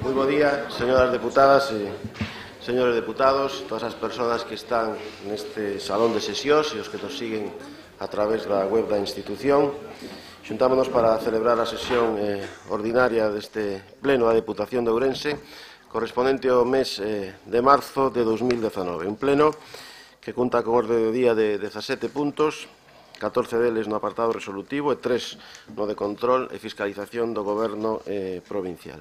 Moi bo día, señoras deputadas e señores deputados, todas as persoas que están neste salón de sesións e os que nos siguen a través da web da institución. Xuntámonos para celebrar a sesión ordinaria deste pleno da Deputación de Ourense correspondente ao mes de marzo de 2019. Un pleno que conta con orde do día de 17 puntos, 14 deles no apartado resolutivo e 3 no de control e fiscalización do Goberno provincial.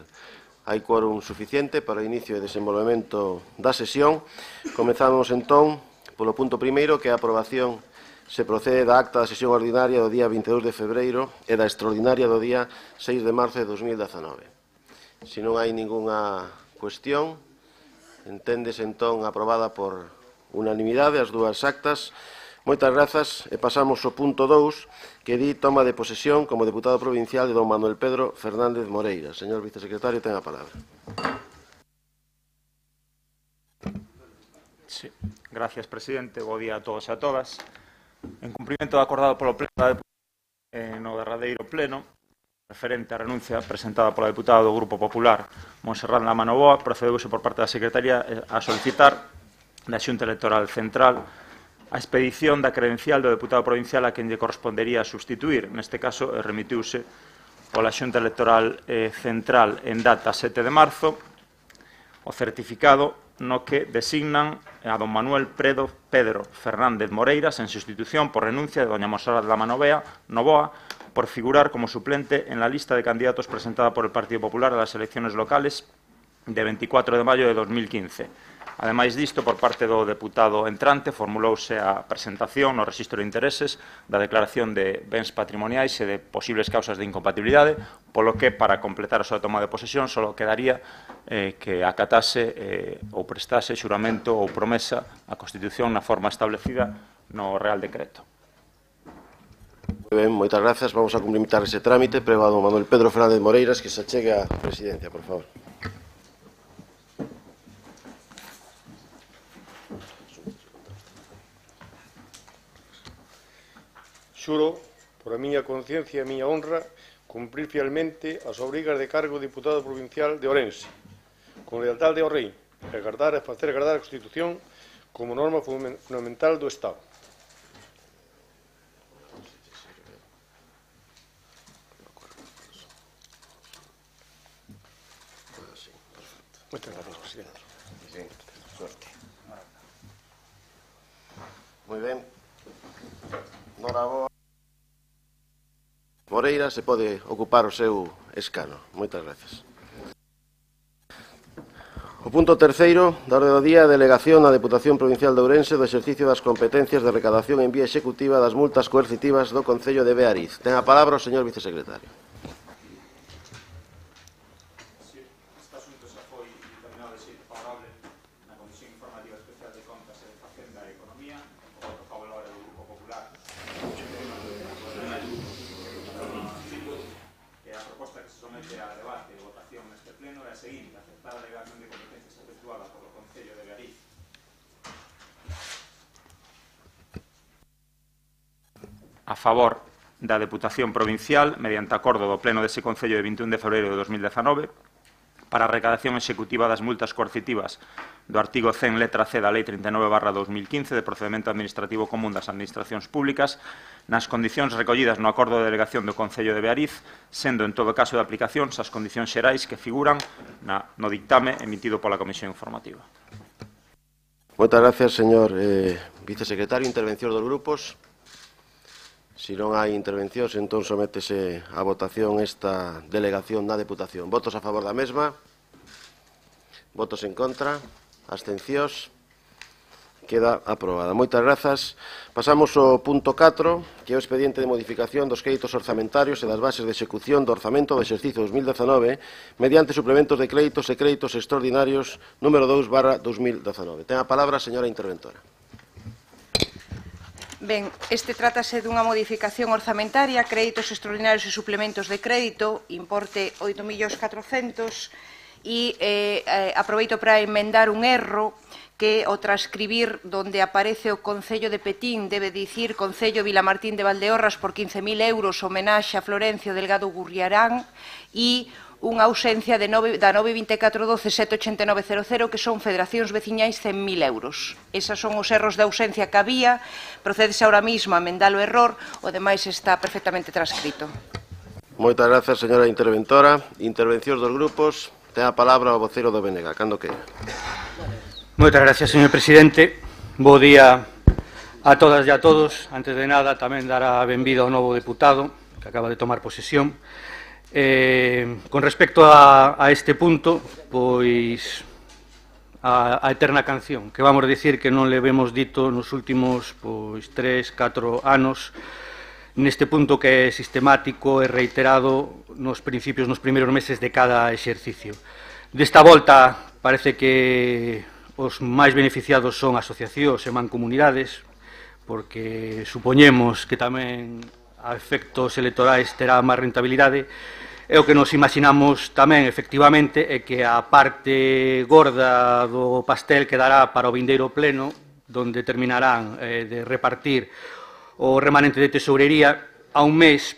Hai quórum suficiente para o inicio e desenvolvemento da sesión. Comezamos entón polo punto primeiro, que é a aprobación se procede da acta da sesión ordinaria do día 22 de febreiro e da extraordinaria do día 6 de marzo de 2019. Se non hai ningunha cuestión, enténdese entón aprobada por unanimidade as dúas actas. Moitas grazas e pasamos ao punto 2, que di toma de posesión como deputado provincial de don Manuel Pedro Fernández Moreira. Señor vicesecretario, ten a palabra. Sí. Gracias, presidente. Bo día a todos e a todas. En cumprimento do acordado polo Pleno da Deputación no derradeiro pleno, referente á renuncia presentada pola deputada do Grupo Popular, Monserrat Lama Novoa, procedeuse por parte da Secretaría a solicitar da Xunta Electoral Central a expedición da credencial do deputado provincial a quen lle correspondería sustituir. Neste caso, remitiuse pola Xunta Electoral Central en data 7 de marzo o certificado no que designan a don Manuel Pedro Fernández Moreiras en sustitución por renuncia de doña Monserrat Lama Novoa por figurar como suplente en la lista de candidatos presentada por el Partido Popular a las elecciones locales de 24 de maio de 2015. Ademais disto, por parte do deputado entrante, formulouse a presentación no rexistro de intereses da declaración de bens patrimoniais e de posibles causas de incompatibilidade, polo que, para completar a súa toma de posesión, só quedaría que acatase ou prestase xuramento ou promesa a Constitución na forma establecida no Real Decreto. Moi ben, moitas grazas. Vamos a cumplimentar ese trámite. Prego a don Manuel Pedro Fernández Moreiras que se achegue á presidencia, por favor. Xuro, por a miña conciencia e a miña honra, cumprir fielmente as obrigas de cargo de Deputado Provincial de Ourense, con lealtade ao Rei, e agardar e facer agardar a Constitución como norma fundamental do Estado. Moitas gracias, presidente. Suerte. Moi ben. Noraboa. Moreira se pode ocupar o seu escano. Moitas gracias. O punto terceiro da orde do día, a delegación na Deputación Provincial de Ourense do exercicio das competencias de recadación en vía executiva das multas coercitivas do Concello de Beariz. Ten a palabra o señor vicesecretario. A favor da Deputación Provincial, mediante acordo do Pleno dese Concello de 21 de febreiro de 2019, para a recadación executiva das multas coercitivas do artigo 100, letra C da Lei 39/2015 de procedimento administrativo común das administracións públicas, nas condicións recollidas no acordo de delegación do Concello de Beariz, sendo en todo caso de aplicación as condicións xerais que figuran no dictame emitido pola Comisión Informativa. Moitas gracias, señor vicesecretario. Intervención dos grupos. Se non hai intervencións, entón sométese a votación esta delegación na Deputación. Votos a favor da mesma? Votos en contra? Abstencións? Queda aprobada. Moitas grazas. Pasamos ao punto 4, que é o expediente de modificación dos créditos orzamentarios e das bases de execución do orzamento do exercicio 2019 mediante suplementos de créditos e créditos extraordinarios número 2/2019. Ten a palabra a señora interventora. Ben, este trátase dunha modificación orzamentaria, créditos extraordinarios e suplementos de crédito, importe 8.400.000, e aproveito para enmendar un erro que o transcribir donde aparece o Concello de Petín debe dicir Concello Vilamartín de Valdeorras por 15.000 euros homenaxe a Florencio Delgado Gurriarán, e unha ausencia da 92412-78900, que son federacións veciñais 100.000 euros. Esas son os erros de ausencia que había, procedese ahora mismo a emendar o error, o demais está perfectamente transcrito. Moitas grazas, señora interventora. Intervencións dos grupos. Ten a palabra o vocero do BNG, cando queira. Moitas gracias, señor presidente. Bo día a todas e a todos. Antes de nada, tamén dar a benvida ao novo deputado que acaba de tomar posesión. Con respecto a este punto, pois a eterna canción, que vamos a dicir que non le vemos dito nos últimos 3, 4 anos, neste punto que é sistemático e reiterado nos principios, nos primeiros meses de cada exercicio. Desta volta parece que os máis beneficiados son asociacións e mancomunidades, porque supoñemos que tamén a efectos electorais terá máis rentabilidade. E o que nos imaginamos tamén, efectivamente, é que a parte gorda do pastel quedará para o vindeiro pleno, donde terminarán de repartir o remanente de tesourería a un mes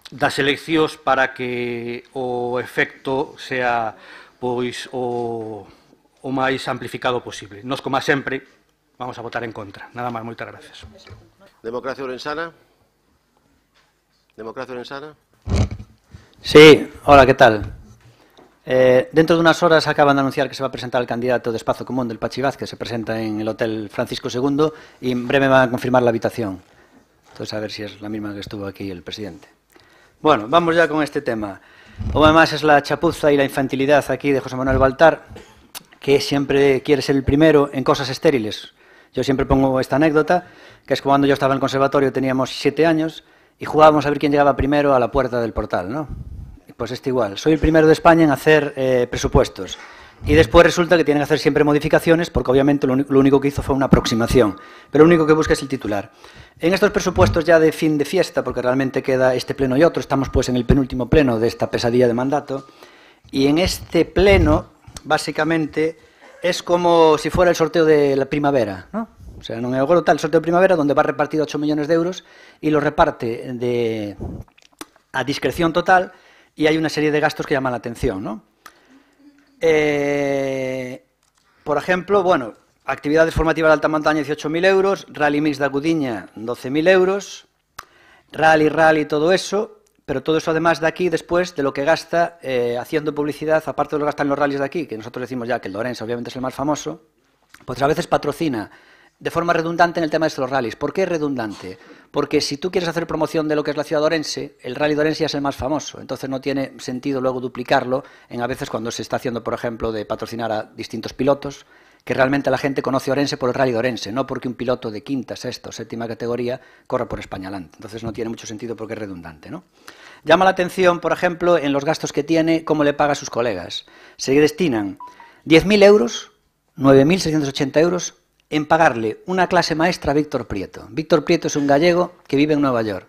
das eleccións para que o efecto sea pois o máis amplificado posible. Nos, como sempre, vamos a votar en contra. Nada máis, moitas gracias. Democracia Orensana. Democracia Orensana. Sí, hola, ¿qué tal? Dentro de unas horas acaban de anunciar que se va a presentar el candidato de Espacio Común del Pachi Vázquez, que se presenta en el Hotel Francisco II, y en breve van a confirmar la habitación. Entonces, a ver si es la misma que estuvo aquí el presidente. Bueno, vamos ya con este tema. Además, es la chapuza y la infantilidad aquí de José Manuel Baltar, que siempre quiere ser el primero en cosas estériles. Yo siempre pongo esta anécdota, que es cuando yo estaba en el conservatorio, teníamos 7 años, y jugábamos a ver quién llegaba primero a la puerta del portal, ¿no? Pues este igual. Soy el primero de España en hacer presupuestos. Y después resulta que tienen que hacer siempre modificaciones, porque obviamente lo único que hizo fue una aproximación. Pero lo único que busca es el titular. En estos presupuestos ya de fin de fiesta, porque realmente queda este pleno y otro, estamos pues en el penúltimo pleno de esta pesadilla de mandato, y en este pleno, básicamente, es como si fuera el sorteo de la primavera, ¿no? O sea, non é agora tal sorteo de primavera, donde va repartido 8 millones de euros y lo reparte a discreción total, y hay una serie de gastos que llaman la atención, ¿no? Por ejemplo, bueno, actividades formativas de alta montaña, 18.000 euros, rally mix de Agudiña, 12.000 euros, rally, todo eso, pero todo eso además de aquí, después de lo que gasta haciendo publicidad, aparte de lo que gastan los rallies de aquí, que nosotros decimos ya que el de Orense obviamente es el más famoso, pues a veces patrocina de forma redundante en el tema de los rallies. ¿Por qué es redundante? Porque si tú quieres hacer promoción de lo que es la ciudad de Orense, el rally de Orense ya es el más famoso, entonces no tiene sentido luego duplicarlo en a veces cuando se está haciendo, por ejemplo, de patrocinar a distintos pilotos, que realmente la gente conoce Orense por el rally de Orense, no porque un piloto de quinta, sexta o séptima categoría corra por Españalante. Entonces no tiene mucho sentido porque es redundante, ¿no? Llama la atención, por ejemplo, en los gastos que tiene, cómo le paga a sus colegas. Se destinan 10.000 euros, 9.680 euros, en pagarle una clase maestra a Víctor Prieto. Víctor Prieto es un gallego que vive en Nueva York.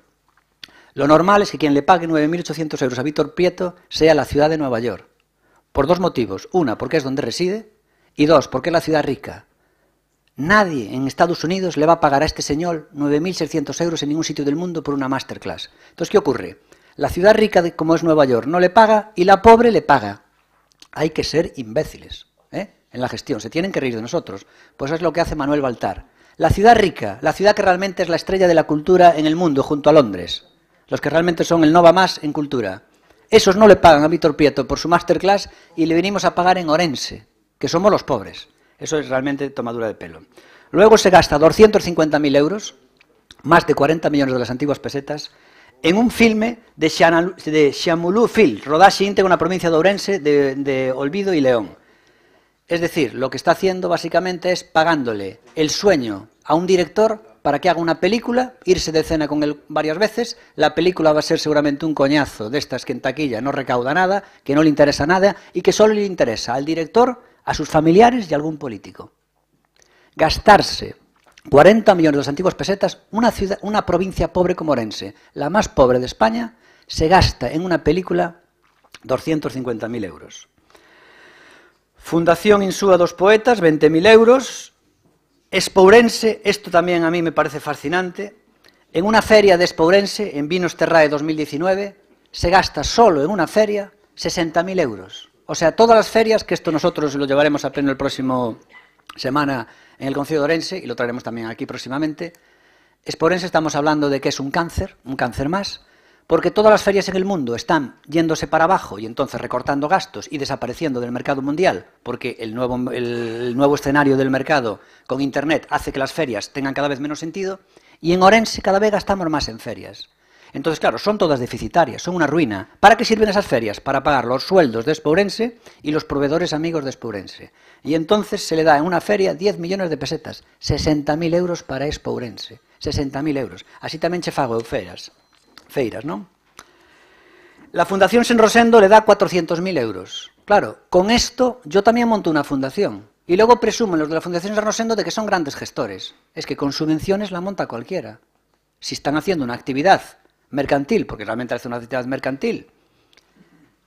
Lo normal es que quien le pague 9.800 euros a Víctor Prieto sea la ciudad de Nueva York. Por dos motivos. Una, porque es donde reside, y dos, porque es la ciudad rica. Nadie en Estados Unidos le va a pagar a este señor 9.600 euros en ningún sitio del mundo por una masterclass. Entonces, ¿qué ocurre? La ciudad rica, como es Nueva York, no le paga y la pobre le paga. Hay que ser imbéciles, en la gestión, se tienen que reír de nosotros. Pues es lo que hace Manuel Baltar. La ciudad rica, la ciudad que realmente es la estrella de la cultura en el mundo, junto a Londres, los que realmente son el Nova Más en cultura, esos no le pagan a Víctor Prieto por su masterclass y le venimos a pagar en Orense, que somos los pobres. Eso es realmente tomadura de pelo. Luego se gasta 250.000 euros, más de 40 millones de las antiguas pesetas, en un filme de Xamulú Film, rodaxe íntegro na provincia de Ourense, de Olvido y León. Es decir, lo que está haciendo básicamente es pagándole el sueño a un director para que haga una película, irse de cena con él varias veces, la película va a ser seguramente un coñazo de estas que en taquilla no recauda nada, que no le interesa nada y que solo le interesa al director, a sus familiares y a algún político. Gastarse 40 millones de las antiguas pesetas, una provincia pobre como Orense, la más pobre de España, se gasta en una película 250.000 euros. Fundación Insúa dos Poetas, 20.000 euros. Expourense, esto también a mí me parece fascinante, en una feria de Expourense, en Vinos Terrae 2019, se gasta solo en una feria 60.000 euros. O sea, todas las ferias, que esto nosotros lo llevaremos a pleno el próximo semana en el Concello de Ourense, y lo traeremos también aquí próximamente. Expo Ourense estamos hablando de que es un cáncer más, porque todas las ferias en el mundo están yéndose para abajo y entonces recortando gastos y desapareciendo del mercado mundial, porque el nuevo escenario del mercado con Internet hace que las ferias tengan cada vez menos sentido, y en Ourense cada vez gastamos más en ferias. Entonces, claro, son todas deficitarias, son una ruina. ¿Para qué sirven esas ferias? Para pagar los sueldos de Expo Ourense y los proveedores amigos de Expo Ourense. Y entonces se le da en una feria 10 millones de pesetas, 60.000 euros para Expo Ourense, 60.000 euros. Así tamén che fago eu feiras, non? La Fundación Sen Rosendo le da 400.000 euros. Claro, con esto yo también monto una fundación. Y luego presumen los de la Fundación Sen Rosendo de que son grandes gestores. Es que con subvenciones la monta cualquiera. Si están haciendo una actividad mercantil, porque realmente hace una actividad mercantil,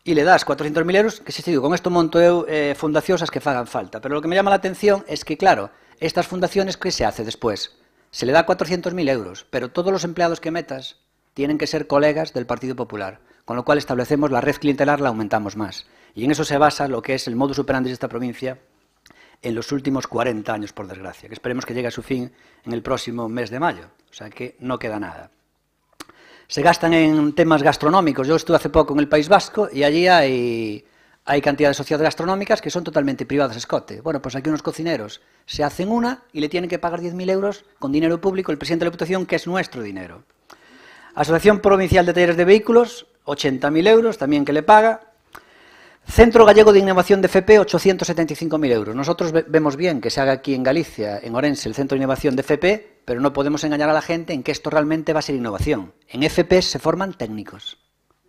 y le das 400.000 euros, que si digo, con esto monto eu fundacións que fagan falta. Pero lo que me llama la atención es que, claro, estas fundaciones, ¿qué se hace después? Se le da 400.000 euros, pero todos los empleados que metas tienen que ser colegas del Partido Popular, con lo cual establecemos la red clientelar, la aumentamos más. Y en eso se basa lo que es el modus operandi de esta provincia en los últimos 40 años, por desgracia, que esperemos que llegue a su fin en el próximo mes de mayo. O sea que no queda nada. Se gastan en temas gastronómicos. Yo estuve hace poco en el País Vasco y allí hay cantidad de sociedades gastronómicas que son totalmente privadas, escote. Bueno, pues aquí unos cocineros se hacen una y le tienen que pagar 10.000 euros con dinero público el presidente de la Diputación, que es nuestro dinero. Asociación Provincial de Talleres de Vehículos, 80.000 euros, también que le paga. Centro Gallego de Innovación de FP, 875.000 euros. Nosotros vemos bien que se haga aquí en Galicia, en Ourense, el Centro de Innovación de FP, pero no podemos engañar a la gente en que esto realmente va a ser innovación. En FP se forman técnicos.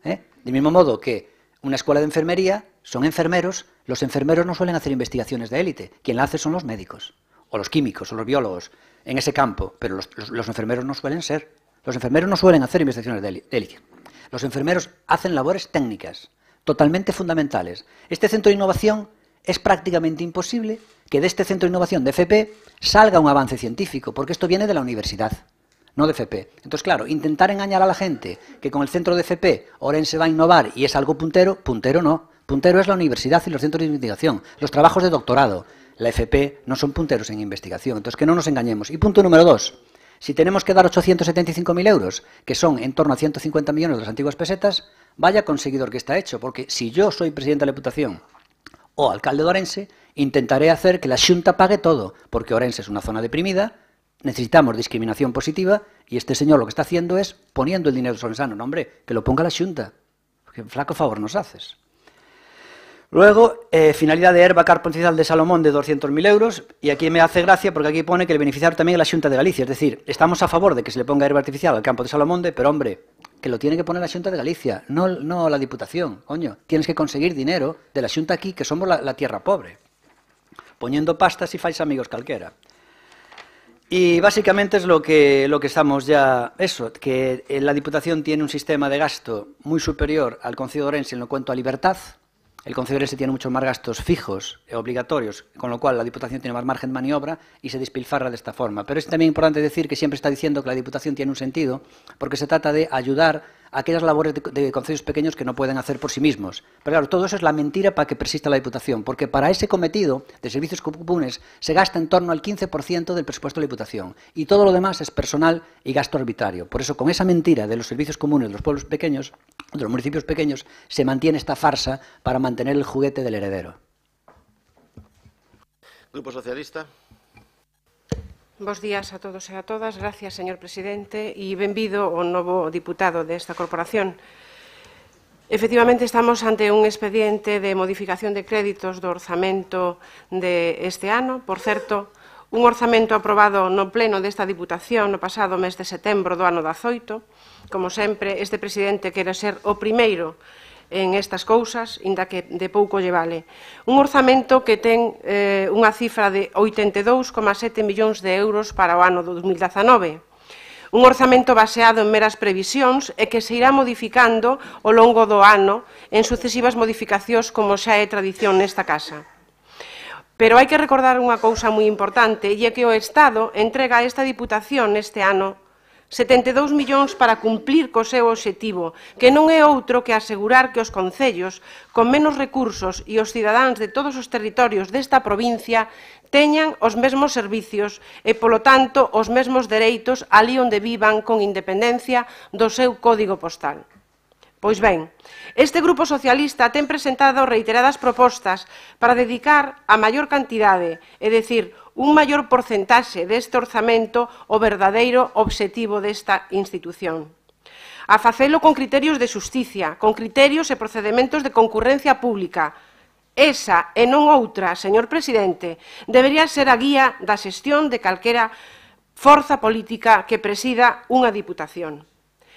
Del mismo modo que una escuela de enfermería son enfermeros, los enfermeros no suelen hacer investigaciones de élite. Quien la hace son los médicos, o los químicos, o los biólogos, en ese campo, pero los enfermeros no suelen ser. Los enfermeros no suelen hacer investigaciones de élite. Los enfermeros hacen labores técnicas, totalmente fundamentales. Este centro de innovación es prácticamente imposible que de este centro de innovación de FP salga un avance científico, porque esto viene de la universidad, no de FP. Entonces, claro, intentar engañar a la gente que con el centro de FP Ourense va a innovar y es algo puntero, puntero no. Puntero es la universidad y los centros de investigación, los trabajos de doctorado. La FP no son punteros en investigación, entonces que no nos engañemos. Y punto número 2. Si tenemos que dar 875.000 euros, que son en torno a 150 millones de las antiguas pesetas, vaya conseguidor que está hecho, porque si yo soy presidente de la Diputación o alcalde de Ourense, intentaré hacer que la Xunta pague todo, porque Ourense es una zona deprimida, necesitamos discriminación positiva, y este señor lo que está haciendo es poniendo el dinero solensano. No, hombre, que lo ponga la Xunta, porque flaco favor nos haces. Luego, finalidad de herba carponcital de Salomón de 200.000 euros, y aquí me hace gracia porque aquí pone que el beneficiario también es la Xunta de Galicia, es decir, estamos a favor de que se le ponga herba artificial al campo de Salomonde, pero hombre, que lo tiene que poner la Xunta de Galicia, no la Diputación, coño, tienes que conseguir dinero de la Xunta aquí, que somos la tierra pobre, poniendo pastas y fais amigos calquera. Y básicamente es lo que estamos ya, eso, que la Diputación tiene un sistema de gasto muy superior al Concello de Ourense en lo cuanto a libertad. El Concello de Ourense tiene muchos más gastos fijos e obligatorios, con lo cual la Diputación tiene más margen de maniobra y se despilfarra de esta forma. Pero es también importante decir que siempre está diciendo que la Diputación tiene un sentido, porque se trata de ayudar a aquellas labores de concellos pequeños que no pueden hacer por sí mismos. Pero claro, todo eso es la mentira para que persista la Diputación, porque para ese cometido de servicios comunes se gasta en torno al 15% del presupuesto de la Diputación, y todo lo demás es personal y gasto arbitrario. Por eso, con esa mentira de los servicios comunes de los pueblos pequeños, de los municipios pequeños, se mantiene esta farsa para mantener el juguete del heredero. Grupo Socialista. Bos días a todos e a todas. Gracias, señor presidente, e benvido o novo diputado desta corporación. Efectivamente, estamos ante un expediente de modificación de créditos do orzamento de este ano. Por certo, un orzamento aprobado no pleno desta Diputación no pasado mes de setembro do ano 18. Como sempre, este presidente quere ser o primeiro en estas cousas, inda que de pouco lle vale. Un orzamento que ten unha cifra de 82,7 millóns de euros para o ano 2019. Un orzamento baseado en meras previsións e que se irá modificando ao longo do ano en sucesivas modificacións como xa é tradición nesta casa. Pero hai que recordar unha cousa moi importante, e é que o Estado entrega a esta Diputación este ano 72 millóns para cumplir co seu obxectivo, que non é outro que asegurar que os concellos con menos recursos e os cidadáns de todos os territorios desta provincia teñan os mesmos servicios e, polo tanto, os mesmos dereitos ali onde vivan con independencia do seu código postal. Pois ben, este Grupo Socialista ten presentado reiteradas propostas para dedicar a maior cantidade, é dicir, un maior porcentaxe deste orzamento ao verdadeiro obxectivo desta institución. A facelo con criterios de xusticia, con criterios e procedementos de concurrencia pública. Esa, e non outra, señor presidente, debería ser a guía da xestión de calquera forza política que presida unha diputación.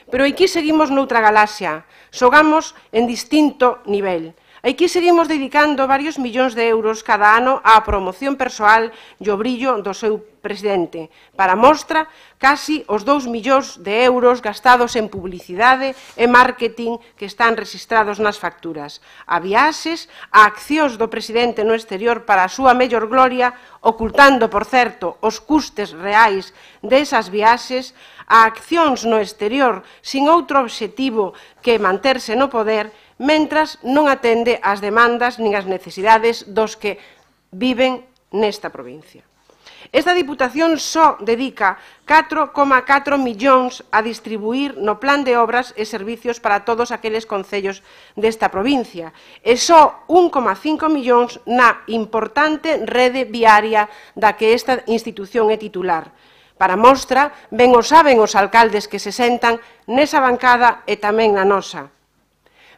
Pero aquí seguimos noutra galaxia, xogamos en distinto nivel. Aquí seguimos dedicando varios millóns de euros cada ano á promoción persoal e o brillo do seu presidente. Para mostra, casi os 2 millóns de euros gastados en publicidade e marketing que están registrados nas facturas. A viaxes, a accións do presidente no exterior para a súa mellor gloria, ocultando, por certo, os custes reais desas viaxes, a accións no exterior sin outro obxectivo que manterse no poder, mentras non atende ás demandas nin ás necesidades dos que viven nesta provincia. Esta Diputación só dedica 4,4 millóns a distribuir no plan de obras e servicios para todos aqueles concellos desta provincia e só 1,5 millóns na importante rede viaria da que esta institución é titular. Para mostra, ben o saben os alcaldes que se sentan nesa bancada e tamén na nosa.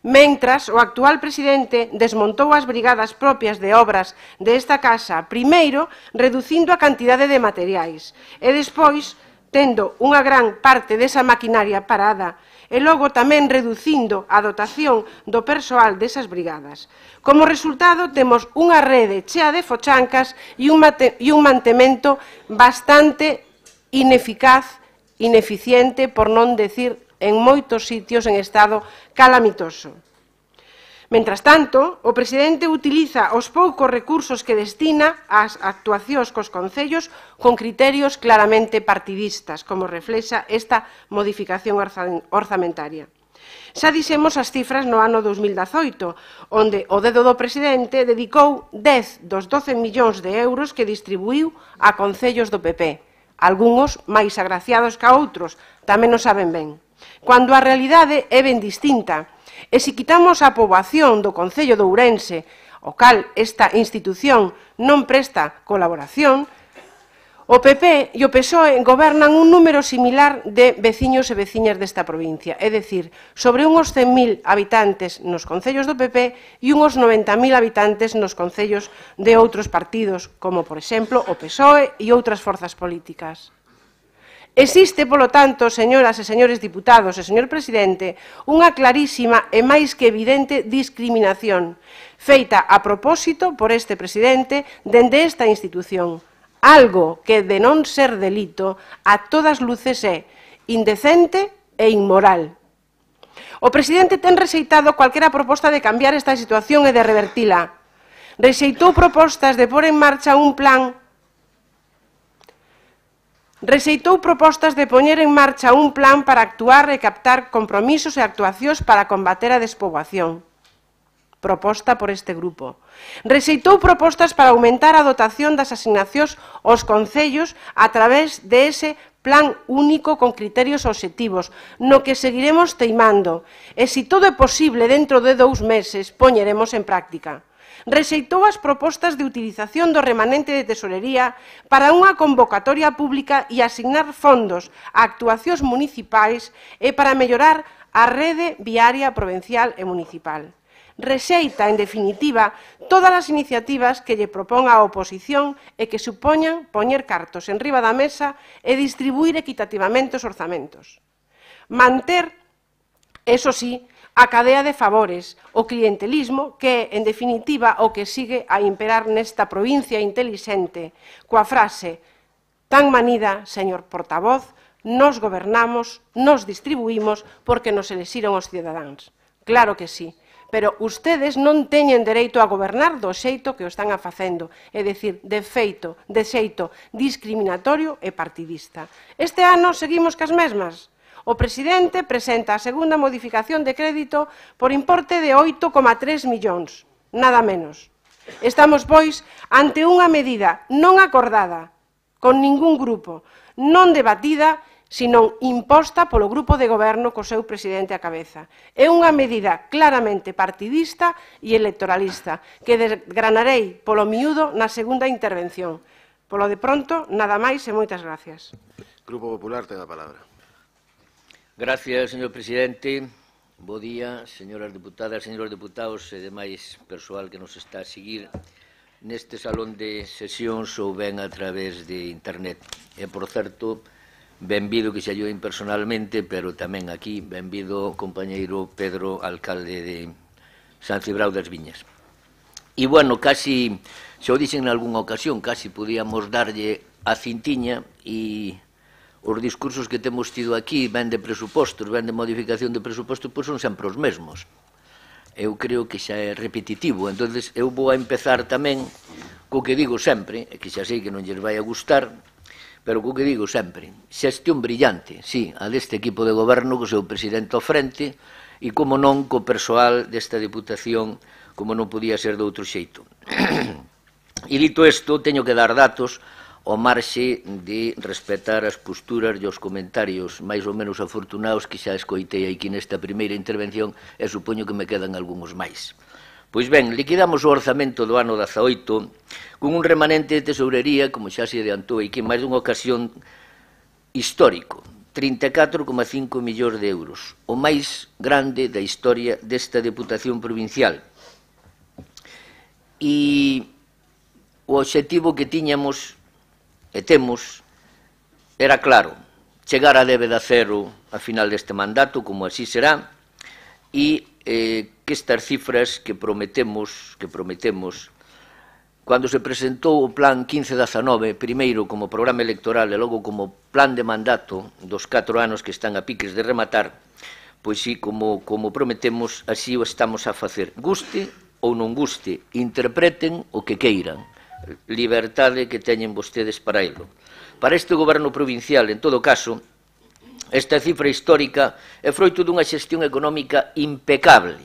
Mentras, o actual presidente desmontou as brigadas propias de obras desta casa, primeiro reducindo a cantidade de materiais e despois tendo unha gran parte desa maquinaria parada e logo tamén reducindo a dotación do persoal desas brigadas. Como resultado, temos unha rede chea de fochancas e un mantemento bastante ineficaz, ineficiente, por non decir en moitos sitios en estado calamitoso. Mentras tanto, o presidente utiliza os poucos recursos que destina ás actuacións cos concellos con criterios claramente partidistas, como reflexa esta modificación orzamentaria. Xa dixemos as cifras no ano 2018, onde o dedo do presidente dedicou 10 dos 12 millóns de euros que distribuiu a concellos do PP, algúns máis agraciados que outros, tamén o saben ben. Cando a realidade é ben distinta, e se quitamos a poboación do concello de Ourense, o cal esta institución non presta colaboración, o PP e o PSOE gobernan un número similar de veciños e veciñas desta provincia, é dicir, sobre uns 100.000 habitantes nos concellos do PP e uns 90.000 habitantes nos concellos de outros partidos, como, por exemplo, o PSOE e outras forzas políticas. Existe, polo tanto, señoras e señores diputados e señor presidente, unha clarísima e máis que evidente discriminación feita a propósito por este presidente dende esta institución, algo que, de non ser delito, a todas luces é indecente e inmoral. O presidente ten rexeitado calquera proposta de cambiar esta situación e de revertila. Rexeitou propostas de pôr en marcha un plan para actuar e captar compromisos e actuacións para combater a despoboación, proposta por este grupo. Rexeitou propostas para aumentar a dotación das asignacións aos concellos a través de ese plan único con criterios obxectivos, no que seguiremos teimando, e se todo é posible dentro de 2 meses, poñeremos en práctica. Rexeitou as propostas de utilización do remanente de tesorería para unha convocatoria pública e asignar fondos a actuacións municipais e para mellorar a rede viaria provincial e municipal. Rexeita, en definitiva, todas as iniciativas que lle propón a oposición e que supoñan poñer cartos en riba da mesa e distribuir equitativamente os orzamentos. Manter, eso sí, a cadea de favores, o clientelismo, que é, en definitiva, o que sigue a imperar nesta provincia intelixente, coa frase tan manida, señor portavoz, nos gobernamos, nos distribuímos porque nos elixiron os cidadáns. Claro que sí, pero ustedes non teñen dereito a gobernar do xeito que o están a facendo, é dicir, de xeito discriminatorio e partidista. Este ano seguimos cas mesmas. O presidente presenta a segunda modificación de crédito por importe de 8,3 millóns, nada menos. Estamos, pois, ante unha medida non acordada con ningún grupo, non debatida, sino imposta polo grupo de goberno co seu presidente á cabeza. É unha medida claramente partidista e electoralista que desgranarei polo miúdo na segunda intervención. Polo de pronto, nada máis e moitas gracias. Grupo Popular, ten a palabra. Gracias, señor presidente. Bo día, señoras deputadas, señores deputados e demais persoal que nos está a seguir neste salón de sesións ou ben a través de internet. E, por certo, benvido que xa yo personalmente, pero tamén aquí, benvido compañeiro Pedro, alcalde de San Cibrao das Viñas. E, bueno, casi, xa o dixen en algunha ocasión, casi podíamos darlle a cintiña e os discursos que temos tido aquí, ben de presupostos, ben de modificación de presupostos, pois son sempre os mesmos. Eu creo que xa é repetitivo. Entonces, eu vou a empezar tamén co que digo sempre, que xa sei que non lles vai a gustar, pero co que digo sempre, xestión brillante, sí, a deste equipo de goberno, co seu presidente ao frente, e, como non, co persoal desta Diputación, como non podía ser de outro xeito. E dito isto, teño que dar datos ao marxe de respetar as posturas e os comentarios máis ou menos afortunados que xa escoitei aquí nesta primeira intervención e supoño que me quedan algúns máis. Pois ben, liquidamos o orzamento do ano 18 con un remanente de tesourería, como xa se adiantou aquí en máis dunha ocasión, histórico, 34,5 millóns de euros, o máis grande da historia desta Deputación Provincial. E o obxectivo que tiñamos e temos era claro, chegar a débeda cero a final deste mandato, como así será, e que estas cifras que prometemos, cando se presentou o plan 15-19, primeiro como programa electoral e logo como plan de mandato dos 4 anos que están a piques de rematar, pois sí, como prometemos, así o estamos a facer. Guste ou non guste, interpreten o que queiran. Liberdade que teñen vostedes para elo. Para este goberno provincial, en todo caso, esta cifra histórica é froito dunha xestión económica impecable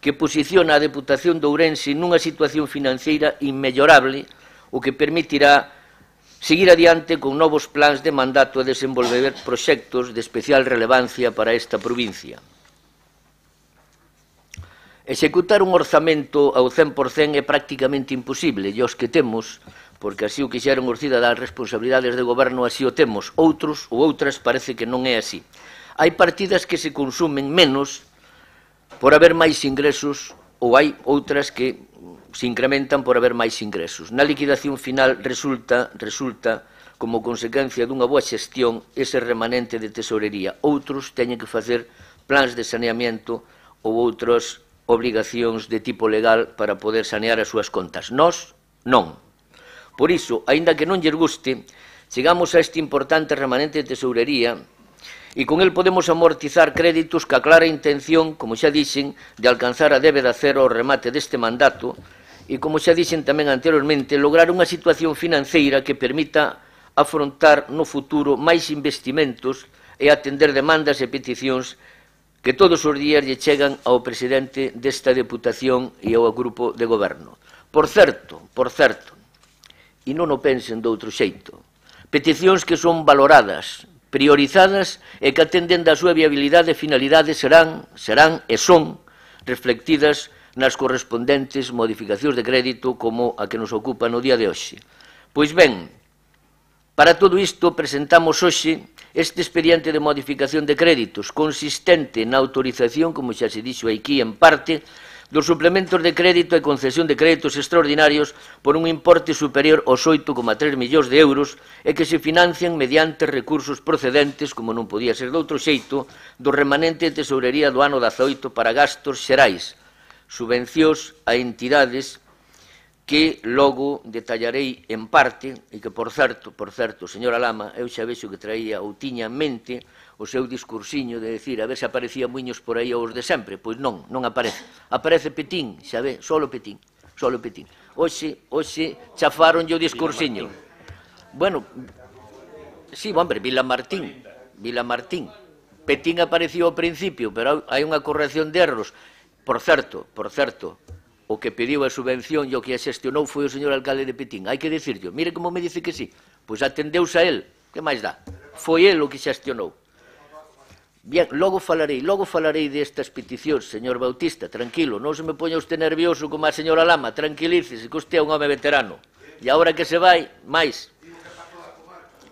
que posiciona a Deputación de Ourense nunha situación financeira inmellorable, o que permitirá seguir adiante con novos plans de mandato e desenvolver proxectos de especial relevancia para esta provincia. Executar un orzamento ao 100% é prácticamente imposible, e os que temos, porque así o quixeron os cidadáns, responsabilidades de goberno, así o temos. Outros ou outras parece que non é así. Hai partidas que se consumen menos por haber máis ingresos, ou hai outras que se incrementan por haber máis ingresos. Na liquidación final resulta como consecuencia dunha boa xestión ese remanente de tesorería. Outros teñen que facer plans de saneamiento ou outras obrigacións de tipo legal para poder sanear as súas contas. Nós, non. Por iso, aínda que non lles guste, chegamos a este importante remanente de tesourería e con el podemos amortizar créditos ca clara intención, como xa dixen, de alcanzar a débeda cero ao remate deste mandato e, como xa dixen tamén anteriormente, lograr unha situación financeira que permita afrontar no futuro máis investimentos e atender demandas e peticións que todos os días lle chegan ao presidente desta Deputación e ao grupo de goberno. Por certo, e non o pensen de outro xeito, peticións que son valoradas, priorizadas e que atenden da súa viabilidade e finalidade serán e son reflectidas nas correspondentes modificacións de crédito como a que nos ocupa no día de hoxe. Pois ben, para todo isto presentamos hoxe este expediente de modificación de créditos consistente na autorización, como xa se dixo aquí en parte, dos suplementos de crédito e concesión de créditos extraordinarios por un importe superior aos 8,3 millóns de euros e que se financian mediante recursos procedentes, como non podía ser de outro xeito, do remanente de tesourería do ano 18 para gastos xerais, subvencións a entidades que logo detallarei en parte, e que, por certo, señora Lama, eu xa vexo que traía ou tiña en mente o seu discursiño de decir a ver se aparecía muiños por aí aos de sempre. Pois non, non aparece. Aparece Petín, xa ve, solo Petín. Hoxe chafaronlle o discursiño. Bueno, sí, hombre, Vilamartín. Petín apareció ao principio, pero hai unha corrección de erros. Por certo, o que pediu a subvención e o que a xestionou foi o señor alcalde de Petín. Hai que dicirlo. Mire como me dice que sí. Pois atendeuse a él. Que máis dá? Foi él o que xestionou. Bien, logo falarei destas peticións, señor Bautista, tranquilo, non se me poña usted nervioso como a señora Lama, tranquilícese, que usted é un home veterano. E agora que se vai, máis.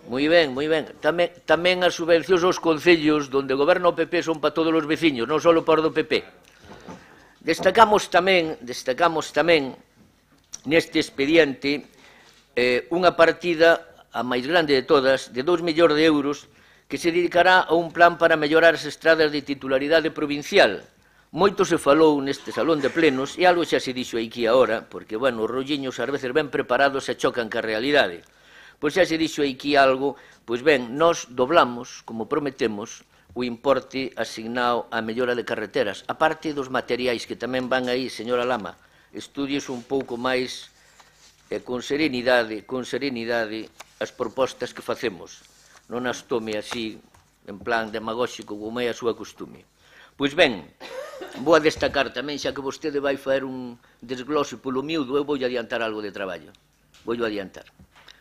Moi ben. Tamén as subvencións aos concellos donde goberna o PP son para todos os veciños, non só para o do PP. Destacamos tamén neste expediente unha partida, a máis grande de todas, de 2 millóns de euros, que se dedicará a un plan para mellorar as estradas de titularidade provincial. Moito se falou neste salón de plenos e algo xa se dixo aquí agora, porque, bueno, os rolliños ás veces ben preparados se chocan ca realidade. Pois xa se dixo aquí algo, pois ben, nós doblamos, como prometemos, o importe asignado á mellora de carreteras, a parte dos materiais que tamén van aí, señora Lama, estudies un pouco máis con serenidade as propostas que facemos. Non as tome así, en plan demagóxico, como é a súa costume. Pois ben, vou a destacar tamén, xa que vostede vai fazer un desglose polo miúdo, eu vou adiantar algo de traballo. Vou adiantar.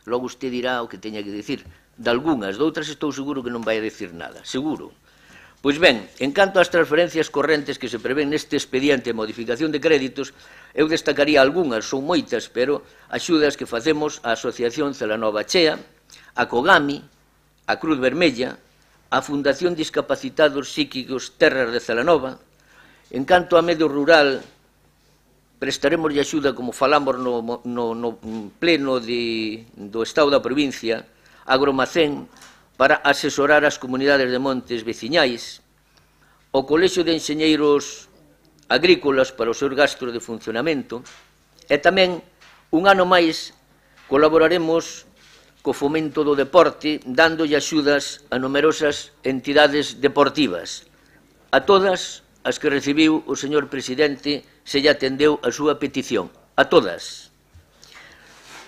Logo usted dirá o que teña que dicir. De algunhas, de outras estou seguro que non vai a dicir nada, seguro. Pois ben, en canto ás transferencias correntes que se prevén neste expediente de modificación de créditos, eu destacaría algunhas, son moitas, pero axudas que facemos á Asociación Celanova Chea, a Cogami, a Cruz Vermella, a Fundación Discapacitados Psíquicos Terras de Celanova. En canto a medio rural, prestaremos axuda, como falamos no pleno do Estado da provincia, a Gromacén, para asesorar as comunidades de montes veciñais, o Colexio de Enxeñeiros Agrícolas para os seus gastos de funcionamento, e tamén, un ano máis, colaboraremos co fomento do deporte, dándolle axudas a numerosas entidades deportivas. A todas as que recibiu o señor presidente se lle atendeu a súa petición. A todas.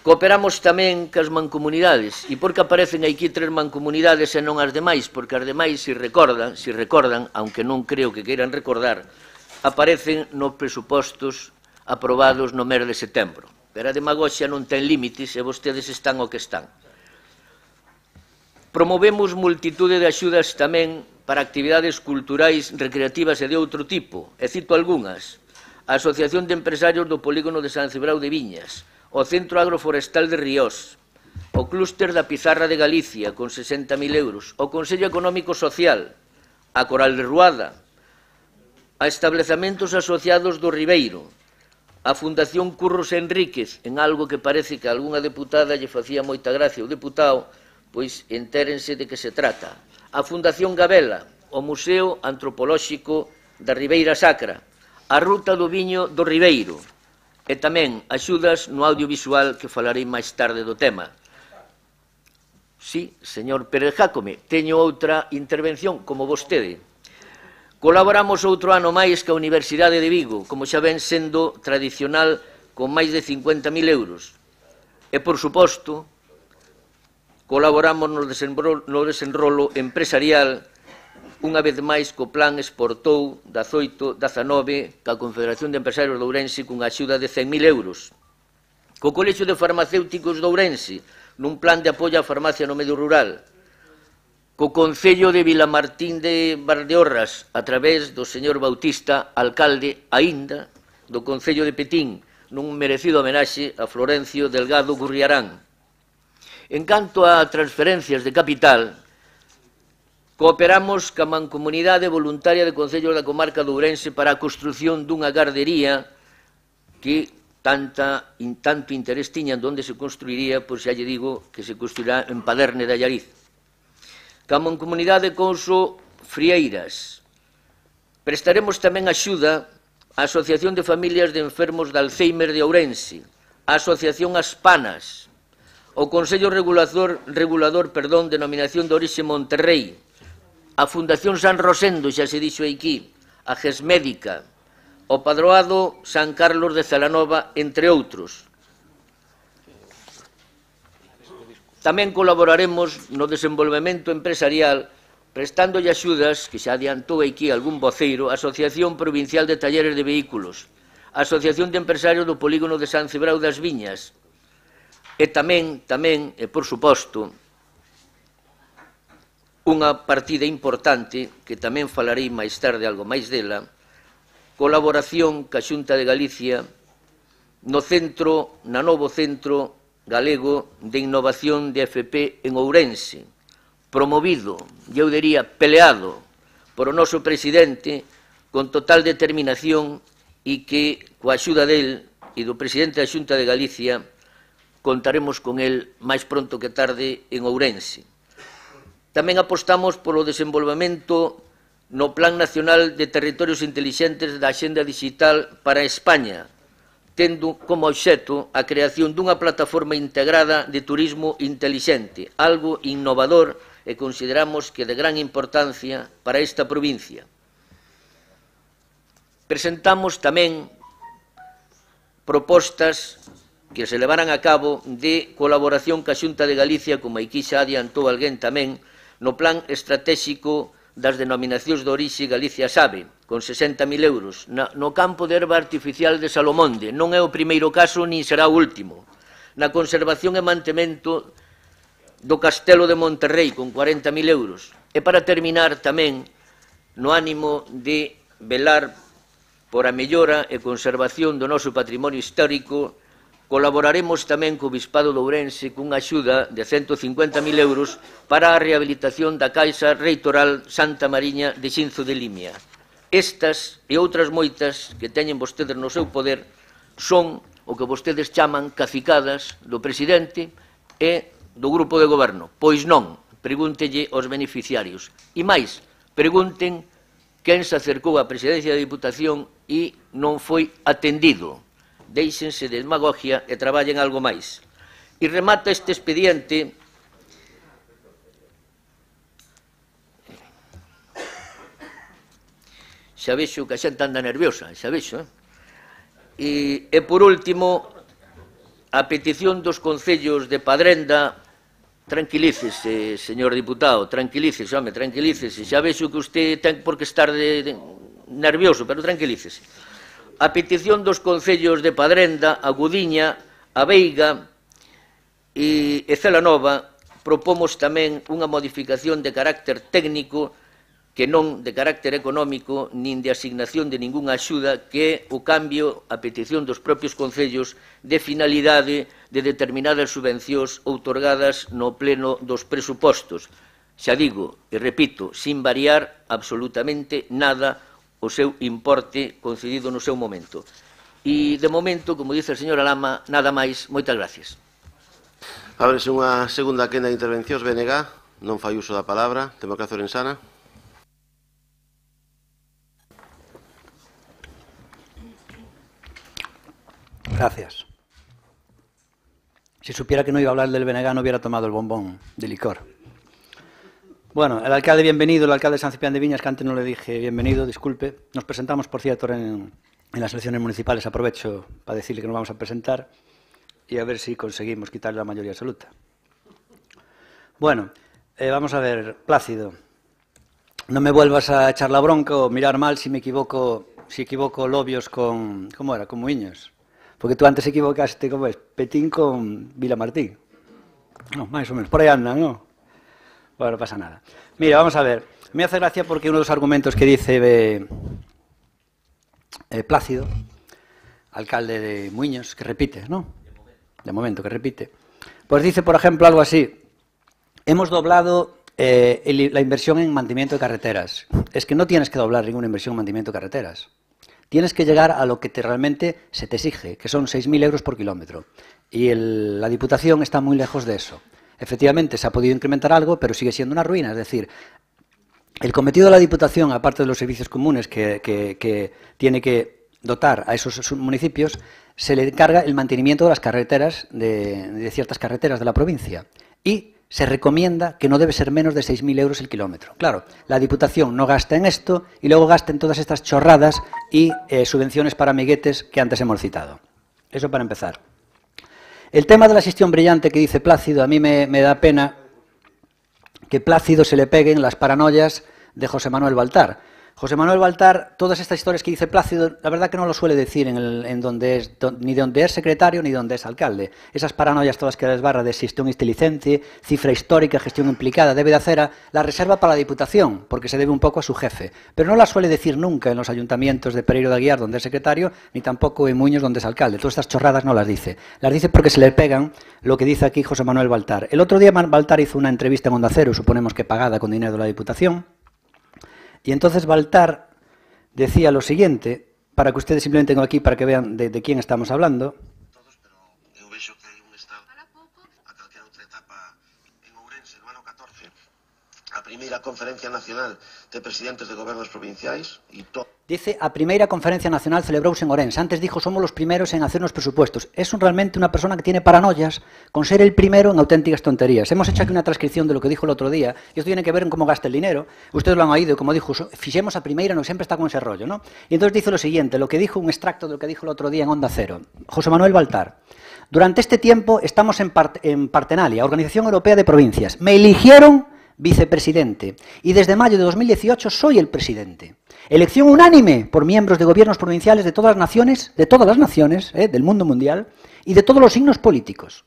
Cooperamos tamén cas mancomunidades. E por que aparecen aquí 3 mancomunidades e non as demais? Porque as demais, se recordan, aunque non creo que queiran recordar, aparecen nos presupostos aprobados no mes de setembro. Pero a demagoxia non ten límites e vostedes están o que están. Promovemos multitude de axudas tamén para actividades culturais, recreativas e de outro tipo. E cito algunhas. A Asociación de Empresarios do Polígono de San Cebrao de Viñas, o Centro Agroforestal de Ríos, o Clúster da Pizarra de Galicia, con 60.000 euros, o Consello Económico Social, a Coral de Ruada, a establezamentos asociados do Ribeiro, a Fundación Curros Enríquez, en algo que parece que a algunha deputada lle facía moita gracia o deputado, pois entérense de que se trata. A Fundación Gabela, o Museo Antropolóxico da Ribeira Sacra, a Ruta do Viño do Ribeiro, e tamén axudas no audiovisual, que falarei máis tarde do tema. Sí, señor Pérez Jácome, teño outra intervención, como vostede. Colaboramos outro ano máis ca Universidade de Vigo, como xa ven sendo tradicional, con máis de 50.000 euros. E, por suposto, colaboramos no desenrolo empresarial, unha vez máis co Plan Exportou 18-19 ca Confederación de Empresarios de Ourense cunha axuda de 100.000 euros. Co Colexio de Farmacéuticos de Ourense, nun plan de apoio á farmacia no medio rural. Co Concello de Vilamartín de Valdeorras, a través do señor Bautista, alcalde aínda do Concello de Petín, nun merecido homenaxe a Florencio Delgado Gurriarán. En canto a transferencias de capital, cooperamos ca Mancomunidade Voluntaria de Concellos da Comarca de Ourense para a construción dunha gardería que tanto interés tiñan onde se construiría, pois xa lle digo que se construirá en Paderne de Allariz. Ca Mancomunidade Couso Frieiras, prestaremos tamén axuda á Asociación de Familias de Enfermos de Alzheimer de Ourense, a Asociación As Panas, o Consello Regulador Denominación de Orixe Monterrey, a Fundación San Rosendo, xa se dixo aquí, a Gesmédica, o Padroado San Carlos de Celanova, entre outros. Tamén colaboraremos no desenvolvemento empresarial prestándolle axudas, que xa adiantou aquí algún voceiro, a Asociación Provincial de Talleres de Vehículos, a Asociación de Empresarios do Polígono de San Cibrao das Viñas, e tamén, e por suposto, unha partida importante, que tamén falarei máis tarde algo máis dela, colaboración ca Xunta de Galicia no novo Centro Galego de Innovación de FP en Ourense, promovido, eu diría, peleado por o noso presidente con total determinación e que, coa axuda del e do presidente da Xunta de Galicia, contaremos con el máis pronto que tarde en Ourense. Tamén apostamos polo desenvolvemento no Plan Nacional de Territorios Intelixentes da Axenda Digital para España, tendo como obxecto a creación dunha plataforma integrada de turismo intelixente, algo innovador e consideramos que de gran importancia para esta provincia. Presentamos tamén propostas que se levarán a cabo de colaboración ca Xunta de Galicia, como aquí xa adiantou alguén tamén, no Plan Estratégico das Denominacións de Orixe Galicia Sabe, con 60.000 euros, no campo de herba artificial de Salomonde. Non é o primeiro caso, nin será o último. Na conservación e mantemento do Castelo de Monterrey, con 40.000 euros. E para terminar tamén, no ánimo de velar por a mellora e conservación do noso patrimonio histórico, colaboraremos tamén co Bispado de Ourense cunha axuda de 150.000 euros para a rehabilitación da Caixa Reitoral Santa Mariña de Xinzo de Limia. Estas e outras moitas que teñen vostedes no seu poder son o que vostedes chaman cacicadas do presidente e do grupo de goberno. Pois non, pregúntelle aos beneficiarios. E máis, pregunten quen se acercou á presidencia da Diputación e non foi atendido. Déixense de demagogia e traballen algo máis. E remata este expediente xa vexo que a xente anda nerviosa, xa vexo, e por último, a petición dos concellos de Padrenda. Tranquilícese, señor diputado, tranquilícese, home, tranquilícese, xa vexo que usted ten por que estar nervioso, pero tranquilícese. A petición dos concellos de Padrenda, a Gudiña, a Veiga e Celanova, propomos tamén unha modificación de carácter técnico que non de carácter económico nin de asignación de ningunha axuda, que é o cambio, a petición dos propios concellos, de finalidade de determinadas subvencións outorgadas no pleno dos presupostos. Xa digo, e repito, sin variar absolutamente nada o seu importe concedido no seu momento. E, de momento, como dice a señora Lama, nada máis. Moitas gracias. Ábrese unha segunda quenda de intervencións. BNG, non fai uso da palabra. Democracia Orensana. Gracias. Si supiera que no iba a hablar del BNG, no hubiera tomado el bombón de licor. Bueno, el alcalde bienvenido, el alcalde de San Ciprián de Viñas, que antes no le dije bienvenido, disculpe. Nos presentamos, por cierto, en las elecciones municipales. Aprovecho para decirle que nos vamos a presentar y a ver si conseguimos quitarle la mayoría absoluta. Bueno, vamos a ver, Plácido. No me vuelvas a echar la bronca o mirar mal si equivoco Lobios con... ¿Cómo era? Con Muiños. Porque tú antes equivocaste, ¿cómo es? Petín con Vilamartín. No, más o menos. Por ahí andan, ¿no? Bueno, no pasa nada. Mira, vamos a ver. Me hace gracia porque uno de los argumentos que dice Plácido, alcalde de Muiños, que repite, ¿no? De momento, que repite. Pues dice, por ejemplo, algo así. Hemos doblado la inversión en mantenimiento de carreteras. Es que no tienes que doblar ninguna inversión en mantenimiento de carreteras. Tienes que llegar a lo que realmente se te exige, que son 6.000 euros por kilómetro. Y la Diputación está muy lejos de eso. Efectivamente, se ha podido incrementar algo, pero sigue siendo una ruina. Es decir, el cometido de la Diputación, aparte de los servicios comunes que tiene que dotar a esos municipios, se le encarga el mantenimiento de las carreteras, de ciertas carreteras de la provincia. Y se recomienda que no debe ser menos de 6.000 euros el kilómetro. Claro, la Diputación no gasta en esto y luego gasta en todas estas chorradas y subvenciones para amiguetes que antes hemos citado. Eso para empezar. El tema de la gestión brillante que dice Plácido, a mí me da pena que Plácido se le peguen las paranoias de José Manuel Baltar. José Manuel Baltar, todas estas historias que dice Plácido, la verdad que no lo suele decir ni donde es secretario ni donde es alcalde. Esas paranoias todas que desbarra de gestión istilicencie, cifra histórica, gestión implicada, debe de hacer la reserva para la Diputación, porque se debe un poco a su jefe. Pero no la suele decir nunca en los ayuntamientos de Pereiro de Aguiar, donde es secretario, ni tampoco en Muñoz, donde es alcalde. Todas estas chorradas no las dice. Las dice porque se le pegan lo que dice aquí José Manuel Baltar. El otro día Baltar hizo una entrevista en Onda Cero, suponemos que pagada con dinero de la Diputación. Y entonces Baltar decía lo siguiente, para que ustedes simplemente tengan aquí, para que vean de quién estamos hablando. Pero eu vexo que hai un estado a calquera outra etapa en Ourense, no ano 14, a primeira conferencia nacional de presidentes de gobernos provinciais e Dice, a primeira conferencia nacional celebrouse en Ourense. Antes dijo, somos los primeros en hacer unos presupuestos. Es realmente una persona que tiene paranoias con ser el primero en auténticas tonterías. Hemos hecho aquí una transcripción de lo que dijo el otro día, y esto tiene que ver en cómo gasta el dinero. Ustedes lo han oído, como dijo, fixemos a primeira, no siempre está con ese rollo, ¿no? Y entonces dice lo siguiente, lo que dijo, un extracto de lo que dijo el otro día en Onda Cero. José Manuel Baltar. Durante este tiempo estamos en Partenalia, Organización Europea de Provincias. Me eligieron vicepresidente y desde mayo de 2018 soy el presidente. Elección unánime por miembros de gobiernos provinciales de todas las naciones del mundo mundial y de todos los signos políticos.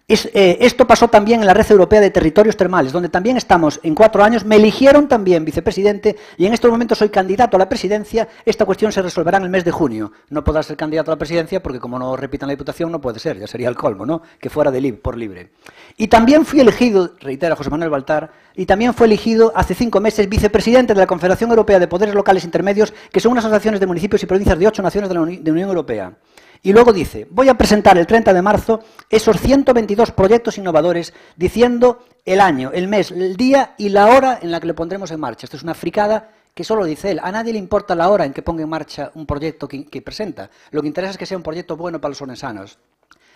Esto pasó también en la Red Europea de Territorios Termales, donde también estamos en 4 años. Me eligieron también vicepresidente y en estos momentos soy candidato a la presidencia. Esta cuestión se resolverá en el mes de junio. No podrá ser candidato a la presidencia porque como no repitan la Diputación no puede ser, ya sería el colmo, ¿no? Que fuera por libre. Y también fui elegido, reitera José Manuel Baltar, y también fue elegido hace 5 meses vicepresidente de la Confederación Europea de Poderes Locales Intermedios, que son unas asociaciones de municipios y provincias de 8 naciones de la Unión Europea. Y luego dice, voy a presentar el 30 de marzo esos 122 proyectos innovadores diciendo el año, el mes, el día y la hora en la que le pondremos en marcha. Esto es una fricada que solo dice él. A nadie le importa la hora en que ponga en marcha un proyecto que presenta. Lo que interesa es que sea un proyecto bueno para los orensanos.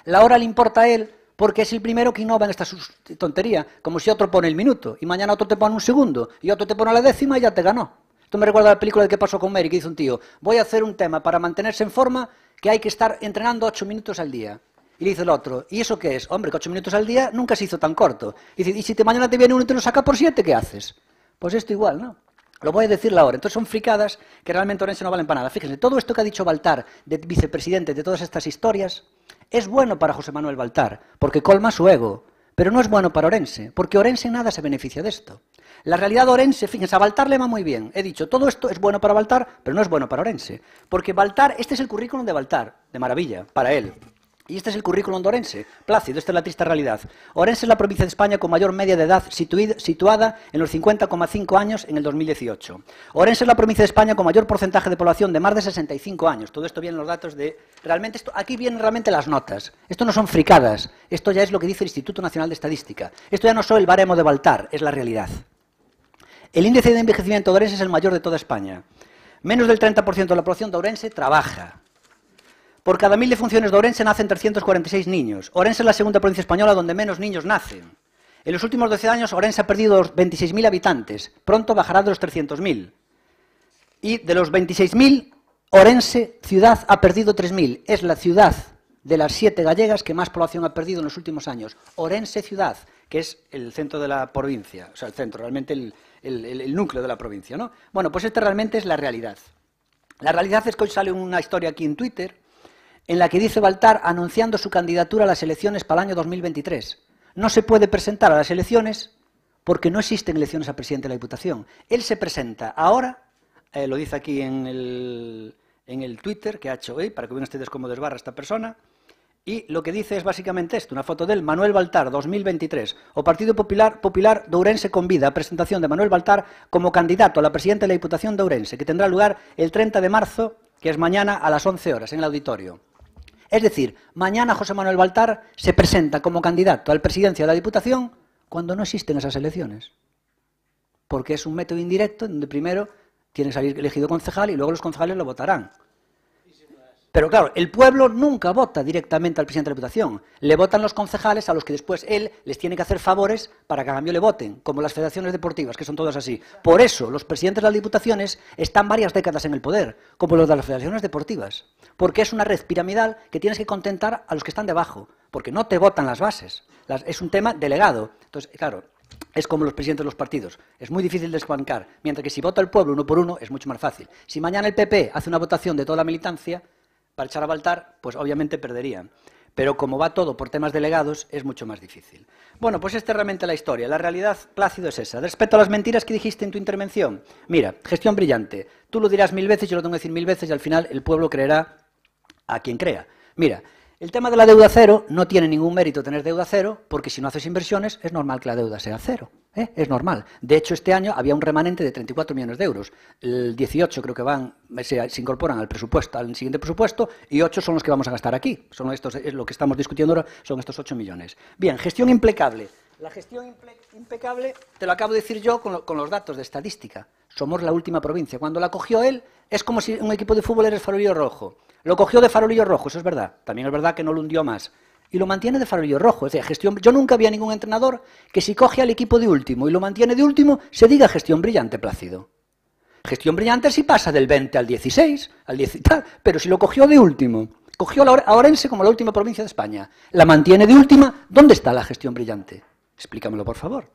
La hora le importa a él porque es el primero que innova en esta tontería, como si otro pone el minuto y mañana otro te pone un segundo y otro te pone la décima y ya te ganó. Esto me recuerda a la película de ¿Qué pasó con Mary? Que dice un tío, voy a hacer un tema para mantenerse en forma que hay que estar entrenando 8 minutos al día. Y le dice el otro, ¿y eso qué es? Hombre, que 8 minutos al día nunca se hizo tan corto. Y dice, ¿y si mañana te viene uno y te lo saca por 7, qué haces? Pues esto igual, ¿no? Lo voy a decir ahora. Entonces son fricadas que realmente Ourense no valen para nada. Fíjense, todo esto que ha dicho Baltar, de vicepresidente, de todas estas historias, es bueno para José Manuel Baltar, porque colma su ego. Pero no es bueno para Ourense, porque Ourense nada se beneficia de esto. La realidad de Ourense, fíjense, a Baltar le va muy bien. He dicho, todo esto es bueno para Baltar, pero no es bueno para Ourense. Porque Baltar, este es el currículum de Baltar, de maravilla, para él. Y este es el currículum de Ourense, Plácido, esta es la triste realidad. Ourense es la provincia de España con mayor media de edad situada en los 50,5 años en el 2018. Ourense es la provincia de España con mayor porcentaje de población de más de 65 años. Todo esto viene en los datos de... Realmente aquí vienen realmente las notas. Esto no son fricadas, esto ya es lo que dice el Instituto Nacional de Estadística. Esto ya no soy el baremo de Baltar, es la realidad. El índice de envejecimiento de Ourense es el mayor de toda España. Menos del 30% de la población de Ourense trabaja. Por cada 1000 defunciones de Ourense nacen 346 niños. Ourense es la segunda provincia española donde menos niños nacen. En los últimos 12 años Ourense ha perdido los 26.000 habitantes. Pronto bajará de los 300.000. Y de los 26.000, Ourense, ciudad, ha perdido 3.000. Es la ciudad de las 7 gallegas que más población ha perdido en los últimos años. Ourense, ciudad, que es el centro de la provincia. O sea, el centro, realmente el núcleo de la provincia, ¿no? Bueno, pues esta realmente es la realidad. La realidad es que hoy sale una historia aquí en Twitter en la que dice Baltar anunciando su candidatura a las elecciones para el año 2023. No se puede presentar a las elecciones porque no existen elecciones a presidente de la Diputación. Él se presenta ahora, lo dice aquí en el Twitter que ha hecho hoy, para que vean ustedes cómo desbarra esta persona, y lo que dice es básicamente esto, una foto de él, Manuel Baltar, 2023, o Partido Popular de Ourense convida a presentación de Manuel Baltar como candidato a la presidenta de la Diputación de Ourense, que tendrá lugar el 30 de marzo, que es mañana a las 11 horas, en el auditorio. Es decir, mañana José Manuel Baltar se presenta como candidato a la presidencia de la Diputación cuando no existen esas elecciones. Porque es un método indirecto donde primero tiene que salir elegido concejal y luego los concejales lo votarán. Pero claro, el pueblo nunca vota directamente al presidente de la Diputación. Le votan los concejales a los que después él les tiene que hacer favores para que a cambio le voten, como las federaciones deportivas, que son todas así. Por eso los presidentes de las diputaciones están varias décadas en el poder, como los de las federaciones deportivas. Porque es una red piramidal que tienes que contentar a los que están debajo, porque no te votan las bases. Es un tema delegado. Entonces, claro, es como los presidentes de los partidos. Es muy difícil desbancar. Mientras que si vota el pueblo uno por uno, es mucho más fácil. Si mañana el PP hace una votación de toda la militancia para echar a Baltar, pues obviamente perderían. Pero como va todo por temas delegados, es mucho más difícil. Bueno, pues esta es realmente la historia. La realidad, Plácido, es esa. Respecto a las mentiras que dijiste en tu intervención, mira, gestión brillante. Tú lo dirás 1000 veces, yo lo tengo que decir 1000 veces y al final el pueblo creerá a quien crea. Mira, el tema de la deuda cero no tiene ningún mérito tener deuda cero, porque si no haces inversiones es normal que la deuda sea cero. Es normal. De hecho, este año había un remanente de 34 millones de euros. El 18 creo que se incorporan al presupuesto, al siguiente presupuesto, y 8 son los que vamos a gastar aquí. Son estos, es lo que estamos discutiendo ahora, son estos 8 millones. Bien, gestión impecable. La gestión impecable te lo acabo de decir yo con los datos de estadística. Somos la última provincia. Cuando la cogió él, es como si un equipo de fútbol era el farolillo rojo. Lo cogió de farolillo rojo, eso es verdad. También es verdad que no lo hundió más. Y lo mantiene de farolillo rojo. Es decir, gestión. Yo nunca vi a ningún entrenador que si coge al equipo de último y lo mantiene de último, se diga gestión brillante, Plácido. Gestión brillante si pasa del 20 al 16, al 10 y tal, pero si lo cogió de último, cogió a Orense como la última provincia de España, la mantiene de última, ¿dónde está la gestión brillante? Explícamelo, por favor.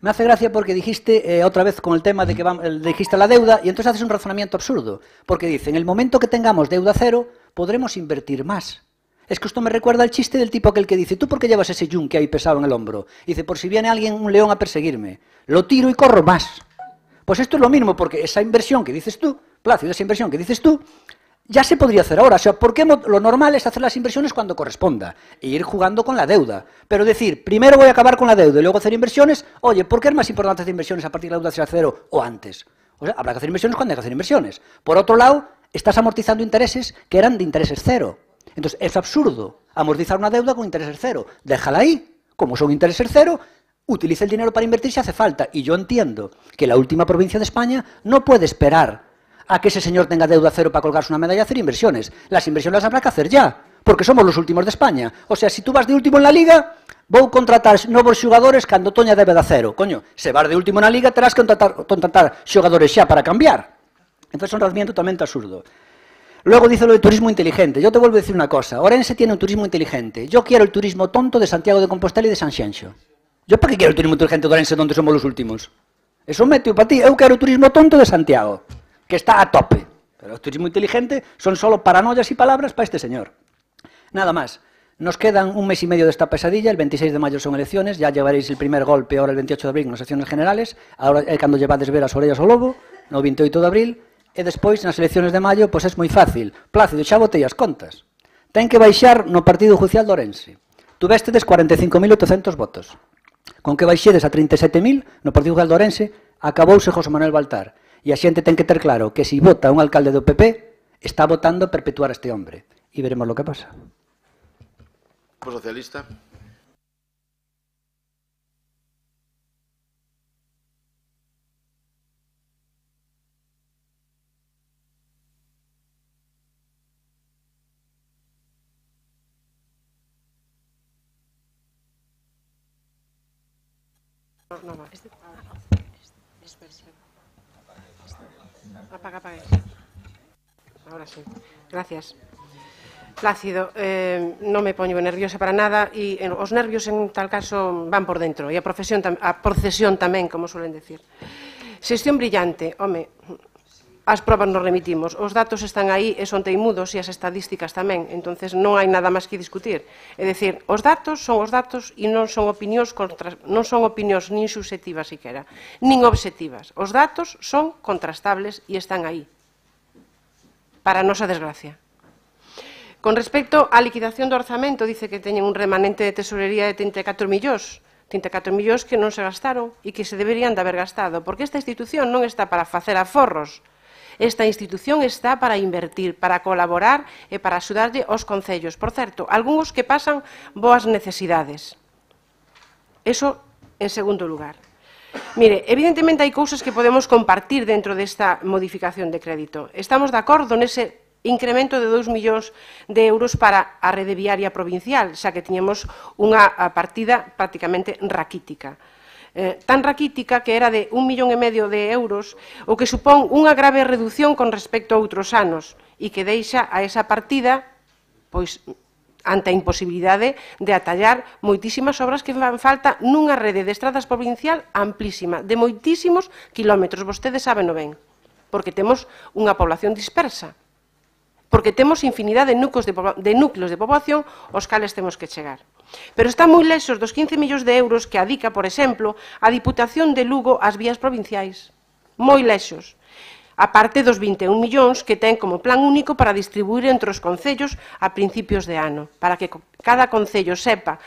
Me hace gracia porque dijiste otra vez con el tema de que dijiste la deuda y entonces haces un razonamiento absurdo, porque dice, en el momento que tengamos deuda cero, podremos invertir más. Es que esto me recuerda al chiste del tipo aquel que dice, ¿tú por qué llevas ese yunque ahí pesado en el hombro? Y dice, por si viene alguien, un león, a perseguirme. Lo tiro y corro más. Pues esto es lo mismo, porque esa inversión que dices tú, Plácido, esa inversión que dices tú, ya se podría hacer ahora. O sea, ¿por qué lo normal es hacer las inversiones cuando corresponda? E ir jugando con la deuda. Pero decir, primero voy a acabar con la deuda y luego hacer inversiones, oye, ¿por qué es más importante hacer inversiones a partir de la deuda sea cero o antes? O sea, habrá que hacer inversiones cuando hay que hacer inversiones. Por otro lado, estás amortizando intereses que eran de intereses cero. Entonces, es absurdo amortizar una deuda con intereses cero. Déjala ahí. Como son intereses cero, utiliza el dinero para invertir si hace falta. Y yo entiendo que la última provincia de España no puede esperar a que ese señor tenga deuda cero para colgarse una medalla y hacer inversiones. Las inversiones las habrá que hacer ya, porque somos los últimos de España. O sea, si tú vas de último en la Liga, vou contratar novos xogadores cando Toña debe de cero. Coño, se vas de último na Liga, terás que contratar xogadores xa para cambiar. Entonces es un razonamiento totalmente absurdo. Luego dice lo de turismo inteligente. Yo te vuelvo a decir una cosa. Orense tiene un turismo inteligente. Yo quiero el turismo tonto de Santiago de Compostela y de Sanxenxo. ¿Yo para qué quiero el turismo inteligente de Orense donde somos los últimos? Eso meteo para ti. Eu quero o turismo tonto de Santiago, que está a tope. Pero el turismo inteligente son solo paranoias y palabras para este señor. Nada más. Nos quedan un mes y medio de esta pesadilla. El 26 de mayo son elecciones. Ya llevaréis el primer golpe ahora el 28 de abril nas elecciones generales. Ahora é cando llevades ver as orellas ao lobo, no 28 de abril. E despois, nas elecciones de maio, pois é moi fácil. Plácido, xa botei as contas. Ten que baixar no Partido Judicial de Ourense. Tuvestedes 45.800 votos. Con que baixedes a 37.000 no Partido Judicial de Ourense, acabouse José Manuel Baltar. E a xente ten que ter claro que se vota un alcalde do PP, está votando a perpetuar a este hombre. E veremos lo que pasa. Grupo Socialista. No va. Apaga. Ahora sí. Gracias. Plácido, non me poño nerviosa para nada e os nervios en tal caso van por dentro e a procesión tamén, como suelen decir. Xestión brillante, home, as probas nos remitimos, os datos están aí e son teimudos e as estadísticas tamén, entonces non hai nada máis que discutir. É dicir, os datos son os datos e non son opinións nin subjetivas siquera, nin obxectivas. Os datos son contrastables e están aí, para a nosa desgracia. Con respecto á liquidación do orzamento, dice que teñen un remanente de tesorería de 34 millóns que non se gastaron e que se deberían de haber gastado, porque esta institución non está para facer aforros. Esta institución está para invertir, para colaborar e para axudarlle aos concellos. Por certo, algúns que pasan boas necesidades. Eso en segundo lugar. Mire, evidentemente hai cousas que podemos compartir dentro desta modificación de crédito. Estamos de acordo nese incremento de 2 millóns de euros para a rede viaria provincial, xa que tiñamos unha partida prácticamente raquítica. Tan raquítica que era de 1,5 millón de euros, o que supón unha grave reducción con respecto a outros anos e que deixa a esa partida pois ante a imposibilidade de atallar moitísimas obras que fan falta nunha rede de estradas provincial amplísima, de moitísimos kilómetros, vostedes saben ben, porque temos unha población dispersa, porque temos infinidade de núcleos de poboación aos cales temos que chegar. Pero está moi lexos dos 15 millóns de euros que adica, por exemplo, a Diputación de Lugo ás vías provinciais. Moi lexos. A parte dos 21 millóns que ten como plan único para distribuir entre os concellos a principios de ano, para que cada concello sepa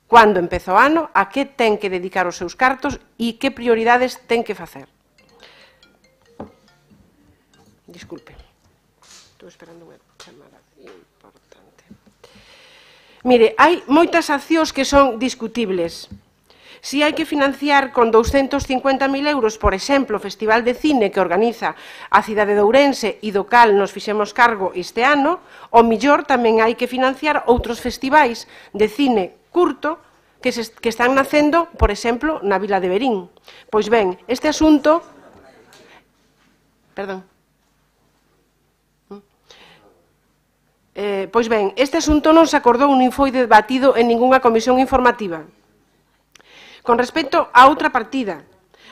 cando empeza o ano, a que ten que dedicar os seus cartos e que prioridades ten que facer. Disculpe. Estou esperando unha chamada importante. Mire, hai moitas accións que son discutibles. Si hai que financiar con 250.000 euros, por exemplo, o Festival de Cine que organiza a cidade de Ourense e do cal nos fixemos cargo este ano, o millor tamén hai que financiar outros festivais de cine curto que están nacendo, por exemplo, na Vila de Verín. Pois ben, este asunto... Perdón. Pois ben, este asunto non se acordou nin foi debatido en ningunha comisión informativa. Con respecto a outra partida,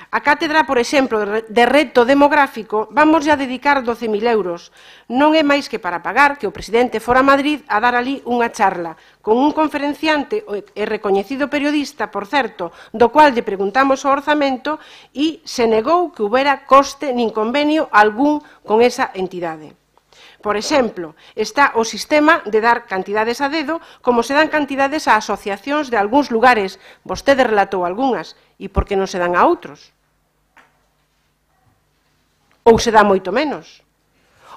a cátedra, por exemplo, de reto demográfico, vamos a dedicar 12.000 euros. Non é máis que para pagar que o presidente fora a Madrid a dar ali unha charla con un conferenciante e recoñecido periodista, por certo, do cual lle preguntamos o orzamento e se negou que houbera coste nin convenio algún con esa entidade. Por exemplo, está o sistema de dar cantidades a dedo, como se dan cantidades a asociacións de algúns lugares. Vostede relatou algunhas. E por que non se dan a outros? Ou se dá moito menos?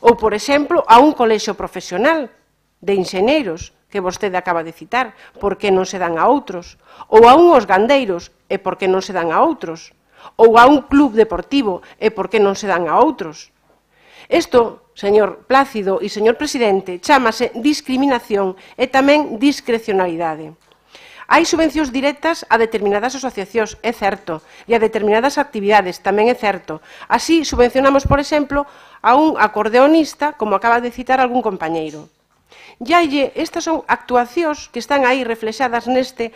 Ou, por exemplo, a un colexio profesional de enxeneiros, que vostede acaba de citar, por que non se dan a outros? Ou a uns gandeiros, e por que non se dan a outros? Ou a un club deportivo, e por que non se dan a outros? Isto, señor Plácido e señor presidente, chámase discriminación e tamén discrecionalidade. Hai subvencións directas a determinadas asociacións, é certo, e a determinadas actividades, tamén é certo. Así, subvencionamos, por exemplo, a un acordeonista, como acaba de citar algún compañeiro. Estas son actuacións que están aí reflexadas neste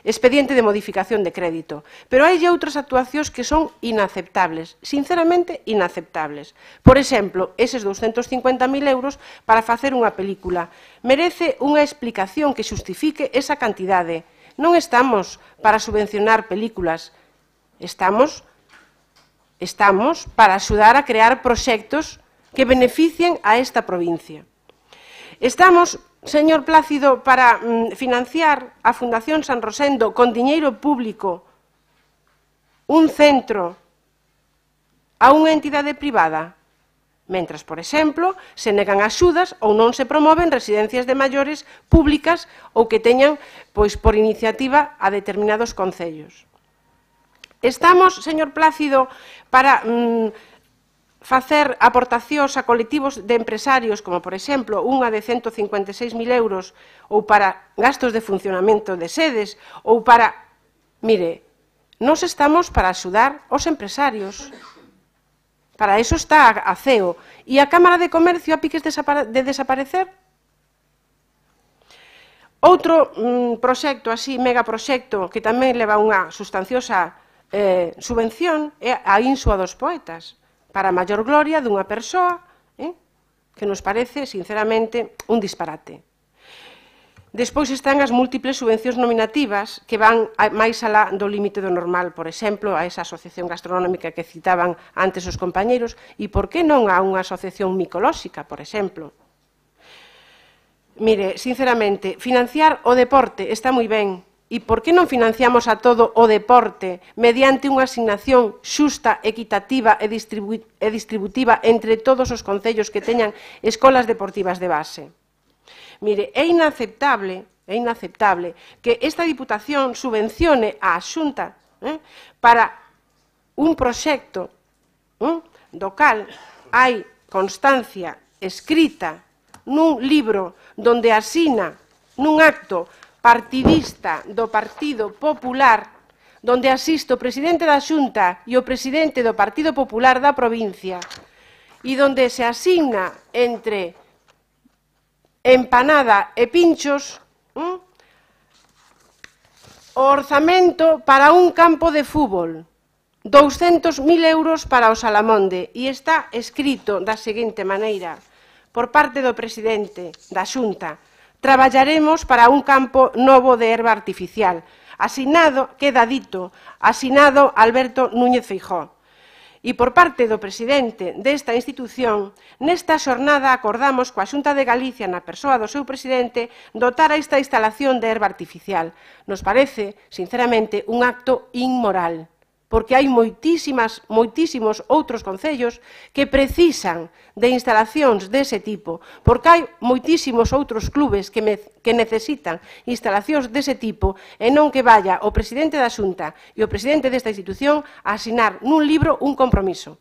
expediente de modificación de crédito. Pero hai outras actuacións que son inaceptables, sinceramente inaceptables. Por exemplo, eses 250.000 euros para facer unha película. Merece unha explicación que xustifique esa cantidade. Non estamos para subvencionar películas, estamos para axudar a crear proxectos que beneficien a esta provincia. Estamos, señor Plácido, para financiar a Fundación San Rosendo con diñeiro público un centro a unha entidade privada, mentras, por exemplo, se negan axudas ou non se promoven residencias de maiores públicas ou que teñan, pois, por iniciativa a determinados concellos. Estamos, señor Plácido, para facer aportacións a colectivos de empresarios, como, por exemplo, unha de 156.000 euros, ou para gastos de funcionamento de sedes, ou para... Mire, nós estamos para axudar os empresarios. Para iso está a CEO. E a Cámara de Comercio a piques de desaparecer? Outro proxecto, así, megaproxecto, que tamén leva unha sustanciosa subvención, é a Insua dos Poetas, para a maior gloria dunha persoa que nos parece, sinceramente, un disparate. Despois están as múltiples subvencións nominativas que van máis alá do límite do normal, por exemplo, a esa asociación gastronómica que citaban antes os compañeros, e por que non a unha asociación micolóxica, por exemplo. Mire, sinceramente, financiar o deporte está moi ben. E por que non financiamos a todo o deporte mediante unha asignación xusta, equitativa e distributiva entre todos os concellos que teñan escolas deportivas de base? Mire, é inaceptable que esta Diputación subvencione a Xunta para un proxecto do cal hai constancia escrita nun libro donde asina nun acto partidista do Partido Popular, donde asiste o presidente da Xunta e o presidente do Partido Popular da provincia, e donde se asigna entre empanada e pinchos o orzamento para un campo de fútbol, 200.000 euros para o Salamonde, e está escrito da seguinte maneira: por parte do presidente da Xunta, traballaremos para un campo novo de herba artificial. Asinado, queda dito, asinado Alberto Núñez Feijóo. E por parte do presidente desta institución, nesta xornada acordamos coa Xunta de Galicia, na persoa do seu presidente, dotar a esta instalación de herba artificial. Nos parece, sinceramente, un acto inmoral, porque hai moitísimos outros concellos que precisan de instalacións dese tipo, porque hai moitísimos outros clubes que necesitan instalacións dese tipo, e non que vaya o presidente da Xunta e o presidente desta institución a asinar nun libro un compromiso.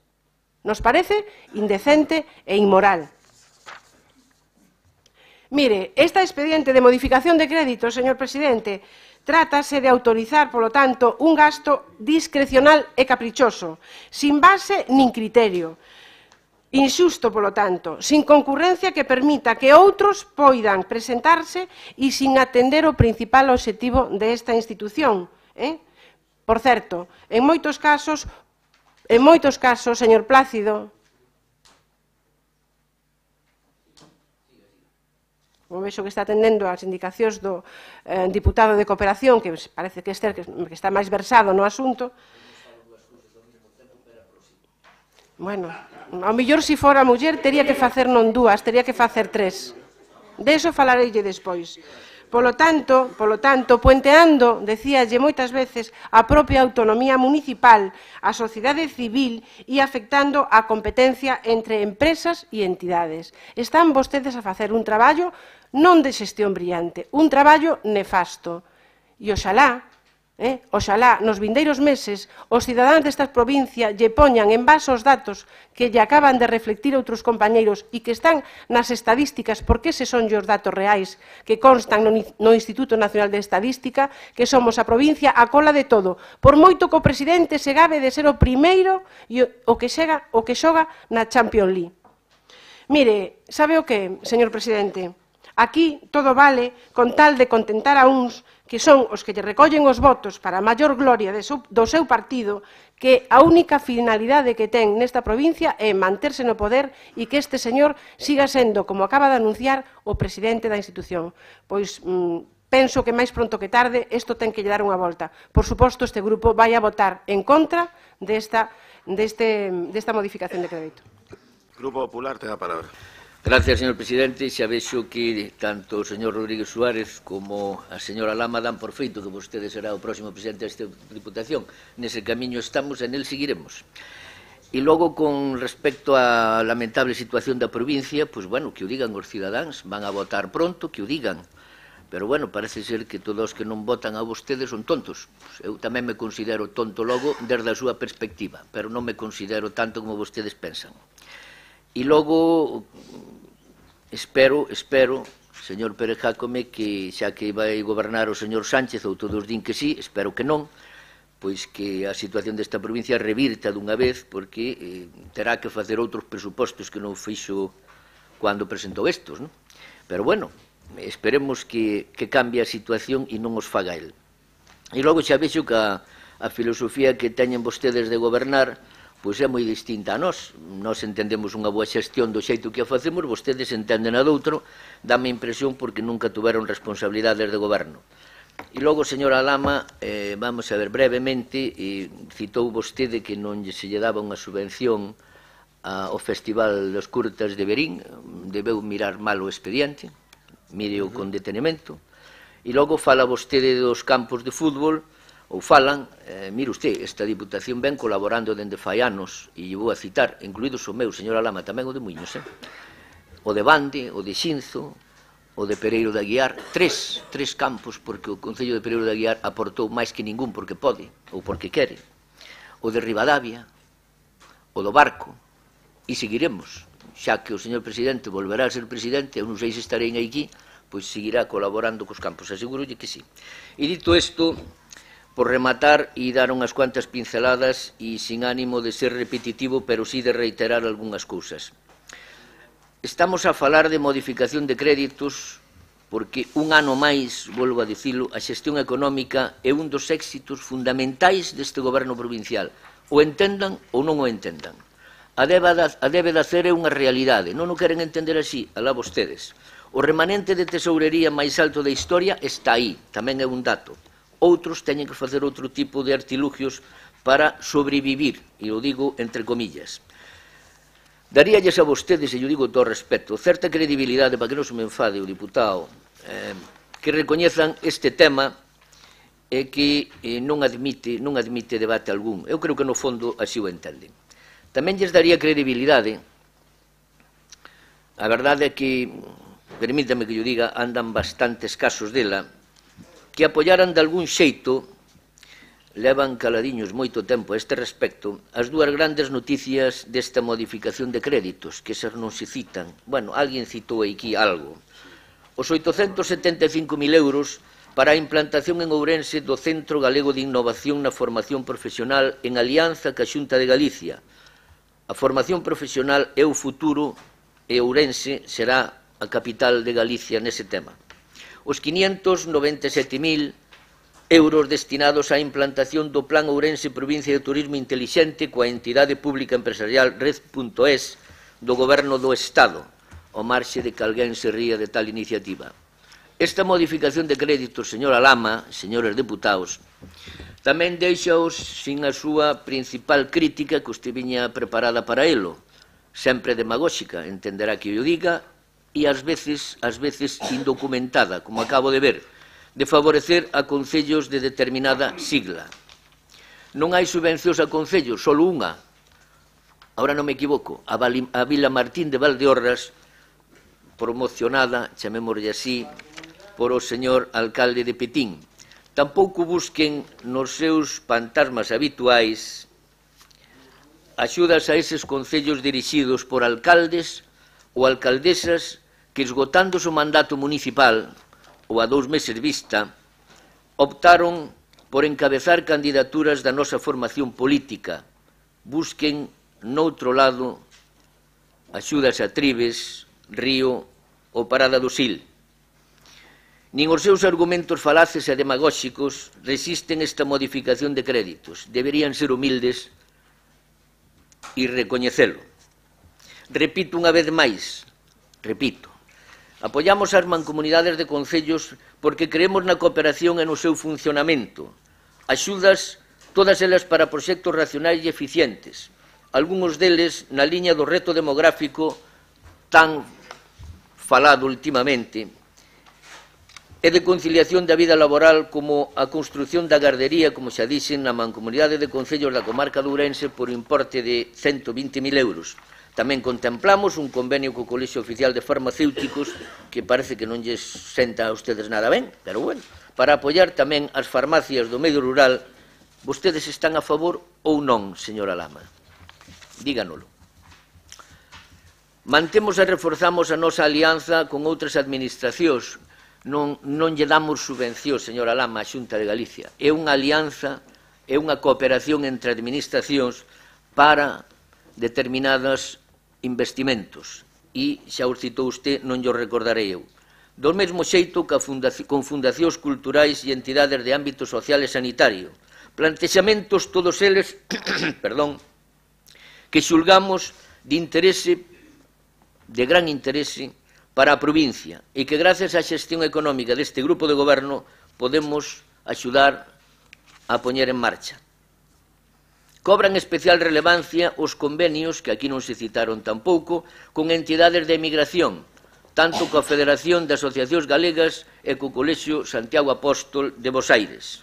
Nos parece indecente e inmoral. Mire, esta expediente de modificación de crédito, señor presidente, trátase de autorizar, polo tanto, un gasto discrecional e caprichoso, sin base nin criterio. Inxusto, polo tanto, sin concurrencia que permita que outros poidan presentarse e sin atender o principal obxectivo desta institución. Por certo, en moitos casos, señor Plácido, o vexo que está atendendo as indicacións do diputado de Cooperación, que parece que está máis versado no asunto. Bueno, ao mellor se fora muller tería que facer non dúas, tería que facer tres. De iso falareille despois. Polo tanto, puenteando, decíalle moitas veces, a propia autonomía municipal, a sociedade civil e afectando a competencia entre empresas e entidades. Están vostedes a facer un traballo non de xestión brillante, un traballo nefasto. E oxalá, nos vindeiros meses, os cidadáns desta provincia lle poñan en base os datos que lle acaban de reflectir outros compañeiros e que están nas estadísticas, porque eses son os datos reais que constan no Instituto Nacional de Estadística, que somos a provincia a cola de todo, por moito que o presidente se gabe de ser o primeiro o que xoga na Champions League. Mire, sabe o que, señor presidente? Aquí todo vale con tal de contentar a uns que son os que lle recollen os votos para a maior gloria do seu partido, que a única finalidade que ten nesta provincia é manterse no poder e que este señor siga sendo, como acaba de anunciar, o presidente da institución. Pois penso que máis pronto que tarde isto ten que lle dar unha volta. Por suposto, este grupo vai a votar en contra desta modificación de crédito. Grupo Popular, ten a palabra. Gracias, señor presidente. Xa vexo que tanto o señor Rodríguez Suárez como a señora Lama dan por feito que vostede será o próximo presidente desta Diputación. Nese camiño estamos e nel seguiremos. E logo, con respecto á lamentable situación da provincia, pois, bueno, que o digan os cidadáns, van a votar pronto, que o digan. Pero, bueno, parece ser que todos os que non votan a vostedes son tontos. Eu tamén me considero tonto logo desde a súa perspectiva, pero non me considero tanto como vostedes pensan. E logo, espero, señor Pérez Jácome, que xa que vai gobernar o señor Sánchez, ou todos din que sí, espero que non, pois que a situación desta provincia revirta dunha vez, porque terá que facer outros presupostos que non fixo cando presentou estos, non? Pero, bueno, esperemos que cambie a situación e non os faga el. E logo xa vexo que a filosofía que teñen vostedes de gobernar pois é moi distinta a nós. Nós entendemos unha boa xestión do xeito que a facemos, vostedes entenden a doutro, dame impresión porque nunca tuveron responsabilidades de goberno. E logo, señora Lama, vamos a ver brevemente, citou vostede que non se lle daba unha subvención ao Festival dos Curtas de Verín, debeu mirar mal o expediente, míreo con detenimento, e logo fala vostede dos campos de fútbol, ou falan, mire usted, esta Diputación ven colaborando dende fai anos, e vou a citar, incluídos o meu, señora Lama, tamén o de Muiños, o de Bande, o de Xinzo, o de Pereiro de Aguiar, tres campos, porque o Concello de Pereiro de Aguiar aportou máis que ningún porque pode, ou porque quere, o de Ribadavia, o do Barco, e seguiremos. xa que o señor presidente volverá a ser presidente, eu non sei se estarei aquí, pois seguirá colaborando cos campos, asegurolle que sí. E dito isto, por rematar e dar unhas cuantas pinceladas e sin ánimo de ser repetitivo, pero sí de reiterar algunhas cousas. Estamos a falar de modificación de créditos porque un ano máis, volvo a dicilo, a xestión económica é un dos éxitos fundamentais deste goberno provincial. O entendan ou non o entendan. A débeda ser é unha realidade. Non o queren entender así, alá vostedes. O remanente de tesourería máis alto da historia está aí, tamén é un dato. Outros teñen que facer outro tipo de artilugios para sobrevivir, e o digo entre comillas. Daríalles a vostedes, e eu digo todo respeto, certa credibilidade, para que non se me enfade o diputado, que recoñezan este tema e que non admite debate algún. Eu creo que no fondo así o entenden. Tamén lles daría credibilidade, a verdade é que, permítame que yo diga, andan bastantes casos dela, que apoyaran de algún xeito, levan caladiños moito tempo a este respecto, as dúas grandes noticias desta modificación de créditos, que esas non se citan. Bueno, alguén citou aquí algo. Os 875.000 euros para a implantación en Ourense do Centro Galego de Innovación na Formación Profesional en alianza ca Xunta de Galicia. A formación profesional é o futuro e Ourense será a capital de Galicia nese tema. Os 597.000 euros destinados á implantación do Plan Ourense Provincia de Turismo Intelixente coa entidade pública empresarial Red.es do Goberno do Estado, ao marxe de que alguén se ría de tal iniciativa. Esta modificación de créditos, señora Lama, señores deputados, tamén deixaos sin a súa principal crítica que usted viña preparada para elo, sempre demagóxica, entenderá que eu diga, e ás veces indocumentada, como acabo de ver, de favorecer a concellos de determinada sigla. Non hai subvencións a concellos, só unha. Ahora non me equivoco, a Vila Martín de Valdeorras, promocionada, chamémoslle así, por o señor alcalde de Petín. Tampouco busquen nos seus fantasmas habituais axudas a eses concellos dirixidos por alcaldes ou alcaldesas que, esgotando o mandato municipal, ou a 2 meses vista, optaron por encabezar candidaturas da nosa formación política. Busquen, noutro lado, axudas a Tribes, Río ou Parada do Sil. Nin os seus argumentos falaces e demagóxicos resisten esta modificación de créditos. Deberían ser humildes e recoñecelo. Repito unha vez máis, apoiamos as mancomunidades de concellos porque creemos na cooperación e no seu funcionamento. Axudas, todas elas para proxectos racionais e eficientes. Algúns deles na liña do reto demográfico tan falado últimamente e de conciliación da vida laboral como a construción da gardería, como xa dixen, na mancomunidade de concellos da comarca de Ourense por importe de 120.000 euros. Tamén contemplamos un convenio co Colexio Oficial de Farmacéuticos, que parece que non lles senta a ustedes nada ben, pero bueno, para apoiar tamén as farmacias do medio rural. Vostedes están a favor ou non, señora Lama? Díganolo. Mantemos e reforzamos a nosa alianza con outras administracións. Non lle damos subvención, señora Lama, á Xunta de Galicia. É unha alianza, é unha cooperación entre administracións para determinados investimentos. E, xa os citou usted, non llo recordarei eu. Do mesmo xeito que con fundacións culturais e entidades de ámbito social e sanitario. Plantexamentos todos eles, que xulgamos de gran interese para a provincia e que, gracias á xestión económica deste grupo de goberno, podemos axudar a poñer en marcha. Cobran especial relevancia os convenios, que aquí non se citaron tampouco, con entidades de emigración, tanto coa Federación de Asociacións Galegas e co Colexio Santiago Apóstol de Bos Aires.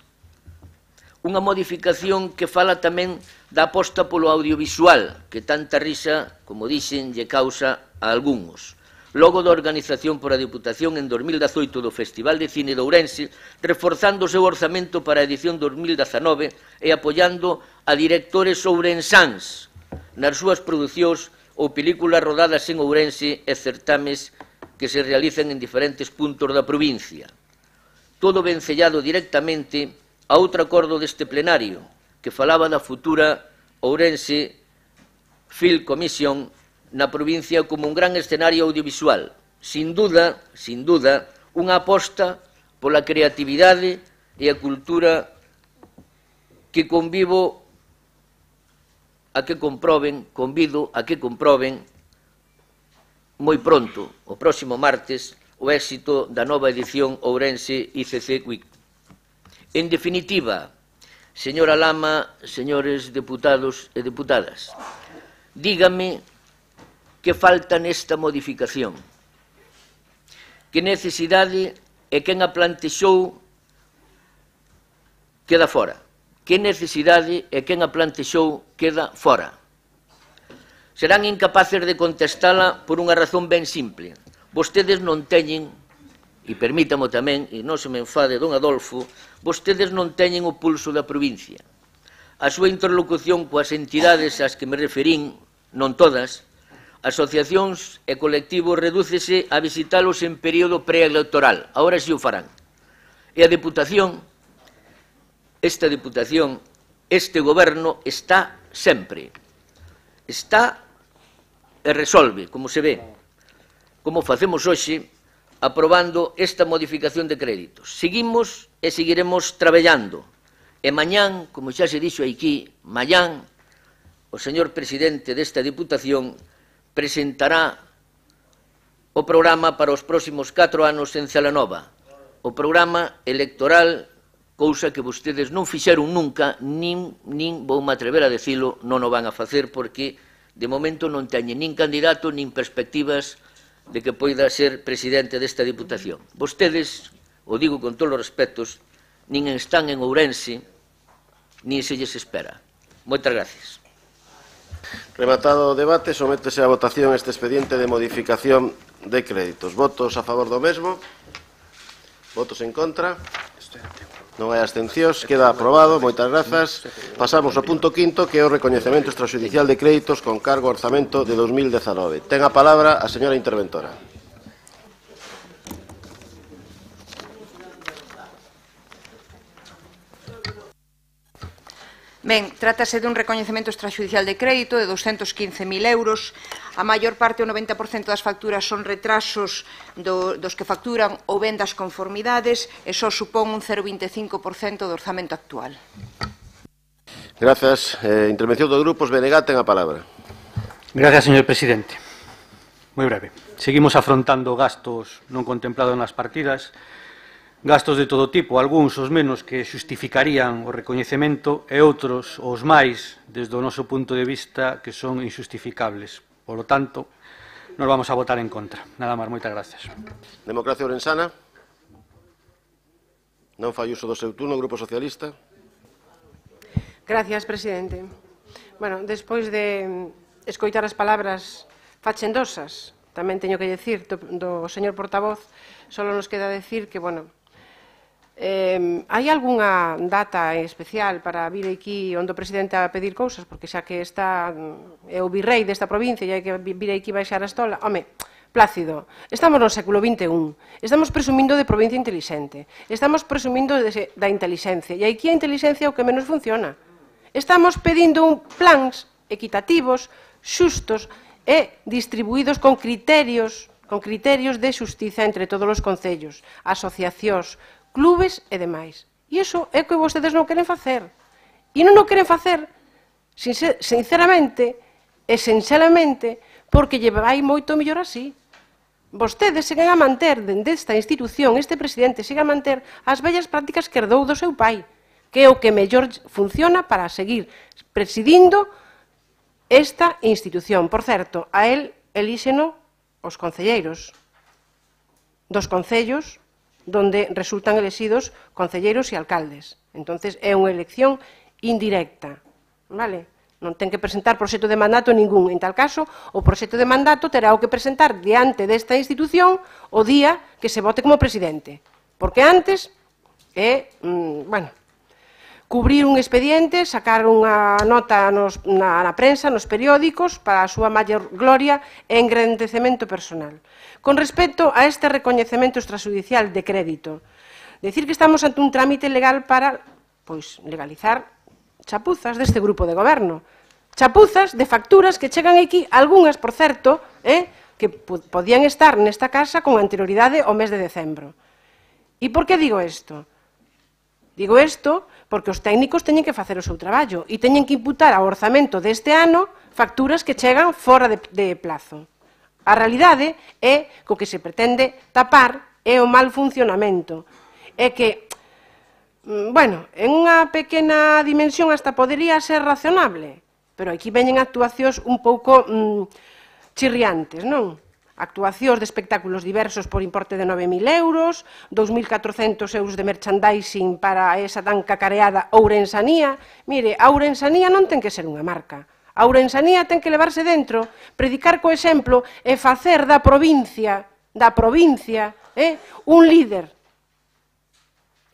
Unha modificación que fala tamén da aposta polo audiovisual, que tanta risa, como dixen, lle causa a algúns. Logo da organización por a Diputación en 2018 do Festival de Cine de Ourense, reforzando o seu orzamento para a edición 2019 e apoiando a directores ourensáns nas súas producións ou películas rodadas en Ourense e certames que se realizan en diferentes puntos da provincia. Todo vencellado directamente a outro acordo deste plenario, que falaba da futura Ourense Film Commission na provincia como un gran escenario audiovisual. Sin duda, unha aposta pola creatividade e a cultura que convido a que comproben moi pronto, o próximo martes, o éxito da nova edición Ourense ICC Week. En definitiva, señora Lama, señores deputados e deputadas, dígame que falta nesta modificación, que necesidade e quen a plantexou queda fora. Que necesidade e quen a plantexou queda fora. Serán incapaces de contestala por unha razón ben simple. Vostedes non teñen, e permítamo tamén, e non se me enfade don Adolfo, vostedes non teñen o pulso da provincia. A súa interlocución coas entidades ás que me referín, non todas, asociacións e colectivos redúcese a visitalos en período preelectoral. Agora si o farán. E a Deputación, esta Deputación, este Goberno está sempre. Está e resolve, como se ve, como facemos hoxe, aprobando esta modificación de créditos. Seguimos e seguiremos traballando. E mañán, como xa se dixo aquí, mañán, o señor presidente desta Deputación presentará o programa para os próximos 4 anos en Celanova. O programa electoral, cousa que vostedes non fixeron nunca, nin vou me atrever a decilo, non o van a facer porque de momento non teñen nin candidato nin perspectivas de que poida ser presidente desta Deputación. Vostedes, o digo con todos os respectos, nin están en Ourense, nin se lles espera. Moitas gracias. Rematado o debate, sométese a votación este expediente de modificación de créditos. Votos a favor do mesmo? Votos en contra? Non hai abstencións, queda aprobado, moitas grazas. Pasamos ao punto quinto, que é o recoñecemento extrajudicial de créditos con cargo ao orzamento de 2019. Ten a palabra a señora interventora. Ben, trátase dun recoñecemento extrajudicial de crédito de 215.000 euros. A maior parte, o 90% das facturas, son retrasos dos que facturan ou ben das conformidades e só supón un 0,25% do orzamento actual. Grazas. Intervención dos grupos. BNG ten a palabra. Gracias, señor presidente. Moi breve. Seguimos afrontando gastos non contemplados nas partidas, gastos de todo tipo, algúns os menos que xustificarían o recoñecemento e outros os máis, desde o noso punto de vista, que son injustificables. Por lo tanto, nos vamos a votar en contra. Nada máis, moitas gracias. Democracia Ourensana. Non fai uso do seu turno, Grupo Socialista. Gracias, presidente. Bueno, despois de escoitar as palabras fachendosas, tamén teño que decir, do señor portavoz, só nos queda decir que, bueno, hai algunha data especial para vir aquí onde o presidente a pedir cousas, porque xa que está é o virrei desta provincia e hai que vir aquí baixar a estola, home, Plácido, estamos no século XXI, estamos presumindo de provincia intelixente, estamos presumindo da intelixencia, e aquí a intelixencia é o que menos funciona. Estamos pedindo plans equitativos, xustos e distribuídos con criterios de xustiza entre todos os concellos, asociacións, clubes e demais. E iso é o que vostedes non queren facer. E non o queren facer, sinceramente e sinceramente, porque lle vai moito mellor así. Vostedes seguen a manter dende esta institución, este presidente siga a manter as vellas prácticas que herdou do seu pai, que é o que mellor funciona para seguir presidindo esta institución. Por certo, a él elíxeno os concelleiros dos concellos donde resultan elexidos concelleiros e alcaldes. Entonces, é unha elección indirecta, vale? Non ten que presentar proxecto de mandato ningún. En tal caso, o proxecto de mandato terá o que presentar diante desta institución o día que se vote como presidente. Porque antes, bueno, cubrir un expediente, sacar unha nota na prensa, nos periódicos, para a súa maior gloria e engrandecemento personal. Con respecto a este recoñecemento extrajudicial de crédito, decir que estamos ante un trámite legal para legalizar chapuzas deste grupo de goberno. Chapuzas de facturas que chegan aquí, algunhas, por certo, que podían estar nesta casa con anterioridade ao mes de decembro. E por que digo isto? Digo isto porque os técnicos teñen que facer o seu traballo e teñen que imputar ao orzamento deste ano facturas que chegan fora de plazo. A realidade é co que se pretende tapar é o mal funcionamento. É que, bueno, en unha pequena dimensión hasta podería ser razonable, pero aquí veñen actuacións un pouco chirriantes, non? Actuacións de espectáculos diversos por importe de 9.000 euros, 2.400 euros de merchandising para esa tan cacareada Ourensanía. Mire, a Ourensanía non ten que ser unha marca. A Ourensanía ten que levarse dentro, predicar co exemplo e facer da provincia, un líder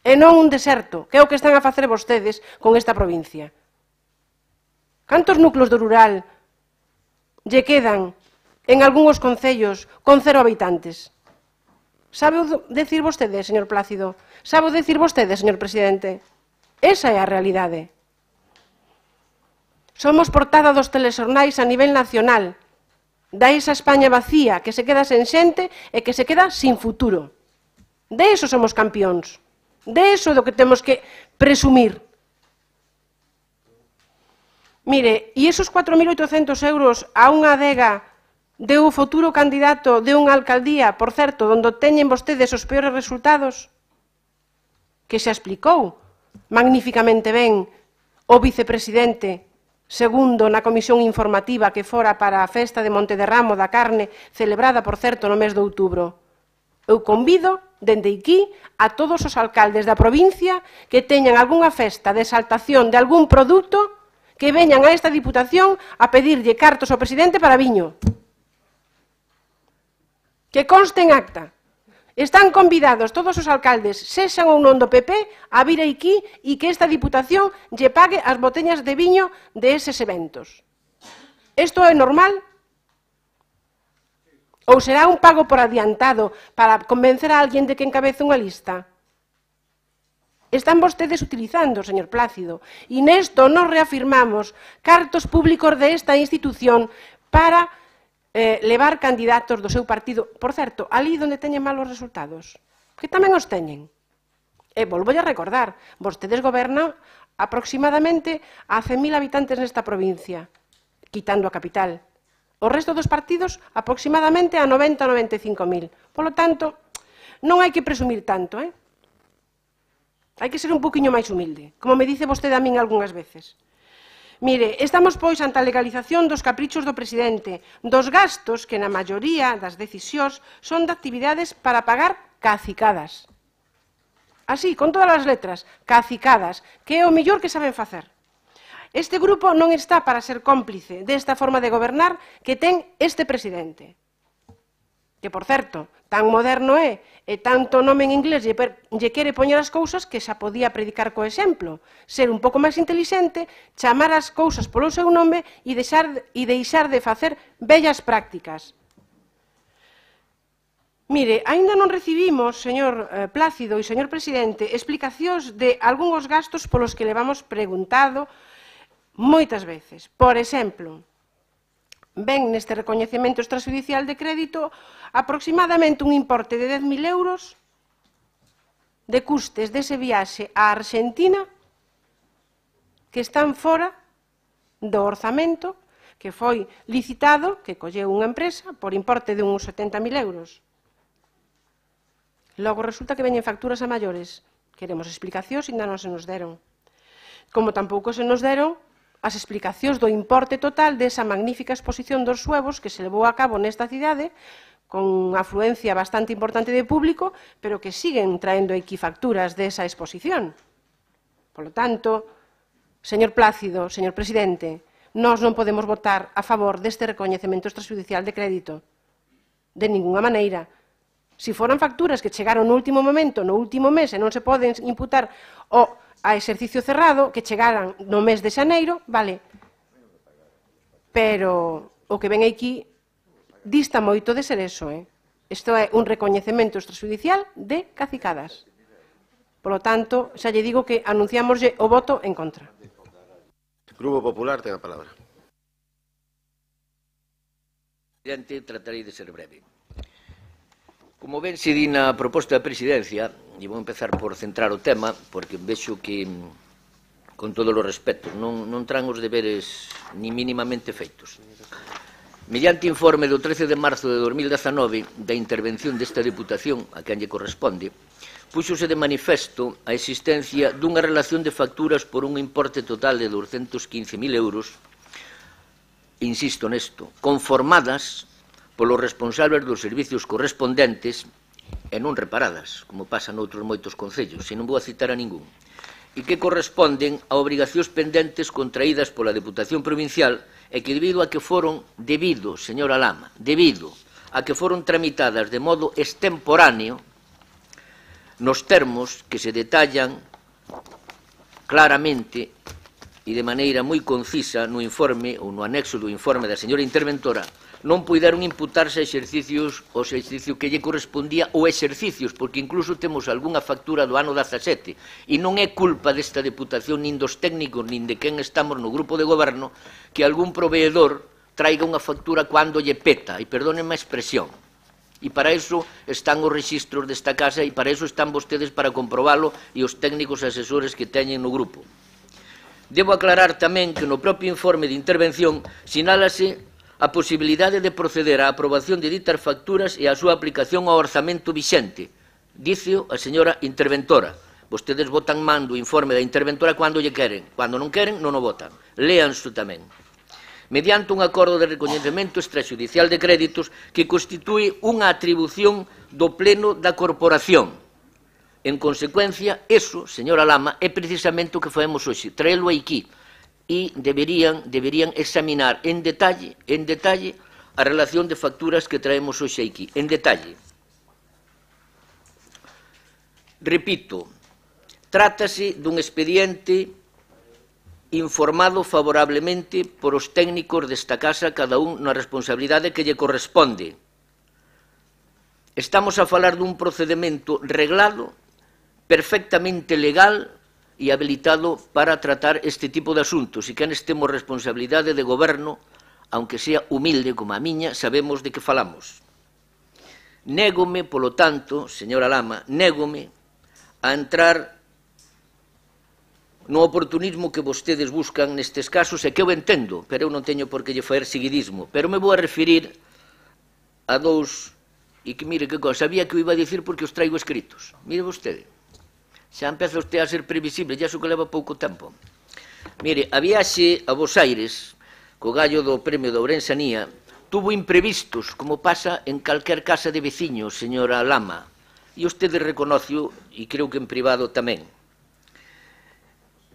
e non un deserto, que é o que están a facer vostedes con esta provincia. Cantos núcleos do rural lle quedan en algúns concellos con 0 habitantes? Sabe decir vostede, señor Plácido? Sabe decir vostede, señor presidente? Esa é a realidade. Somos portada dos telexornais a nivel nacional, da esa España vacía que se queda sen xente e que se queda sin futuro. De eso somos campións. De eso é do que temos que presumir. Mire, e esos 4.800 euros a unha adega de un futuro candidato de unha alcaldía, por certo, onde teñen vostedes os peores resultados, que se explicou magníficamente ben o vicepresidente segundo na comisión informativa que fora para a festa de Monte de Ramo da carne, celebrada, por certo, no mes de outubro. Eu convido, dende aquí, a todos os alcaldes da provincia que teñan algunha festa de exaltación de algún produto que veñan a esta Diputación a pedirlle cartos ao presidente para viño. Que conste en acta. Están convidados todos os alcaldes, sexan ou non do PP, a vir aquí e que esta Diputación lle pague as botellas de viño de eses eventos. Isto é normal? Ou será un pago por adiantado para convencer a alguén de que encabece unha lista? Están vostedes utilizando, señor Plácido, e nesto nos reafirmamos cartos públicos desta institución para levar candidatos do seu partido, por certo, ali onde teñen malos resultados, que tamén os teñen. E volvo a recordar, vostedes gobernan aproximadamente a 100.000 habitantes nesta provincia, quitando a capital. O resto dos partidos aproximadamente a 90 ou 95.000. Polo tanto, non hai que presumir tanto, Hai que ser un poquinho máis humilde, como me dice vostede a min algunhas veces. Mire, estamos pois ante a legalización dos caprichos do presidente, dos gastos que na maioría das decisións son de actividades para pagar cacicadas. Así, con todas as letras, cacicadas, que é o mellor que saben facer. Este grupo non está para ser cómplice desta forma de gobernar que ten este presidente. Que, por certo, tan moderno é e tanto nome en inglés lle quere poñer as cousas que xa podía predicar co exemplo, ser un pouco máis intelixente, chamar as cousas polo seu nome e deixar de facer vellas prácticas. Mire, aínda non recibimos, señor Plácido e señor presidente, explicacións de algúns gastos polos que levamos preguntado moitas veces. Por exemplo, ven neste recoñecemento extrajudicial de crédito aproximadamente un importe de 10.000 euros de custes dese viaxe á Argentina que están fora do orzamento que foi licitado, que colleu unha empresa, por importe de uns 70.000 euros. Logo resulta que veñen facturas a maiores. Queremos explicacións e ainda non se nos deron. Como tampouco se nos deron as explicacións do importe total desa magnífica exposición dos suevos que se levou a cabo nesta cidade con unha afluencia bastante importante de público, pero que siguen traendo aquí facturas desa exposición. Por lo tanto, señor Plácido, señor presidente, nós non podemos votar a favor deste recoñecemento extrajudicial de crédito. De ninguna maneira. Se foran facturas que chegaron no último momento, no último mes, e non se poden imputar o a exercicio cerrado, que chegaran no mes de xaneiro, vale, pero o que ven aquí dista moito de ser eso, Isto é un recoñecemento extrajudicial de cacicadas. Por lo tanto, xa lle digo que anunciámoslle o voto en contra. Grupo Popular ten a palabra. Presidente, tratarei de ser breve. Como ben se di na proposta da presidencia, e vou empezar por centrar o tema, porque vexo que, con todos os respetos, non traen os deberes ni mínimamente feitos. Mediante informe do 13 de marzo de 2019 da intervención desta Deputación, a quen lle corresponde, púxose de manifesto a existencia dunha relación de facturas por un importe total de 215.000 euros, insisto nesto, conformadas polos responsables dos servicios correspondentes e non reparadas, como pasa noutros moitos concellos, e non vou a citar a ningún, e que corresponden a obrigacións pendentes contraídas pola Deputación Provincial e que debido a que foron, señora Lama, debido a que foron tramitadas de modo extemporáneo nos termos que se detallan claramente e de maneira moi concisa no informe ou no anexo do informe da señora interventora, non puideron imputarse exercicios o exercicio que lle correspondía ou exercicios, porque incluso temos algunha factura do ano 17 e non é culpa desta Deputación nin dos técnicos nin de quen estamos no grupo de goberno que algún proveedor traiga unha factura cando lle peta, e perdónenme a expresión. E para iso están os rexistros desta casa e para iso están vostedes para comprobalo e os técnicos asesores que teñen no grupo. Debo aclarar tamén que no propio informe de intervención sinálase a posibilidade de proceder á aprobación de ditas facturas e a súa aplicación ao orzamento vixente. Díceo a señora interventora. Vostedes votan man do informe da interventora cando lle queren. Cando non queren, non o votan. Léanso tamén. Mediante un acordo de recoñecemento extrajudicial de créditos que constitúe unha atribución do pleno da corporación. En consecuencia, eso, señora Lama, é precisamente o que faemos hoxe. Traelo aquí. E deberían examinar en detalle a relación de facturas que traemos hoxe aquí, en detalle. Repito, trátase dun expediente informado favorablemente por os técnicos desta casa, cada un na responsabilidade que lle corresponde. Estamos a falar dun procedimento reglado, perfectamente legal e habilitado para tratar este tipo de asuntos, e que temos responsabilidade de goberno, aunque sea humilde como a miña, sabemos de que falamos. Négome, polo tanto, señora Lama, négome a entrar no oportunismo que vostedes buscan nestes casos, e que eu entendo, pero eu non teño por que lle faer seguidismo, pero me vou a referir a dous, e que mire que cosa, sabía que o iba a dicir porque os traigo escritos. Mire vostede. Xa empeza usted a ser previsible, xa que leva pouco tempo. Mire, a viaxe a Bos Aires, co gallo do premio de Ourensanía, tuvo imprevistos, como pasa en calquer casa de veciños, señora Lama, e usted reconoció, e creo que en privado tamén.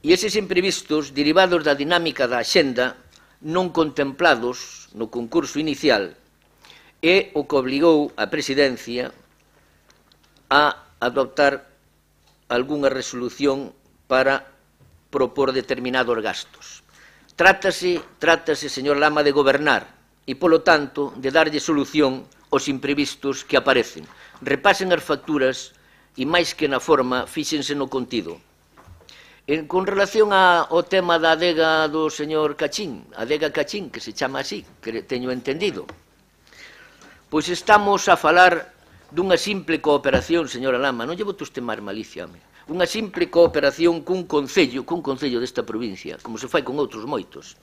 E eses imprevistos, derivados da dinámica da axenda, non contemplados no concurso inicial, é o que obligou a presidencia a adoptar algunha resolución para propor determinados gastos. Trátase, señor Lama, de gobernar e, polo tanto, de darlle solución aos imprevistos que aparecen. Repasen as facturas e, máis que na forma, fíxense no contido. Con relación ao tema da adega do señor Cachín, adega Cachín, que se chama así, que teño entendido, pois estamos a falar dunha simple cooperación, señora Lama, non lle bote usted máis malicia, unha simple cooperación cun concello desta provincia, como se fai con outros moitos,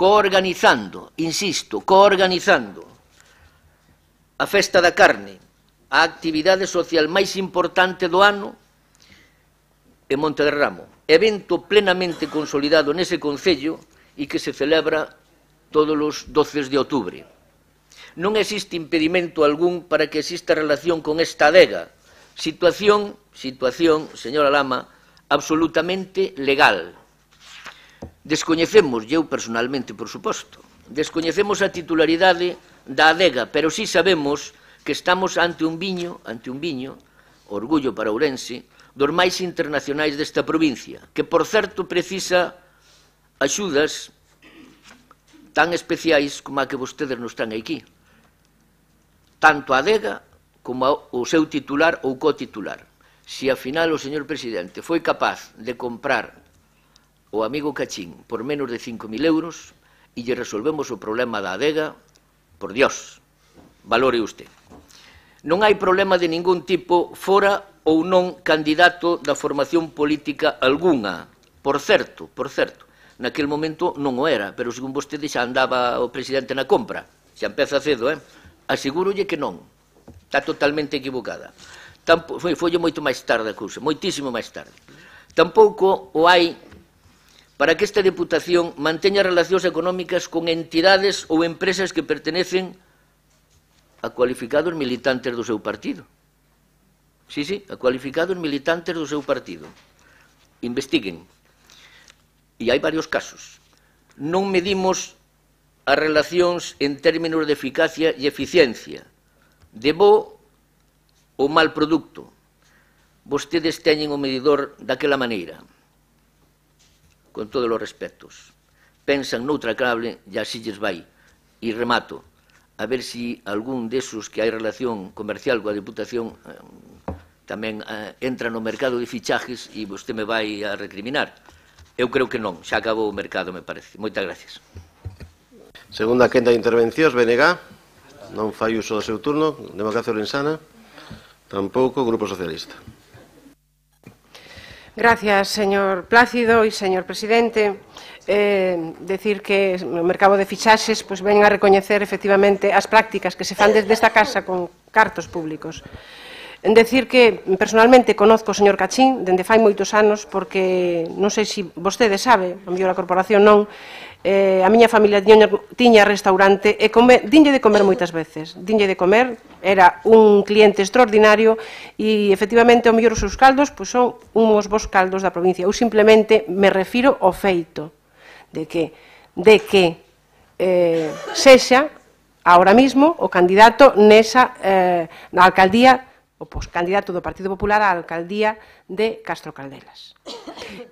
coorganizando, insisto, coorganizando a festa da carne, a actividade social máis importante do ano en Monte de Ramo, evento plenamente consolidado nese concello e que se celebra todos os 12 de outubro. Non existe impedimento algún para que exista relación con esta adega. Situación, señora Lama, absolutamente legal. Descoñecemos, eu personalmente, por suposto, descoñecemos a titularidade da adega, pero sí sabemos que estamos ante un viño, orgullo para Ourense, dos máis internacionais desta provincia, que, por certo, precisa axudas tan especiais como a que vostedes nos están aquí. Tanto a adega como o seu titular ou cotitular. Se, afinal, o señor presidente foi capaz de comprar o amigo Cachín por menos de 5.000 euros e lle resolvemos o problema da adega, por Dios, valore usted. Non hai problema de ningún tipo fora ou non candidato da formación política algunha. Por certo, naquel momento non o era, pero según vostede xa andaba o presidente na compra. Xa empeza cedo, Asegúrolle que non. Está totalmente equivocada. Foi moito máis tarde a cousa, moitísimo máis tarde. Tampouco o hai para que esta Deputación manteña relacións económicas con entidades ou empresas que pertenecen a cualificados militantes do seu partido. Sí, a cualificados militantes do seu partido. Investiguen. E hai varios casos. Non medimos as relacións en términos de eficacia e eficiencia, de bo ou mal produto. Vostedes teñen o medidor daquela maneira, con todos os respetos. Pensan noutra clave e así lles vai. E remato, a ver se algún desos que hai relación comercial coa Deputación tamén entra no mercado de fichajes e vostede me vai a recriminar. Eu creo que non, xa acabou o mercado, me parece. Moitas gracias. Segunda quenda de intervencións, BNG. Non fai uso do seu turno. Democracia Orensana. Tampouco. Grupo Socialista. Gracias, señor Plácido e señor presidente. Decir que o mercado de fichaxes ven a recoñecer efectivamente as prácticas que se fan desde esta casa con cartos públicos. En decir que personalmente conozco o señor Cachín dende fai moitos anos porque non sei se vostede sabe, a mellor a corporación non, a miña familia tiña restaurante e dinlle de comer moitas veces. Dinlle de comer, era un cliente extraordinario e efectivamente ao mellor os seus caldos son uns bons caldos da provincia. Eu simplemente me refiro ao feito de que sexa ahora mismo o candidato na alcaldía, o candidato do Partido Popular á alcaldía de Castro Caldelas.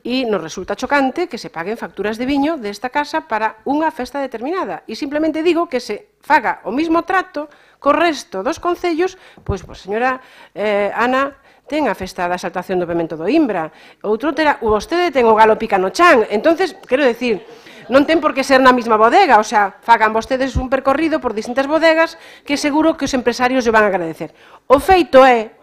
E nos resulta chocante que se paguen facturas de viño desta casa para unha festa determinada. E simplemente digo que se faga o mismo trato co resto dos concellos, pois, señora Ana, ten a festa da exaltación do Pemento do Imbra, outro terá, vostede ten o Galo Picano Chan. Entonces, quero decir, non ten por que ser na mesma bodega, o sea, fagan vostedes un percorrido por distintas bodegas que seguro que os empresarios lle van a agradecer. O feito é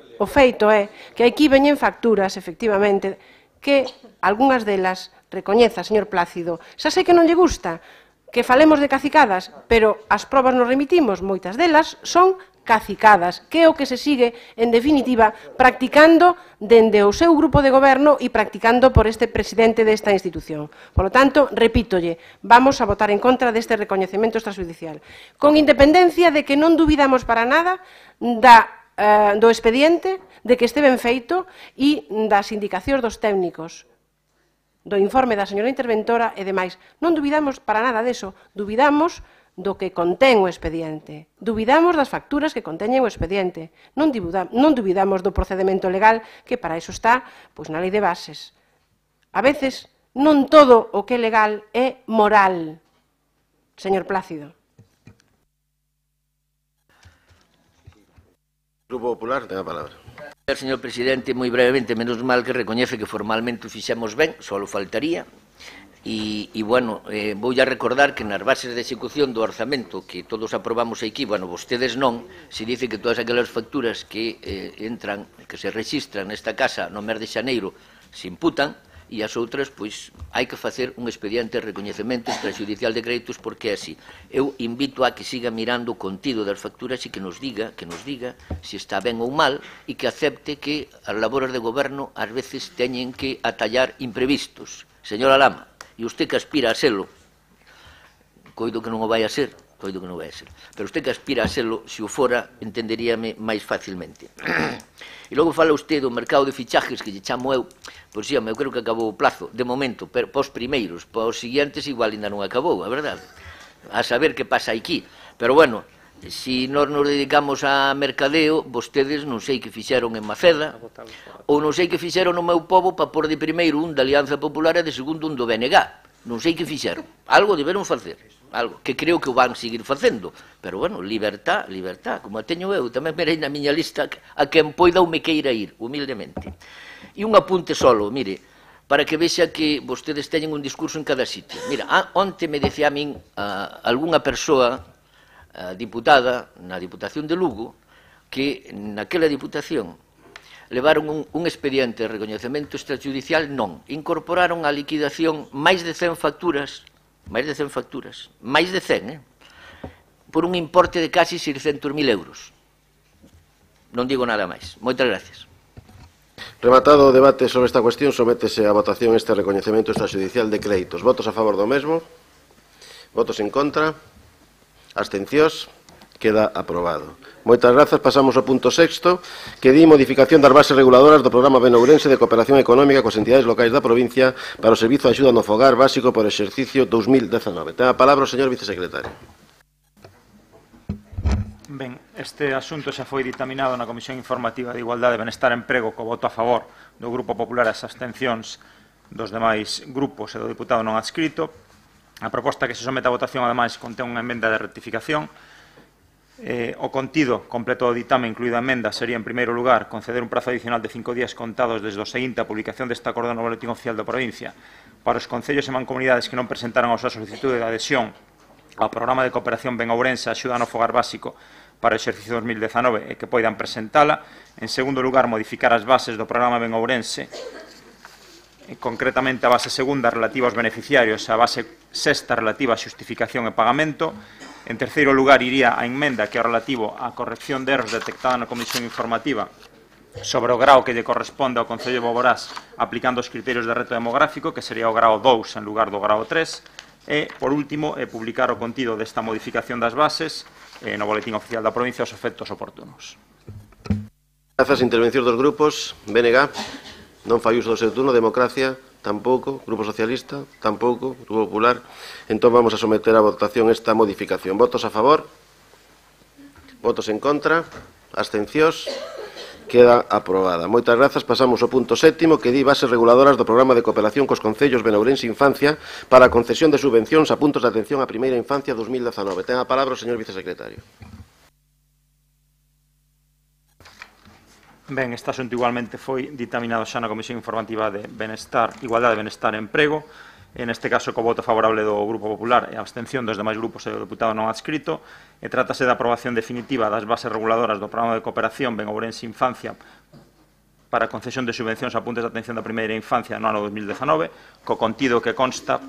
que aquí veñen facturas, efectivamente, que algunhas delas recoñeza, señor Plácido. Xa sei que non lle gusta que falemos de cacicadas, pero as probas nos remitimos, moitas delas son cacicadas, que é o que se sigue, en definitiva, practicando dende o seu grupo de goberno e practicando por este presidente desta institución. Por lo tanto, repítolle, vamos a votar en contra deste recoñecemento extrajudicial, con independencia de que non dubidamos para nada do expediente, de que este ben feito e das indicacións dos técnicos, do informe da señora interventora e demais. Non dubidamos para nada deso, dubidamos do que contén o expediente. Dubidamos das facturas que conteñen o expediente. Non dubidamos do procedemento legal que para iso está na lei de bases. A veces, non todo o que é legal é moral, señor Plácido. Grupo Popular, ten a palabra. Señor presidente, moi brevemente, menos mal que recoñece que formalmente o fixemos ben, só faltaría. E, bueno, voulle a recordar que nas bases de execución do orzamento que todos aprobamos aquí, bueno, vostedes non, se dice que todas aquelas facturas que entran, que se registran nesta casa no mes de xaneiro, se imputan, e as outras, pois, hai que facer un expediente de recoñecemento extrajudicial de créditos porque é así. Eu invito a que siga mirando o contido das facturas e que nos diga se está ben ou mal e que acepte que as labores de goberno ás veces teñen que atallar imprevistos. Señora Lama, e usted que aspira a selo, coido que non o vai a ser, pero usted que aspira a selo, se o fora, entenderíame máis facilmente. E logo fala usted do mercado de fichajes que lle chamo eu, pois sí, eu creo que acabou o plazo, de momento, pero pos primeiros, pos siguientes igual ainda non acabou, a verdade, a saber que pasa aquí, pero bueno, Si nós nos dedicamos a mercadeo, vostedes non sei que fixeron en Maceda, ou non sei que fixeron no meu pobo para pôr de primeiro un da Alianza Popular e de segundo un do BNG. Non sei que fixeron. Algo deberon facer. Algo que creo que o van seguir facendo. Pero, bueno, libertad, como a teño eu, tamén merei na miña lista a quen poida ou me queira ir, humildemente. E un apunte solo, mire, para que vexa que vostedes teñen un discurso en cada sitio. Mira, onte me decía a min algunha persoa diputada na Diputación de Lugo que naquela Diputación levaron un expediente de recoñecemento extrajudicial, non, incorporaron á liquidación máis de 100 facturas, máis de 100, por un importe de casi 600.000 euros. Non digo nada máis. Moitas gracias. Rematado o debate sobre esta cuestión, sométese a votación este recoñecemento extrajudicial de créditos. Votos a favor do mesmo? Votos en contra? Abstencións? Queda aprobado. Moitas grazas. Pasamos ao punto sexto, que di modificación das bases reguladoras do programa benourense de cooperación económica coas entidades locais da provincia para o servizo de axuda no fogar básico por exercicio 2019. Ten a palabra o señor vicesecretario. Ben, este asunto xa foi ditaminado na Comisión Informativa de Igualdade e Benestar e Emprego co voto a favor do Grupo Popular e as abstencións dos demais grupos e do diputado non adscrito. A proposta que se somete a votación, ademais, contén unha emenda de rectificación. O contido completo do ditame, incluída a emenda, sería, en primeiro lugar, conceder un prazo adicional de 5 días contados desde o seguinte a publicación deste acordo no Boletín Oficial da Provincia para os concellos e mancomunidades que non presentaran a súa solicitude de adhesión ao programa de cooperación benourense axuda no fogar básico para o exercicio 2019 e que poidan presentala. En segundo lugar, modificar as bases do programa benourense, concretamente a base segunda relativa aos beneficiarios e a base sexta relativa a xustificación e pagamento. En terceiro lugar, iría a emenda que é relativo á corrección de erros detectada na Comisión Informativa sobre o grao que lle corresponde ao Concello de Boborás aplicando os criterios de reto demográfico, que sería o grao 2 en lugar do grao 3. E, por último, publicar o contido desta modificación das bases no Boletín Oficial da Provincia aos efectos oportunos. Grazas. Intervencións dos grupos. BNG non fai uso do seu turno. Democracia tampouco. Grupo Socialista tampouco. Grupo Popular. Entón vamos a someter a votación esta modificación. Votos a favor? Votos en contra? Abstencións? Queda aprobada. Moitas grazas. Pasamos ao punto sétimo, que di bases reguladoras do programa de cooperación cos concellos benourense Infancia para a concesión de subvencións a puntos de atención á primeira infancia 2019. Ten a palabra o señor vicesecretario. Ben, este asunto igualmente foi ditaminado xa na Comisión Informativa de Igualdade, Benestar e Emprego, en este caso co voto favorable do Grupo Popular e a abstención dos demais grupos e do deputado non adscrito, e trátase da aprobación definitiva das bases reguladoras do programa de cooperación benourense Infancia para a concesión de subvencións a puntos de atención da primeira infancia no ano 2019, co contido que consta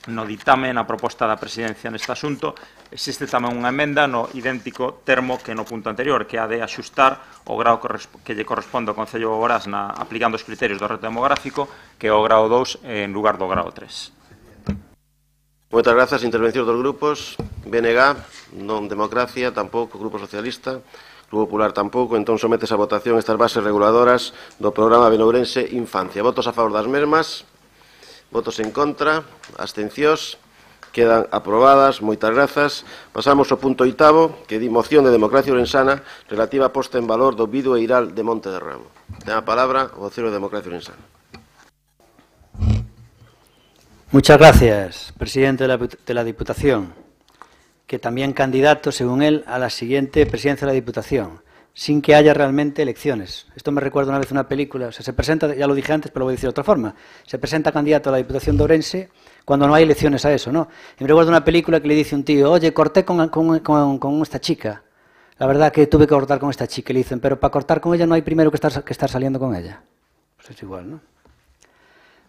no ditame na proposta da Presidencia neste asunto. Existe tamén unha emenda no idéntico termo que no punto anterior, que é a de axustar o grao que lle corresponde ao Concello de Boborás aplicando os criterios do reto demográfico, que é o grao 2 en lugar do grao 3. Moitas grazas. Intervencións dos grupos. BNG, non. Democracia tampouco. Grupo Socialista, Grupo Popular tampouco. Entón sometes a votación estas bases reguladoras do programa benourense Infancia. Votos a favor das mesmas? Votos en contra? Abstencións? Quedan aprobadas. Moitas grazas. Pasamos ao punto oitavo, que di moción de Democracia Ourensana relativa a posta en valor do Vido Eiral de Monte de Ramo. Ten a palabra o vocero de Democracia Ourensana. Muchas gracias, presidente de la Diputación, que también candidato, según él, a la siguiente presidencia de la Diputación, sin que haya realmente elecciones. Esto me recuerda una vez una película, o sea, se presenta, ya lo dije antes, pero lo voy a decir de otra forma, se presenta candidato a la Diputación de Ourense cuando no hay elecciones a eso, ¿no? Y me recuerda una película que le dice un tío, oye, corté con esta chica, la verdad que tuve que cortar con esta chica, y le dicen, pero para cortar con ella no hay primero que estar saliendo con ella. Pues es igual, ¿no?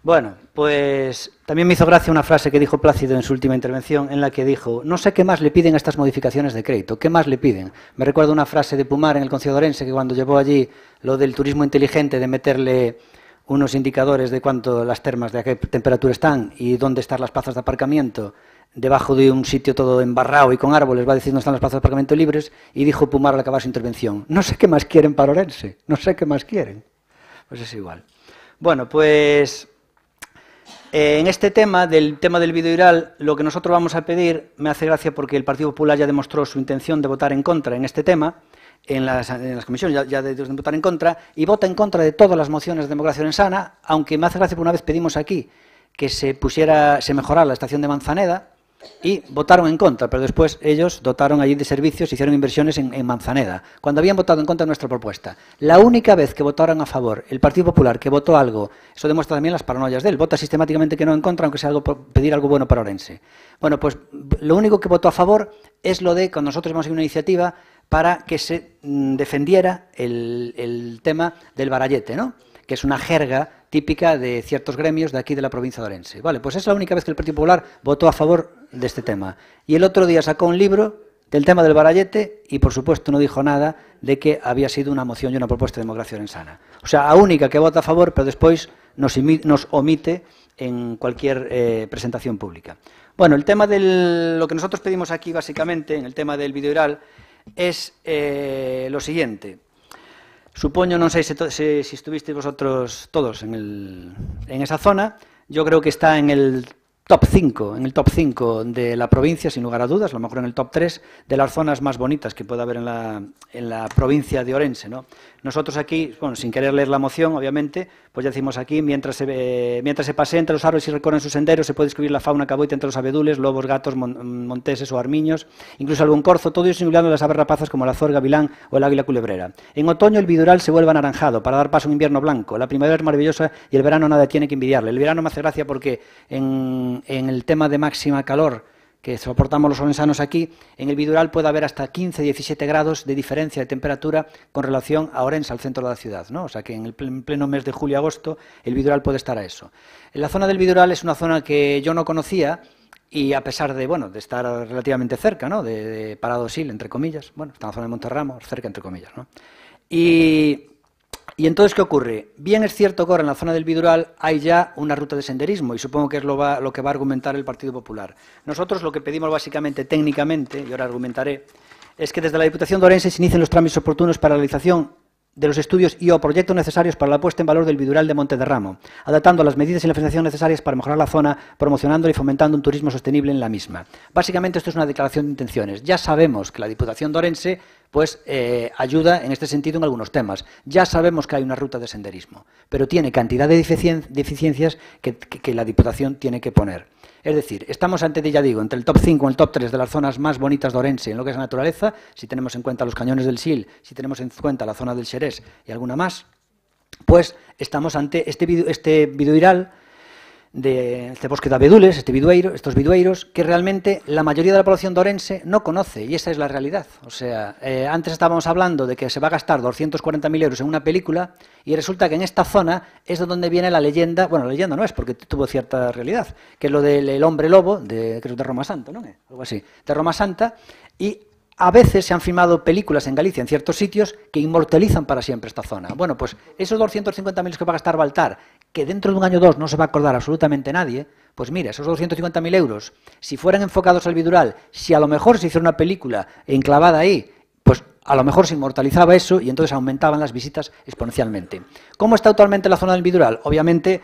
Bueno, pues también me hizo gracia una frase que dijo Plácido en su última intervención, en la que dijo, no sé qué más le piden a estas modificaciones de crédito, ¿qué más le piden? Me recuerda una frase de Pumar en el Concello de Ourense, que cuando llevó allí lo del turismo inteligente, de meterle unos indicadores de cuánto las termas, de a qué temperatura están y dónde están las plazas de aparcamiento, debajo de un sitio todo embarrado y con árboles, va a decir dónde están las plazas de aparcamiento libres, y dijo Pumar al acabar su intervención, no sé qué más quieren para Ourense, no sé qué más quieren. Pues es igual. Bueno, pues En este tema del videoviral, lo que nosotros vamos a pedir, me hace gracia porque el Partido Popular ya demostró su intención de votar en contra en este tema, en las comisiones ya de votar en contra, y vota en contra de todas las mociones de democracia orensana, aunque me hace gracia porque una vez pedimos aquí que se mejorara la estación de Manzaneda, y votaron en contra, pero después ellos dotaron allí de servicios, hicieron inversiones en Manzaneda, cuando habían votado en contra de nuestra propuesta. La única vez que votaron a favor el Partido Popular, que votó algo, eso demuestra también las paranoias de él, vota sistemáticamente que no en contra, aunque sea pedir algo bueno para Orense. Bueno, pues lo único que votó a favor es lo de, cuando nosotros hemos hecho una iniciativa para que se defendiera el tema del barallete, ¿no?, que es una jerga típica de ciertos gremios de aquí de la provincia de Orense. Vale, pues es la única vez que el Partido Popular votó a favor de este tema. Y el otro día sacó un libro del tema del barallete y, por supuesto, no dijo nada de que había sido una moción y una propuesta de democracia orensana. O sea, la única que vota a favor, pero después nos omite en cualquier presentación pública. Bueno, el tema de lo que nosotros pedimos aquí, básicamente, en el tema del videoviral, es lo siguiente. Supoño, non sei se estuvisteis vosotros todos en esa zona, yo creo que está en el top 5, de la provincia, sin lugar a dudas, a lo mejor en el top 3 de las zonas más bonitas que pueda haber en la provincia de Orense, ¿no? Nosotros aquí, bueno, sin querer leer la moción, obviamente, pues ya decimos aquí, mientras se pasea entre los árboles y recorren sus senderos, se puede describir la fauna que habita entre los abedules, lobos, gatos, monteses o armiños, incluso algún corzo, todo ello simulando las aves rapazas como la azor, gavilán o el águila culebrera. En otoño el vidural se vuelve anaranjado para dar paso a un invierno blanco, la primavera es maravillosa y el verano nada tiene que envidiarle. El verano me hace gracia porque en el tema de máxima calor que soportamos los orensanos aquí, en el vidural puede haber hasta 15-17 grados de diferencia de temperatura con relación a Orense, al centro de la ciudad, ¿no? O sea que en el pleno mes de julio-agosto el vidural puede estar a eso. La zona del vidural es una zona que yo no conocía y a pesar de, bueno, de estar relativamente cerca, ¿no?, de Paradosil, entre comillas, bueno, está en la zona de Monterramo, cerca, entre comillas, ¿no? Y entonces, ¿qué ocurre? Bien es cierto que ahora en la zona del vidural hay ya una ruta de senderismo y supongo que es lo que va a argumentar el Partido Popular. Nosotros lo que pedimos básicamente, técnicamente, y ahora argumentaré, es que desde la Diputación de Orense se inicien los trámites oportunos para la realización de los estudios y o proyectos necesarios para la puesta en valor del vidural de Montederramo, adaptando las medidas y la financiación necesarias para mejorar la zona, promocionando y fomentando un turismo sostenible en la misma. Básicamente esto es una declaración de intenciones. Ya sabemos que la Diputación de Orense pues ayuda en este sentido en algunos temas. Ya sabemos que hay una ruta de senderismo, pero tiene cantidad de deficiencias que la Diputación tiene que poner. Es decir, estamos ante, ya digo, entre el top 5 y el top 3 de las zonas más bonitas de Orense en lo que es la naturaleza, si tenemos en cuenta los cañones del Sil, si tenemos en cuenta la zona del Xerés y alguna más, pues estamos ante este vidural de este bosque de abedules, estos vidueiros, que realmente la mayoría de la población de Orense no conoce, y esa es la realidad. O sea, antes estábamos hablando de que se va a gastar 240.000 euros en una película, y resulta que en esta zona es de donde viene la leyenda, bueno, la leyenda no es, porque tuvo cierta realidad, que es lo del hombre lobo, creo de Roma Santa, ¿no? Algo así, de Roma Santa, y a veces se han filmado películas en Galicia, en ciertos sitios, que inmortalizan para siempre esta zona. Bueno, pues esos 250.000 que va a gastar Baltar, que dentro de un año o dos no se va a acordar absolutamente nadie, pues mira, esos 250.000 euros, si fueran enfocados al vidural, si a lo mejor se hiciera una película enclavada ahí, pues a lo mejor se inmortalizaba eso y entonces aumentaban las visitas exponencialmente. ¿Cómo está actualmente la zona del vidural? Obviamente,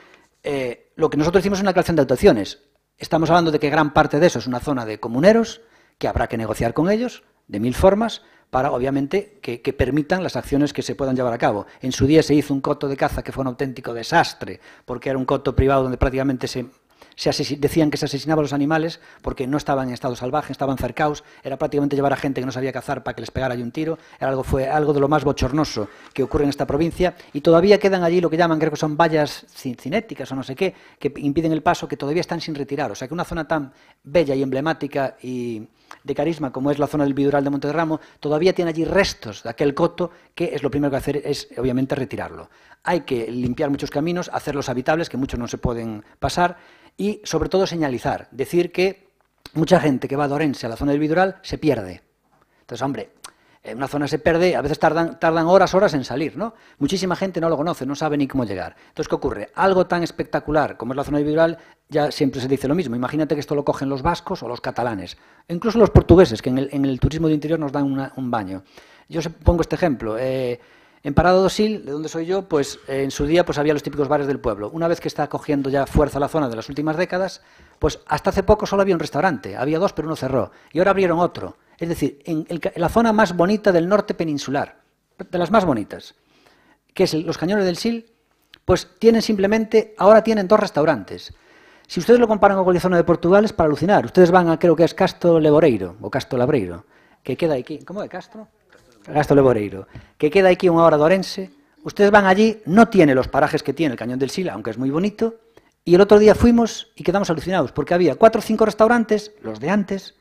lo que nosotros hicimos es una declaración de actuaciones. Estamos hablando de que gran parte de eso es una zona de comuneros, que habrá que negociar con ellos, de 1000 formas, para, obviamente, que permitan las acciones que se puedan llevar a cabo. En su día se hizo un coto de caza que fue un auténtico desastre, porque era un coto privado donde prácticamente decían que se asesinaban los animales porque no estaban en estado salvaje, estaban cercados, era prácticamente llevar a gente que no sabía cazar para que les pegara allí un tiro, fue algo de lo más bochornoso que ocurre en esta provincia, y todavía quedan allí lo que llaman, creo que son vallas cinéticas o no sé qué, que impiden el paso, que todavía están sin retirar. O sea que una zona tan bella y emblemática y de carisma como es la zona del vidural de Montederramo, todavía tiene allí restos de aquel coto, que es lo primero que hacer es, obviamente, retirarlo. Hay que limpiar muchos caminos, hacerlos habitables, que muchos no se pueden pasar, y sobre todo señalizar, decir que mucha gente que va de Orense a la zona del vidural se pierde. Entonces, hombre, en una zona se pierde, a veces tardan horas en salir, ¿no? Muchísima gente no lo conoce, no sabe ni cómo llegar. Entonces, ¿qué ocurre? Algo tan espectacular como es la zona del vidural, ya siempre se dice lo mismo. Imagínate que esto lo cogen los vascos o los catalanes, e incluso los portugueses, que en el turismo de interior nos dan un baño. Yo pongo este ejemplo. En Parada do Sil, de donde soy yo, pues en su día pues había los típicos bares del pueblo. Una vez que está cogiendo ya fuerza la zona de las últimas décadas, pues hasta hace poco solo había un restaurante. Había dos, pero uno cerró. Y ahora abrieron otro. Es decir, en la zona más bonita del norte peninsular, de las más bonitas, que es los Cañones del Sil, pues ahora tienen dos restaurantes. Si ustedes lo comparan con cualquier zona de Portugal, es para alucinar. Ustedes van a, creo que es Castro Leboreiro, o Castro Labreiro, que queda aquí. ¿Cómo de Castro? Castro Leboreiro, que queda aquí a 1 hora de Orense. Ustedes van allí, no tiene los parajes que tiene el Cañón del Sil, aunque es muy bonito, y el otro día fuimos y quedamos alucinados, porque había 4 o 5 restaurantes, los de antes,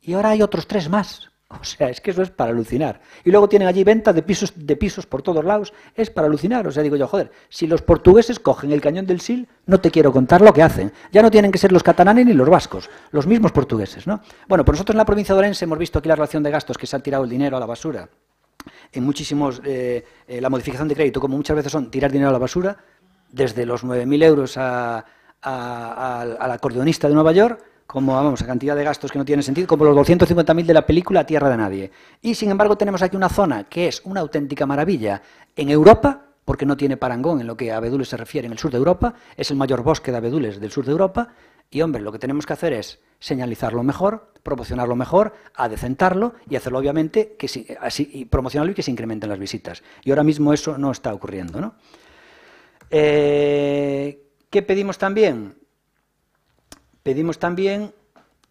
y ahora hay otros 3 más. O sea, es que eso es para alucinar. Y luego tienen allí venta de pisos por todos lados, es para alucinar. O sea, digo yo, joder, si los portugueses cogen el Cañón del Sil, no te quiero contar lo que hacen. Ya no tienen que ser los catalanes ni los vascos, los mismos portugueses, ¿no? Bueno, pues nosotros en la provincia de Orense hemos visto aquí la relación de gastos, que se ha tirado el dinero a la basura. En muchísimos, la modificación de crédito, como muchas veces son tirar dinero a la basura, desde los 9.000 euros al acordeonista de Nueva York, como vamos, a cantidad de gastos que no tienen sentido, como los 250.000 de la película Tierra de Nadie. Y sin embargo tenemos aquí una zona que es una auténtica maravilla en Europa, porque no tiene parangón en lo que a abedules se refiere en el sur de Europa, es el mayor bosque de abedules del sur de Europa, y hombre, lo que tenemos que hacer es señalizarlo mejor, promocionarlo mejor, adecentarlo y hacerlo obviamente y promocionarlo y que se incrementen las visitas. Y ahora mismo eso no está ocurriendo, ¿no? ¿Qué pedimos también? Pedimos también,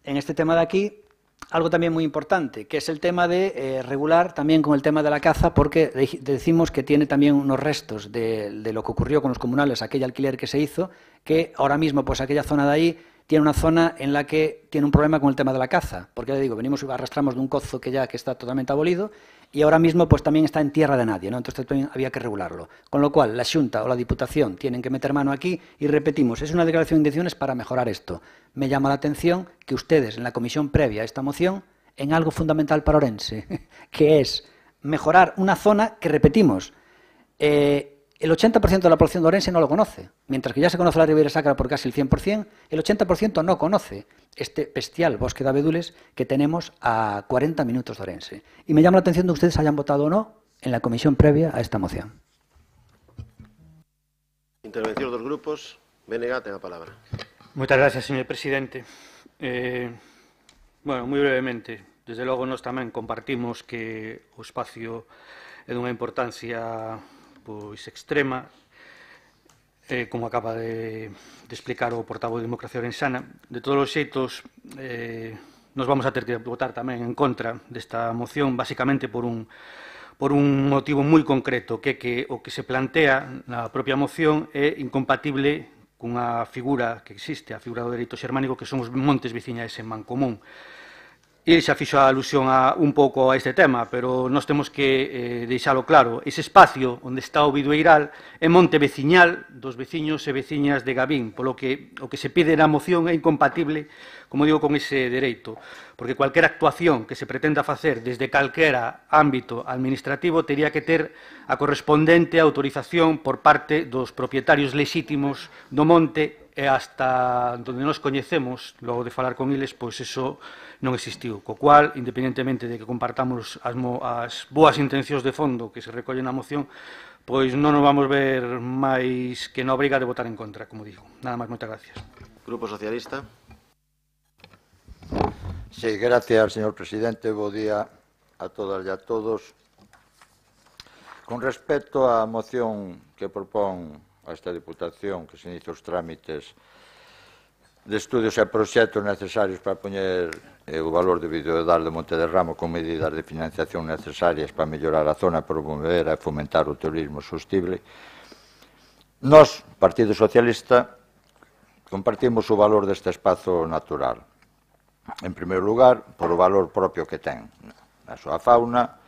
en este tema de aquí, algo también muy importante, que es el tema de regular también con el tema de la caza, porque decimos que tiene también unos restos de lo que ocurrió con los comunales, aquel alquiler que se hizo, que ahora mismo, pues aquella zona de ahí, tiene una zona en la que tiene un problema con el tema de la caza, porque ya digo, arrastramos de un cozo que está totalmente abolido, y ahora mismo pues también está en tierra de nadie, ¿no? Entonces también había que regularlo. Con lo cual, la Xunta o la Diputación tienen que meter mano aquí y repetimos, es una declaración de intenciones para mejorar esto. Me llama la atención que ustedes, en la comisión previa a esta moción, en algo fundamental para Orense, que es mejorar una zona que, repetimos, el 80% de la población de Orense no lo conoce, mientras que ya se conoce la Ribeira Sacra por casi el 100%, el 80% no conoce este bestial bosque de abedules que tenemos a 40 minutos de Orense. Y me llama la atención de que ustedes hayan votado o no en la comisión previa a esta moción. Intervención dos grupos. Bénega, ten a palabra. Moitas gracias, señor presidente. Bueno, moi brevemente, desde logo nós tamén compartimos que o espacio é dunha importancia pois extrema, como acaba de explicar o portavoz de Democracia Orensana. De todos os xeitos, nos vamos a ter que votar tamén en contra desta moción, basicamente por un motivo moi concreto, que o que se plantea na propia moción é incompatible cunha figura que existe, a figura do dereito xermánico, que son os montes veciñais en Mancomún. E xa fixo a alusión un pouco a este tema, pero nós temos que deixalo claro. Ese espacio onde está o Bidueiral é monte veciñal dos veciños e veciñas de Gavín, polo que o que se pide na moción é incompatible, como digo, con ese dereito, porque cualquier actuación que se pretenda facer desde calquera ámbito administrativo tería que ter a correspondente autorización por parte dos propietarios lexítimos do monte, e hasta onde nos coñecemos, logo de falar con eles, pois eso non existiu. Co cual, independentemente de que compartamos as boas intencións de fondo que se recollen na moción, pois non nos vamos ver máis que na obriga de votar en contra, como digo. Nada máis, moitas gracias. Grupo Socialista. Sí, gracias, señor presidente. Bo día a todas e a todos. Con respecto á moción que propón a esta Diputación, que se inicia os trámites de estudios e proxectos necesarios para poñer o valor de Bidueiral de Monte de Ramo con medidas de financiación necesarias para mellorar a zona, promover e fomentar o turismo sostible. Nós, Partido Socialista, compartimos o valor deste espazo natural. En primeiro lugar, por o valor propio que ten na súa fauna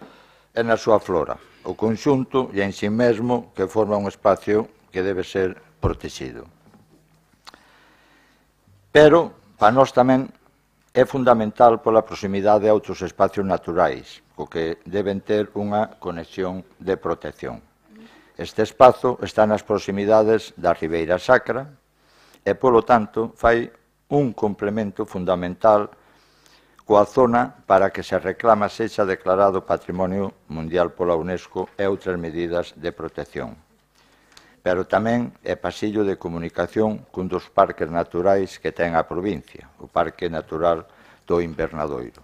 e na súa flora, o conxunto e en si mesmo que forma un espacio que debe ser protegido. Pero, para nós tamén, é fundamental pola proximidade a outros espacios naturais, co que deben ter unha conexión de protección. Este espazo está nas proximidades da Ribeira Sacra e, polo tanto, fai un complemento fundamental coa zona para que se reclama sexa declarado Patrimonio Mundial pola UNESCO e outras medidas de protección. Pero tamén é pasillo de comunicación cun dos parques naturais que ten a provincia, o Parque Natural do Invernadoiro,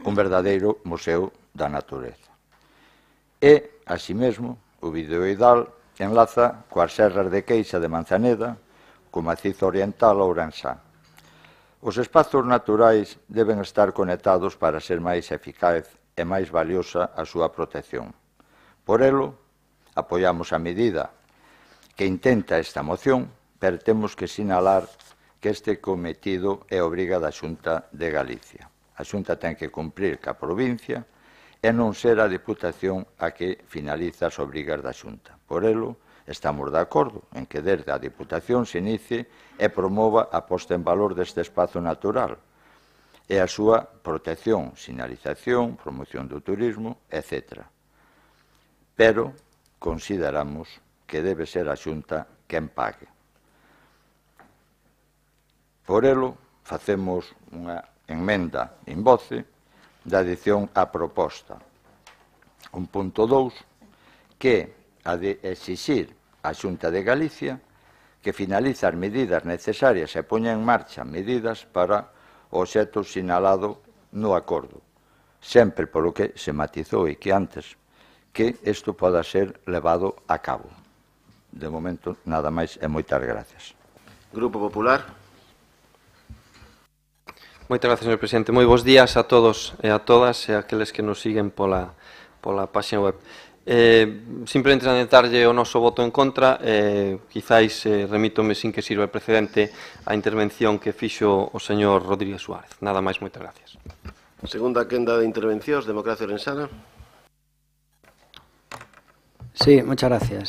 un verdadeiro museo da natureza. E, así mesmo, o videoidal enlaza coas serras de Queixa de Manzaneda, co macizo oriental ourensán. Os espazos naturais deben estar conectados para ser máis eficaz e máis valiosa a súa protección. Por elo, apoiamos a medida que intenta esta moción, pero temos que sinalar que este cometido é obriga da Xunta de Galicia. A Xunta ten que cumprir ca provincia e non ser a Deputación a que finaliza as obrigas da Xunta. Por elo, estamos de acordo en que desde a Deputación se inicie e promova a posta en valor deste espazo natural e a súa protección, sinalización, promoción do turismo, etc. Pero consideramos que debe ser a Xunta quen pague. Por elo, facemos unha enmenda in voce da adición á proposta. Un punto 2, que a de exixir á Xunta de Galicia que finaliza as medidas necesarias e poña en marcha medidas para o obxecto sinalado no acordo, sempre polo que se matizou e que antes que isto poda ser levado a cabo. De momento, nada máis e moitas gracias. Grupo Popular. Moitas gracias, señor presidente. Moi bons días a todos e a todas e a aqueles que nos siguen pola página web. Simplemente alentarlle o noso voto en contra, quizáis remítome sin que sirva precedente a intervención que fixo o señor Rodríguez Suárez. Nada máis, moitas gracias. Segunda quenda de intervencións, Democracia Orensana. Sí, muchas gracias.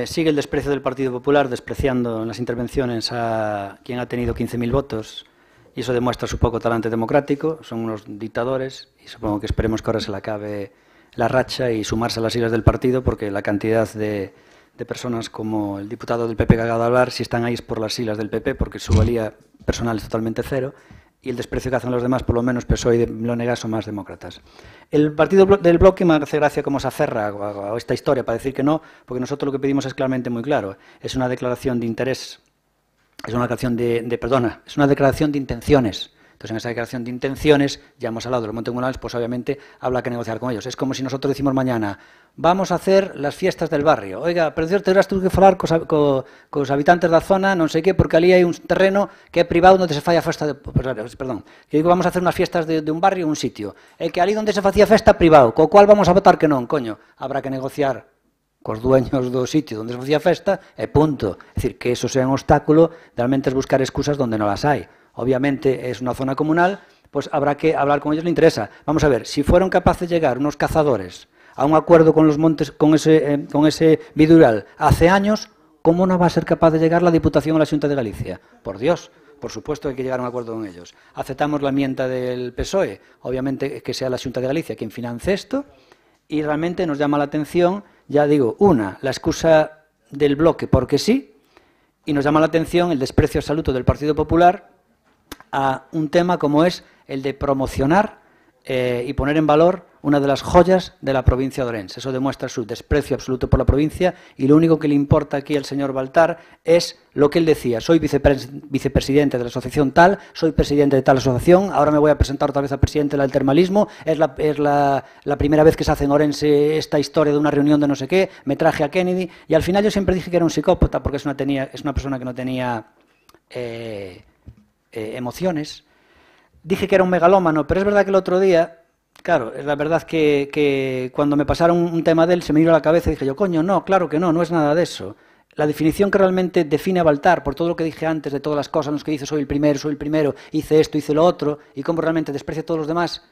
Sigue el desprecio del Partido Popular, despreciando en las intervenciones a quien ha tenido 15.000 votos, y eso demuestra su poco talante democrático. Son unos dictadores, y supongo que esperemos que ahora se le acabe la racha y sumarse a las siglas del partido, porque la cantidad de personas como el diputado del PP que acaba de hablar, si están ahí es por las siglas del PP, porque su valía personal es totalmente cero, y el desprecio que hacen los demás, por lo menos PSOE y lo nega, son más demócratas. El partido del bloque me hace gracia cómo se aferra a esta historia para decir que no, porque nosotros lo que pedimos es claramente muy claro. Es una declaración de interés, es una declaración es una declaración de intenciones. Entonces, en esa declaración de intenciones, ya hemos hablado de los montes comunales, pues obviamente habrá que negociar con ellos. Es como si nosotros decimos mañana, vamos a hacer las fiestas del barrio. Oiga, pero tendrás tú que falar cos habitantes da zona, non sei que, porque ali hai un terreno que é privado onde se fai a festa de... Perdón, que digo, vamos a hacer unas fiestas de un barrio, un sitio. E que ali onde se facía festa privado, co cual vamos a votar que non, coño. Habrá que negociar cos dueños do sitio onde se facía festa e punto. É dicir, que eso sea un obstáculo, realmente es buscar excusas donde non las hai. Obviamente es una zona comunal, pues habrá que hablar con ellos, le interesa. Vamos a ver, si fueron capaces de llegar unos cazadores a un acuerdo con los montes, con ese vidural hace años, ¿cómo no va a ser capaz de llegar la Diputación o la Xunta de Galicia? Por Dios, por supuesto hay que llegar a un acuerdo con ellos. Aceptamos la enmienda del PSOE, obviamente que sea la Xunta de Galicia quien financie esto, y realmente nos llama la atención, ya digo, la excusa del bloque porque sí, y nos llama la atención el desprecio absoluto del Partido Popular a un tema como es el de promocionar y poner en valor una de las joyas de la provincia de Ourense. Eso demuestra su desprecio absoluto por la provincia y lo único que le importa aquí al señor Baltar es lo que él decía. Soy vicepresidente de la asociación tal, soy presidente de tal asociación, ahora me voy a presentar otra vez a presidente del termalismo, es la primera vez que se hace en Ourense esta historia de una reunión de no sé qué, me traje a Kennedy y al final yo siempre dije que era un psicópata porque es una persona que no tenía emociones. Dije que era un megalómano, pero es verdad que el otro día, claro, es la verdad que cuando me pasaron un tema de él se me vino a la cabeza y dije yo, coño, no, claro que no es nada de eso. La definición que realmente define a Baltar, por todo lo que dije antes, de todas las cosas, los que dice soy el primero, hice esto, hice lo otro, y cómo realmente desprecia a todos los demás,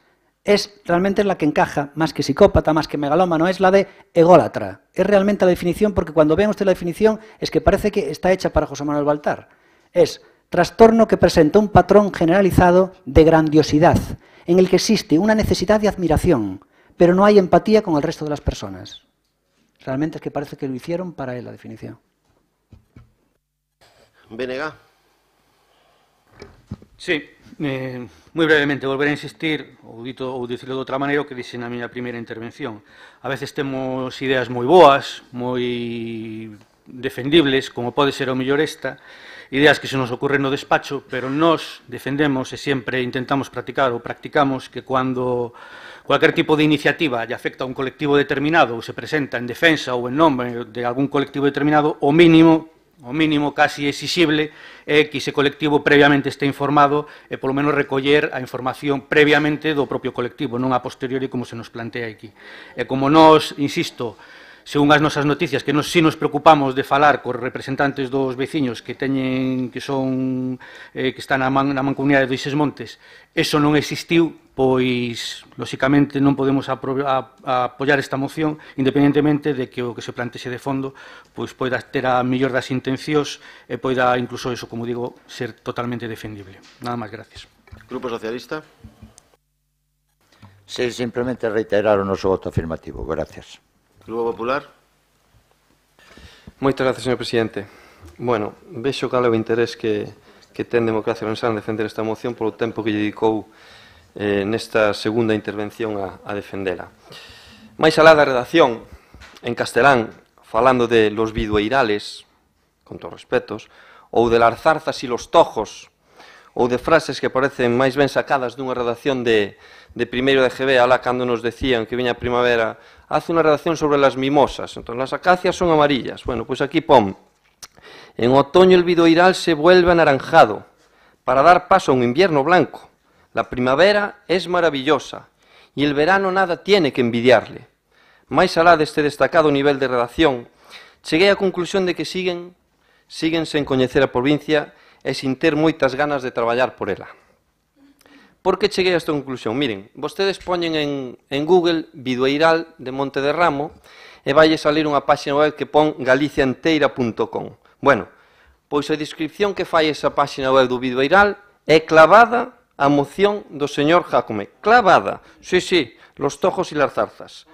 realmente es la que encaja, más que psicópata, más que megalómano, es la de ególatra. Es realmente la definición, porque cuando vean usted la definición, es que parece que está hecha para José Manuel Baltar. Es trastorno que presenta un patrón generalizado de grandiosidad, en el que existe una necesidad de admiración, pero no hay empatía con el resto de las personas. Realmente es que parece que lo hicieron para él, la definición. BNG. Sí, moi brevemente, volver a insistir, ou dicirlo de outra maneira, o que dixen na miña primeira intervención. A veces temos ideas moi boas, moi defendibles, como pode ser o mellor esta, ideas que se nos ocurren no despacho, pero nós defendemos e sempre intentamos practicar ou practicamos que cando cualquier tipo de iniciativa lle afecta a un colectivo determinado ou se presenta en defensa ou en nome de algún colectivo determinado, o mínimo casi exixible é que ese colectivo previamente este informado e polo menos recoller a información previamente do propio colectivo, non a posteriori como se nos plantea aquí. E como nós, insisto, según as nosas noticias, que nos preocupamos de falar cos representantes dos veciños que están na mancomunidade de Ixes Montes, eso non existiu, pois, lóxicamente, non podemos apoiar esta moción, independentemente de que o que se plantexe de fondo pois poida ter a mellor das intencións e poida, incluso eso, como digo, ser totalmente defendible. Nada máis, gracias. Grupo Socialista. Sí, simplemente reiterar o noso voto afirmativo. Gracias. Grupo Popular. Moitas gracias, señor presidente. Bueno, vexo cal é o interés que ten Democracia Ourensana en defender esta moción polo tempo que lle dedicou nesta segunda intervención a defendela. Mais alá da redacción, en castelán, falando de los bidueirales, con todos respetos, ou de las zarzas e los tojos, ou de frases que parecen máis ben sacadas dunha redacción de primeiro de GB, alá cando nos decían que viña a primavera, hace unha redacción sobre las mimosas, entón las acacias son amarillas. Bueno, pois aquí pon, en otoño el bidoiral se vuelve anaranjado, para dar paso a un invierno blanco. La primavera es maravillosa, y el verano nada tiene que envidiarle. Máis alá deste destacado nivel de redacción, cheguei á conclusión de que siguen sen coñecer a provincia e sin ter moitas ganas de traballar por ela. Por que cheguei a esta conclusión? Miren, vostedes poñen en Google Bidueiral de Monte de Ramo e valle salir unha páxina web que pon galiciaenteira.com. Bueno, pois a descripción que fai esa páxina web do Bidueiral é clavada a moción do señor Jácome. Clavada. Sí, los tojos e las zarzas.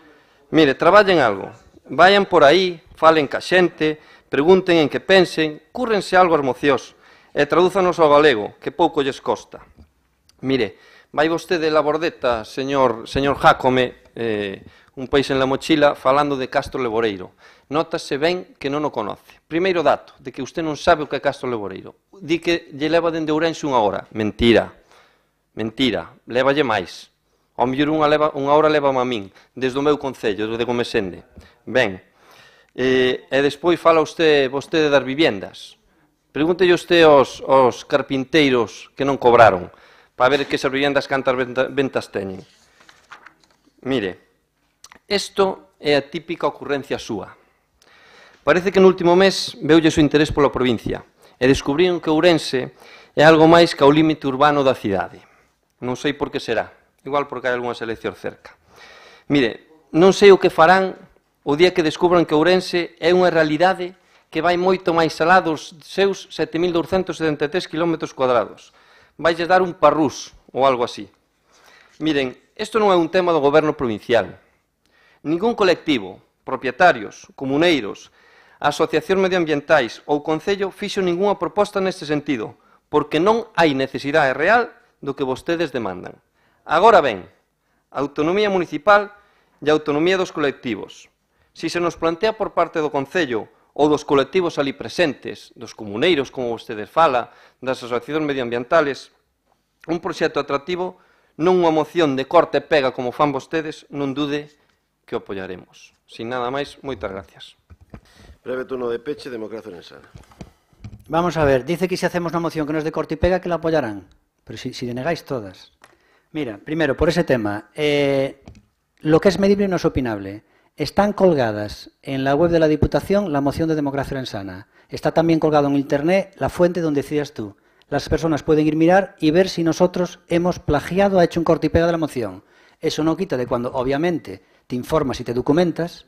Mire, traballen algo. Vayan por aí, falen ca xente, pregunten en que pensen, cúrrense algo as mocións e tradúzanos ao galego, que pouco lles costa. Mire, vai vostede la bordeta, señor Jácome, un país en la mochila, falando de Castro Leboreiro. Nótase ben que non o conoce. Primeiro dato, de que usted non sabe o que é Castro Leboreiro. Di que lle leva dende Ourense unha hora. Mentira, levalle máis. Ao mellor unha hora leva a min, desde o meu concello, desde Gomesende. Ben, e despois fala vostede das viviendas. Pregúntelle usted aos carpinteiros que non cobraron, para ver que esas viviendas cantas ventas teñen. Mire, isto é a típica ocurrencia súa. Parece que no último mes veulle o seu interés pola provincia e descubriron que Ourense é algo máis que o límite urbano da cidade. Non sei por que será, igual porque hai algunhas eleccións cerca. Mire, non sei o que farán o día que descubran que Ourense é unha realidade que vai moito máis alá dos seus 7.273 km². Vailles dar un parrús ou algo así. Miren, isto non é un tema do goberno provincial. Ningún colectivo, propietarios, comuneiros, asociacións medioambientais ou concello fixo ningunha proposta neste sentido, porque non hai necesidade real do que vostedes demandan. Agora ben, autonomía municipal e autonomía dos colectivos. Si se nos plantea por parte do concello ou dos colectivos ali presentes, dos comuneiros, como vostedes fala, das asociacións medioambientales, un proxecto atractivo, non unha moción de corte e pega como fan vostedes, non dude que o apoiaremos. Sin nada máis, moitas gracias. Breve turno de peche, Democracia Ourensana. Vamos a ver, dice que si hacemos una moción que no es de corte y pega, que la apoyarán. Pero si denegáis todas. Mira, primero, por ese tema, lo que es medible no es opinable. Están colgadas en la web de la Diputación la moción de Democracia Ourensana. Está también colgado en Internet la fuente donde decías tú. Las personas pueden ir a mirar y ver si nosotros hemos plagiado, ha hecho un corte y pega de la moción. Eso no quita de cuando, obviamente, te informas y te documentas,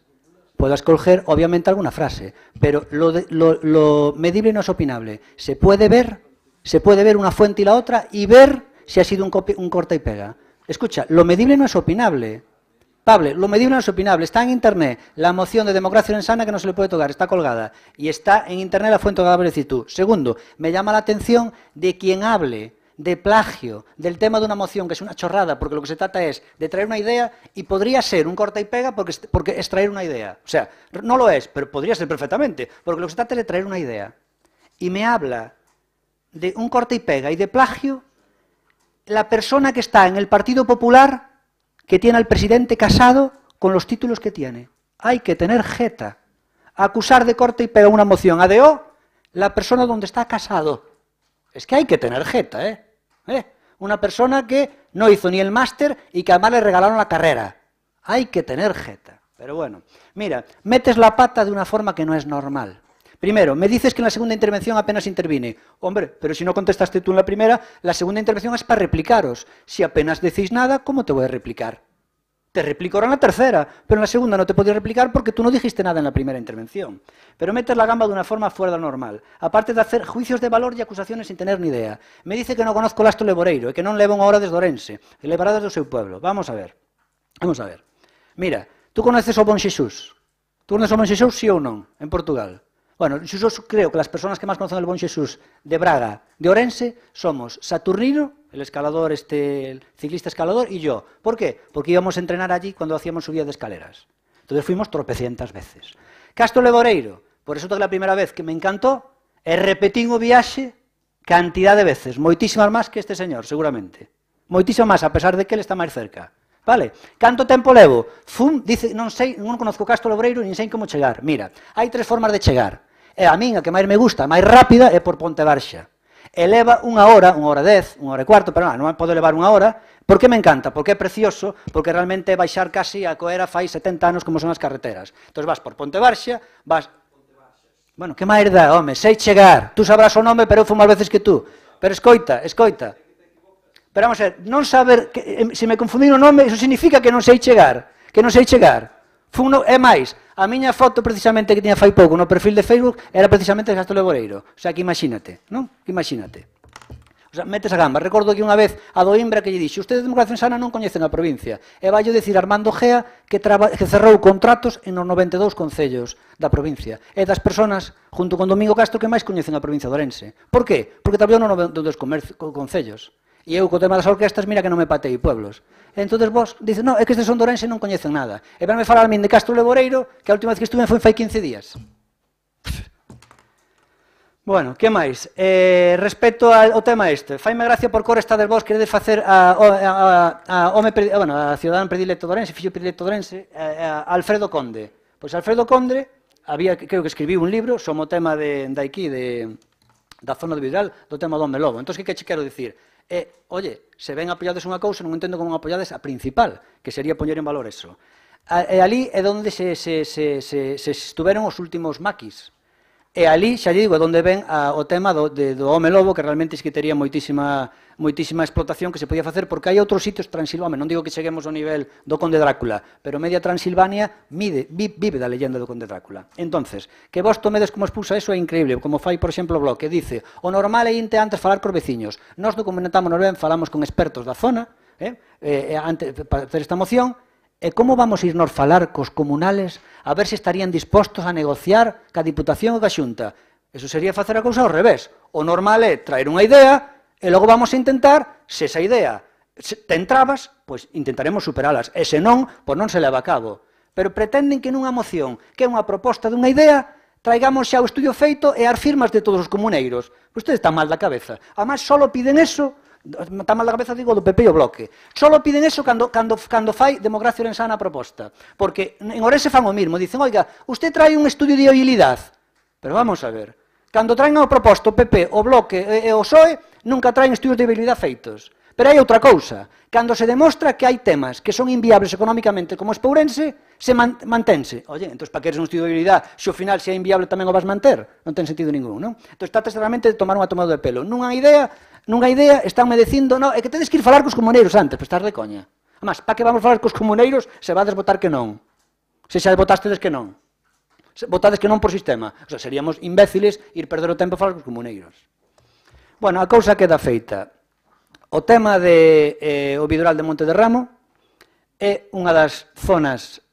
puedas coger, obviamente, alguna frase. Pero lo medible no es opinable. Se puede ver una fuente y la otra y ver si ha sido un corte y pega. Escucha, lo medible no es opinable. Pablo, lo medible no es opinable. Está en Internet la moción de Democracia Ourensana que no se le puede tocar, está colgada. Y está en Internet la fuente que acabas de decir tú. Segundo, me llama la atención de quien hable de plagio del tema de una moción que es una chorrada, porque lo que se trata es de traer una idea y podría ser un corta y pega porque es traer una idea. O sea, no lo es, pero podría ser perfectamente, porque lo que se trata es de traer una idea. Y me habla de un corta y pega y de plagio la persona que está en el Partido Popular que tiene al presidente Casado con los títulos que tiene. Hay que tener jeta. Acusar de corta y pega una moción ADO la persona donde está Casado. Es que hay que tener jeta, Una persona que no hizo ni el máster y que además le regalaron la carrera. Hay que tener jeta. Pero bueno, mira, metes la pata de una forma que no es normal. Primero, me dices que en la segunda intervención apenas intervine. Hombre, pero si no contestaste tú en la primera, la segunda intervención es para replicaros. Si apenas decís nada, ¿cómo te voy a replicar? Te replico ahora en la tercera, pero en la segunda no te podía replicar porque tú no dijiste nada en la primera intervención. Pero metes la gamba de una forma fuera de lo normal. Aparte de hacer juicios de valor y acusaciones sin tener ni idea. Me dice que no conozco el Astro Leboreiro e que non levo unha hora desde Ourense. E levará desde o seu pueblo. Vamos a ver. Vamos a ver. Mira, tú conoces o Bon Xesús. Tú conoces o Bon Xesús, sí ou non, en Portugal? Bueno, Xesús, creo que las personas que más conocen el Bon Xesús de Braga, de Ourense, somos Saturnino, el escalador, el ciclista escalador, y yo. ¿Por qué? Porque íbamos a entrenar allí cuando hacíamos subida de escaleras. Entonces fuimos tropecientas veces. Castro Leboreiro, por eso que la primera vez que me encantó, e repetín o viaxe cantidad de veces, moitísimas máis que este señor, seguramente. Moitísimas máis, a pesar de que ele está máis cerca. Vale? Canto tempo levo? Dice, non sei, non conozco Castro Leboreiro, nin sei como chegar. Mira, hai tres formas de chegar. E a min, a que máis me gusta, máis rápida, é por Ponte Barxa. E leva unha hora 10, unha hora e cuarto, pero non pode levar unha hora. Por que me encanta? Porque é precioso, porque realmente baixar casi a Coera fai 70 anos como son as carreteras. Entón vas por Ponte Barxa, vas... Bueno, que máis dá, home, sei chegar. Tú sabrás o nome, pero eu fui máis veces que tú. Pero escoita. Pero vamos a ver, non saber, se me confundí o nome, iso significa que non sei chegar. É máis, a miña foto precisamente que tiña fai pouco no perfil de Facebook era precisamente de Castro Leboreiro. O sea, que imagínate, non? Que imagínate. O sea, metes a gamba. Recordo que unha vez a do Imbra que lle dixe, ustedes de Democracia Sana non coñecen a provincia. E vai dicir Armando Gea que cerrou contratos en os 92 concellos da provincia. É das personas, junto con Domingo Castro, que máis coñecen a provincia de Ourense. Por qué? Porque traballou nos 92 concellos. E eu, co tema das orquestas, mira que non me patei pueblos. Entonces vos dices, no, é que estes son de Ourense e non coñecen nada. E vanme falar a min de Castro Leboreiro, que a última vez que estuve foi fai 15 días. Bueno, que máis? Respecto ao tema este, faime gracia por cor esta del vos queredes facer a ciudadano predilecto de Ourense, fillo predilecto de Ourense, a Alfredo Conde. Pois Alfredo Conde, creo que escribiu un libro sobre o tema de aquí, da zona de Vidral, do tema do home lobo. Entón, que che quero dicir? Oye, se ven apoiades unha cousa, non entendo como apoiades a principal, que sería poñer en valor eso. E ali é onde se estuveron os últimos maquis. E ali, xa lle digo, é onde ven o tema do home lobo, que realmente es que tería moitísima explotación que se podía facer, porque hai outros sitios Transilvania, non digo que cheguemos ao nivel do Conde Drácula, pero media Transilvania vive da leyenda do Conde Drácula. Entonces, que vos tomedes como expulsa eso é increíble, como fai, por exemplo, o Bloque, dice, o normal é inte antes falar cos veciños. Nós documentámonos ben, falamos con expertos da zona, antes para hacer esta moción, e como vamos a irnos falar cos comunales a ver se estarían dispostos a negociar ca Diputación ou ca Xunta? Eso sería facer a cousa ao revés. O normal é traer unha idea e logo vamos a intentar, se esa idea ten trabas, pois intentaremos superalas. E se non, pois non se leva a cabo. Pero pretenden que nunha moción, que é unha proposta dunha idea, traigamos xa o estudio feito e as firmas de todos os comuneiros. Ustedes están mal da cabeza. Además, só piden eso, está mal da cabeza, digo, do PP e o Bloque. Só piden eso cando fai Democracia Orensana a proposta. Porque en Ourense fan o mismo. Dicen, oiga, usted trae un estudio de viabilidad. Pero vamos a ver. Cando traen a proposta o PP, o Bloque e o PSOE, nunca traen estudios de viabilidad feitos. Pero hai outra cousa. Cando se demostra que hai temas que son inviables económicamente como Espourense, se mantense. Oye, entón, para que eres un estudio de viabilidad, se ao final se é inviable tamén o vas manter? Non ten sentido ningún, non? Entón, trátase realmente de tomar unha tomada de pelo. Nunha idea, estánme dicindo, no, é que tedes que ir falar cos comuneiros antes, para estar de coña. Además, para que vamos falar cos comuneiros se vades votar que non? Se xa votastedes que non. Votades que non por sistema. O sea, seríamos imbéciles ir perder o tempo a falar cos comuneiros. Bueno, a cousa queda feita. O tema o Vidural de Monte de Ramo é unha das zonas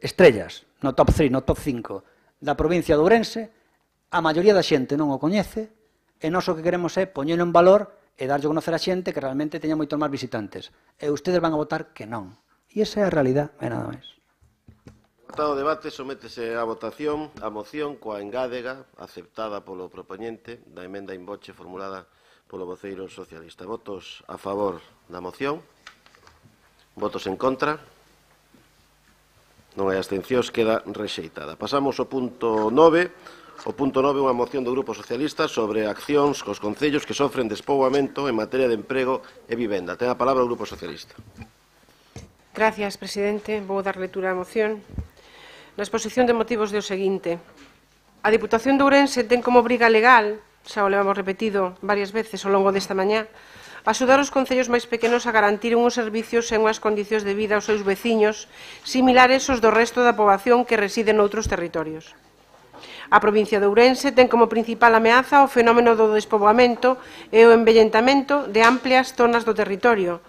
estrellas, no top 3, no top 5 da provincia de Ourense. A maioría da xente non o coñece, e nós o que queremos é poñelo en valor e darlle a conocer a xente que realmente teña moitos máis visitantes. E ustedes van a votar que non. E esa é a realidade, é nada máis. Tratado o debate, sométese a votación a moción coa engádega aceptada polo propoñente da emenda in voce formulada polo voceiro socialista. Votos a favor da moción. Votos en contra. Non hai abstencións, queda rexeitada. Pasamos ao punto 9. O punto 9 é unha moción do Grupo Socialista sobre accións cos concellos que sofren despoboamento en materia de emprego e vivenda. Ten a palabra o Grupo Socialista. Gracias, presidente. Vou dar lectura á moción. Na exposición de motivos de o seguinte. A Diputación de Ourense ten como obriga legal, xa o levamos repetido varias veces ao longo desta mañá, axudar os concellos máis pequenos a garantir unhos servicios e unhas condicións de vida aos seus veciños similares aos do resto da poboación que reside noutros territorios. A provincia de Ourense ten como principal ameaza o fenómeno do despoboamento e o envellentamento de amplias zonas do territorio,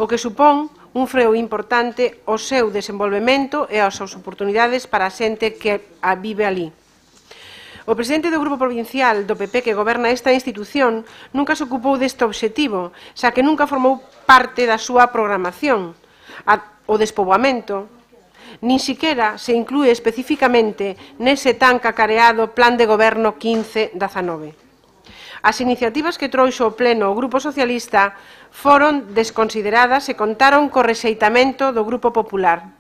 o que supón un freo importante ao seu desenvolvemento e ás súas oportunidades para a xente que vive ali. O presidente do Grupo Provincial do PP que goberna esta institución nunca se ocupou deste obxectivo, xa que nunca formou parte da súa programación. O despoboamento nin siquiera se inclúe especificamente nese tan cacareado Plan de Goberno 15-19. As iniciativas que trouxo o Pleno o Grupo Socialista foron desconsideradas e contaron co rexeitamento do Grupo Popular.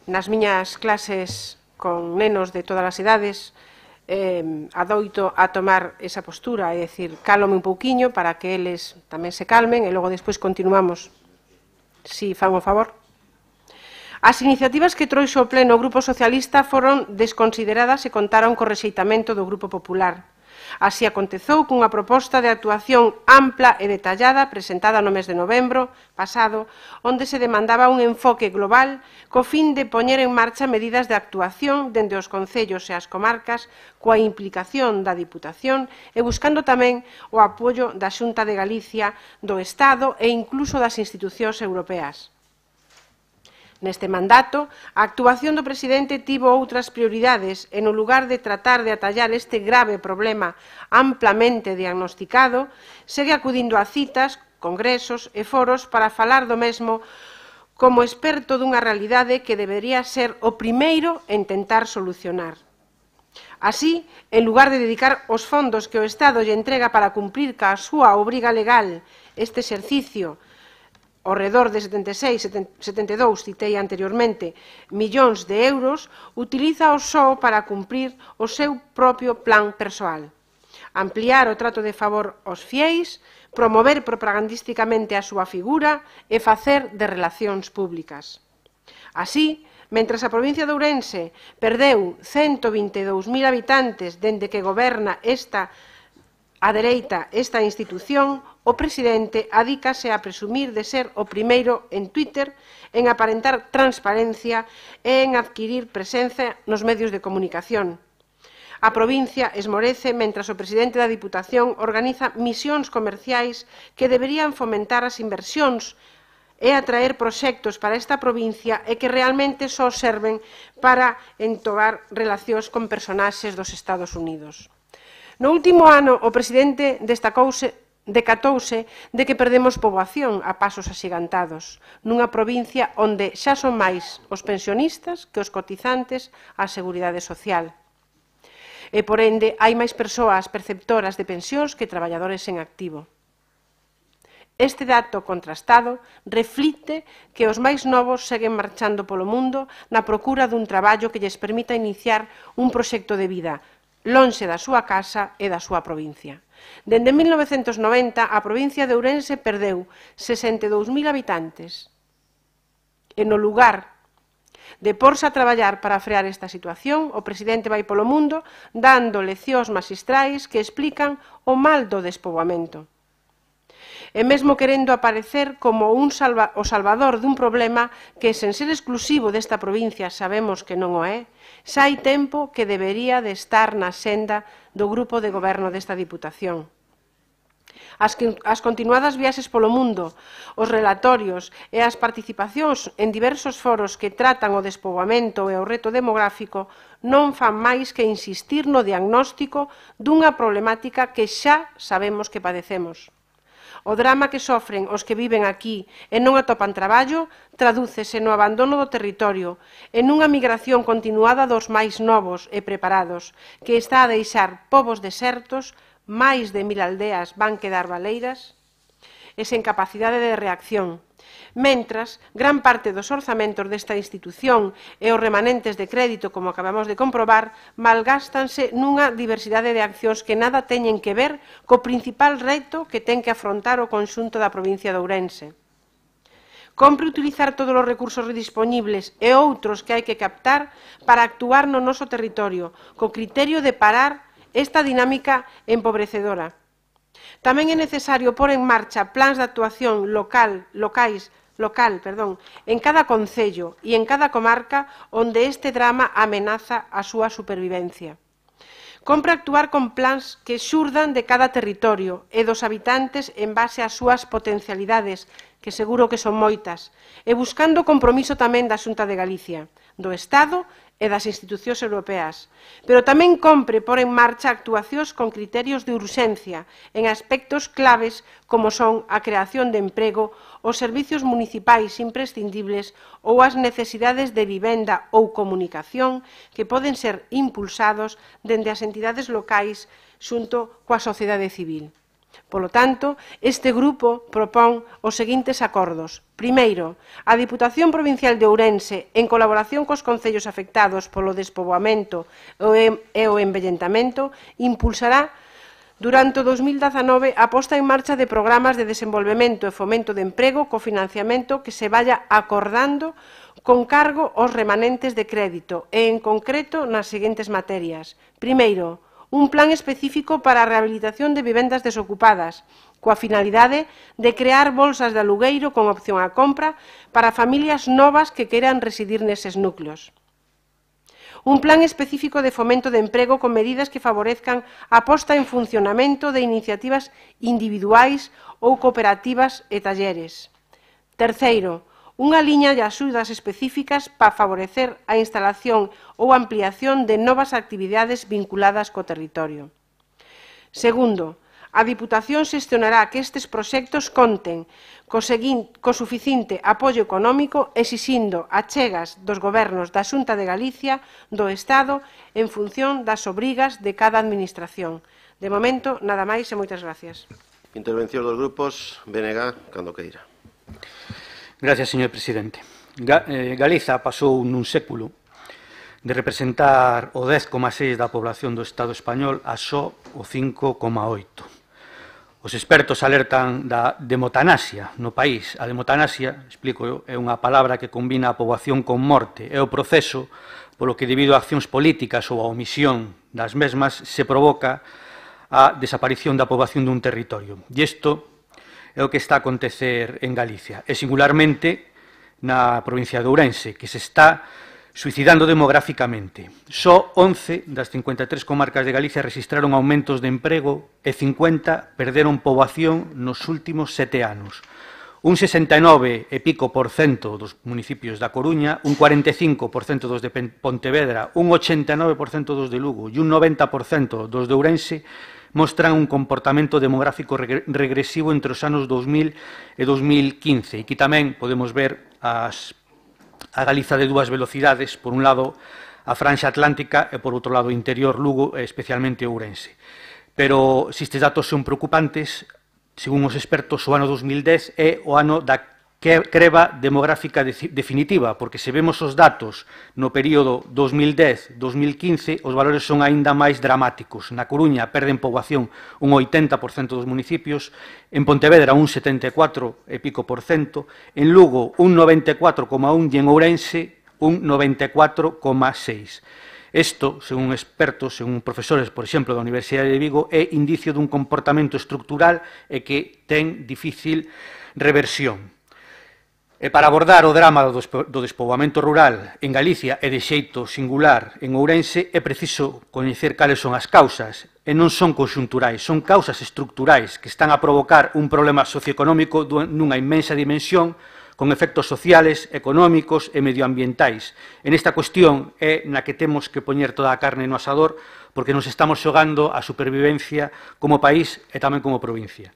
Nas miñas clases con nenos de todas as idades, adoito a tomar esa postura, é dicir, cálome un pouquiño para que eles tamén se calmen e logo despois continuamos, si fan o favor. As iniciativas que trouxo o Pleno o Grupo Socialista foron desconsideradas e contaron co rexeitamento do Grupo Popular. Así aconteceu cunha proposta de actuación ampla e detallada presentada no mes de novembro pasado, onde se demandaba un enfoque global co fin de poñer en marcha medidas de actuación dende os concellos e as comarcas coa implicación da Diputación e buscando tamén o apoio da Xunta de Galicia, do Estado e incluso das institucións europeas. Neste mandato, a actuación do presidente tivo outras prioridades e, no lugar de tratar de atallar este grave problema amplamente diagnosticado, segue acudindo a citas, congresos e foros para falar do mesmo como experto dunha realidade que debería ser o primeiro en tentar solucionar. Así, en lugar de dedicar os fondos que o Estado lle entrega para cumprir ca súa obriga legal este exercicio, ao redor de 72, citei anteriormente, millóns de euros, utiliza o só para cumprir o seu propio plan persoal. Ampliar o trato de favor aos fieis, promover propagandísticamente a súa figura e facer de relacións públicas. Así, mentras a provincia de Ourense perdeu 122.000 habitantes dende que goberna a dereita esta institución, o presidente adícase a presumir de ser o primeiro en Twitter en aparentar transparencia e en adquirir presenza nos medios de comunicación. A provincia esmorece mentras o presidente da Diputación organiza misións comerciais que deberían fomentar as inversións e atraer proxectos para esta provincia e que realmente só serven para entobar relacións con personaxes dos Estados Unidos. No último ano, o presidente decatouse de que perdemos poboación a pasos axigantados, nunha provincia onde xa son máis os pensionistas que os cotizantes á Seguridade Social. E, por ende, hai máis persoas perceptoras de pensións que traballadores en activo. Este dato contrastado reflicte que os máis novos seguen marchando polo mundo na procura dun traballo que lles permita iniciar un proxecto de vida lonxe da súa casa e da súa provincia. Dende 1990, a provincia de Ourense perdeu 62.000 habitantes. E no lugar de porse a traballar para frear esta situación, o presidente vai polo mundo dando leccións maxistrais que explican o mal do despoboamento. E mesmo querendo aparecer como o salvador dun problema que, sen ser exclusivo desta provincia, sabemos que non o é, xa hai tempo que debería de estar na senda do grupo de goberno desta Diputación. As continuadas viaxes polo mundo, os relatorios e as participacións en diversos foros que tratan o despoboamento e o reto demográfico non fan máis que insistir no diagnóstico dunha problemática que xa sabemos que padecemos. O drama que sofren os que viven aquí e non atopan traballo tradúcese no abandono do territorio e nunha migración continuada dos máis novos e preparados que está a deixar povos desertos, máis de 1000 aldeas van quedar baleiras e sen capacidade de reacción. Mentras, gran parte dos orzamentos desta institución e os remanentes de crédito, como acabamos de comprobar, malgástanse nunha diversidade de accións que nada teñen que ver co principal reto que ten que afrontar o conxunto da provincia de Ourense. Compre utilizar todos os recursos dispoñibles e outros que hai que captar para actuar no noso territorio, co criterio de parar esta dinámica empobrecedora. Tamén é necesario pôr en marcha plans de actuación local en cada concello e en cada comarca onde este drama amenaza a súa supervivencia. Compre actuar con plans que xurdan de cada territorio e dos habitantes en base ás súas potencialidades, que seguro que son moitas, e buscando o compromiso tamén da Xunta de Galicia, do Estado e das institucións europeas. Pero tamén compre pôr en marcha actuacións con criterios de urxencia en aspectos claves como son a creación de emprego, os servicios municipais imprescindibles ou as necesidades de vivenda ou comunicación que poden ser impulsados dende as entidades locais xunto coa sociedade civil. Polo tanto, este grupo propón os seguintes acordos. Primeiro, a Diputación Provincial de Ourense, en colaboración cos concellos afectados polo despoboamento e o envellentamento, impulsará durante o 2019 a posta en marcha de programas de desenvolvemento e fomento de emprego co financiamento que se vaya acordando con cargo aos remanentes de crédito e, en concreto, nas seguintes materias. Primeiro, un plan específico para a rehabilitación de vivendas desocupadas, coa finalidade de crear bolsas de alugueiro con opción á compra para familias novas que queran residir neses núcleos. Un plan específico de fomento de emprego con medidas que favorezcan a posta en funcionamento de iniciativas individuais ou cooperativas e talleres. Terceiro, unha liña de axudas específicas para favorecer a instalación ou ampliación de novas actividades vinculadas co territorio. Segundo, a Diputación xestionará que estes proxectos conten co suficiente apoio económico exixindo achegas dos gobernos da Xunta de Galicia, do Estado, en función das obrigas de cada administración. De momento, nada máis e moitas gracias. Intervención dos grupos. BNG, cando queira. Gracias, señor presidente. Galiza pasou nun século de representar o 10,6% da población do Estado español a só o 5,8%. Os expertos alertan da demotanasia no país. A demotanasia, explico, é unha palabra que combina a poboación con morte. É o proceso polo que, debido a accións políticas ou a omisión das mesmas, se provoca a desaparición da poboación dun territorio. E isto é o que está a acontecer en Galicia, e singularmente na provincia de Ourense, que se está suicidando demográficamente. Só 11 das 53 comarcas de Galicia registraron aumentos de emprego e 50 perderon poboación nos últimos 7 anos. Un 69 e pico por cento dos municipios da Coruña, un 45% dos de Pontevedra, un 89% dos de Lugo e un 90% dos de Ourense mostran un comportamento demográfico regresivo entre os anos 2000 e 2015, e que tamén podemos ver a Galiza de dúas velocidades, por un lado a franxa atlántica e por outro lado o interior, Lugo e especialmente Ourense. Pero se estes datos son preocupantes, según os expertos, o ano 2010 é o ano da creba demográfica definitiva, porque se vemos os datos no período 2010-2015, os valores son aínda máis dramáticos. Na Coruña perden poboación un 80% dos municipios, en Pontevedra un 74 e pico por cento, en Lugo un 94,1% e en Ourense un 94,6%. Isto, según expertos, según profesores, por exemplo, da Universidade de Vigo, é indicio dun comportamento estructural e que ten difícil reversión. E para abordar o drama do despoboamento rural en Galicia e de xeito singular en Ourense é preciso coñecer cales son as causas e non son conxunturais, son causas estructurais que están a provocar un problema socioeconómico nunha inmensa dimensión con efectos sociales, económicos e medioambientais. En esta cuestión é na que temos que poñer toda a carne no asador porque nos estamos xogando a supervivencia como país e tamén como provincia.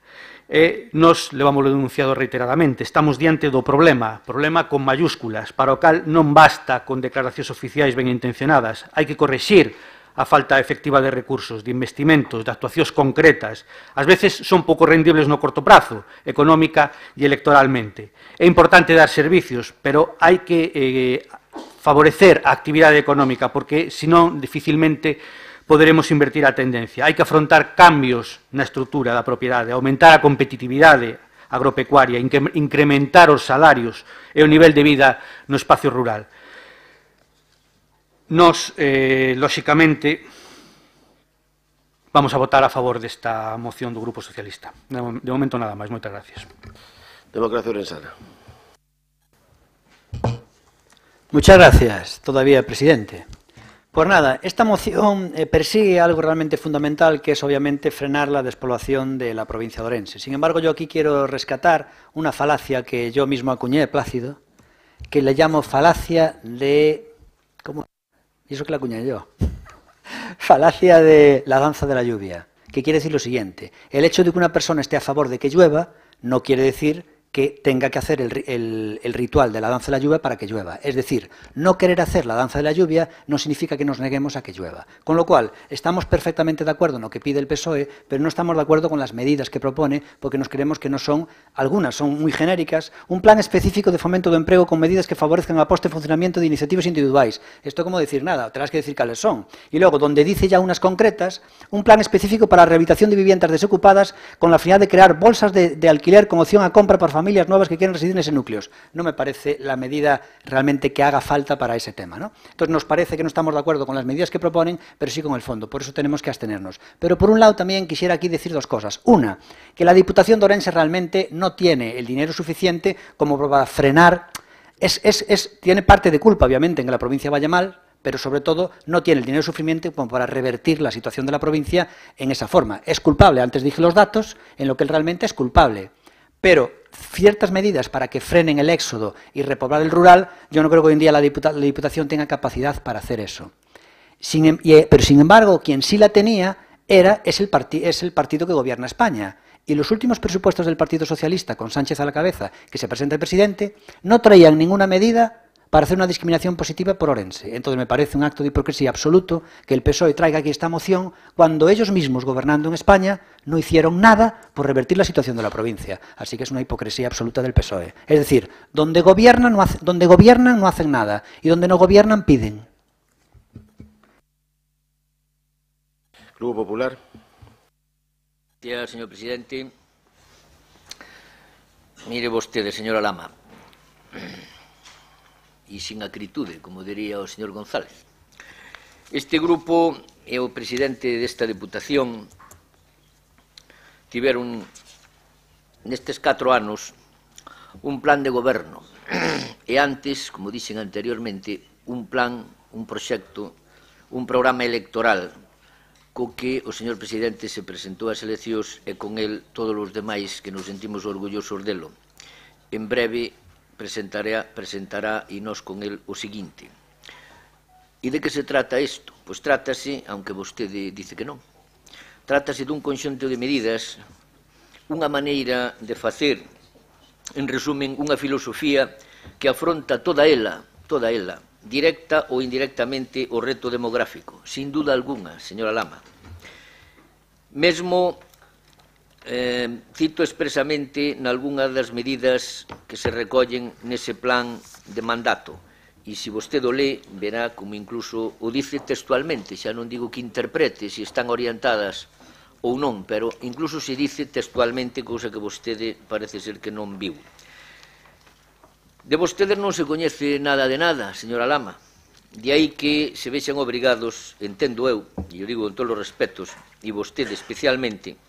E nos levamos denunciado reiteradamente. Estamos diante do problema con mayúsculas, para o cal non basta con declaracións oficiais ben intencionadas. Hai que correxir a falta efectiva de recursos, de investimentos, de actuacións concretas. Ás veces son pouco rendibles no corto prazo, económica e electoralmente. É importante dar servicios, pero hai que favorecer a actividade económica, porque, senón, dificilmente poderemos invertir a tendencia. Hai que afrontar cambios na estrutura da propiedade, aumentar a competitividade agropecuaria, incrementar os salarios e o nivel de vida no espacio rural. Nos, lóxicamente, vamos a votar a favor desta moción do Grupo Socialista. De momento nada máis. Moitas gracias. Democracia Orensana. Muchas gracias, todavía, presidente. Pues nada, esta moción persigue algo realmente fundamental, que es obviamente frenar la despoblación de la provincia de Orense. Sin embargo, yo aquí quiero rescatar una falacia que yo mismo acuñé, Plácido, que le llamo falacia de... ¿Cómo? ¿Y eso que la acuñé yo? Falacia de la danza de la lluvia, que quiere decir lo siguiente: el hecho de que una persona esté a favor de que llueva no quiere decir que tenga que hacer el ritual de la danza de la lluvia para que llueva. Es decir, no querer hacer la danza de la lluvia no significa que nos neguemos a que llueva. Con lo cual, estamos perfectamente de acuerdo en lo que pide el PSOE, pero no estamos de acuerdo con las medidas que propone, porque nos creemos que no son, algunas son muy genéricas. Un plan específico de fomento do emprego con medidas que favorezcan a posto e funcionamiento de iniciativas individuais. Esto como decir nada, tendrás que decir cuáles son. Y luego, donde dice ya unas concretas, un plan específico para la rehabilitación de viviendas desocupadas con la finalidad de crear bolsas de alquiler con opción a compra por familias nuevas que quieren residir en ese núcleos. No me parece la medida realmente que haga falta para ese tema, ¿no? Entonces nos parece que no estamos de acuerdo con las medidas que proponen, pero sí con el fondo, por eso tenemos que abstenernos. Pero por un lado también quisiera aquí decir dos cosas. Una, que la Diputación de Ourense realmente no tiene el dinero suficiente como para frenar, tiene parte de culpa obviamente en que la provincia vaya mal, pero sobre todo no tiene el dinero suficiente como para revertir la situación de la provincia en esa forma. Es culpable, antes dije los datos, en lo que él realmente es culpable. Pero ciertas medidas para que frenen el éxodo y repoblar el rural, yo no creo que hoy en día la Diputación tenga capacidad para hacer eso. Pero sin embargo, quien sí la tenía es el partido que gobierna España. Y los últimos presupuestos del Partido Socialista, con Sánchez a la cabeza, que se presenta el presidente, no traían ninguna medida para hacer una discriminación positiva por Ourense. Entonces me parece un acto de hipocresía absoluto que el PSOE traiga aquí esta moción cuando ellos mismos, gobernando en España, no hicieron nada por revertir la situación de la provincia. Así que es una hipocresía absoluta del PSOE. Es decir, donde gobiernan no hacen nada, y donde no gobiernan piden. Grupo Popular. Gracias, señor presidente. Mire vostede, señora Lama, e sin acritude, como diría o señor González. Este grupo e o presidente desta Deputación tiveron nestes 4 anos un plan de goberno e antes, como dixen anteriormente, un plan, un proxecto, un programa electoral co que o señor presidente se presentou ás eleccións e con el todos os demais que nos sentimos orgullosos delo. En breve presentará e nós con el o seguinte. E de que se trata isto? Pois trátase, aunque vostede dice que non, trátase dun conxunto de medidas, unha maneira de facer, en resumen, unha filosofía que afronta toda ela, directa ou indirectamente, o reto demográfico, sin duda alguna, señora Lama. Mesmo cito expresamente nalgunha das medidas que se recollen nese plan de mandato, e se vostede o lé, verá como incluso o dice textualmente, xa non digo que interprete se están orientadas ou non, pero incluso se dice textualmente, cousa que vostede parece ser que non viu. De vostedes non se coñece nada de nada, señora Lama, de aí que se vexan obrigados, entendo eu, e eu digo con todos os respetos, e vostede especialmente,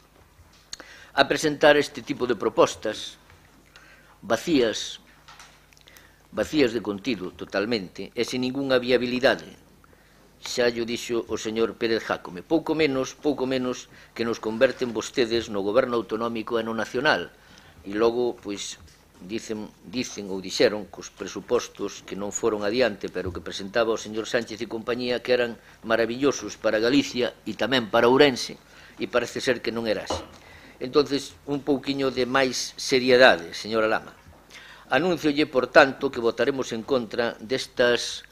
a presentar este tipo de propostas vacías, vacías de contido totalmente e sin ningunha viabilidade. Xa llo dixo o señor Pérez Jácome, pouco menos que nos converten vostedes no goberno autonómico e no nacional. E logo, pois, dicen ou dixeron que os presupostos que non foron adiante, pero que presentaba o señor Sánchez e compañía, que eran maravillosos para Galicia e tamén para Ourense, e parece ser que non era así. Entonces, un pouquiño de máis seriedade, señora Lama. Anúnciolle, por tanto, que votaremos en contra destas,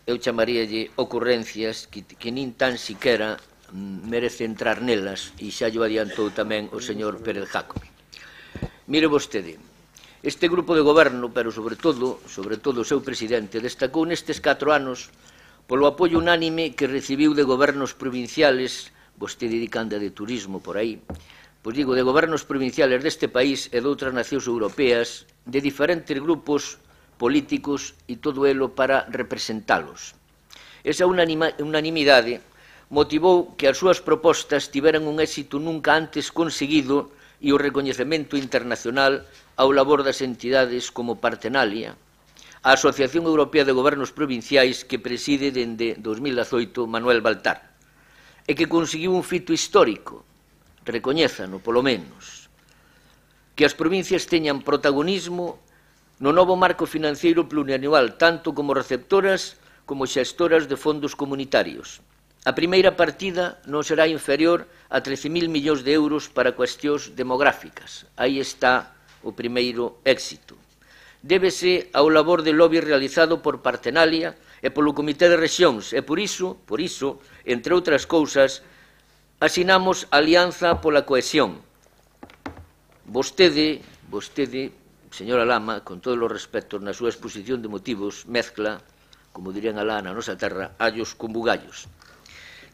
eu chamaríalle ocurrencias que nin tan siquera merece entrar nelas, e xa llo adiantou tamén o señor Pérez Jácome. Mire vostede, este grupo de goberno, pero sobre todo o seu presidente, destacou nestes 4 anos polo apoio unánime que recibiu de gobernos provinciales, vostede dedicando de turismo por aí, pois digo, de gobernos provinciales deste país e de outras nacións europeas, de diferentes grupos políticos e todo elo para representalos. Esa unanimidade motivou que as súas propostas tiveran un éxito nunca antes conseguido e o recoñecemento internacional ao labor das entidades como Partenalia, a Asociación Europea de Gobernos Provinciais que preside dende 2018 Manuel Baltar, e que conseguiu un fito histórico, recoñézano polo menos, que as provincias teñan protagonismo no novo marco financeiro plurianual, tanto como receptoras como xestoras de fondos comunitarios. A primeira partida non será inferior a 13.000 millóns de euros para cuestións demográficas. Aí está o primeiro éxito. Débese ao labor de lobby realizado por Partenalia e polo Comité de Rexións, e por iso, entre outras cousas, asinamos a Alianza pola Cohesión. Vostede, señora Lama, con todos os respectos na súa exposición de motivos, mezcla, como dirían alá na nosa terra, allos con bugallos.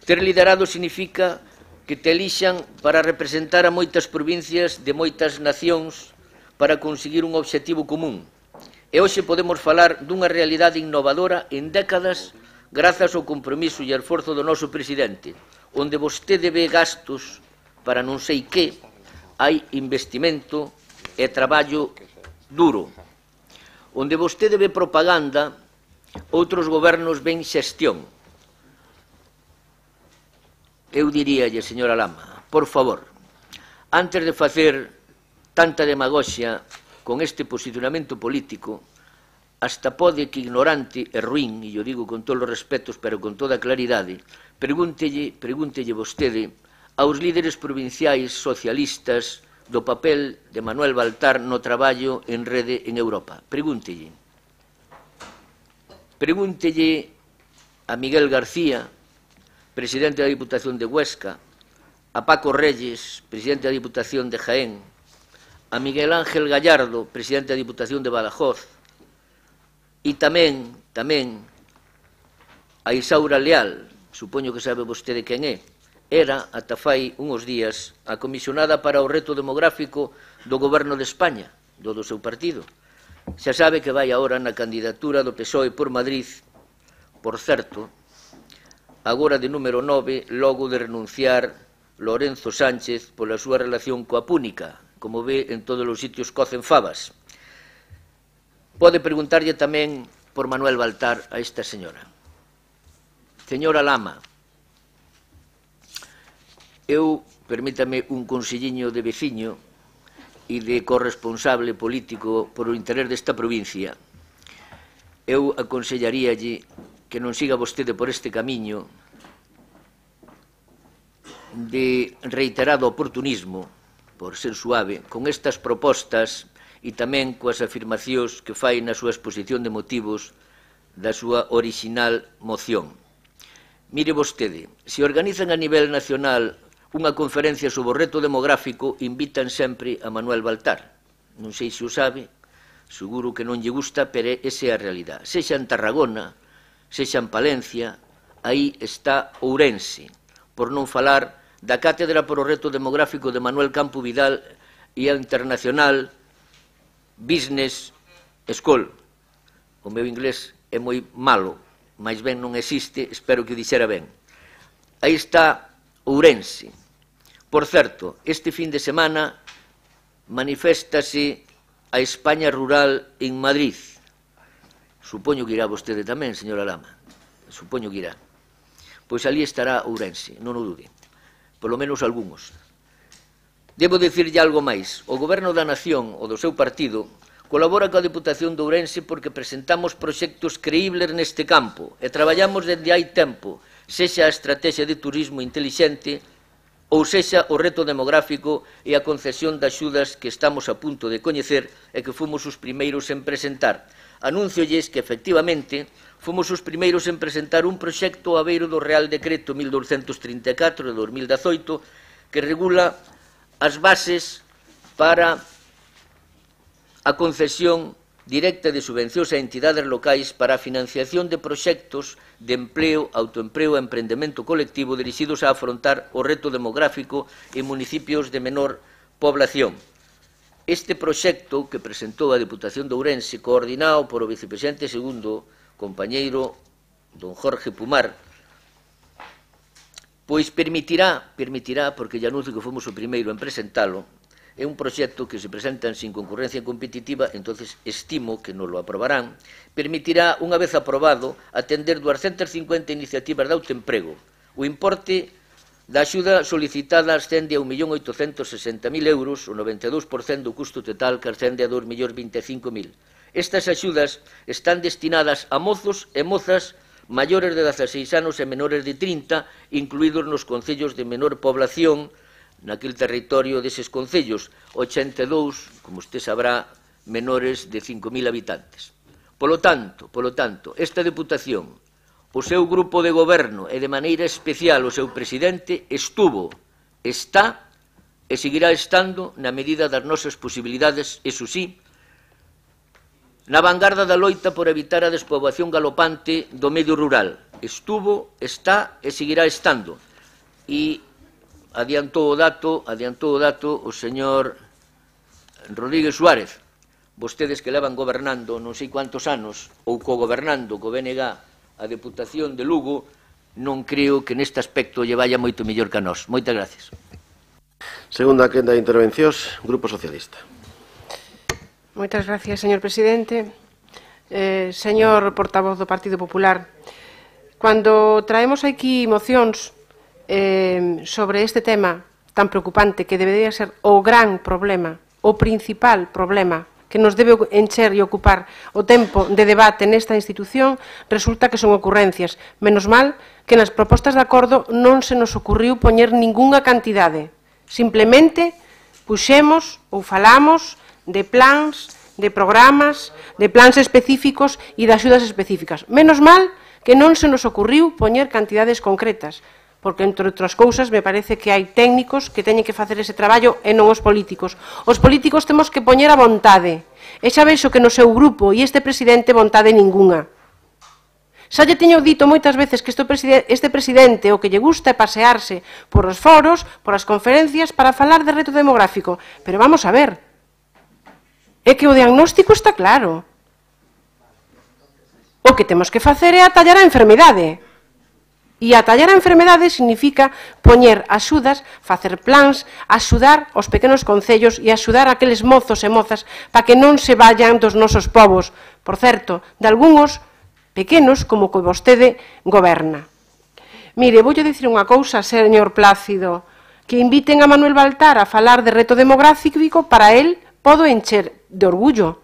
Ter liderado significa que te elixan para representar a moitas provincias de moitas nacións para conseguir un obxectivo común. E hoxe podemos falar dunha realidade innovadora en décadas grazas ao compromiso e esforzo do noso presidente, onde vostede ve gastos para non sei que, hai investimento e traballo duro. Onde vostede ve propaganda, outros gobernos ven xestión. Eu diríalle, señora Lama, por favor, antes de facer tanta demagoxia con este posicionamento político, hasta pode que ignorante e ruín, e yo digo con todos os respetos, pero con toda claridade, pregúntelle vostede aos líderes provinciais socialistas do papel de Manuel Baltar no traballo en rede en Europa. Pregúntelle a Miguel García, presidente da Diputación de Huesca, a Paco Reyes, presidente da Diputación de Jaén, a Miguel Ángel Gallardo, presidente da Diputación de Badajoz, e tamén a Isaura Leal, supoño que sabe vostede quen é, era, ata fai uns días, a comisionada para o reto demográfico do Goberno de España, do seu partido. Xa sabe que vai agora na candidatura do PSOE por Madrid, por certo, agora de número 9, logo de renunciar Lorenzo Sánchez pola súa relación coa Púnica. Como ve, en todos os sitios cocen fabas. Pode preguntarlle tamén por Manuel Baltar a esta señora. Señora Lama, eu, permítame un conselliño de veciño e de corresponsable político por o interés desta provincia, eu aconsellaríalle que non siga vostede por este camiño de reiterado oportunismo, por ser suave, con estas propostas e tamén coas afirmacións que fai na súa exposición de motivos da súa orixinal moción. Mire vostede, se organizan a nivel nacional unha conferencia sobre o reto demográfico, invitan sempre a Manuel Baltar. Non sei se o sabe, seguro que non lle gusta, pero esa é a realidade. Sexa en Tarragona, sexa en Palencia, aí está Ourense, por non falar da Cátedra por o Reto Demográfico de Manuel Campo Vidal e a Internacional Business School. O meu inglés é moi malo, máis ben non existe, espero que o dixera ben. Aí está Ourense. Por certo, este fin de semana maniféstase a España Rural en Madrid. Supoño que irá vostede tamén, señora Lama. Supoño que irá. Pois ali estará Ourense, non o dude. Polo menos algúns. Debo dicirlle algo máis. O Goberno da Nación, o do seu partido, colabora coa Deputación de Ourense porque presentamos proxectos creíbles neste campo e traballamos dende hai tempo, sexa a estrategia de turismo intelixente ou sexa o reto demográfico e a concesión de axudas que estamos a punto de coñecer e que fomos os primeiros en presentar. Anúnciolles que, efectivamente, fomos os primeiros en presentar un proxecto a beiro do Real Decreto 1234 de 2018 que regula as bases para a concesión directa de subvencións a entidades locais para a financiación de proxectos de empleo, autoempleo e emprendemento colectivo dirixidos a afrontar o reto demográfico en municipios de menor población. Este proxecto que presentou a Deputación de Ourense, coordinado por o vicepresidente segundo, compañeiro don Jorge Pumar, pois permitirá, porque lle anuncio que fomos o primeiro en presentalo, é un proxecto que se presenta sin concurrencia competitiva, entonces estimo que nos lo aprobarán, permitirá, unha vez aprobado, atender 250 iniciativas de autoemprego. O importe da axuda solicitada ascende a 1.860.000 euros, o 92% do custo total que ascende a 2.025.000. Estas axudas están destinadas a mozos e mozas maiores de 16 anos e menores de 30, incluídos nos concellos de menor población, naquele territorio deses concellos, 82, como usted sabrá, menores de 5.000 habitantes. Polo tanto, esta Deputación, o seu grupo de goberno e de maneira especial o seu presidente estuvo, está e seguirá estando na medida das nosas posibilidades, eso sí, na vanguarda da loita por evitar a despoboación galopante do medio rural. Estuvo, está e seguirá estando. E adiantou o dato o señor Rodríguez Suárez. Vostedes que levan gobernando non sei cuántos anos, ou cogobernando co BNG a Deputación de Lugo, non creo que neste aspecto lle vaya moito mellor que a nós. Moitas gracias. Segunda quenda de intervencións, Grupo Socialista. Moitas gracias, señor presidente. Señor portavoz do Partido Popular, cando traemos aquí mocións sobre este tema tan preocupante que debería ser o gran problema, o principal problema que nos debe encher e ocupar o tempo de debate nesta institución, resulta que son ocurrencias. Menos mal que nas propostas de acordo non se nos ocurriu poñer ningunha cantidade. Simplemente puxemos ou falamos de plans, de programas, de plans específicos e de axudas específicas. Menos mal que non se nos ocurriu poñer cantidades concretas, porque, entre outras cousas, me parece que hai técnicos que teñen que facer ese traballo e non os políticos. Os políticos temos que poñer a vontade. E xa vexo que no seu grupo e este presidente vontade ningunha. Xa lle teño dito moitas veces que este presidente o que lle gusta é pasearse por os foros, por as conferencias, para falar de reto demográfico. Pero vamos a ver. É que o diagnóstico está claro. O que temos que facer é atallar a enfermidade. E atallar a enfermedade significa poñer axudas, facer plans, axudar os pequenos concellos e axudar aqueles mozos e mozas para que non se vayan dos nosos povos. Por certo, de algúns pequenos como que vostede goberna. Mire, voulle dicir unha cousa, señor Plácido, que inviten a Manuel Baltar a falar de reto demográfico, para él podo encher de orgullo.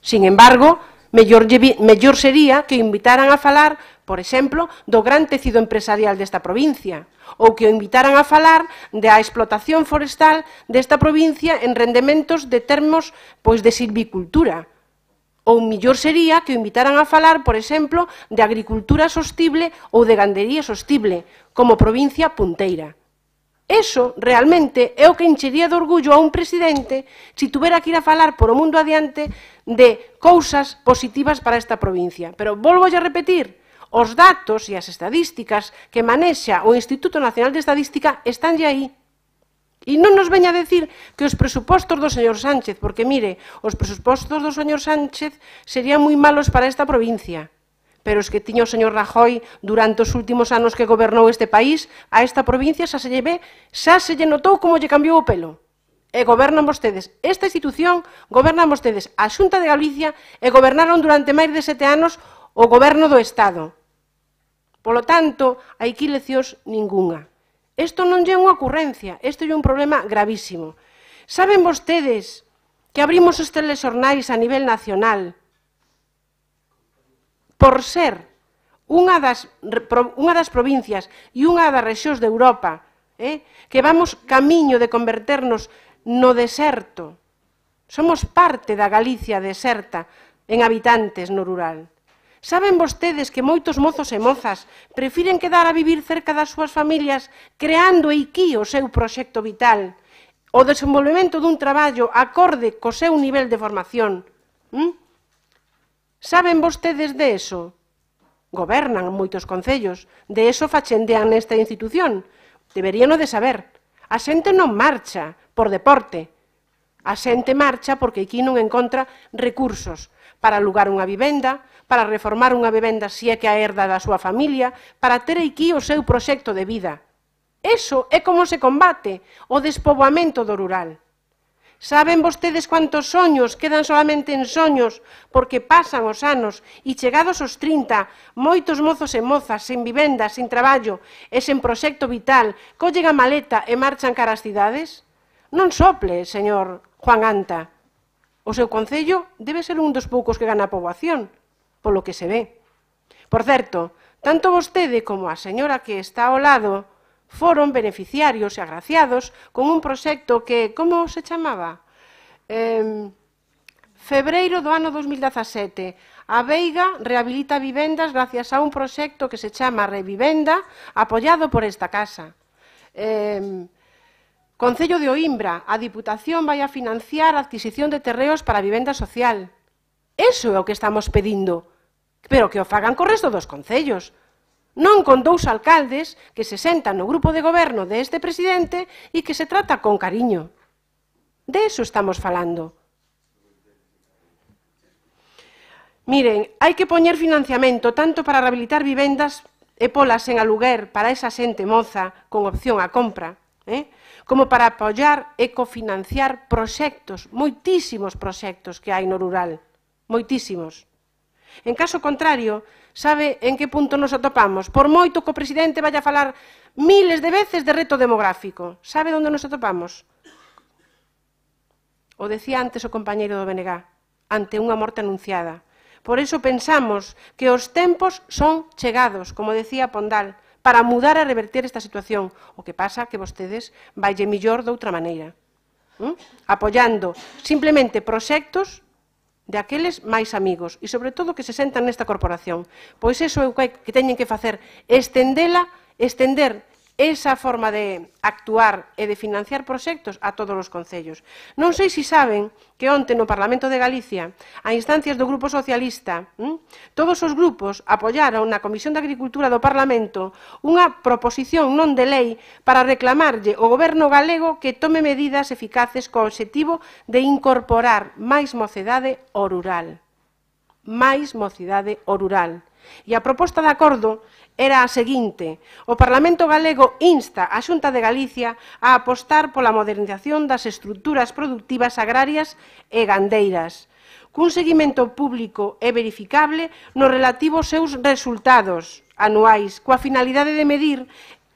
Sin embargo, mellor sería que o invitaran a falar, por exemplo, do gran tecido empresarial desta provincia, ou que o invitaran a falar da explotación forestal desta provincia en rendementos de termos de silvicultura. Ou mellor sería que o invitaran a falar, por exemplo, de agricultura sostible ou de gandería sostible, como provincia punteira. Eso, realmente, é o que enchería de orgullo a un presidente se tuvera que ir a falar por o mundo adiante de cousas positivas para esta provincia. Pero volvo a repetir, os datos e as estadísticas que manexa o Instituto Nacional de Estadística están aí. E non nos veña a decir que os presupostos do señor Sánchez, porque, mire, os presupostos do señor Sánchez serían moi malos para esta provincia. Pero os que tiña o señor Rajoy durante os últimos anos que gobernou este país, a esta provincia xa se lle notou como lle cambiou o pelo. e gobernan vostedes. Esta institución gobernan vostedes a Xunta de Galicia e gobernaron durante máis de 7 anos o goberno do Estado. Polo tanto, aquí leccións ningunha. Isto non é unha ocurrencia, isto é un problema gravísimo. Saben vostedes que abrimos os telexornais a nivel nacional por ser unha das provincias e unha das rexións de Europa que vamos camiño de converternos no deserto. Somos parte da Galicia deserta en habitantes no rural. Saben vostedes que moitos mozos e mozas prefiren quedar a vivir cerca das súas familias creando aquí o seu proxecto vital, o desenvolvemento dun traballo acorde co seu nivel de formación? Saben vostedes de eso? Gobernan moitos concellos, de eso fachendean nesta institución. Deberíano de saber. A xente non marcha por deporte. A xente marcha porque aquí non encontra recursos para alugar unha vivenda, para reformar unha vivenda se é que a herda da súa familia, para ter aquí o seu proxecto de vida. Eso é como se combate o despoboamento do rural. Saben vostedes cuántos soños quedan solamente en soños porque pasan os anos e chegados os 30, moitos mozos e mozas sen vivenda, sen traballo e sen proxecto vital collen a maleta e marchan cara ás cidades? Non sople, señor Juan Anta. O seu concello debe ser un dos poucos que gana a poboación, polo que se ve. Por certo, tanto vostede como a señora que está ao lado foron beneficiarios e agraciados con un proxecto que, como se chamaba? Febreiro do ano 2017. A Veiga rehabilita vivendas gracias a un proxecto que se chama Revivenda, apoiado por esta casa. Concello de Oimbra, a Diputación vai a financiar a adquisición de terreos para a vivenda social. Eso é o que estamos pedindo, pero que o fagan co resto dos concellos. Non con 2 alcaldes que se sentan no grupo de goberno deste presidente e que se trata con cariño. De eso estamos falando. Miren, hai que poñer financiamento tanto para rehabilitar vivendas e polas en aluguer para esa xente moza con opción a compra, como para apoiar e cofinanciar proxectos, moitísimos proxectos que hai no rural, moitísimos. En caso contrario, sabe en que punto nos atopamos? Por moito que o presidente vaya a falar miles de veces de reto demográfico, sabe onde nos atopamos? O decía antes o compañeiro do BNG, ante unha morte anunciada. Por iso pensamos que os tempos son chegados, como decía Pondal, para mudar e reverter esta situación. O que pasa que vostedes vaille millor de outra maneira. Apoiando simplemente proxectos de aqueles máis amigos e, sobre todo, que se sentan nesta corporación. Pois iso é o que teñen que facer, estender esa forma de actuar e de financiar proxectos a todos os concellos. Non sei se saben que onte no Parlamento de Galicia, a instancias do Grupo Socialista, todos os grupos apoiaron na Comisión de Agricultura do Parlamento unha proposición non de lei para reclamarlle ao Goberno galego que tome medidas eficaces co obxectivo de incorporar máis mocidade ao rural. Máis mocidade ao rural. E a proposta de acordo era a seguinte: o Parlamento galego insta a Xunta de Galicia a apostar pola modernización das estruturas productivas agrarias e gandeiras, cun seguimento público e verificable no relativo aos seus resultados anuais, coa finalidade de medir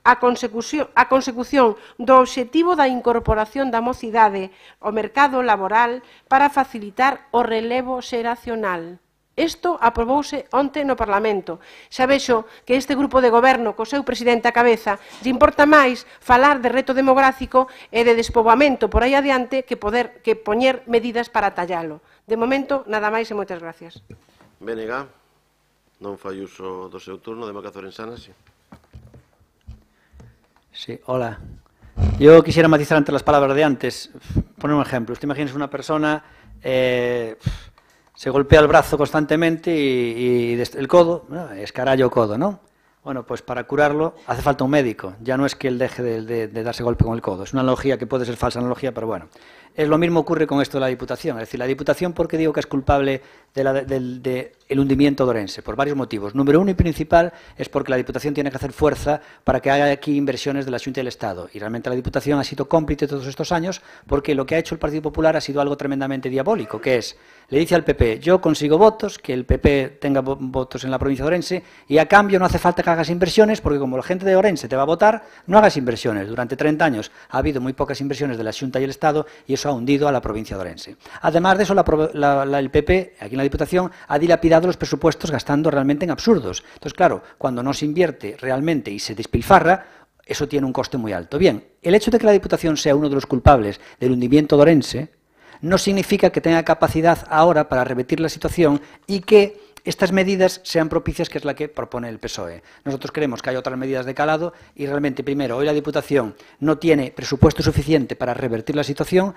a consecución do obxectivo da incorporación da mocidade ao mercado laboral para facilitar o relevo xeracional. Isto aprobouse onte no Parlamento. Xa vexo que este grupo de goberno, co seu presidente á cabeza, lle importa máis falar de reto demográfico e de despoboamento por aí adiante que poñer medidas para tallalo. De momento, nada máis e moitas gracias. BNG, non fai uso do seu turno, de Maca Zorensana, sí. Sí, hola. Yo quisiera matizar ante las palabras de antes, poner un ejemplo. Usted imagínese una persona... se golpea el brazo constantemente y el codo, ¿no? Escaralla o codo, ¿no? Bueno, pues para curarlo hace falta un médico. Ya no es que él deje de darse golpe con el codo. Es una analogía que puede ser falsa analogía, pero bueno. Lo mismo ocurre con esto de la Diputación. Es decir, la Diputación, ¿por qué digo que es culpable del hundimiento de Ourense? Por varios motivos. Número uno y principal es porque la Diputación tiene que hacer fuerza para que haya aquí inversiones de la Xunta y el Estado. Y realmente la Diputación ha sido cómplice todos estos años porque lo que ha hecho el Partido Popular ha sido algo tremendamente diabólico, que es, le dice al PP, yo consigo votos, que el PP tenga votos en la provincia de Ourense, y a cambio no hace falta que hagas inversiones, porque como la gente de Ourense te va a votar, no hagas inversiones. Durante 30 años ha habido muy pocas inversiones de la Xunta y el Estado y eso ha hundido a la provincia de Ourense. Además de eso, el PP, aquí en la Diputación, ha dilapidado los presupuestos gastando realmente en absurdos. Entonces, claro, cuando no se invierte realmente y se despilfarra, eso tiene un coste muy alto. Bien, el hecho de que la Diputación sea uno de los culpables del hundimiento de Ourense no significa que tenga capacidad ahora para revertir la situación y que estas medidas sean propicias, que es la que propone el PSOE. Nosotros creemos que hay otras medidas de calado y realmente, primero, hoy la Diputación no tiene presupuesto suficiente para revertir la situación,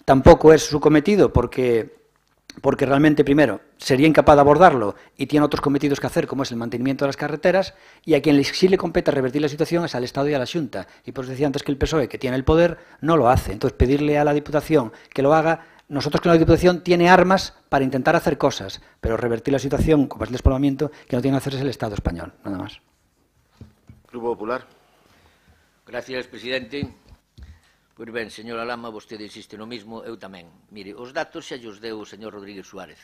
tampoco es su cometido porque realmente, primero, sería incapaz de abordarlo y tiene otros cometidos que hacer, como es el mantenimiento de las carreteras, y a quien sí le compete revertir la situación es al Estado y a la Xunta. Y por eso decía antes que el PSOE, que tiene el poder, no lo hace. Entonces, pedirle a la Diputación que lo haga, nosotros que la Diputación tiene armas para intentar hacer cosas, pero revertir la situación, como es el despoblamiento, que no tiene que hacer es el Estado español, nada más. Grupo Popular. Gracias, presidente. Pois ben, señora Lama, vostede insiste no mismo, eu tamén. Mire, os datos xa os deu o señor Rodríguez Suárez.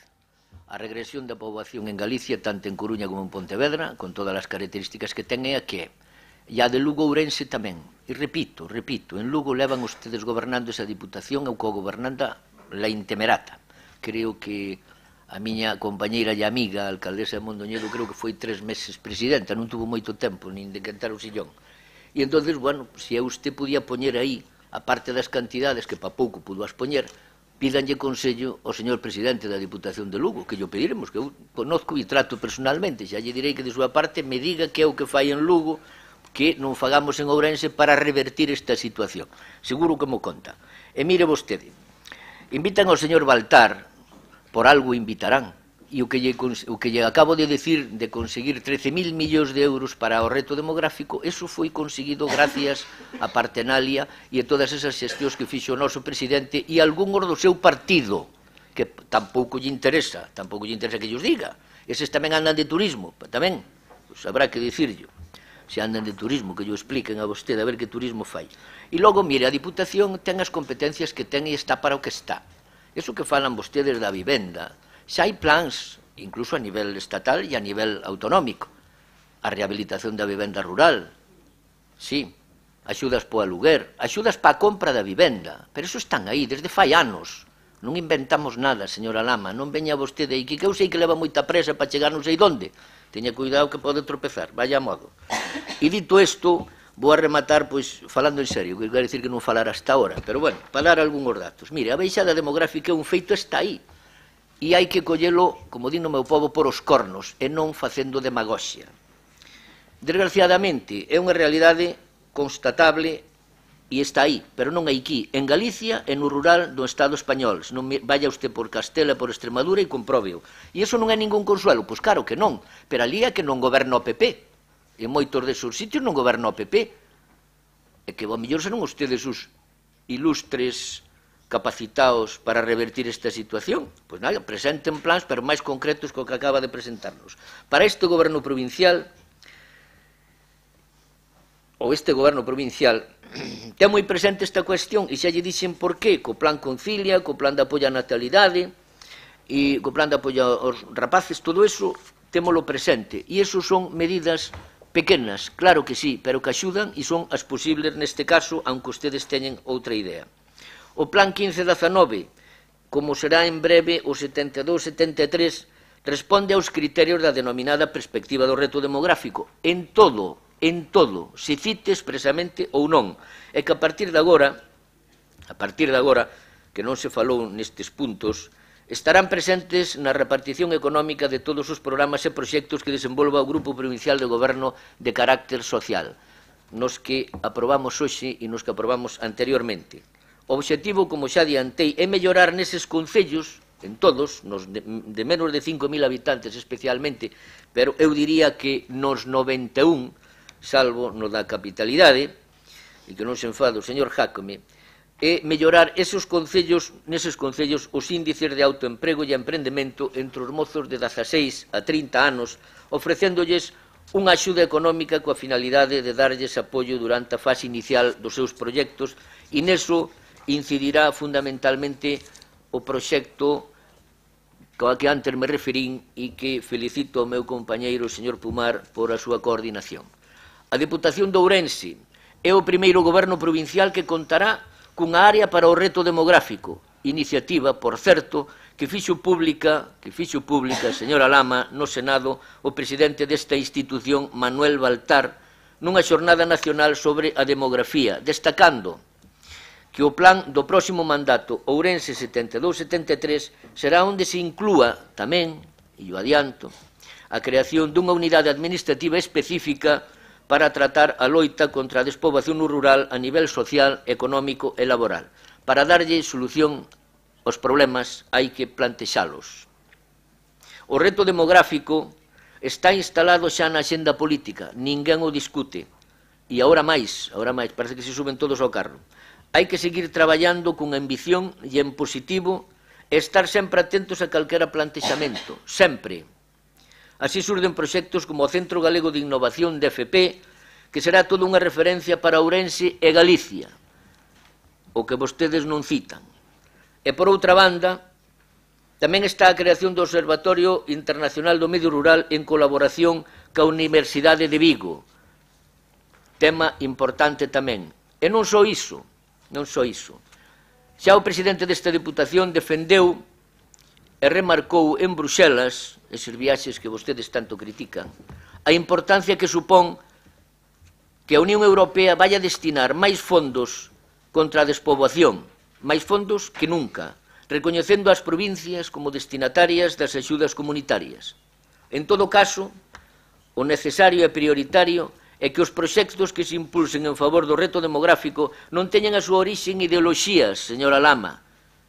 A regresión da poboación en Galicia, tanto en Coruña como en Pontevedra, con todas as características que ten, é a que e a de Lugo Ourense tamén. E repito, en Lugo levan ustedes gobernando esa Diputación e o co-gobernanda la Intemerata. Creo que a miña compañeira e amiga, a alcaldesa de Mondoñedo, creo que foi 3 meses presidenta, non tuvo moito tempo, nin de cantar o sillón. E entonces, bueno, se usted podía poñer aí, a parte das cantidades que pa pouco pudo as poñer, pídanlle consello ao señor presidente da Diputación de Lugo, que lle pediremos, que eu conozco e trato personalmente, xa lle direi que de súa parte me diga que é o que fai en Lugo, que non fagamos en Ourense para revertir esta situación. Seguro que mo conta. E mire vostede, invitan ao señor Baltar, por algo invitarán, e o que lle acabo de decir de conseguir 13.000 millóns de euros para o reto demográfico, eso foi conseguido gracias a Partenalia e a todas esas xestións que fixo o noso presidente e algúns do seu partido, que tampouco lle interesa que lles diga. Eses tamén andan de turismo, tamén, pues habrá que dicirlo. Se andan de turismo, que lle expliquen a vostede a ver que turismo fai. E logo, mire, a Diputación ten as competencias que ten e está para o que está. Eso que falan vostedes da vivenda, xa hai plans, incluso a nivel estatal e a nivel autonómico. A rehabilitación da vivenda rural, sí, axudas po aluguer, axudas pa a compra da vivenda, pero eso están aí desde fai anos. Non inventamos nada, señora Lama, non veña vostede aí, que eu sei que leva moita presa para chegar non sei onde. Teña cuidado que pode tropezar, vaya a modo. E dito isto, vou a rematar, pois, falando en serio, que quero dicir que non falar hasta ahora, pero, bueno, para dar algúns datos. Mire, a baixada demográfica é un feito, está aí. E hai que collelo, como di no meu povo, por os cornos, e non facendo demagoxia. Desgraciadamente, é unha realidade constatable e está aí, pero non aquí, en Galicia e no rural do Estado español. Non vaya usted por Castela, por Extremadura e compróbeo. E iso non é ningún consuelo, pois claro que non, pero ali é que non goberna o PP. En moitos desos sitios non goberna o PP. E que, ao mellor, serán ustedes os ilustres capacitados para revertir esta situación. Pois nada, presenten plans, pero máis concretos que o que acaba de presentarnos. Para este goberno provincial, ten moi presente esta cuestión, e xa lle dixen por qué, co plan Concilia, co plan de apoio á natalidade, e co plan de apoio aos rapaces, todo eso témolo presente, e eso son medidas pequenas, claro que sí, pero que axudan e son as posibles neste caso, aunque ustedes teñen outra idea. O plan 15-19, como será en breve o 72-73, responde aos criterios da denominada perspectiva do reto demográfico, en todo, se cite expresamente ou non, e que a partir de agora, que non se falou nestes puntos, estarán presentes na repartición económica de todos os programas e proxectos que desenvolva o Grupo Provincial de Goberno de carácter social, nos que aprobamos hoxe e nos que aprobamos anteriormente. O obxectivo, como xa adiantei, é mellorar neses concellos, en todos, nos de menos de 5.000 habitantes especialmente, pero eu diría que nos 91, salvo no da capitalidade, e que non se enfade o señor Jácome, é mellorar neses concellos os índices de autoemprego e emprendemento entre os mozos de 16 a 30 anos, ofrecéndolles unha axuda económica coa finalidade de darlles apoio durante a fase inicial dos seus proxectos, e neso incidirá fundamentalmente o proxecto ao que antes me referín e que felicito ao meu compañeiro, o señor Pumar, por a súa coordinación. A Deputación de Ourense é o primeiro goberno provincial que contará cunha área para o reto demográfico, iniciativa, por certo, que fixo pública, señora Lama, no Senado, o presidente desta institución, Manuel Baltar, nunha xornada nacional sobre a demografía, destacando que o plan do próximo mandato Ourense 72-73 será onde se inclúa tamén, e o adianto, a creación dunha unidade administrativa específica para tratar a loita contra a despoboación no rural a nivel social, económico e laboral. Para darlle solución aos problemas hai que plantexalos. O reto demográfico está instalado xa na axenda política, ninguén o discute. E agora máis, parece que se suben todos ao carro. Hai que seguir traballando con ambición e en positivo e estar sempre atentos a calquera plantexamento, sempre. Así surden proxectos como o Centro Galego de Innovación de FP, que será toda unha referencia para Ourense e Galicia, o que vostedes non citan. E, por outra banda, tamén está a creación do Observatorio Internacional do Medio Rural en colaboración ca Universidade de Vigo. Tema importante tamén. E non só iso. Xa o presidente desta Deputación defendeu e remarcou en Bruxelas, eses viaxes que vostedes tanto critican, a importancia que supón que a Unión Europea vai a destinar máis fondos contra a despoboación, máis fondos que nunca, recoñecendo as provincias como destinatarias das axudas comunitarias. En todo caso, o necesario e prioritario é que os proxectos que se impulsen en favor do reto demográfico non teñan a súa orixe en ideoloxías, señora Lama,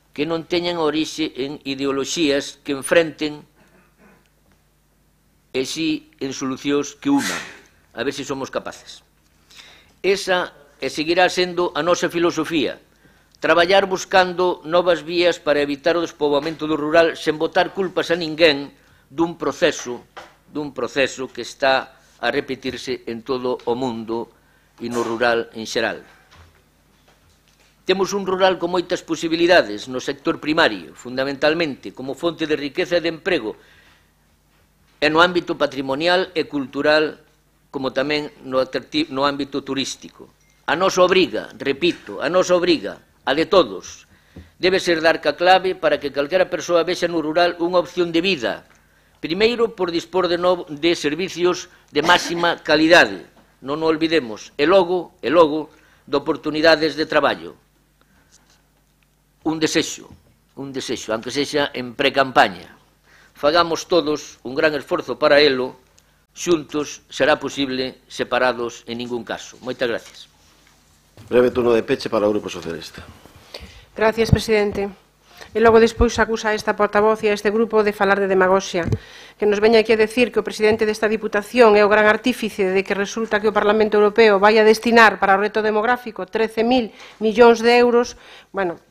que non teñan a orixe en ideoloxías que enfrenten e si en solucións que unan, a ver se somos capaces. Esa seguirá sendo a nosa filosofía, traballar buscando novas vías para evitar o despoboamento do rural sen botar culpas a ninguén dun proceso que está a repetirse en todo o mundo e no rural en xeral. Temos un rural con moitas posibilidades no sector primario, fundamentalmente como fonte de riqueza e de emprego, e no ámbito patrimonial e cultural, como tamén no ámbito turístico. A nosa obriga, repito, a de todos, debe ser dar ca clave para que calquera persoa vexa no rural unha opción de vida. Primeiro, por dispor de servicios de máxima calidade, non o olvidemos, e logo, de oportunidades de traballo. Un desexo, aunque sexa en pre-campaña. Fagamos todos un gran esforzo para elo, xuntos será posible, separados en ningún caso. Moitas gracias. Breve turno de peche para o Grupo Socialista. Gracias, presidente. E logo despois acusa a esta portavoz e a este grupo de falar de demagoxia, que nos veña aquí a decir que o presidente desta Diputación é o gran artífice de que resulta que o Parlamento Europeo vai a destinar para o reto demográfico 13.000 millóns de euros. Bueno,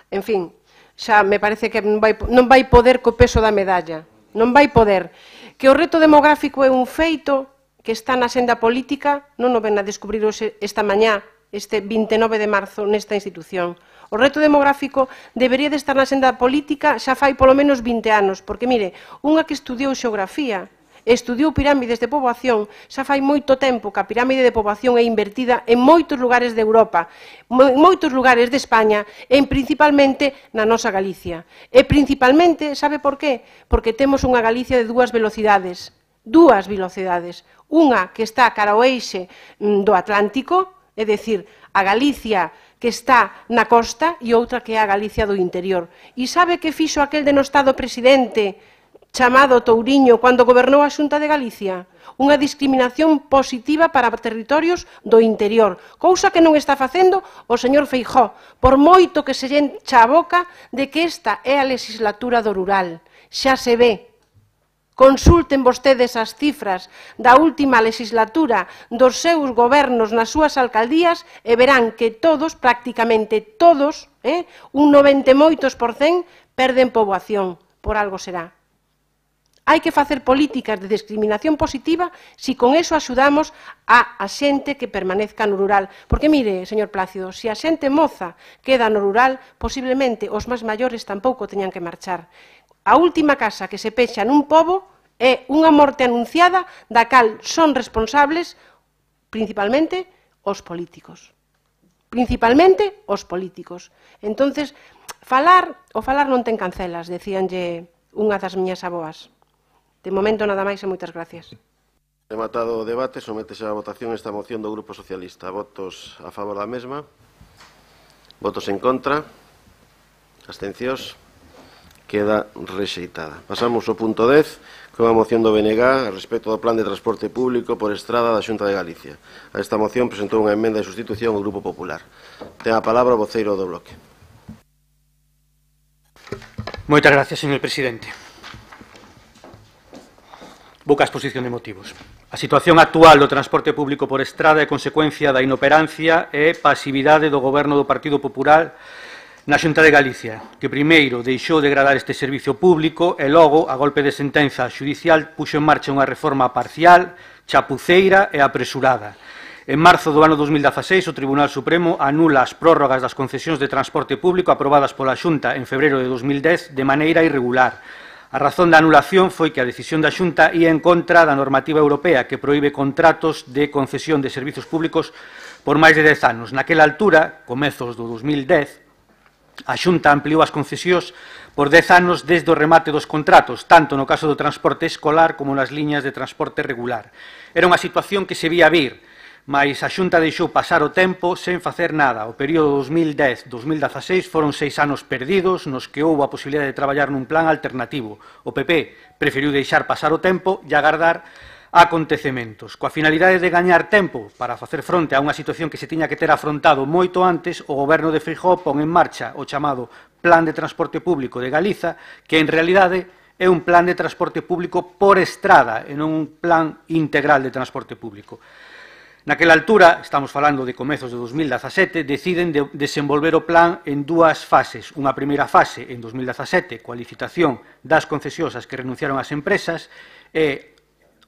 en fin, xa me parece que non vai poder co peso da medalla, non vai poder. Que o reto demográfico é un feito que está na senda política, non o ven a descubrir esta mañá, este 29 de marzo, nesta institución. O reto demográfico debería de estar na senda política xa fai polo menos 20 anos, porque, mire, unha que estudiou xeografía, estudiou pirámides de poboación, xa fai moito tempo que a pirámide de poboación é invertida en moitos lugares de Europa, en moitos lugares de España, e principalmente na nosa Galicia. E principalmente, sabe por qué? Porque temos unha Galicia de dúas velocidades. Unha que está cara ao eixe do Atlántico, é dicir, a Galicia que está na costa e outra que é a Galicia do interior. E sabe que fixo aquel denostado presidente chamado Touriño cando gobernou a Xunta de Galicia? Unha discriminación positiva para territorios do interior, cousa que non está facendo o señor Feijóo, por moito que se encha a boca de que esta é a legislatura do rural. Xa se ve Consulten vostedes as cifras da última legislatura dos seus gobernos nas súas alcaldías e verán que todos, prácticamente todos, un 98%, perden poboación. Por algo será. Hai que facer políticas de discriminación positiva se con eso axudamos a xente que permanezca no rural. Porque, mire, señor Plácido, se a xente moza queda no rural, posiblemente os máis maiores tampouco teñan que marchar. A última casa que se pecha nun pobo é unha morte anunciada da cal son responsables principalmente os políticos. Principalmente os políticos. Entonces, o falar non ten cancelas, decíanlle unha das miñas aboas. De momento, nada máis e moitas gracias. Rematado o debate, sométese á votación esta moción do Grupo Socialista. Votos a favor da mesma? Votos en contra? Abstencións? Queda rexeitada. Pasamos ao punto 10, con a moción do BNG a respecto do Plan de Transporte Público por Estrada da Xunta de Galicia. A esta moción presentou unha emenda de sustitución ao Grupo Popular. Ten a palabra o voceiro do bloque. Moitas gracias, señor presidente. Boca exposición de motivos. A situación actual do transporte público por estrada é consecuencia da inoperancia e pasividade do Goberno do Partido Popular na Xunta de Galicia, que primeiro deixou degradar este servicio público e logo, a golpe de sentenza xudicial, puxo en marcha unha reforma parcial, chapuceira e apresurada. En marzo do ano 2016, o Tribunal Supremo anula as prórrogas das concesións de transporte público aprobadas pola Xunta en febreiro de 2010 de maneira irregular. A razón da anulación foi que a decisión da Xunta ia en contra da normativa europea que proíbe contratos de concesión de servizos públicos por máis de 10 anos. Naquela altura, comezos do 2010, a Xunta ampliou as concesións por 10 anos desde o remate dos contratos, tanto no caso do transporte escolar como nas liñas de transporte regular. Era unha situación que se vía vir, mas a Xunta deixou pasar o tempo sen facer nada. O período 2010-2016 foron 6 anos perdidos nos que houve a posibilidade de traballar nun plan alternativo. O PP preferiu deixar pasar o tempo e agardar acontecementos. Coa finalidade de gañar tempo para facer fronte a unha situación que se tiña que ter afrontado moito antes, o Goberno de Feijóo pon en marcha o chamado Plan de Transporte Público de Galiza, que en realidade é un plan de transporte público por estrada e non un plan integral de transporte público. Naquela altura, estamos falando de comezos de 2017, deciden desenvolver o plan en dúas fases. Unha primeira fase en 2017, coa licitación das concesións ás que renunciaron as empresas, e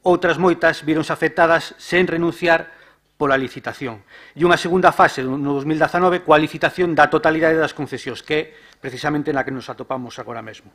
outras moitas víronse afectadas sen renunciar pola licitación. E unha segunda fase no 2019, coa licitación da totalidade das concesións, que é precisamente na que nos atopamos agora mesmo.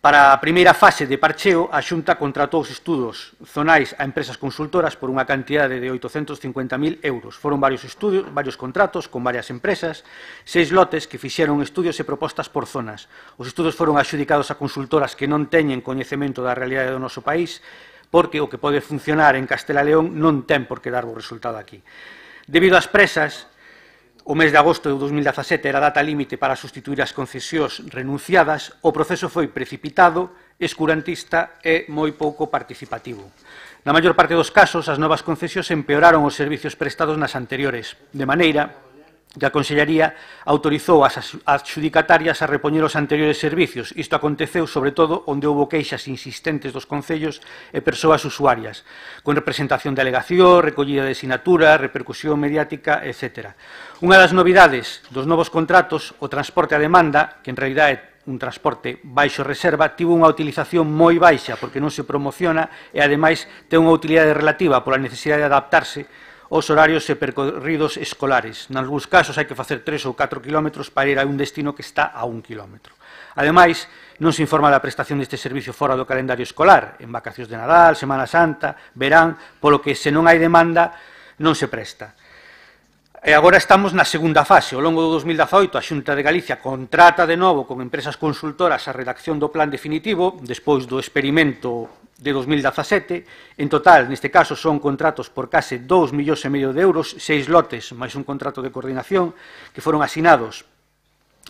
Para a primeira fase de parcheo, a Xunta contratou os estudos zonais a empresas consultoras por unha cantidade de 850.000 euros. Foron varios estudios, varios contratos con varias empresas, 6 lotes que fixeron estudios e propostas por zonas. Os estudos foron adxudicados a consultoras que non teñen coñecemento da realidade do noso país, porque o que pode funcionar en Castela e León non ten por que dar o resultado aquí. Debido ás presas, o mes de agosto de 2017 era a data límite para sustituir as concesións renunciadas, o proceso foi precipitado, escurantista e moi pouco participativo. Na maior parte dos casos, as novas concesións empeoraron os servizos prestados nas anteriores, de maneira que a Consellería autorizou as adxudicatarias a repoñer os anteriores servizos. Isto aconteceu, sobre todo, onde houbo queixas insistentes dos concellos e persoas usuarias, con representación de alegación, recollida de sinaturas, repercusión mediática, etc. Unha das novidades dos novos contratos, o transporte a demanda, que en realidad é un transporte baixo reserva, tivo unha utilización moi baixa porque non se promociona e, ademais, ten unha utilidade relativa pola necesidade de adaptarse os horarios e percorridos escolares. Nalgúns casos hai que facer 3 ou 4 kilómetros para ir a un destino que está a 1 kilómetro. Ademais, non se informa da prestación deste servicio fora do calendario escolar, en vacacións de Nadal, Semana Santa, verán, polo que se non hai demanda non se presta. E agora estamos na segunda fase. Ao longo do 2018, a Xunta de Galicia contrata de novo con empresas consultoras a redacción do plan definitivo, despois do experimento de 2017. En total, neste caso, son contratos por case 2,5 millóns de euros, 6 lotes, máis un contrato de coordinación, que foron asinados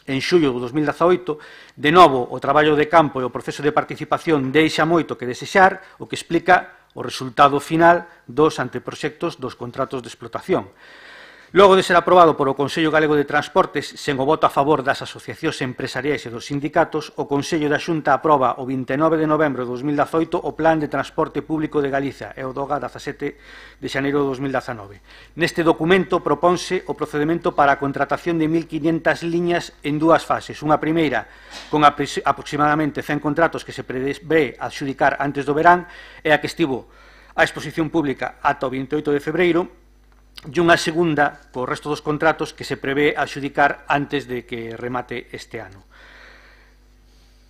en xullo do 2018. De novo, o traballo de campo e o proceso de participación deixa moito que desexar, o que explica o resultado final dos anteproxectos dos contratos de explotación. Logo de ser aprobado por o Consello Galego de Transportes, sen o voto a favor das asociacións empresariais e dos sindicatos, o Consello da Xunta aproba o 29 de novembro de 2018 o Plan de Transporte Público de Galicia e o DOGA 17 de xaneiro de 2019. Neste documento propónse o procedimento para a contratación de 1.500 liñas en dúas fases. Unha primeira con aproximadamente 100 contratos que se prevé adxudicar antes do verán e a que estivo a exposición pública ata o 28 de febreiro, e unha segunda co resto dos contratos que se prevé adxudicar antes de que remate este ano.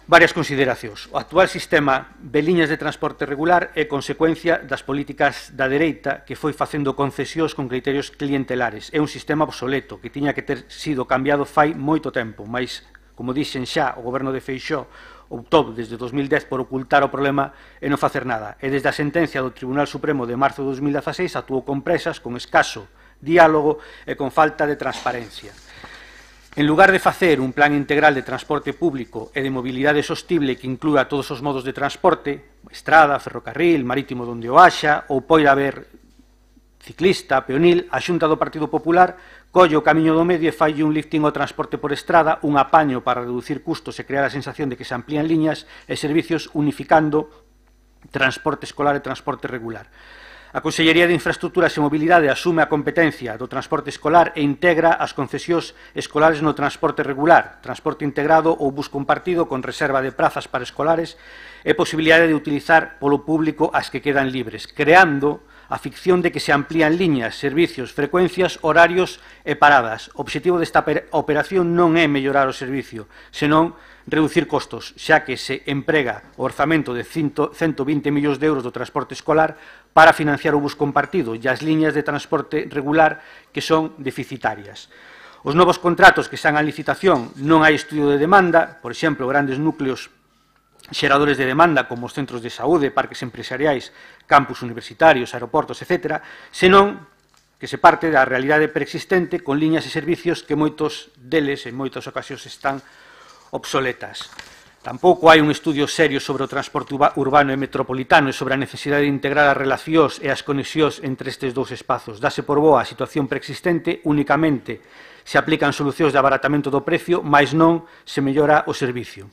Varias consideracións. O actual sistema de liñas de transporte regular é consecuencia das políticas da dereita que foi facendo concesións con criterios clientelares. É un sistema obsoleto que tiña que ter sido cambiado fai moito tempo, mas, como dixen xa, o goberno de Feixóo optou desde 2010 por ocultar o problema e non facer nada. E desde a sentencia do Tribunal Supremo de marzo de 2016 actuou con presas, con escaso diálogo e con falta de transparencia. En lugar de facer un plan integral de transporte público e de mobilidade sostible que inclúa todos os modos de transporte, estrada, ferrocarril, marítimo donde o haxa, ou poida haber ciclista, peonil, a Xunta do Partido Popular colle o camiño do medio e fai un lifting ao transporte por estrada, un apaño para reducir custos e crear a sensación de que se amplían liñas e servicios unificando transporte escolar e transporte regular. A Consellería de Infraestructuras e Mobilidade asume a competencia do transporte escolar e integra as concesións escolares no transporte regular, transporte integrado ou bus compartido con reserva de prazas para escolares e posibilidade de utilizar polo público as que quedan libres, creando a ficción de que se amplían liñas, servicios, frecuencias, horarios e paradas. O obxectivo desta operación non é mellorar o servicio, senón reducir costos, xa que se emprega o orzamento de 120 millóns de euros do transporte escolar para financiar o bus compartido e as liñas de transporte regular que son deficitarias. Os novos contratos que están a licitación non hai estudio de demanda, por exemplo, grandes núcleos xeradores de demanda como os centros de saúde, parques empresariais, campus universitarios, aeroportos, etc., senón que se parte da realidade preexistente con liñas e servicios que moitos deles en moitas ocasións están obsoletas. Tampouco hai un estudio serio sobre o transporte urbano e metropolitano e sobre a necesidade de integrar as relacións e as conexións entre estes dous espazos. Dase por boa a situación preexistente, únicamente se aplican solucións de abaratamento do precio, mais non se mellora o servicio.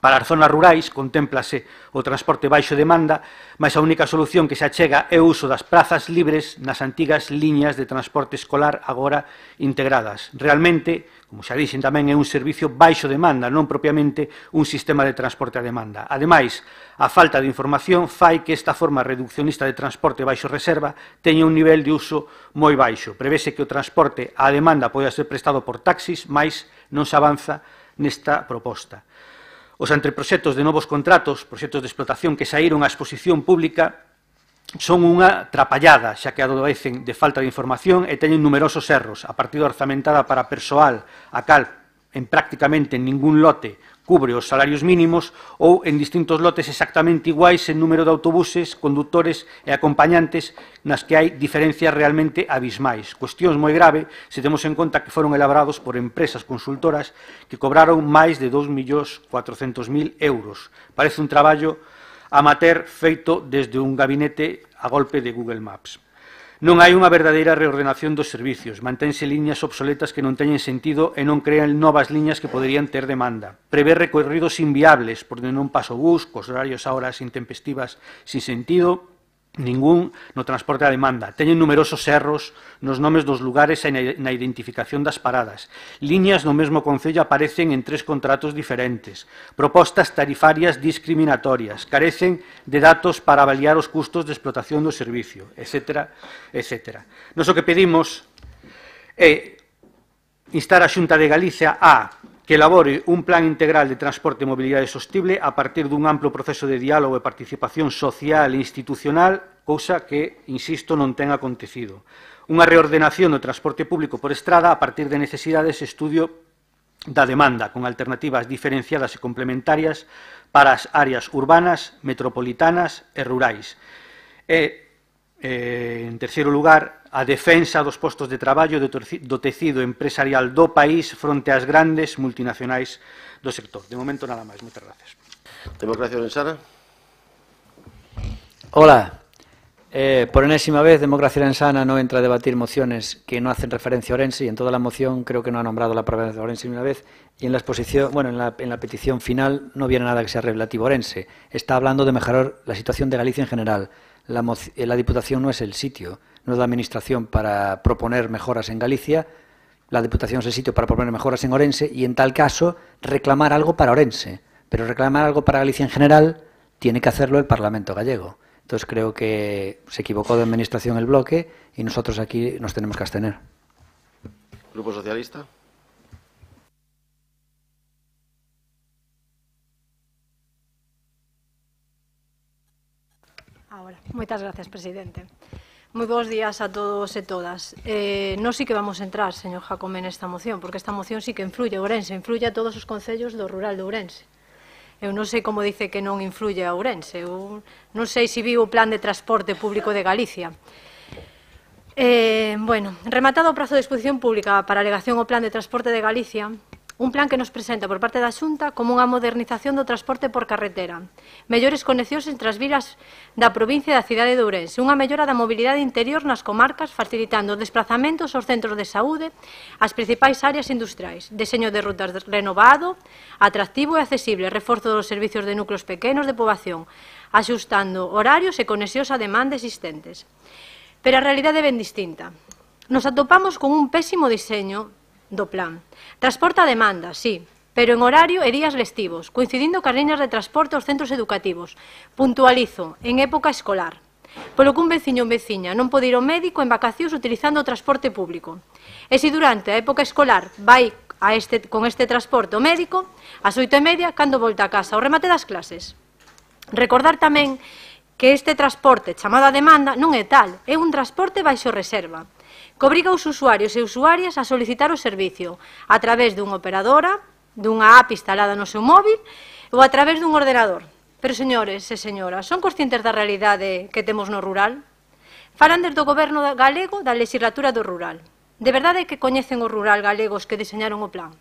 Para as zonas rurais contémplase o transporte baixo demanda, mas a única solución que se achega é o uso das prazas libres nas antigas liñas de transporte escolar agora integradas. Realmente, como xa dixen tamén, é un servicio baixo demanda, non propiamente un sistema de transporte a demanda. Ademais, a falta de información fai que esta forma reduccionista de transporte baixo reserva teña un nivel de uso moi baixo. Prevese que o transporte a demanda poida ser prestado por taxis, mais non se avanza nesta proposta. Os anteproxectos de novos contratos, proxectos de explotación que saíron á exposición pública, son unha trapallada, xa que adoecen de falta de información e teñen numerosos erros. A partida orzamentada para persoal, a cal en prácticamente ningún lote cubre os salarios mínimos ou en distintos lotes exactamente iguais en número de autobuses, conductores e acompañantes nas que hai diferencias realmente abismais. Cuestións moi grave se temos en conta que foron elaborados por empresas consultoras que cobraron máis de 2.400.000 euros. Parece un traballo amateur feito desde un gabinete a golpe de Google Maps. Non hai unha verdadeira reordenación dos servicios, mantense liñas obsoletas que non teñen sentido e non crean novas liñas que poderían ter demanda. Prever recorridos inviables, por onde non pasa o bus, cos horarios a horas intempestivas sin sentido, ningún no transporte a demanda. Teñen numerosos erros nos nomes dos lugares e na identificación das paradas. Liñas no mesmo concello aparecen en 3 contratos diferentes. Propostas tarifarias discriminatorias. Carecen de datos para avaliar os custos de explotación do servicio, etc. etc. Nos o que pedimos é instar a Xunta de Galicia a que elabore un plan integral de transporte e mobilidade sostible a partir dun amplo proceso de diálogo e participación social e institucional, cousa que, insisto, non ten acontecido. Unha reordenación do transporte público por estrada a partir de necesidades e estudio da demanda, con alternativas diferenciadas e complementarias para as áreas urbanas, metropolitanas e rurais. E, en terceiro lugar, a defensa dos postos de traballo do tecido empresarial do país fronte ás grandes multinacionais do sector. De momento, nada máis. Moitas gracias. Democracia Orensana. Hola. Por enésima vez, Democracia Orensana no entra a debatir mociones que no hacen referencia a Orense, y en toda la moción creo que no ha nombrado la palabra de Orense ni una vez, y en la exposición, bueno, en la petición final no viene nada que sea relativo a Orense. Está hablando de mejorar la situación de Galicia en general. La Diputación no es el sitio, no es la Administración para proponer mejoras en Galicia. La Diputación es el sitio para proponer mejoras en Orense y, en tal caso, reclamar algo para Orense. Pero reclamar algo para Galicia en general tiene que hacerlo el Parlamento gallego. Entonces creo que se equivocó de Administración el bloque y nosotros aquí nos tenemos que abstener. Grupo Socialista. Ahora. Moitas gracias, presidente. Moi bons días a todos e todas. Non sí que vamos a entrar, señor Jacome, nesta moción, porque esta moción sí que influye a Ourense, influye a todos os concellos do rural de Ourense. Eu non sei como dice que non influye a Ourense. Eu non sei se viu o plan de transporte público de Galicia. Bueno, rematado o prazo de exposición pública para alegación ao plan de transporte de Galicia, un plan que nos presenta por parte da Xunta como unha modernización do transporte por carretera, mellores conexións entre as vilas da provincia e da cidade de Ourense, unha mellora da mobilidade interior nas comarcas, facilitando os desplazamentos aos centros de saúde, as principais áreas industriais, deseño de rutas renovado, atractivo e accesible, reforzo dos servicios de núcleos pequenos de poboación, axustando horarios e conexións a demanda existentes. Pero a realidade é ben distinta. Nos atopamos con un pésimo diseño do plan. Transporte a demanda, sí, pero en horario e días lestivos, coincidindo cas liñas de transporte aos centros educativos. Puntualizo, en época escolar. Polo que un veciño ou veciña non pode ir ao médico en vacacións utilizando o transporte público. E se durante a época escolar vai con este transporte ao médico, ás 8:30, cando volta a casa, ao remate das clases. Recordar tamén que este transporte chamado a demanda non é tal, é un transporte baixo reserva, que obriga os usuarios e usuarias a solicitar o servicio a través dunha operadora, dunha app instalada no seu móvil ou a través dun ordenador. Pero, señores e señoras, son conscientes da realidade que temos no rural? Falan desde o goberno galego da legislatura do rural. De verdade que coñecen o rural galegos que diseñaron o plan?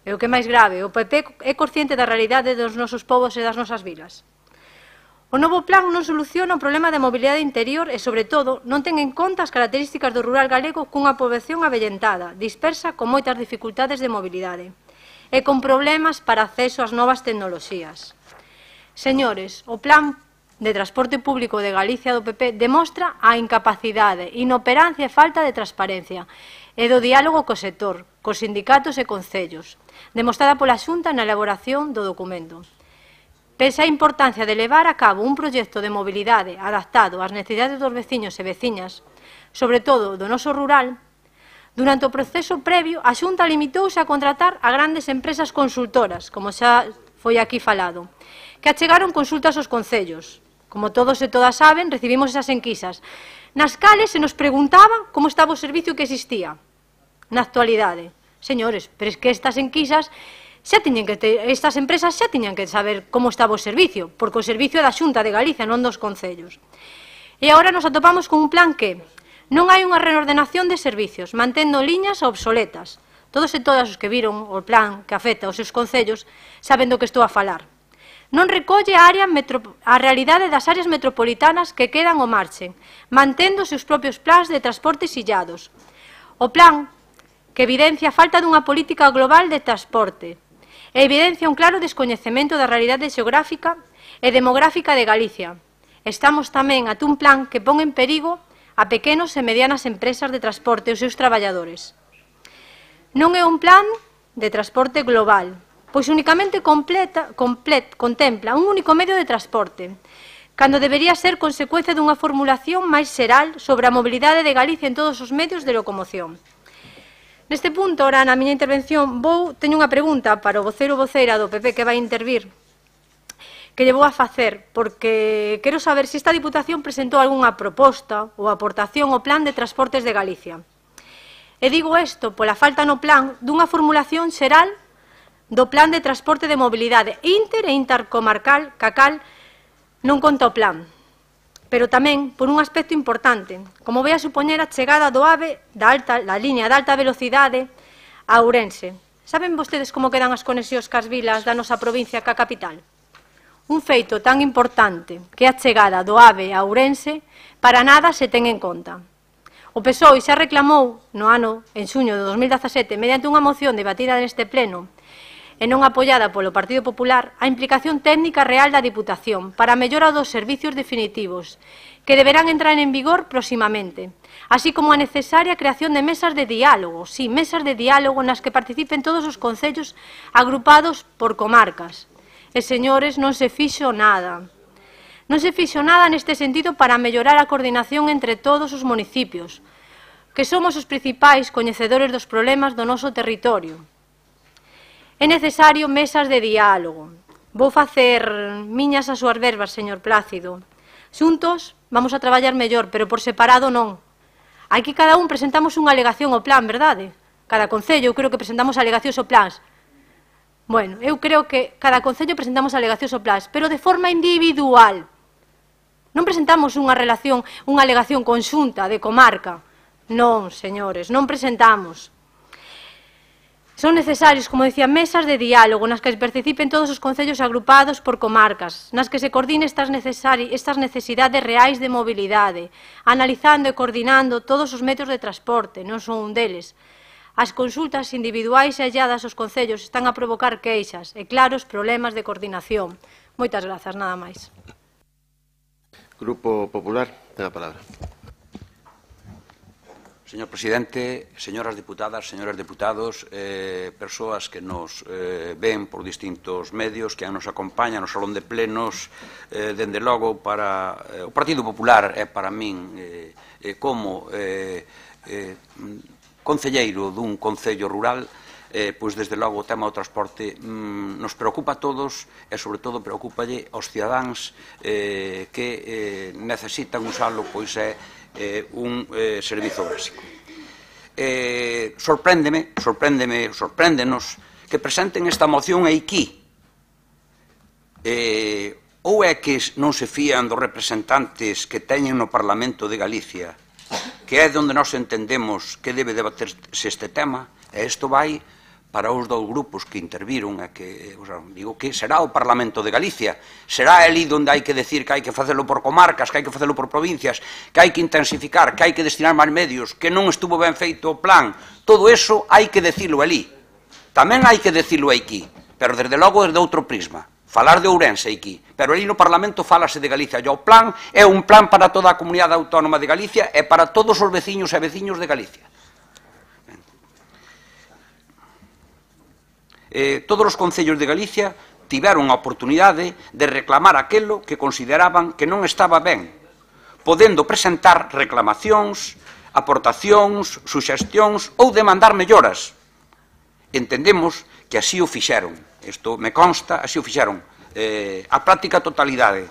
E o que máis grave, o PP é consciente da realidade dos nosos povos e das nosas vilas. O novo plan non soluciona o problema de mobilidade interior e, sobre todo, non ten en conta as características do rural galego cunha poboación avellentada, dispersa, con moitas dificultades de mobilidade e con problemas para acceso ás novas tecnoloxías. Señores, o plan de transporte público de Galicia do PP demostra a incapacidade, inoperancia e falta de transparencia e do diálogo co sector, cos sindicatos e concellos, demostrada pola Xunta na elaboración do documento. Pese a importancia de levar a cabo un proxecto de mobilidade adaptado ás necesidades dos veciños e veciñas, sobre todo do noso rural, durante o proceso previo, a Xunta limitouse a contratar a grandes empresas consultoras, como xa foi aquí falado, que achegaron consultas aos concellos. Como todos e todas saben, recibimos esas enquisas, nas cales se nos preguntaba como estaba o servicio que existía na actualidade. Señores, pero é que estas enquisas estas empresas xa tiñan que saber como estaba o servicio, porque o servicio é da Xunta de Galicia, non dos concellos. E agora nos atopamos con un plan que non hai unha reordenación de servicios, mantendo liñas obsoletas. Todos e todas os que viron o plan que afecta aos seus concellos saben do que estou a falar. Non recolle a realidade das áreas metropolitanas que quedan ao marchen, mantendo os seus propios plans de transportes illados. O plan que evidencia a falta dunha política global de transporte, e evidencia un claro descoñecemento da realidade xeográfica e demográfica de Galicia. Estamos tamén ante un plan que pon en perigo a pequenos e medianas empresas de transporte e os seus traballadores. Non é un plan de transporte global, pois únicamente contempla un único medio de transporte, cando debería ser consecuencia dunha formulación máis xeral sobre a mobilidade de Galicia en todos os medios de locomoción. Neste punto, ora, na miña intervención, teño unha pregunta para o voceiro ou voceira do PP que vai intervir, que lle vou a facer, porque quero saber se esta Diputación presentou algunha proposta ou aportación ao Plan de Transportes de Galicia. E digo isto pola falta no plan dunha formulación xeral do Plan de Transporte de Mobilidade inter e intercomarcal, ca cal non conta o plan, pero tamén por un aspecto importante, como vai a supoñer a chegada do AVE da liña de alta velocidade a Ourense. Saben vostedes como quedan as conexións cas vilas da nosa provincia ca capital? Un feito tan importante que a chegada do AVE a Ourense para nada se ten en conta. O PSOE xa reclamou en xuño de 2017, mediante unha moción debatida neste pleno e non apoiada polo Partido Popular, a implicación técnica real da Diputación para a mellora dos servicios definitivos, que deberán entrar en vigor próximamente, así como a necesaria creación de mesas de diálogo, mesas de diálogo nas que participen todos os concellos agrupados por comarcas. E, señores, non se fixo nada. Non se fixo nada neste sentido para mellorar a coordinación entre todos os municipios, que somos os principais coñecedores dos problemas do noso territorio. É necesario mesas de diálogo. Vou facer miñas as súas verbas, señor Plácido. Xuntos vamos a traballar mellor, pero por separado non. Aquí cada un presentamos unha alegación ao plan, verdade? Cada concello, eu creo que presentamos alegacións ao plans. Bueno, eu creo que cada concello presentamos alegacións ao plans, pero de forma individual. Non presentamos unha alegación conxunta de comarca. Non, señores, non presentamos. Son necesarios, como decía, mesas de diálogo nas que participen todos os concellos agrupados por comarcas, nas que se coordine estas necesidades reais de mobilidade, analizando e coordinando todos os métodos de transporte, non son un deles. As consultas individuais e alladas aos concellos están a provocar queixas e claros problemas de coordinación. Moitas grazas, nada máis. Grupo Popular, ten a palabra. Señor Presidente, señoras diputadas, señores deputados, persoas que nos ven por distintos medios, que nos acompañan no salón de plenos, dende logo para o Partido Popular é para min como concelleiro dun concello rural, pois desde logo o tema do transporte nos preocupa a todos e sobre todo preocupalle aos cidadáns que necesitan usalo, pois é un servizo básico. Sorpréndenos que presenten esta moción aquí. Ou é que non se fían dos representantes que teñen no Parlamento de Galicia, que é onde nós entendemos que debe debaterse este tema, e isto vai para os dous grupos que interviron, digo que será o Parlamento de Galicia, será ali onde hai que decir que hai que facelo por comarcas, que hai que facelo por provincias, que hai que intensificar, que hai que destinar máis medios, que non estuvo ben feito o plan, todo eso hai que decirlo ali. Tamén hai que decirlo aquí, pero desde logo desde outro prisma. Falar de Ourense aquí, pero ali no Parlamento falase de Galicia, e o plan é un plan para toda a comunidade autónoma de Galicia e para todos os veciños e veciños de Galicia. Todos os concellos de Galicia tiveron a oportunidade de reclamar aquelo que consideraban que non estaba ben, podendo presentar reclamacións, aportacións, suxestións ou demandar melloras. Entendemos que así o fixeron, isto me consta, así o fixeron, a práctica totalidade.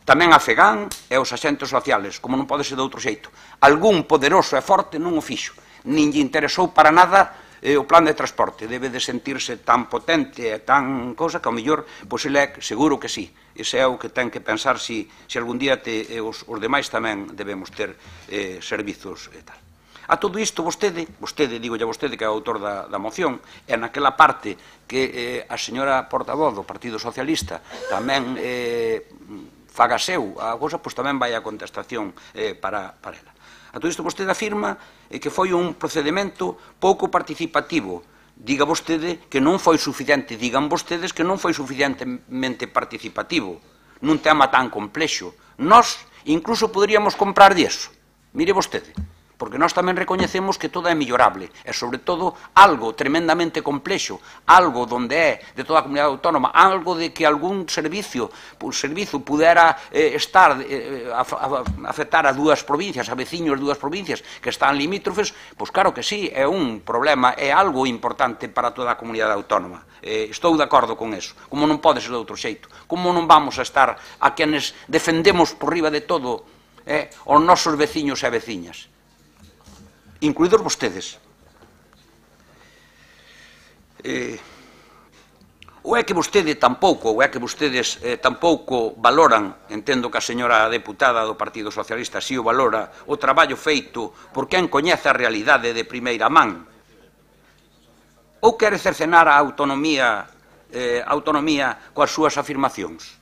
Tamén a FEGAN e os axentes sociales, como non pode ser de outro xeito. Algún poderoso e forte non o fixo, nin lle interesou para nada o plan de transporte. Debe de sentirse tan potente e tan cousa que ao mellor, pois ele é, seguro que sí. Ese é o que ten que pensar se algún día os demais tamén debemos ter servizos e tal. A todo isto, vostede, digolle a vostede que é o autor da moción, e naquela parte que a señora portavoz do Partido Socialista tamén faga seu a cousa, pois tamén vai a contestación para ela. A todo isto vostede afirma que foi un procedimento pouco participativo. Diga vostede que non foi suficiente, digan vostedes que non foi suficientemente participativo nun tema tan complexo. Nós incluso poderíamos comprar disso. Mire vostede, porque nós tamén recoñecemos que todo é millorable e, sobre todo, algo tremendamente complexo, algo donde é de toda a comunidade autónoma, algo de que algún servizo pudera afectar a dúas provincias, a veciños de dúas provincias que están limítrofes, pois claro que sí, é un problema, é algo importante para toda a comunidade autónoma. Estou de acordo con eso, como non pode ser de outro xeito, como non vamos a estar a quenes defendemos por riba de todo os nosos veciños e veciñas, incluídos vostedes. Ou é que vostedes tampouco valoran, entendo que a señora deputada do Partido Socialista si o valora, o traballo feito por quen coñece a realidade de primeira man? Ou quere cercenar a autonomía coas súas afirmacións?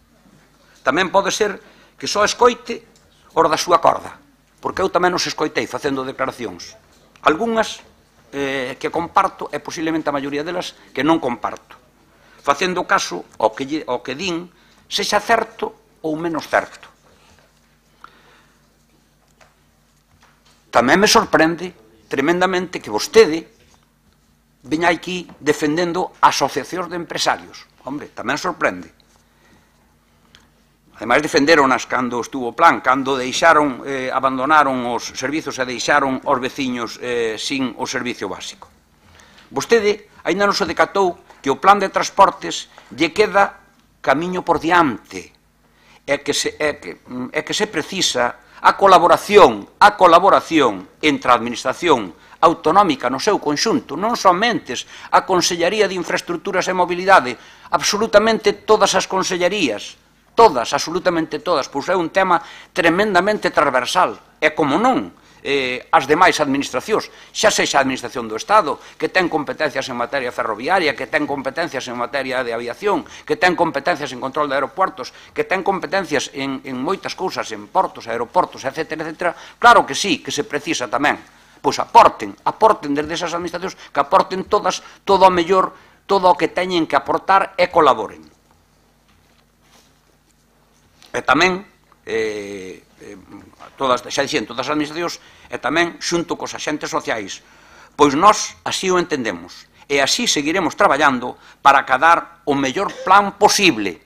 Tamén pode ser que só escoite os da súa corda, porque eu tamén os escoitei facendo declaracións. Algúnas que comparto e posiblemente a maioría delas que non comparto, facendo caso ao que din, sexa certo ou menos certo. Tamén me sorprende tremendamente que vostede veña aquí defendendo asociacións de empresarios. Hombre, tamén sorprende. Ademais, defenderonas cando estuvo o plan, cando deixaron, abandonaron os servizos e deixaron os veciños sin o servicio básico. Vostede aínda non se decatou que o plan de transportes lle queda camiño por diante e que se precisa a colaboración entre a Administración autonómica no seu conxunto, non somente a Consellería de Infraestructuras e Mobilidade, absolutamente todas as consellerías, todas, absolutamente todas, pois é un tema tremendamente transversal, e como non, as demais administracións, xa sexa a Administración do Estado, que ten competencias en materia ferroviaria, que ten competencias en materia de aviación, que ten competencias en control de aeropuertos, que ten competencias en moitas cousas, en portos, aeroportos, etc., claro que sí, que se precisa tamén. Pois aporten desde esas administracións, que aporten todas, todo o mellor, todo o que teñen que aportar e colaboren. E tamén, xa dixen, todas as administracións, e tamén xunto cos axentes sociais. Pois nós así o entendemos, e así seguiremos traballando para acadar o mellor plan posible.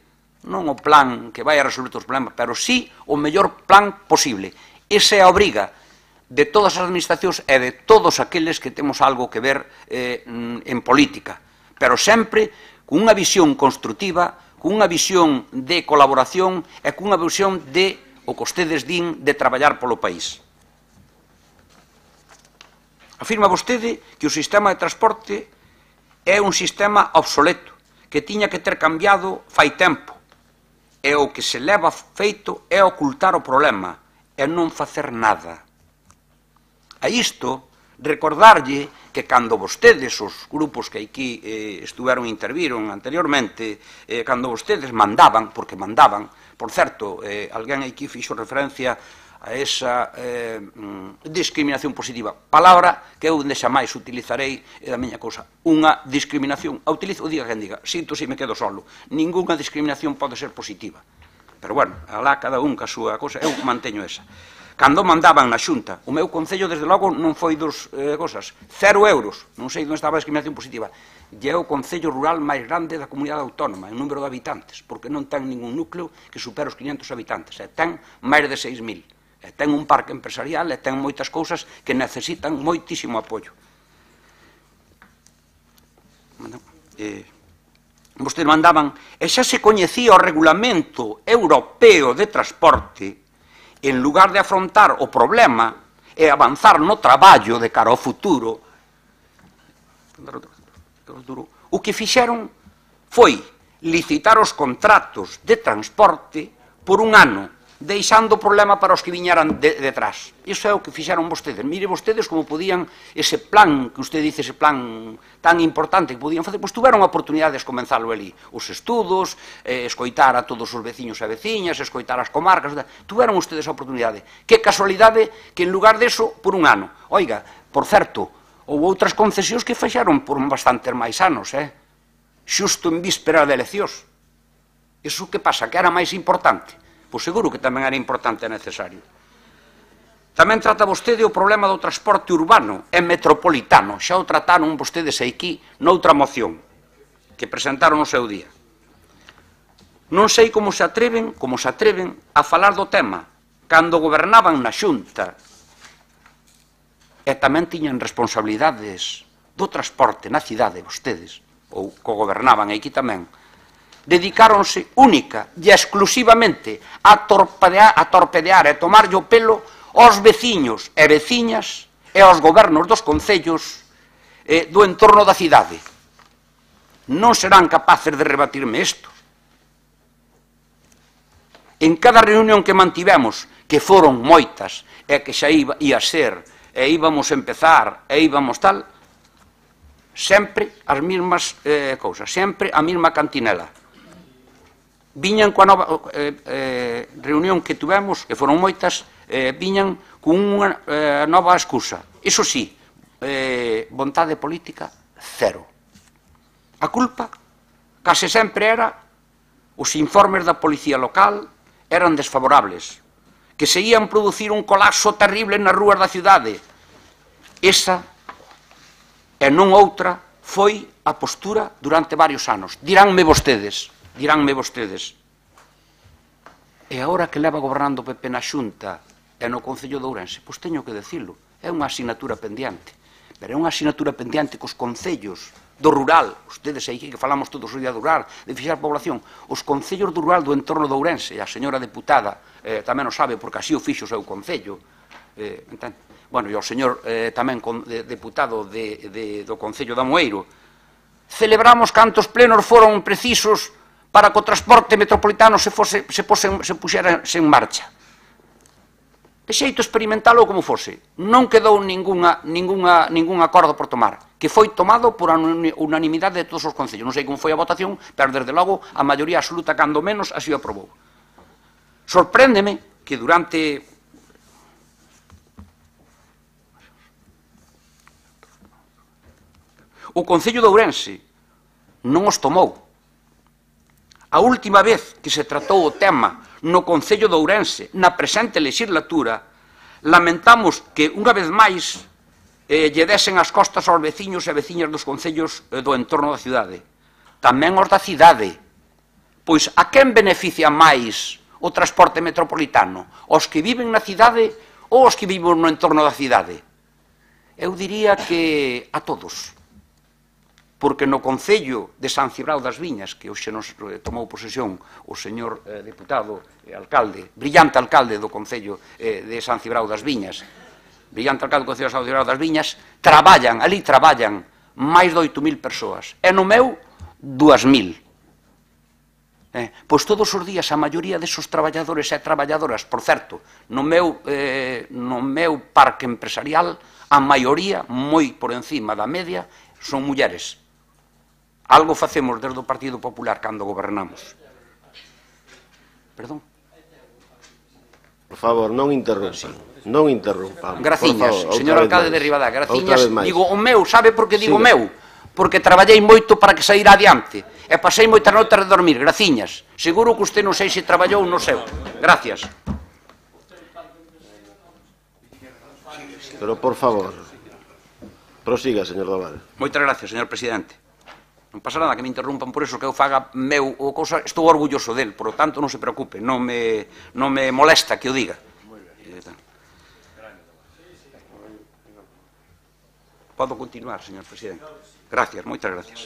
Non o plan que vai a resolver todos os problemas, pero sí o mellor plan posible. Esa é a obriga de todas as administracións e de todos aqueles que temos algo que ver en política, pero sempre cunha visión construtiva, cunha visión de colaboración e cunha visión de, o que vostedes din, de traballar polo país. Afirma vostede que o sistema de transporte é un sistema obsoleto, que tiña que ter cambiado fai tempo, e o que se leva feito é ocultar o problema e non facer nada. A isto, recordarlle que cando vostedes, os grupos que aquí estuveron e interviron anteriormente, cando vostedes mandaban, porque mandaban, por certo, alguén aquí fixo referencia a esa discriminación positiva, palabra que eu xa máis utilizarei da miña cousa, unha discriminación, a utilizo, diga quen diga, sinto se me quedo solo, ningunha discriminación pode ser positiva, pero bueno, alá cada un ca súa cousa, eu manteño esa. Cando mandaban na Xunta, o meu concello, desde logo, non foi dos cosas, 0 euros, non sei onde estaba a discriminación positiva, e é o concello rural máis grande da comunidade autónoma, en número de habitantes, porque non ten ningún núcleo que supere os 500 habitantes, e ten máis de 6.000, e ten un parque empresarial, e ten moitas cousas que necesitan moitísimo apoio. Vostedes mandaban, e xa se coñecía o regulamento europeo de transporte, en lugar de afrontar o problema e avanzar no traballo de cara ao futuro, o que fixeron foi licitar os contratos de transporte por un ano, deixando o problema para os que viñeran detrás. Iso é o que fixeron vostedes. Mire vostedes como podían, ese plan, que usted dice, ese plan tan importante que podían facer, pois tuveron a oportunidade de comenzalo ali. Os estudos, escoitar a todos os veciños e veciñas, escoitar as comarcas, tuveron ustedes a oportunidade. Que casualidade que en lugar deso, por un ano. Oiga, por certo, houve outras concesións que fixeron por bastantes máis anos, xusto en víspera de eleccións. Iso que pasa, que era máis importante? Pois seguro que tamén era importante e necesario. Tamén trata vostede o problema do transporte urbano e metropolitano. Xa o trataron vostedes aquí noutra moción que presentaron no seu día. Non sei como se atreven a falar do tema cando gobernaban na Xunta e tamén tiñan responsabilidades do transporte na cidade vostedes, ou co-gobernaban aquí tamén, dedicáronse única e exclusivamente a torpedear e tomarlle o pelo aos veciños e veciñas e aos gobernos dos concellos do entorno da cidade. Non serán capaces de rebatirme isto. En cada reunión que mantivemos, que foron moitas, e que xa ia ser, e íbamos empezar, e íbamos tal, sempre as mesmas cousas, sempre a mesma cantinela. viñan coa nova reunión que tuvemos, que foron moitas, viñan con unha nova excusa. Iso sí, vontade política, cero. A culpa case sempre era os informes da policía local eran desfavorables, que se ían producir un colapso terrible nas rúas da cidade. Esa e non outra foi a postura durante varios anos. Diránme vostedes. E agora que leva gobernando o PP na Xunta e no Concello de Ourense, pois teño que decirlo, é unha asignatura pendiente. Pero é unha asignatura pendiente cos concellos do rural, ustedes aí que falamos todos os días do rural, de fixar población, os concellos do rural do entorno de Ourense, e a señora deputada tamén o sabe, porque así o fixo o seu concello, bueno, e o señor tamén deputado do Concello de Amoeiro, celebramos cantos plenos foron precisos para que o transporte metropolitano se puxera en marcha. De xeito experimental ou como fose, non quedou ningún acordo por tomar, que foi tomado por unanimidade de todos os concellos. Non sei como foi a votación, pero desde logo a maioría absoluta, cando menos, así o aprobou. Sorpréndeme que durante o Concello de Ourense non os tomou. A última vez que se tratou o tema no Concello de Ourense, na presente legislatura, lamentamos que, unha vez máis, lle desen as costas aos veciños e veciñas dos concellos do entorno da cidade. Tamén os da cidade. Pois a quen beneficia máis o transporte metropolitano? Os que viven na cidade ou os que viven no entorno da cidade? Eu diría que a todos. Porque no Concello de San Cibrao das Viñas, que hoxe nos tomou posesión o señor deputado e alcalde, brillante alcalde do Concello de San Cibrao das Viñas, ali traballan máis de 8.000 persoas, e no meu 2.000. Pois todos os días a maioría desos traballadores e traballadoras, por certo, no meu parque empresarial, a maioría, moi por encima da media, son mulleres. Algo facemos desde o Partido Popular cando gobernamos. Perdón. Por favor, non interrumpan. Non interrumpan. Graciñas, señor alcalde de Ribadá, graciñas. Digo o meu, sabe por que digo o meu? Porque traballei moito para que saíra adiante. E pasei moitas notas de dormir, graciñas. Seguro que usted non sei se traballou no seu. Gracias. Pero, por favor, prosiga, señor Doval. Moitas gracias, señor presidente. Non pasa nada que me interrumpan por eso, que eu faga meu ou cousa, estou orgulloso del, por lo tanto non se preocupe, non me molesta que o diga. Podo continuar, señor presidente? Gracias, moitas gracias.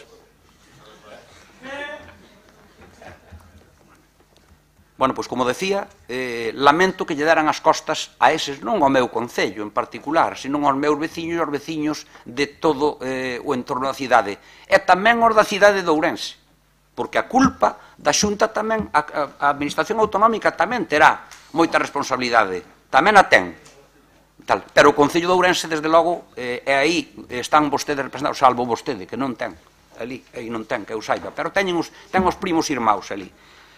Bueno, pois como decía, lamento que lle deran as costas a eses, non ao meu concello en particular, senón aos meus veciños e aos veciños de todo o entorno da cidade. E tamén aos da cidade de Ourense, porque a culpa da Xunta tamén, a Administración Autonómica tamén terá moita responsabilidade, tamén a ten. Pero o Concello de Ourense, desde logo, e aí están vostedes representados, salvo vostede, que non ten, aí non ten, que eu saiba, pero ten os primos irmãos ali.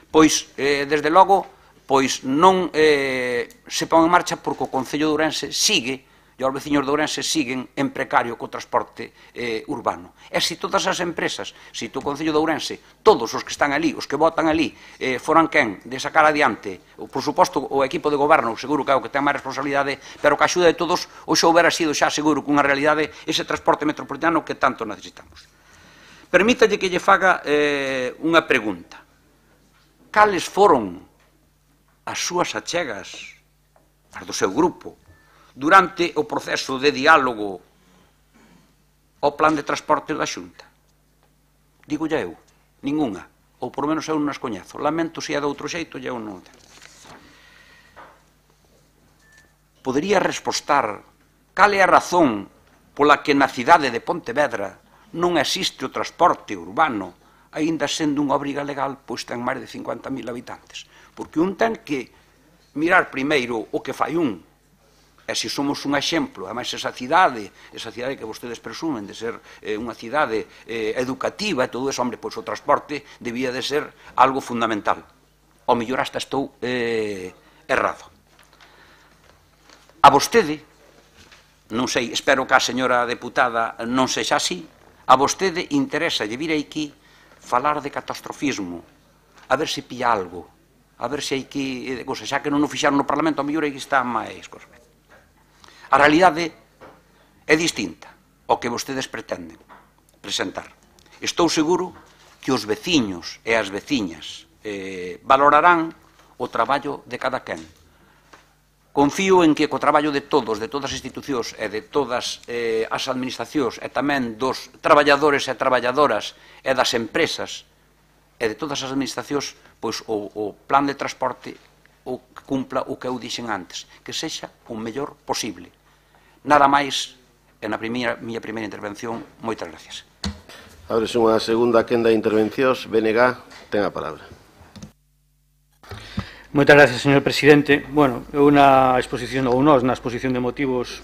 Pois, desde logo, pois non se pon en marcha porque o Concello de Ourense sigue, e os veciños de Ourense siguen en precario co transporte urbano. E se todas as empresas, se o Concello de Ourense, todos os que están ali, os que votan ali, foran quen de sacar adiante, por suposto, o equipo de goberno, seguro que é o que ten máis responsabilidade, pero que a axuda de todos, hoxe houbera sido xa seguro que unha realidade ese transporte metropolitano que tanto necesitamos. Permítalle que lle faga unha pregunta. Cales foron as súas achegas, as do seu grupo, durante o proceso de diálogo ao plan de transporte da Xunta? Digo eu, ningunha, ou por menos eu non as coñezo. Lamento se é de outro xeito, eu non. Podería respostar cal é a razón pola que na cidade de Pontevedra non existe o transporte urbano, aínda sendo unha obriga legal, pois ten máis de 50.000 habitantes. Porque un ten que mirar primeiro o que fai un, e se somos un exemplo, ademais esa cidade que vostedes presumen de ser unha cidade educativa e todo eso, hombre, pois o transporte debía de ser algo fundamental. ao mellor hasta estou errado. A vostede, non sei, espero que a señora deputada non sexa así, a vostede interesa lle vir aquí falar de catastrofismo, a ver se pilla algo, a ver se hai que, xa que non o fixaron no Parlamento, a mellor aí está máis cosas. A realidade é distinta ao que vostedes pretenden presentar. Estou seguro que os veciños e as veciñas valorarán o traballo de cada quen. Confío en que co traballo de todos, de todas as institucións e de todas as administracións e tamén dos traballadores e traballadoras e das empresas e de todas as administracións, pois o plan de transporte cumpla o que eu dixen antes, que sexa o mellor posible. Nada máis, na miña primeira intervención, moitas gracias. Ábrese unha segunda quenda de intervencións. BNG, ten a palabra. Moitas gracias, señor presidente. Bueno, na exposición de motivos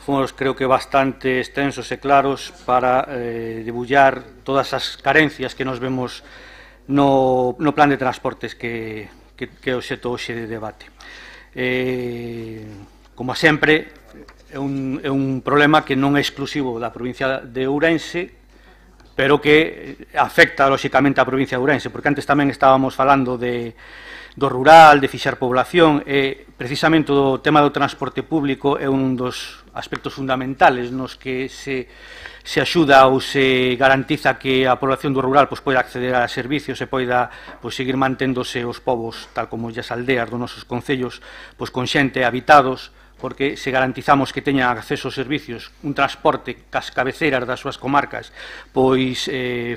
fomos, creo que, bastante extensos e claros para debullar todas as carencias que nos vemos no plan de transportes que é obxecto hoxe de debate. Como sempre, é un problema que non é exclusivo da provincia de Ourense, pero que afecta, lóxicamente, a provincia de Ourense, porque antes tamén estábamos falando do rural, de fixar población, e precisamente o tema do transporte público é un dos aspectos fundamentales nos que se axuda ou se garantiza que a población do rural poida acceder a servicios e poida seguir manténdose os povos, tal como as aldeas dos nosos concellos, con xente habitados, porque se garantizamos que teñan acceso aos servicios, un transporte cas cabeceiras das súas comarcas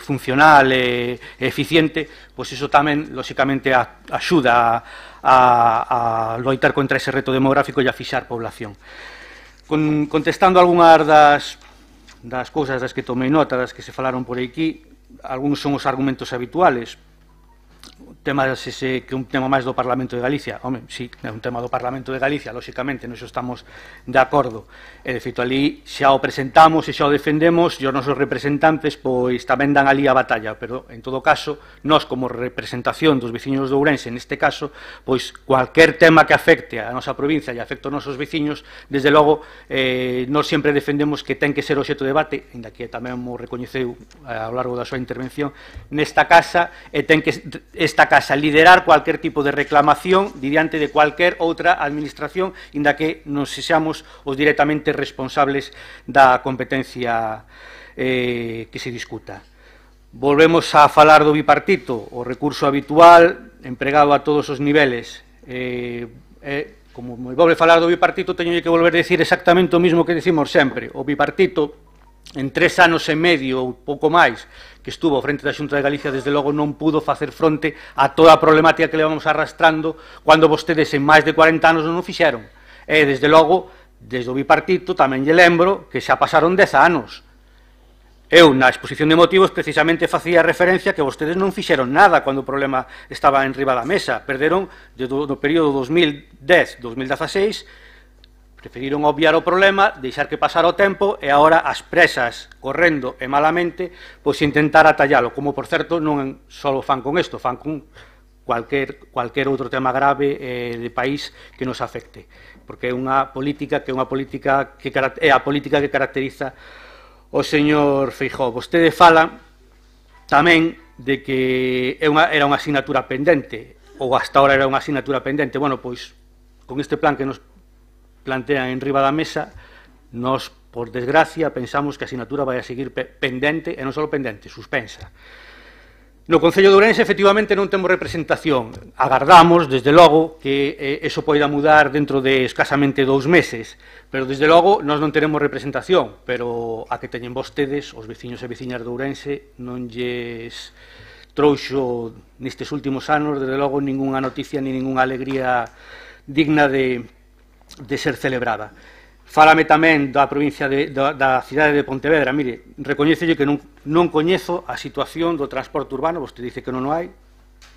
funcional e eficiente, pois iso tamén, lóxicamente, axuda a loitar contra ese reto demográfico e a fixar población. Contestando algunhas das cousas das que tomei nota, das que se falaron por aquí, algúns son os argumentos habituales. Que é un tema máis do Parlamento de Galicia. Home, sí, é un tema do Parlamento de Galicia, lóxicamente, nos estamos de acordo. E, de feito, ali xa o presentamos e xa o defendemos, e os nosos representantes pois tamén dan ali a batalla, pero, en todo caso, nós, como representación dos veciños de Ourense, neste caso, pois, cualquier tema que afecte a nosa provincia e afecte aos nosos veciños, desde logo, nós sempre defendemos que ten que ser obxecto de debate, ainda que tamén mo recoñeceu ao largo da súa intervención, nesta casa, e ten que esta casa liderar cualquier tipo de reclamación diante de cualquier outra administración, inda que nos sexamos os directamente responsables da competencia que se discuta. Volvemos a falar do bipartito, o recurso habitual empregado a todos os niveles. Como me volve a falar do bipartito, teño que volver a decir exactamente o mismo que decimos sempre. O bipartito, en 3 anos e medio ou pouco máis que estuvo frente da Xunta de Galicia, desde logo non pudo facer fronte a toda a problemática que levamos arrastrando cando vostedes en máis de 40 anos non o fixeron. E, desde logo, desde o bipartito tamén lle lembro que xa pasaron 10 anos. Eu, na exposición de motivos, precisamente facía referencia que vostedes non fixeron nada cando o problema estaba en riba da mesa. Perderon, no período 2010-2016, preferiron obviar o problema, deixar que pasara o tempo e agora as presas, correndo e malamente, pois intentar atallalo, como, por certo, non só fan con isto, fan con cualquier outro tema grave de país que nos afecte, porque é unha política que é a política que caracteriza o señor Feijóo. Vostede fala tamén de que era unha asignatura pendente, ou hasta ahora era unha asignatura pendente. Bueno, pois, con este plan que nos plantean en riba da mesa, nós, por desgracia, pensamos que a asignatura vai a seguir pendente, e non só pendente, suspensa. No Concello de Ourense, efectivamente, non temos representación. Agardamos, desde logo, que eso poida mudar dentro de escasamente 2 meses, pero, desde logo, nós non teremos representación, pero a que teñen vostedes, os veciños e veciñas de Ourense, non lles trouxo nestes últimos anos, desde logo, ningunha noticia ni ningunha alegría digna de ser celebrada. Fálame tamén da provincia da cidade de Pontevedra. Mire, recoñécelle que non coñezo a situación do transporte urbano, vostede dice que non o hai,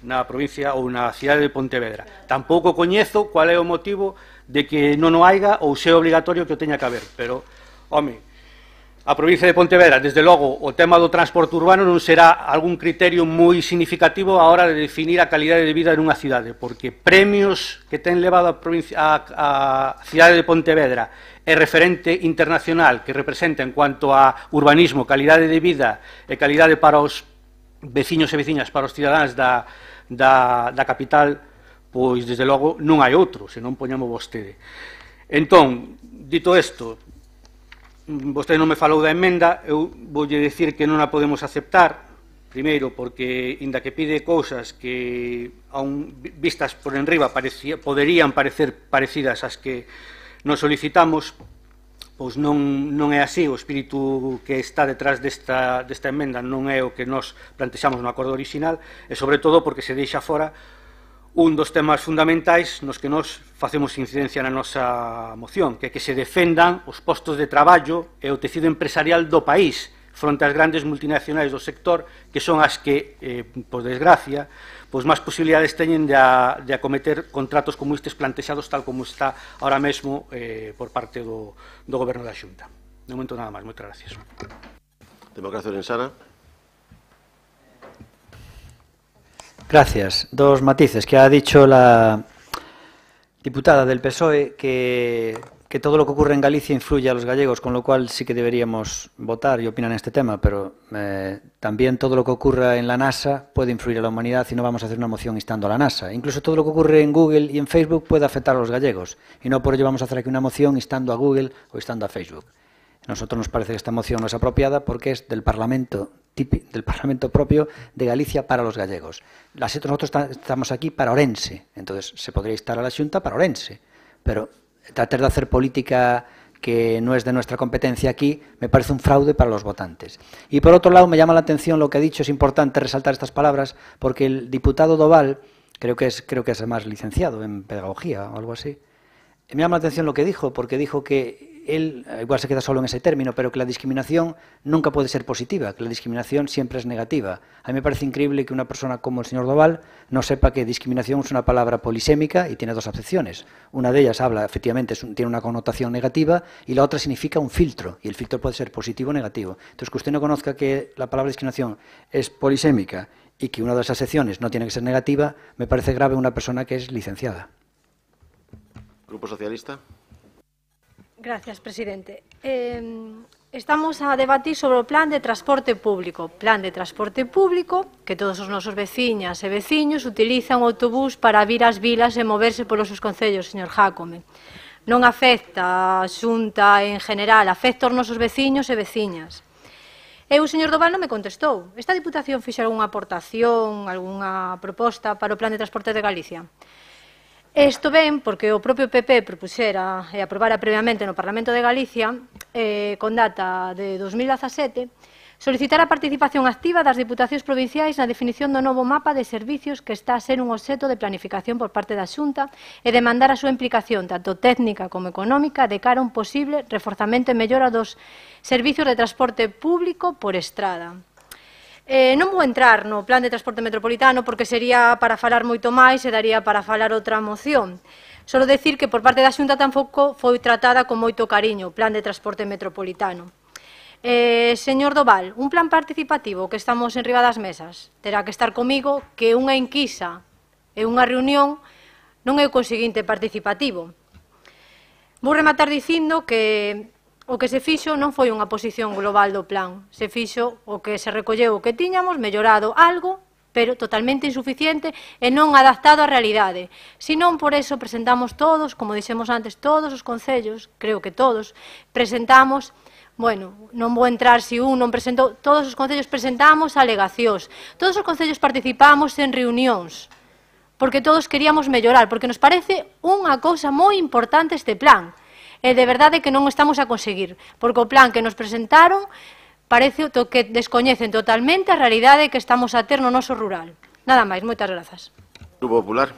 na provincia ou na cidade de Pontevedra. Tampouco coñezo cual é o motivo de que non o haiga ou se é obligatorio que o teña que haber. Pero, home, a provincia de Pontevedra, desde logo, o tema do transporte urbano non será algún criterio moi significativo a hora de definir a calidade de vida nunha cidade, porque premios que ten levado a cidade de Pontevedra e referente internacional que representa en cuanto a urbanismo, calidade de vida e calidade para os veciños e veciñas, para os cidadáns da capital, pois, desde logo, non hai outro, se non poñamos vostede. Entón, dito isto, vostede non me falou da emenda, eu voulle dicir que non a podemos aceptar, primeiro, porque, inda que pide cousas que, vistas por enriba, poderían parecer parecidas ás que nos solicitamos, pois non é así. O espírito que está detrás desta emenda non é o que nos plantexamos no acordo orixinal, e, sobre todo, porque se deixa fora un dos temas fundamentais nos que nos facemos incidencia na nosa moción, que é que se defendan os postos de traballo e o tecido empresarial do país fronte ás grandes multinacionais do sector, que son as que, por desgracia, pois máis posibilidades teñen de acometer contratos como estes plantexados tal como está ahora mesmo por parte do Goberno da Xunta. De momento nada máis. Moitas gracias. Democracia Orensana. Gracias. Dos matices que ha dicho la diputada del PSOE, que todo lo que ocurre en Galicia influye a los gallegos, con lo cual sí que deberíamos votar y opinar en este tema, pero también todo lo que ocurra en la NASA puede influir a la humanidad y no vamos a hacer una moción instando a la NASA. Incluso todo lo que ocurre en Google y en Facebook puede afectar a los gallegos y no por ello vamos a hacer aquí una moción instando a Google o instando a Facebook. A nosotros nos parece que esta moción no es apropiada porque es del Parlamento propio de Galicia para los gallegos. Nosotros estamos aquí para Orense, entonces se podría instar a la Xunta para Orense, pero tratar de hacer política que no es de nuestra competencia aquí me parece un fraude para los votantes. Y por otro lado me llama la atención lo que ha dicho, es importante resaltar estas palabras, porque el diputado Doval, creo que es además licenciado en pedagogía o algo así, me llama la atención lo que dijo, porque dijo que él, igual se queda solo en ese término, pero que la discriminación nunca puede ser positiva, que la discriminación siempre es negativa. A mí me parece increíble que una persona como el señor Doval no sepa que discriminación es una palabra polisémica y tiene dos acepciones. Una de ellas habla, efectivamente, tiene una connotación negativa y la otra significa un filtro, y el filtro puede ser positivo o negativo. Entonces, que usted no conozca que la palabra discriminación es polisémica y que una de las acepciones no tiene que ser negativa, me parece grave en una persona que es licenciada. Grupo Socialista. Gracias, presidente. Estamos a debatir sobre o plan de transporte público. Plan de transporte público que todos os nosos veciñas e veciños utilizan o autobús para vir ás vilas e moverse polos seus concellos, señor Jácome. Non afecta a Xunta en general, afecta os nosos veciños e veciñas. E o señor Doval non me contestou. Esta Diputación fixe algunha aportación, algunha proposta para o plan de transporte de Galicia? Isto ben porque o propio PP propuxera e aprobara previamente no Parlamento de Galicia, con data de 2017, solicitar a participación activa das Diputacións provinciais na definición do novo mapa de servicios que está a ser un obxecto de planificación por parte da Xunta e demandar a súa implicación, tanto técnica como económica, de cara a un posible reforzamento e mellora dos servicios de transporte público por estrada. Non vou entrar no plan de transporte metropolitano porque sería para falar moito máis e daría para falar outra moción. Solo decir que por parte da Xunta tampouco foi tratada con moito cariño o plan de transporte metropolitano. Señor Doval, un plan participativo que estamos en riba das mesas terá que estar comigo que unha enquisa e unha reunión non é o conseguinte participativo. Vou rematar dicindo que o que se fixo non foi unha posición global do plan, se fixo o que se recolleu o que tiñamos, mellorado algo, pero totalmente insuficiente e non adaptado á realidade. Se non, por eso presentamos todos, como dixemos antes, todos os concellos, creo que todos, presentamos, bueno, non vou entrar se un non presentou, todos os concellos presentamos alegacións, todos os concellos participamos en reunións, porque todos queríamos mellorar, porque nos parece unha cousa moi importante este plan. E de verdade que non o estamos a conseguir, porque o plan que nos presentaron parece que descoñecen totalmente a realidade que estamos a ter no noso rural. Nada máis, moitas grazas. Grupo Popular.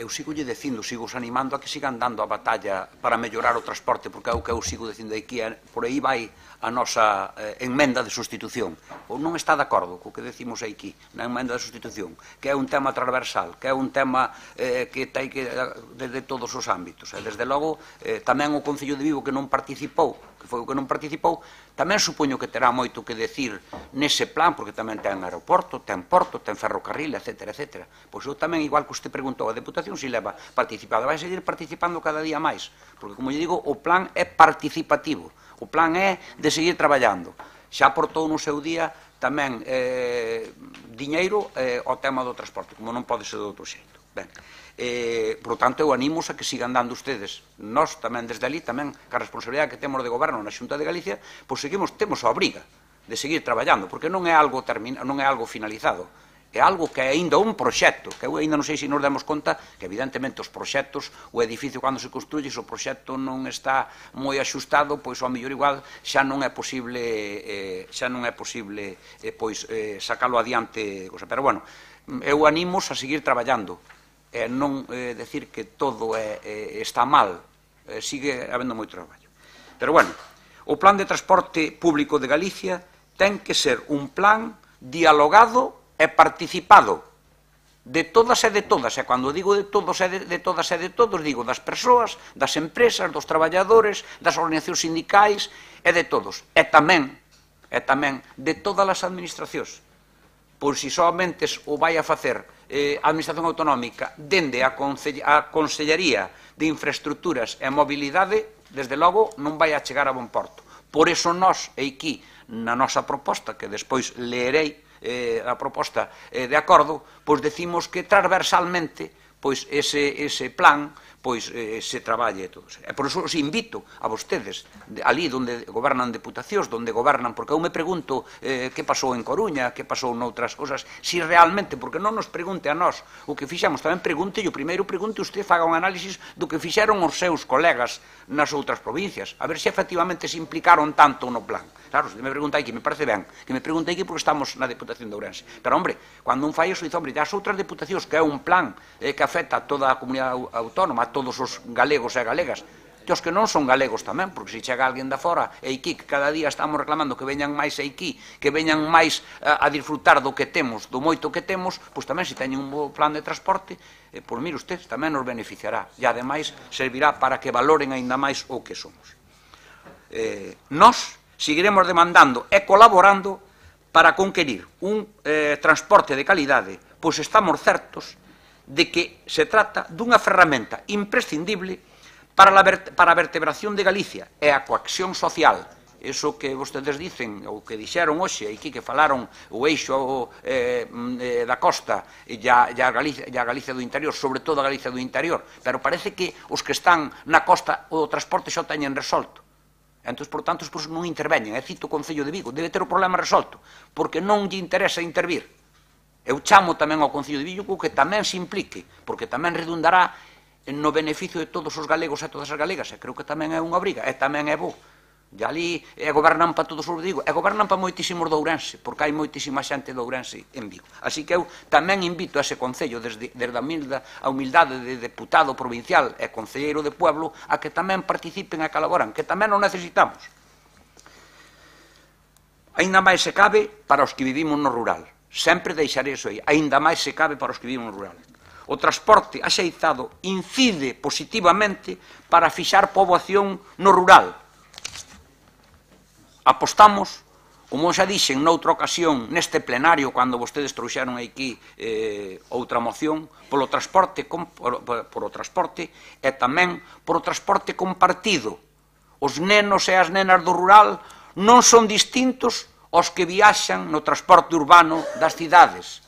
Eu eu sigo lle dicindo, sigo animando a que sigan dando a batalla para mellorar o transporte, porque é o que eu sigo dicindo aquí, por aí vai a nosa enmenda de sustitución. Ou non está de acordo co que decimos aquí, na enmenda de sustitución, que é un tema transversal, que é un tema que tai que desde todos os ámbitos. E, desde logo, tamén o Concello de Vigo que non participou, que foi o que non participou, tamén supoño que terá moito que decir nese plan, porque tamén ten aeroporto, ten porto, ten ferrocarril, etc. etc. Pois eu tamén, igual que usted preguntou, a Deputación si leva participado, vai seguir participando cada día máis, porque, como lle digo, o plan é participativo, o plan é de seguir traballando. Xa aportou no seu día tamén diñeiro ao tema do transporte, como non pode ser de outro xeito. Ben, por tanto, eu animo a que sigan dando ustedes. Nós tamén desde ali, tamén, ca responsabilidade que temos de goberno na Xunta de Galicia, pois temos a obriga de seguir traballando, porque non é algo finalizado, é algo que é ainda un proxecto, que eu ainda non sei se nos demos conta que, evidentemente, os proxectos, o edificio cando se construye, se o proxecto non está moi axustado, pois ao mellor igual xa non é posible pois sacalo adiante, pero bueno, eu animo a seguir traballando, e non decir que todo está mal, sigue habendo moito traballo. Pero bueno, o plan de transporte público de Galicia ten que ser un plan dialogado e participado de todas e de todas, e cando digo de todos e de todas e de todos, digo das persoas, das empresas, dos traballadores, das organizacións sindicais e de todos, e tamén de todas as administracións, pois se somente o vai a facer a Administración Autonómica dende a Consellería de Infraestructuras e Mobilidade, desde logo non vai a chegar a bon porto. Por iso nós, aquí, na nosa proposta, que despois leerei a proposta de acordo, pois decimos que transversalmente pois ese plan pois se traballe todos. E por iso os invito a vostedes, ali onde gobernan deputacións, onde gobernan, porque eu me pregunto que pasou en Coruña, que pasou noutras cosas, si realmente, porque non nos pregunte a nós o que fixemos, tamén pregunte, primeiro pregunte usted, faga un análisis do que fixeron os seus colegas nas outras provincias, a ver se efectivamente se implicaron tanto no plan. Claro, se me pregunta aquí, me parece ben, que me pregunte aquí porque estamos na Deputación de Ourense. Pero, hombre, cando un fai iso, dice, hombre, as outras deputacións, que é un plan que afecta a toda a comunidade autónoma, a todos os galegos e galegas, e os que non son galegos tamén, porque se chega alguén da fora, e aquí, que cada día estamos reclamando que veñan máis aquí, que veñan máis a disfrutar do que temos, do moito que temos, pois tamén se teñen un bo plan de transporte, pois mire usted, tamén nos beneficiará, e ademais servirá para que valoren aínda máis o que somos. Nós seguiremos demandando e colaborando para conquerir un transporte de calidade, pois estamos certos de que se trata dunha ferramenta imprescindible para a vertebración de Galicia e a coacción social. Eso que vostedes dicen, ou que dixeron hoxe, aquí que falaron o eixo da costa e a Galicia do interior, sobre todo a Galicia do interior, pero parece que os que están na costa o transporte xa o teñen resolto. Entón, por tanto, non interveñen. E cito o Concello de Vigo, debe ter o problema resolto, porque non lle interesa intervir. Eu chamo tamén ao Concello de Vigo que tamén se implique, porque tamén redundará no beneficio de todos os galegos e todas as galegas, e creo que tamén é unha obriga, e tamén é bo. E ali gobernan para todos os de Vigo, e gobernan para moitísimos de Ourense, porque hai moitísima xente de Ourense en Vigo. Así que eu tamén invito a ese Concello, desde a humildade de deputado provincial e concelleiro de pueblo, a que tamén participen e colaboran, que tamén o necesitamos. Aínda máis se cabe para os que vivimos no rural. Sempre deixaré iso aí. Aínda máis se cabe para os que vivimos no rural. O transporte axeitado incide positivamente para fixar poboación no rural. Apostamos, como xa dixen noutra ocasión, neste plenario, cando vostedes trouxeron aquí outra moción, polo transporte e tamén polo transporte compartido. Os nenos e as nenas do rural non son distintos aos que viaxan no transporte urbano das cidades.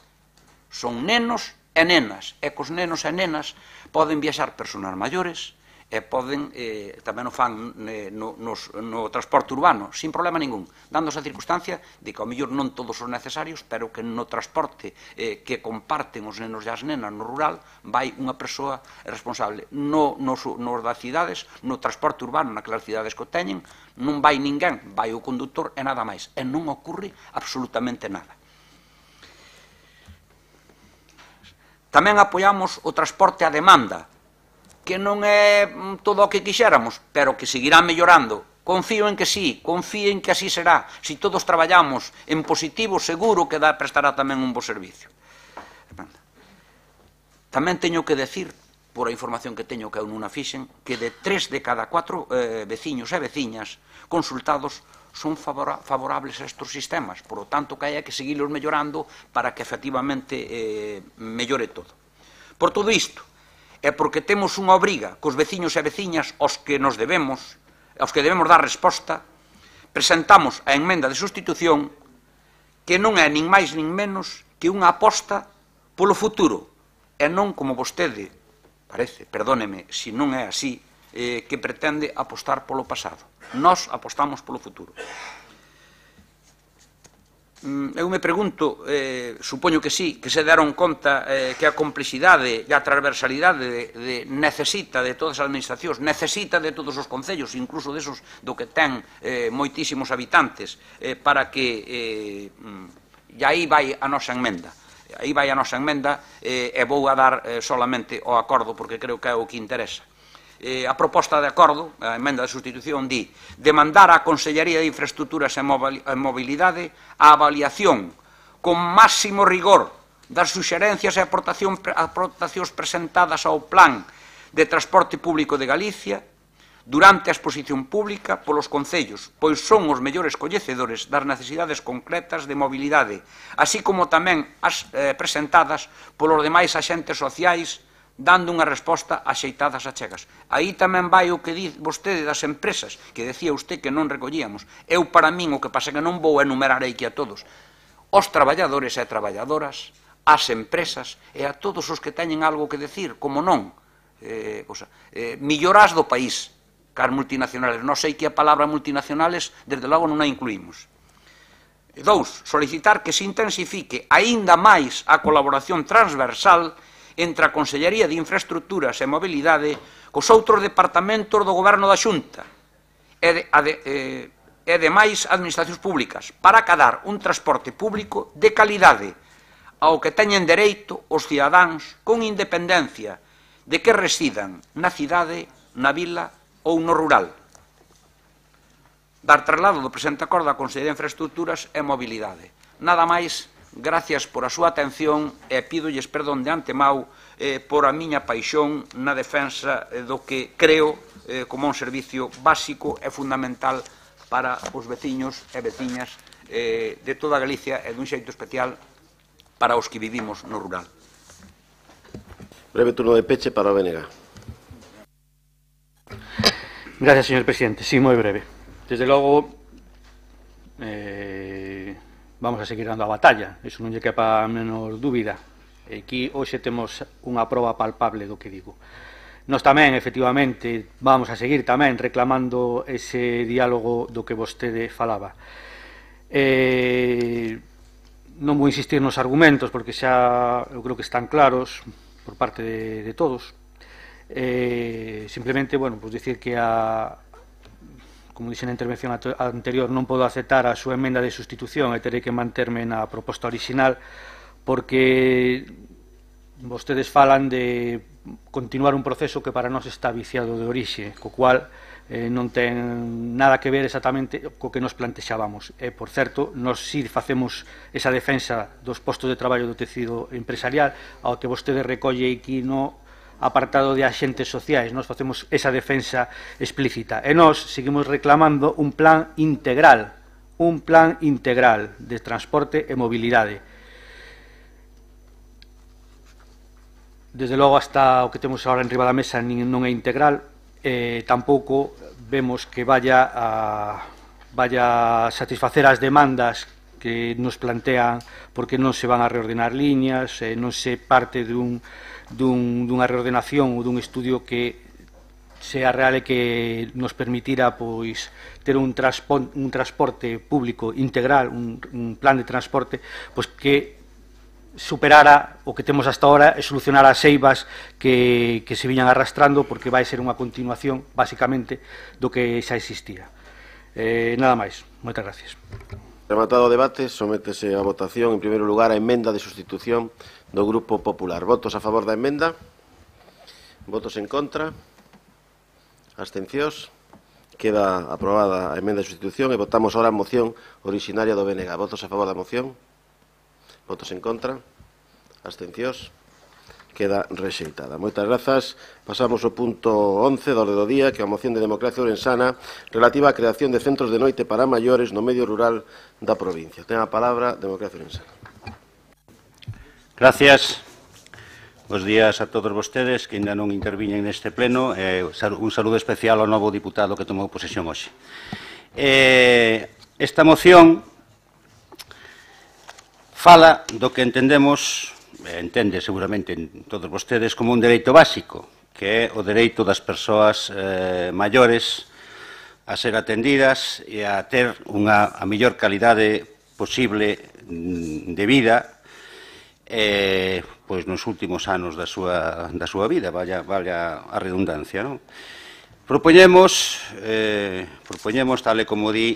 Son nenos e nenas, e cos nenos e nenas poden viaxar persoas maiores, e poden, tamén o fan no transporte urbano, sin problema ningún, dándose a circunstancia de que ao mellor non todos son necesarios, pero que no transporte que comparten os nenos e as nenas no rural, vai unha persoa responsable. Nos das cidades, no transporte urbano, naquelas cidades que o teñen, non vai ninguén, vai o conductor e nada máis, e non ocorre absolutamente nada. Tamén apoiamos o transporte a demanda, que non é todo o que quixéramos, pero que seguirá mellorando. Confío en que sí, confío en que así será. Si todos traballamos en positivo, seguro que prestará tamén un bo servicio. Tamén teño que decir, por a información que teño que eu non a fixen, que de 3 de cada 4 veciños e veciñas consultados son favorables a estes sistemas. Por lo tanto, que hai que seguirlos mellorando para que efectivamente mellore todo. Por todo isto, é porque temos unha obriga cos veciños e veciñas aos que debemos dar resposta, presentamos a emenda de sustitución que non é nin máis nin menos que unha aposta polo futuro, e non como vostede, parece, perdóneme, se non é así, que pretende apostar polo pasado. Nós apostamos polo futuro. Eu me pregunto, supoño que sí, que se deron conta que a complexidade e a transversalidade necesita de todas as administracións, necesita de todos os concellos, incluso desos do que ten moitísimos habitantes, para que... E aí vai a nosa emenda. Aí vai a nosa emenda e vou a dar solamente o acordo porque creo que é o que interesa. A proposta de acordo, a emenda de sustitución, di demandar á Consellería de Infraestructuras e Mobilidade a avaliación con máximo rigor das suxerencias e aportacións presentadas ao Plan de Transporte Público de Galicia durante a exposición pública polos concellos, pois son os mellores coñecedores das necesidades concretas de mobilidade, así como tamén as presentadas polos demais axentes sociais, dando unha resposta axeitada ás achegas. Aí tamén vai o que di vostede das empresas, que decía usted que non recollíamos. Eu, para min, o que pasa que non vou enumerar aquí a todos. Os traballadores e traballadoras, as empresas e a todos os que teñen algo que decir, como non. Millorás do país, cas multinacionales. Non sei que a palabra multinacionales, desde logo, non a incluímos. 2. Solicitar que se intensifique aínda máis a colaboración transversal entre a Consellería de Infraestructuras e Mobilidade cos outros departamentos do Goberno da Xunta e demais administracións públicas para acadar un transporte público de calidade ao que teñen dereito os cidadáns con independencia de que residan na cidade, na vila ou no rural. Dar traslado do presente acordo á Consellería de Infraestructuras e Mobilidade. Nada máis, gracias por a súa atención e pídolles perdón de antemao por a miña paixón na defensa do que creo como un servicio básico e fundamental para os veciños e veciñas de toda Galicia e dun xeito especial para os que vivimos no rural. Breve turno de peche para o BNG. Gracias, señor presidente. Sí, moi breve. Desde logo, vamos a seguir dando a batalla. Iso non lle quepa a menor dúbida. Aquí hoxe temos unha proba palpable do que digo. Nós tamén, efectivamente, vamos a seguir tamén reclamando ese diálogo do que vostede falaba. Non vou insistir nos argumentos, porque xa eu creo que están claros por parte de todos. Simplemente, bueno, pues decir que como dixen na intervención anterior, non podo aceptar a súa emenda de sustitución e terei que manterme na proposta original porque vostedes falan de continuar un proceso que para nós está viciado de orixe, co cual non ten nada que ver exactamente co que nos plantexábamos. Por certo, nós si facemos esa defensa dos postos de traballo do tecido empresarial ao que vostede recolle aquí no apartado de axentes sociais. Nós facemos esa defensa explícita e nós seguimos reclamando un plan integral de transporte e mobilidade. Desde logo, hasta o que temos agora en riba da mesa non é integral, tampouco vemos que vaya a satisfacer as demandas que nos plantean, porque non se van a reordenar liñas, non se parte dunha reordenación ou dun estudio que sea real e que nos permitira pois ter un transporte público integral, un plan de transporte pois que superara o que temos hasta ahora e solucionara as eivas que se viñan arrastrando, porque vai ser unha continuación, basicamente, do que xa existía. Nada máis. Moitas gracias. Rematado o debate, sométese a votación, en primeiro lugar, a emenda de sustitución do Grupo Popular. Votos a favor da emenda? Votos en contra? Abstencións? Queda aprobada a emenda de sustitución e votamos ahora a moción originaria do BNG. Votos a favor da moción? Votos en contra? Abstencións? Queda rexeitada. Moitas grazas. Pasamos ao punto 11 do orde do día, que é a moción de Democracia Ourensana relativa á creación de centros de noite para maiores no medio rural da provincia. Ten a palabra Democracia Ourensana. Gracias. Bos días a todos vostedes que ainda non interviñen neste pleno. Un saludo especial ao novo diputado que tomou posesión hoxe. Esta moción fala do que entendemos, entende seguramente todos vostedes, como un dereito básico, que é o dereito das persoas maiores a ser atendidas e a ter a mellor calidade posible de vida pois nos últimos anos da súa vida, vaya a redundancia, non? Propoñemos, tal e como di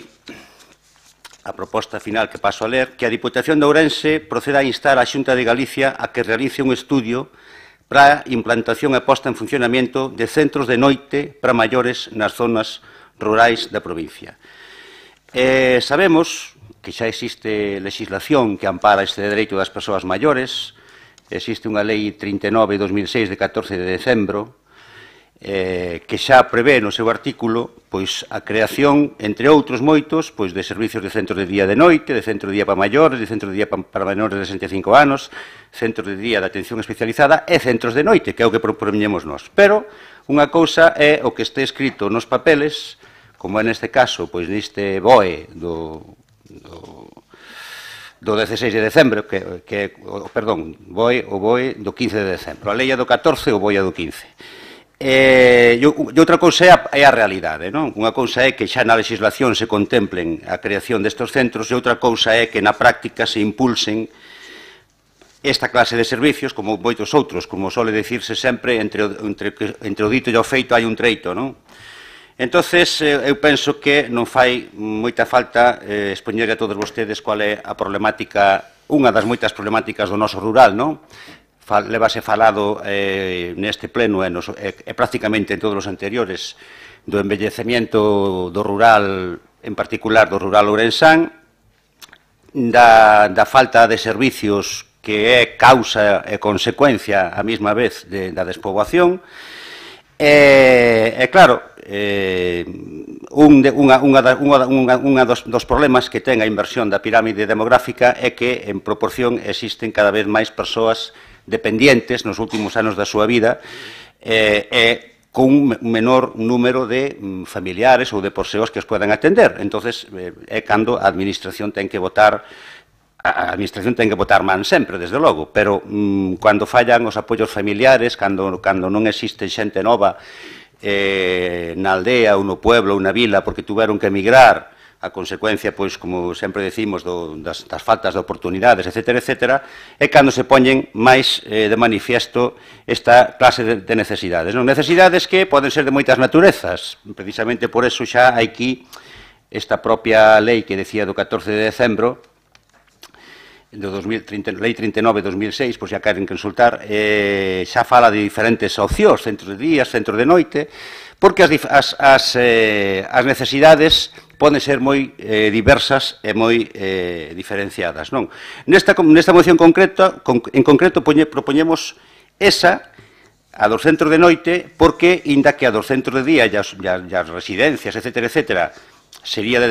a proposta final que paso a ler, que a Diputación de Ourense proceda a instar a Xunta de Galicia a que realice un estudio para a implantación e posta en funcionamento de centros de noite para maiores nas zonas rurais da provincia. Sabemos que xa existe legislación que ampara este dereito das persoas maiores. Existe unha lei 39/2006 de 14 de decembro que xa prevé no seu artículo pois a creación, entre outros moitos, pois de servicios de centros de día de noite, de centro de día para maiores, de centro de día para menores de 65 anos, centros de día de atención especializada e centros de noite, que é o que propoñemos nós. Pero unha cousa é o que este escrito nos papeles, como é neste caso, pois neste BOE do 16 de decembro, o BOE do 15 de decembro. A lei é do 14 e o BOE é do 15. E outra cousa é a realidade, non? Unha cousa é que xa na legislación se contemplen a creación destes centros e outra cousa é que na práctica se impulsen esta clase de servicios, como moitos outros, como sole dicirse sempre, entre o dito e o feito hai un treito, non? Entonces, eu penso que non fai moita falta expoñerle a todos vostedes cual é a problemática, unha das moitas problemáticas do noso rural, non? Levase falado neste pleno e prácticamente en todos os anteriores do envellecemento do rural, en particular do rural ourensán, da falta de servicios que é causa e consecuencia a mesma vez da despoboación. E claro, un dos problemas que ten a inversión da pirámide demográfica é que en proporción existen cada vez máis persoas dependientes nos últimos anos da súa vida e con un menor número de familiares ou de poseos que os poden atender. Entonces, é cando a Administración ten que votar man sempre, desde logo, pero cando fallan os apoios familiares, cando non existe xente nova na aldea ou no pueblo ou na vila porque tuveron que emigrar a consecuencia, pois, como sempre decimos, das faltas de oportunidades, etcétera, é cando se poñen máis de manifiesto esta clase de necesidades. Necesidades que poden ser de moitas naturezas. Precisamente por eso xa hai aquí esta propia lei que decía do 14 de decembro, lei 39/2006, pois xa queren consultar, xa fala de diferentes opcións, centros de días, centros de noite, porque as necesidades poden ser moi diversas e moi diferenciadas. Nesta moción en concreto propoñemos esa, a dos centros de noite, porque, inda que a dos centros de día e as residencias, etcétera, sería de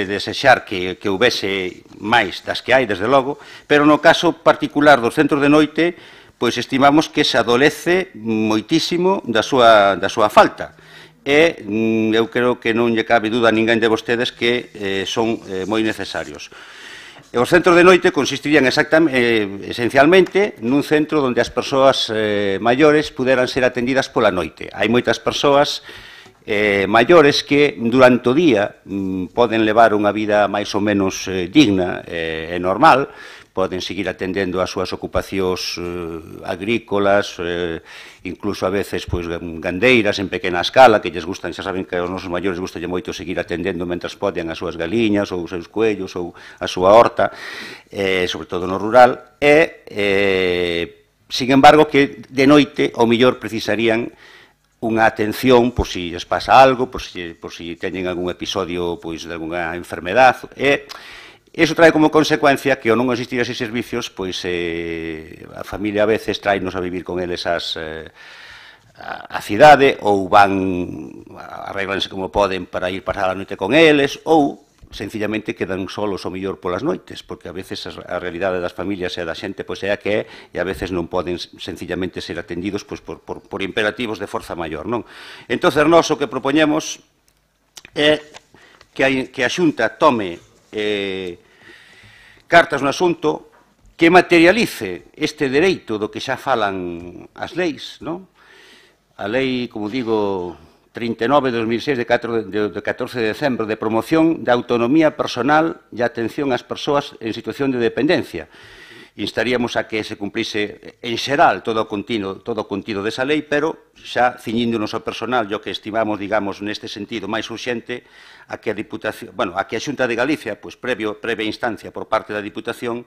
desexar que houvese máis das que hai, desde logo, pero no caso particular dos centros de noite, pois estimamos que se adolece moitísimo da súa falta. E eu creo que non lle cabe dúda a ninguén de vostedes que son moi necesarios. Os centros de noite consistirían esencialmente nun centro onde as persoas maiores puderan ser atendidas pola noite. Hai moitas persoas maiores que durante o día poden levar unha vida máis ou menos digna e normal, poden seguir atendendo as súas ocupacións agrícolas, incluso a veces gandeiras en pequena escala, que lles gustan, xa saben que aos nosos maiores gustalle moito seguir atendendo mentras poden as súas galiñas ou os seus coellos ou a súa horta, sobre todo no rural, sin embargo, que de noite ao mellor precisarían unha atención por si lles pasa algo, por si teñen algún episodio de alguna enfermedad. Iso trae como consecuencia que ao non existir eses servicios, a familia a veces traenos a vivir con eles a cidade, ou arreglanse como poden para ir pasar a noite con eles, ou sencillamente quedan solos o mellor polas noites, porque a veces a realidade das familias e da xente é a que é, e a veces non poden sencillamente ser atendidos por imperativos de forza maior, non? Entón, nós o que propoñemos é que a Xunta tome cartas no asunto, que materialice este dereito do que xa falan as leis, non? A lei, como digo, 39 de 2006 de 14 de decembro de promoción da autonomía personal e atención ás persoas en situación de dependencia. Instaríamos a que se cumplise en xeral todo o contido desa lei, pero xa ciñíndonos ao personal, e o que estimamos, digamos, neste sentido máis urxente, a que a Xunta de Galicia, previa instancia por parte da Diputación,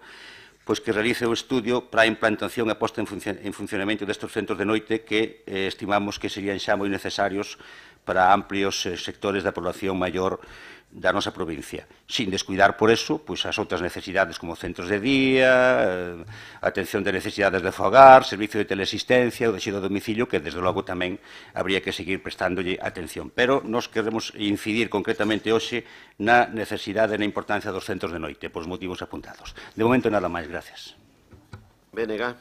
que realice o estudio para a implantación e posta en funcionamento destes centros de noite que estimamos que serían xa moi necesarios para amplios sectores da población maior da nosa provincia, sin descuidar por eso as outras necesidades como centros de día, atención de necesidades de fogar, servicio de teleasistencia ou de xido a domicilio, que desde logo tamén habría que seguir prestándolle atención. Pero nos queremos incidir concretamente hoxe na necesidade e na importancia dos centros de noite, por os motivos apuntados. De momento, nada máis. Gracias. Bénega,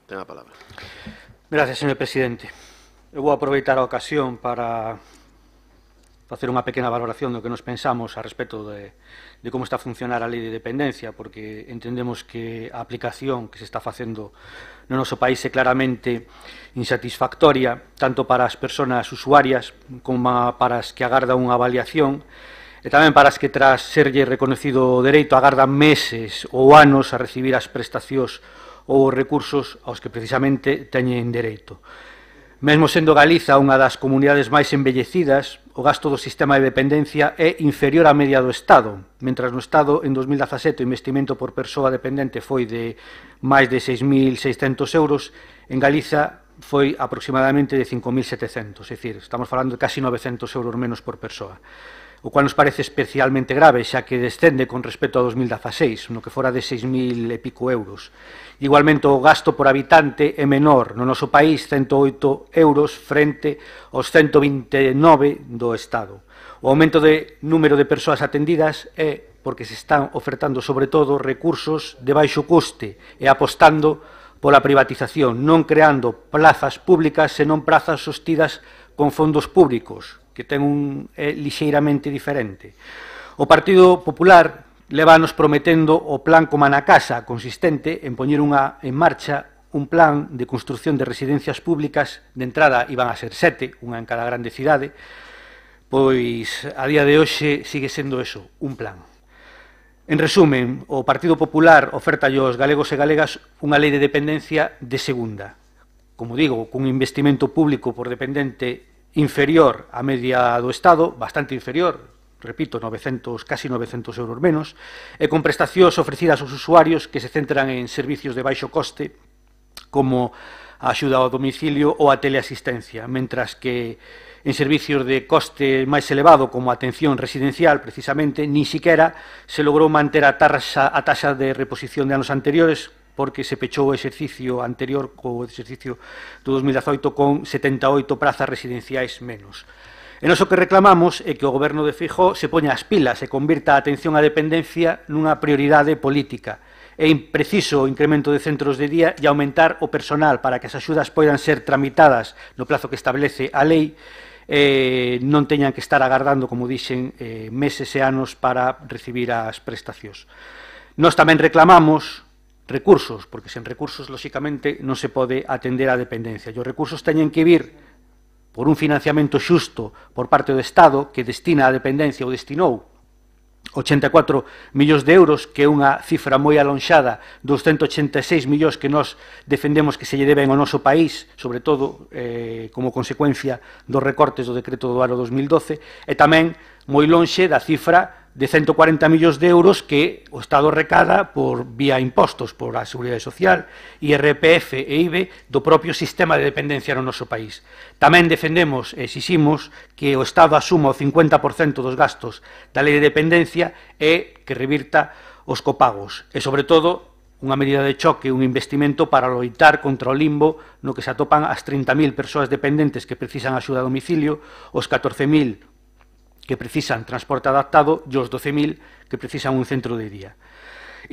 ten a palabra. Gracias, señor presidente. Eu vou aproveitar a ocasión para facer unha pequena valoración do que nos pensamos a respecto de como está a funcionar a lei de dependencia, porque entendemos que a aplicación que se está facendo no noso país é claramente insatisfactoria, tanto para as persoas usuarias como para as que agardan unha avaliación, e tamén para as que, tras serlle reconocido o dereito, agardan meses ou anos a recibir as prestacións ou os recursos aos que precisamente teñen dereito. Mesmo sendo Galiza unha das comunidades máis envellecidas, o gasto do sistema de dependencia é inferior á media do Estado, mentras no Estado, en 2017, o investimento por persoa dependente foi de máis de 6.600 euros, en Galiza foi aproximadamente de 5.700, é dicir, estamos falando de casi 900 euros menos por persoa, o cual nos parece especialmente grave, xa que descende con respecto a 2016, no que fora de 6.000 e pico euros. Igualmente, o gasto por habitante é menor no noso país, 108 euros frente aos 129 do Estado. O aumento de número de persoas atendidas é porque se están ofertando, sobre todo, recursos de baixo custe e apostando pola privatización, non creando plazas públicas, senón plazas sostidas con fondos públicos, que ten lixeiramente diferente. O Partido Popular levanos prometendo o plan Coma na Casa, consistente en poñer en marcha un plan de construción de residencias públicas. De entrada iban a ser 7, unha en cada grande cidade, pois a día de hoxe sigue sendo eso, un plan. En resumen, o Partido Popular oferta aos galegos e galegas unha lei de dependencia de segunda. Como digo, cun investimento público por dependente inferior á media do Estado, bastante inferior, repito, casi 900 euros menos, e con prestacións ofrecidas aos usuarios que se centran en servicios de baixo coste, como a axuda ao domicilio ou a teleasistencia, mentras que en servicios de coste máis elevado, como a atención residencial, precisamente, nin siquiera se logrou manter a taxa de reposición de anos anteriores, porque se pechou o exercicio anterior, o exercicio do 2018, con 78 prazas residenciais menos. E nós o que reclamamos é que o Goberno de Feijóo se poña as pilas e convirta a atención á dependencia nunha prioridade política. É preciso o incremento de centros de día e aumentar o personal para que as axudas poidan ser tramitadas no plazo que establece a lei, non teñan que estar agardando, como dixen, meses e anos para recibir as prestacións. Nós tamén reclamamos recursos, porque sen recursos, lóxicamente, non se pode atender a dependencia. E os recursos teñen que vir por un financiamento xusto por parte do Estado que destina a dependencia ou destinou 84 millóns de euros, que é unha cifra moi alonxada dos 186 millóns que nós defendemos que se lle deben ao noso país, sobre todo como consecuencia dos recortes do decreto do ano 2012, e tamén moi lonxe da cifra de 140 millóns de euros que o Estado recada por vía impostos, por a Seguridade Social, IRPF e IBE do propio sistema de dependencia no noso país. Tamén defendemos e exiximos que o Estado asuma o 50% dos gastos da Lei de Dependencia e que revirta os copagos. E, sobre todo, unha medida de choque, un investimento para loitar contra o limbo no que se atopan as 30.000 persoas dependentes que precisan axuda a domicilio, os 14.000 que precisan transporte adaptado e os 12.000 que precisan un centro de día.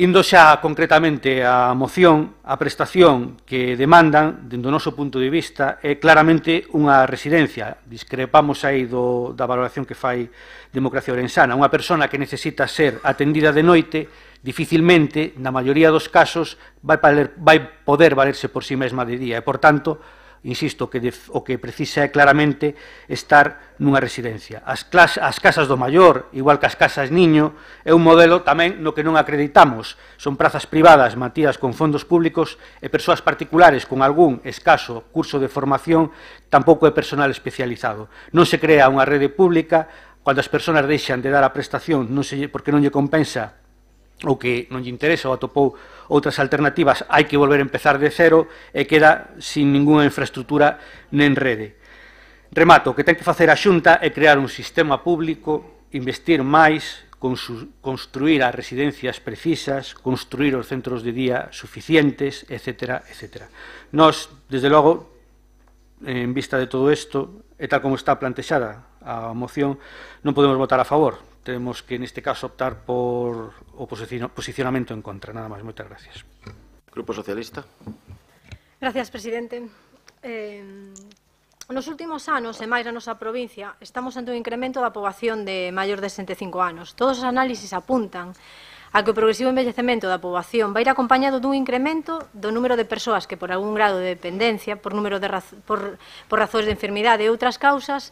Indo xa concretamente á moción, a prestación que demandan, dentro do noso punto de vista, é claramente unha residencia. Discrepamos aí da valoración que fai Democracia Orensana. Unha persona que necesita ser atendida de noite, dificilmente, na maioría dos casos, vai poder valerse por si mesma de día. E, por tanto, insisto, que o que precisa é claramente estar nunha residencia. As casas do maior, igual que as casas niño, é un modelo tamén no que non acreditamos. Son prazas privadas mantidas con fondos públicos e persoas particulares con algún escaso curso de formación, tampouco é personal especializado. Non se crea unha rede pública cando as persoas deixan de dar a prestación porque non lle compensa ou que non lle interesa ou atopou outras alternativas, hai que volver a empezar de cero e queda sin ninguna infraestructura nen rede. Remato, o que ten que facer a Xunta é crear un sistema público, investir máis, construir as residencias precisas, construir os centros de día suficientes, etc. etc. Nós, desde logo, en vista de todo isto, e tal como está plantexada a moción, non podemos votar a favor. Tenemos que, neste caso, optar por o posicionamento en contra. Nada máis. Moitas gracias. Grupo Socialista. Gracias, presidente. Nos últimos anos, e máis na nosa provincia, estamos ante un incremento da poboación de maior de 65 anos. Todos os análisis apuntan a que o progresivo envellecemento da poboación vai ir acompañado dun incremento do número de persoas que, por algún grado de dependencia, por razóns de enfermidade e outras causas,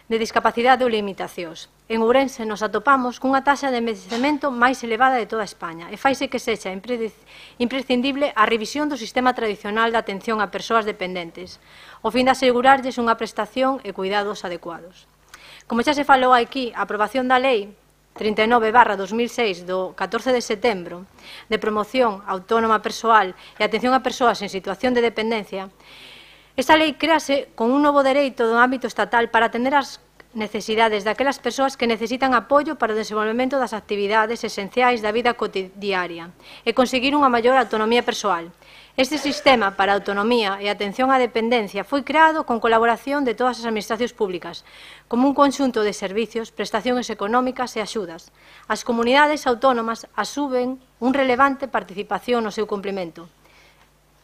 de discapacidade ou limitacións. En Ourense nos atopamos cunha taxa de envellecemento máis elevada de toda España e faise que sexa imprescindible a revisión do sistema tradicional de atención a persoas dependentes, ao fin de asegurarlles unha prestación e cuidados adecuados. Como xa se falou aquí, a aprobación da Lei 39/2006 do 14 de setembro de promoción autónoma persoal e atención a persoas en situación de dependencia. Esta lei créase con un novo dereito do ámbito estatal para atender as necesidades daquelas persoas que necesitan apoio para o desenvolvemento das actividades esenciais da vida cotidiaria e conseguir unha maior autonomía persoal. Este sistema para a autonomía e atención á dependencia foi creado con colaboración de todas as administracións públicas, como un conxunto de servicios, prestacións económicas e axudas. As comunidades autónomas asumen un relevante participación no seu cumprimento.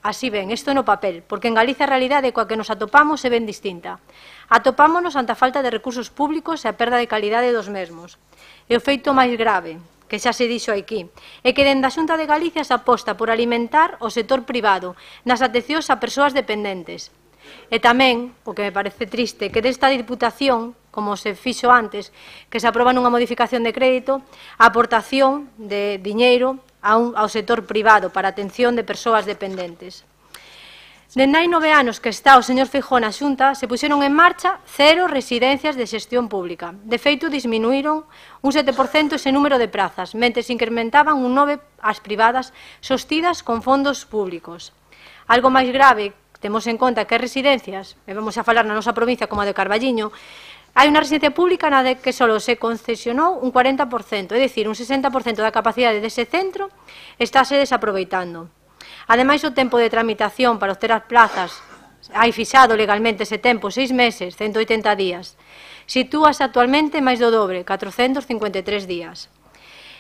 Así ben, isto no papel, porque en Galicia a realidade coa que nos atopamos é ben distinta. Atopámonos ante a falta de recursos públicos e a perda de calidade dos mesmos. E o feito máis grave, que xa se dixo aquí, é que dende a Xunta de Galicia se aposta por alimentar o sector privado nas atencións a persoas dependentes. E tamén, o que me parece triste, que desta Diputación, como se fixo antes, que se aproba nunha modificación de crédito, a aportación de diñeiro ao sector privado para a atención de persoas dependentes. Dende hai 9 anos que está o señor Feijóo na Xunta, se puxeron en marcha 0 residencias de xestión pública. De feito, disminuíron un 7% ese número de prazas, mentre se incrementaban un 9% as privadas sostidas con fondos públicos. Algo máis grave, temos en conta que as residencias, e vamos a falar na nosa provincia como a de Carballiño, hai unha residencia pública na de que só se concesionou un 40%, é dicir, un 60% da capacidade dese centro estáse desaproveitando. Ademais, o tempo de tramitación para obter as plazas, hai fixado legalmente ese tempo, 6 meses, 180 días. Sitúase actualmente máis do dobre, 453 días.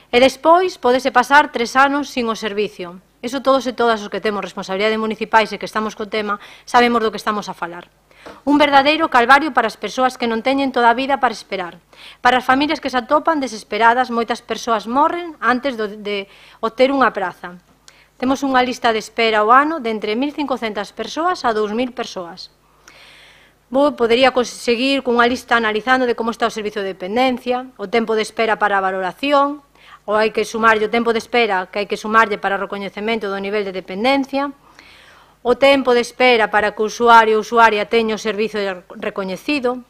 E despois, pódese pasar 3 anos sin o servicio. Iso todos e todas os que temos responsabilidade municipais e que estamos co tema, sabemos do que estamos a falar. Un verdadeiro calvario para as persoas que non teñen toda a vida para esperar. Para as familias que se atopan desesperadas, moitas persoas morren antes de obter unha praza. Temos unha lista de espera ao ano de entre 1.500 persoas a 2.000 persoas. Podería seguir cunha lista analizando de como está o servizo de dependencia, o tempo de espera para a valoración, ou hai que sumarlle o tempo de espera que hai que sumarlle para o recoñecemento do nivel de dependencia, o tempo de espera para que o usuario ou usuaria teña o servizo recoñecido.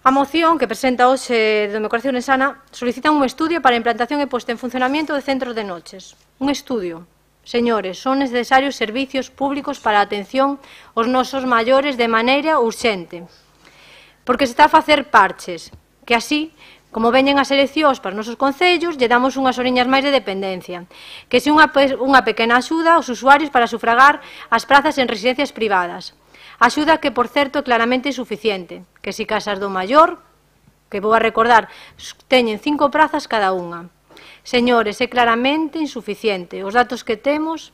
A moción que presenta hoxe do meu corazón en Sana solicita un estudio para a implantación e posta en funcionamento de centros de noches. Un estudio. Señores, son necesarios servicios públicos para a atención aos nosos maiores de maneira urxente. Porque se está a facer parches, que así, como veñen as eleccións para os nosos concellos, lle damos unhas oriñas máis de dependencia. Que se unha pequena axuda aos usuarios para sufragar as prazas en residencias privadas. Axuda que, por certo, é claramente insuficiente. Que se casas do maior, que vou a recordar, teñen 5 prazas cada unha. Señores, é claramente insuficiente. Os datos que temos,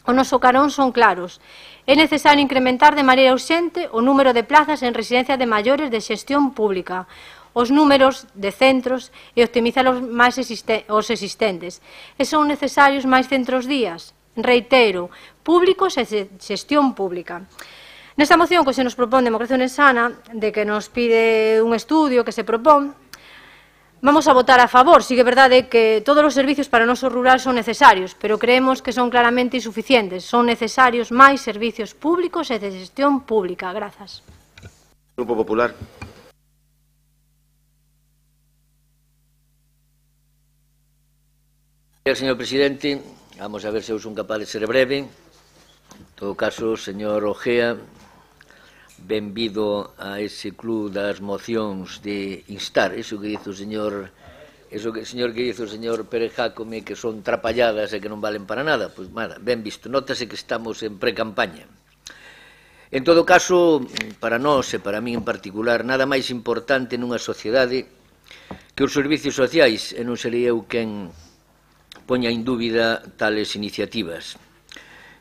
o noso carón son claros. É necesario incrementar de maneira urxente o número de plazas en residencias de maiores de xestión pública, os números de centros e optimizar os existentes. E son necesarios máis centros días, reitero, públicos e xestión pública. Nesta moción que se nos propón Democracia Sana, de que nos pide un estudio que se propón, vamos a votar a favor. Sí que é verdade que todos os servicios para o noso rural son necesarios, pero creemos que son claramente insuficientes. Son necesarios máis servicios públicos e de xestión pública. Grazas. Grupo Popular. Señor presidente, vamos a ver se eu son capaz de ser breve. En todo caso, señor Ojea, benvido a ese club das mocións de instar, eso que dice o señor Pérez Jácome, que son trapalladas e que non valen para nada, pois nada, ben visto, nótase que estamos en pre-campaña. En todo caso, para nós e para min en particular, nada máis importante nunha sociedade que os servicios sociais, e non serei eu quen poña en dúbida tales iniciativas.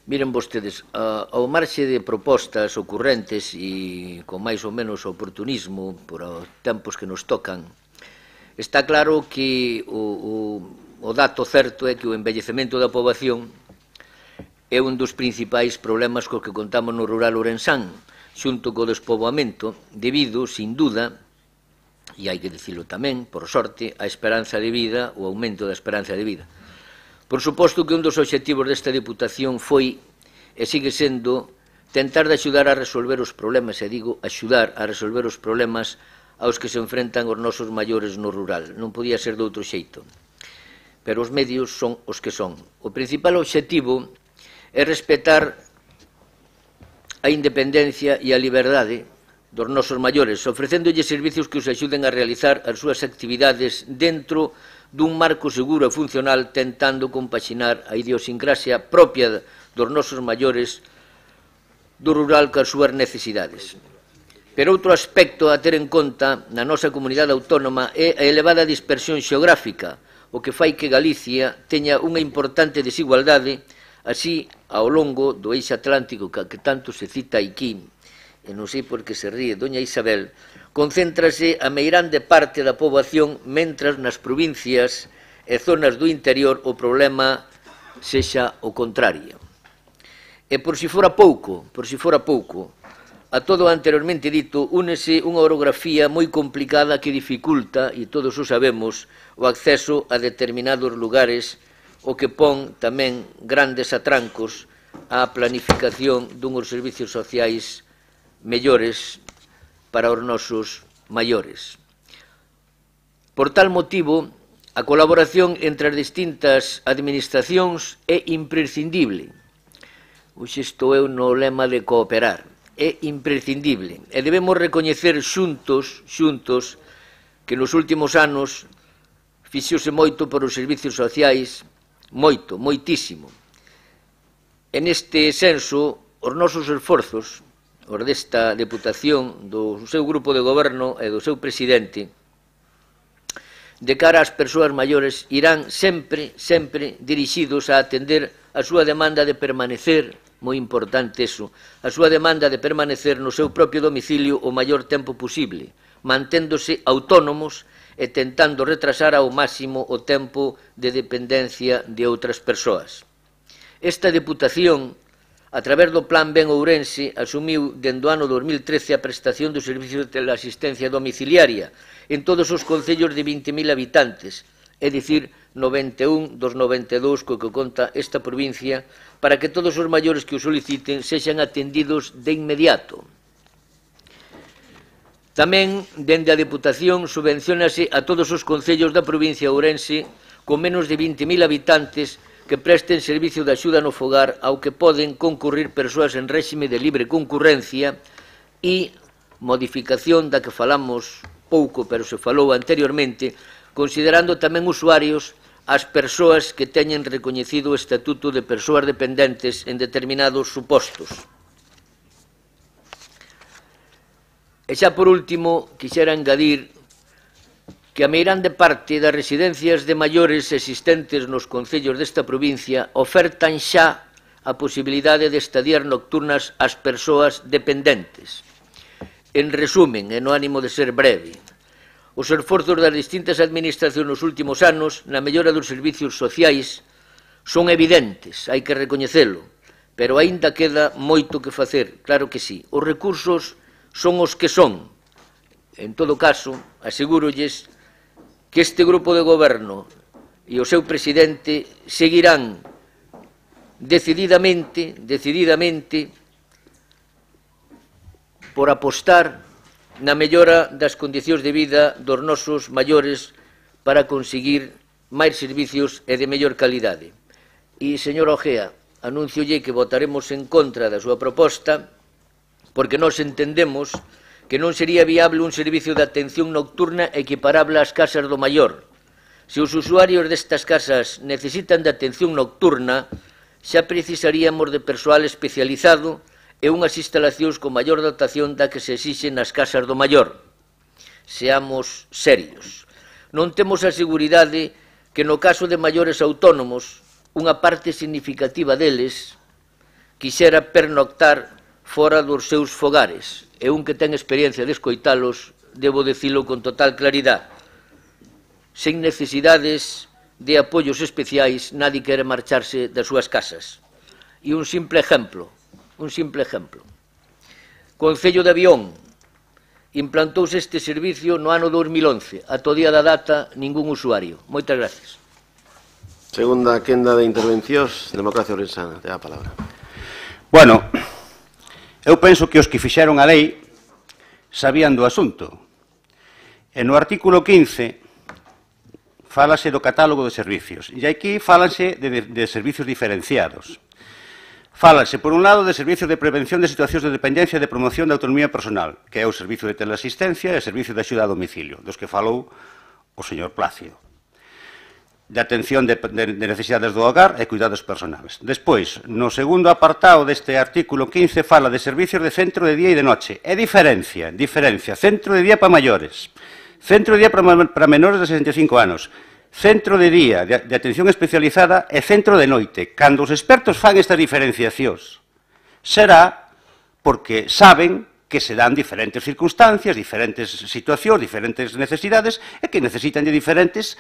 Miren vostedes, ao marxe de propostas ocurrentes e con máis ou menos oportunismo por os tempos que nos tocan, está claro que o dato certo é que o envellecemento da poboación é un dos principais problemas cos que contamos no rural ourensán, xunto co despoboamento, debido, sin duda, e hai que dicilo tamén, por sorte, a esperanza de vida, o aumento da esperanza de vida. Por suposto que un dos obxectivos desta Deputación foi, e sigue sendo, tentar de axudar a resolver os problemas, e digo, axudar a resolver os problemas aos que se enfrentan os nosos maiores no rural. Non podía ser de outro xeito. Pero os medios son os que son. O principal obxectivo é respetar a independencia e a liberdade dos nosos maiores, ofrecéndolles servicios que os axuden a realizar as súas actividades dentro dun marco seguro e funcional, tentando compaxinar a idiosincrasia propia dos nosos maiores do rural coas súas necesidades. Pero outro aspecto a ter en conta na nosa comunidade autónoma é a elevada dispersión xeográfica, o que fai que Galicia teña unha importante desigualdade, así ao longo do eixo atlántico que tanto se cita aquí, e non sei por que se ríe doña Isabel, concéntrase a meirande parte da poboación, mentras nas provincias e zonas do interior o problema sexa o contrario. E por si fora pouco, a todo o anteriormente dito, únese unha orografía moi complicada que dificulta, e todos o sabemos, o acceso a determinados lugares, o que pon tamén grandes atrancos á planificación dunhos servicios sociais mellores para os nosos maiores. Por tal motivo, a colaboración entre as distintas administracións é imprescindible. Hoxe estou eu no lema de cooperar. É imprescindible. E debemos recoñecer xuntos que nos últimos anos fixose moito por os servicios sociais, moito, moitísimo. En este senso, os nosos esforzos, os desta Deputación, do seu grupo de goberno e do seu presidente, de cara ás persoas maiores, irán sempre dirixidos a atender a súa demanda de permanecer, moi importante eso, a súa demanda de permanecer no seu propio domicilio o maior tempo posible, manténdose autónomos e tentando retrasar ao máximo o tempo de dependencia de outras persoas. Esta Deputación a través do Plan Ben Ourense, asumiu dende o ano 2013 a prestación do servicio de teleasistencia domiciliaria en todos os concellos de 20.000 habitantes, é dicir, 91 dos 92 co que conta esta provincia, para que todos os maiores que o soliciten sexan atendidos de inmediato. Tamén, dende a Deputación, subvenciónase a todos os concellos da provincia de Ourense con menos de 20.000 habitantes que presten servicio de axuda no fogar ao que poden concurrir persoas en réxime de libre concurrencia e modificación da que falamos pouco, pero se falou anteriormente, considerando tamén usuarios as persoas que teñen recoñecido o estatuto de persoas dependentes en determinados supostos. E xa por último, quixera engadir que a meirande parte das residencias de maiores existentes nos concellos desta provincia ofertan xa a posibilidade de estadías nocturnas ás persoas dependentes. En resumen, e no ánimo de ser breve, os esforzos das distintas administracións nos últimos anos na mellora dos servicios sociais son evidentes, hai que recoñecelo, pero aínda queda moito que facer, claro que sí. Os recursos son os que son. En todo caso, asegúrolles que este grupo de goberno e o seu presidente seguirán decididamente por apostar na mellora das condicións de vida dos nosos maiores para conseguir máis servicios e de mellor calidade. E, señor Ojea, anunciolle que votaremos en contra da súa proposta porque nós entendemos que non sería viable un servicio de atención nocturna equiparable ás casas do maior. Se os usuarios destas casas necesitan de atención nocturna, xa precisaríamos de persoal especializado e unhas instalacións con maior dotación da que se exixe nas casas do maior. Seamos serios. Non temos a seguridade que no caso de maiores autónomos, unha parte significativa deles quixera pernoctar fora dos seus fogares. E un que ten experiencia de escoitalos, debo dicilo con total claridade. Sen necesidades de apoios especiais, nadie quere marcharse das súas casas. E un simple exemplo. Concello de Avión, implantouse este servicio no ano 2011. Ata o día da data, ningún usuario. Moitas gracias. Segunda quenda de intervencións, Democracia Ourensana. Te dá a palabra. Bueno, eu penso que os que fixeron a lei sabían do asunto. E no artículo 15 fálase do catálogo de servicios. E aquí fálase de servicios diferenciados. Fálase, por un lado, de servicios de prevención de situacións de dependencia e de promoción de autonomía personal, que é o servicio de teleasistencia e o servicio de axuda a domicilio, dos que falou o señor Plácido. De atención de necesidades do hogar e cuidados personales. Despois, no segundo apartado deste artículo 15, fala de servicios de centro de día e de noche. É diferencia, centro de día para maiores, centro de día para menores de 65 anos, centro de día de atención especializada e centro de noite. Cando os expertos fan estas diferenciacións, será porque saben que se dan diferentes circunstancias, diferentes situacións, diferentes necesidades, e que necesitan de diferentes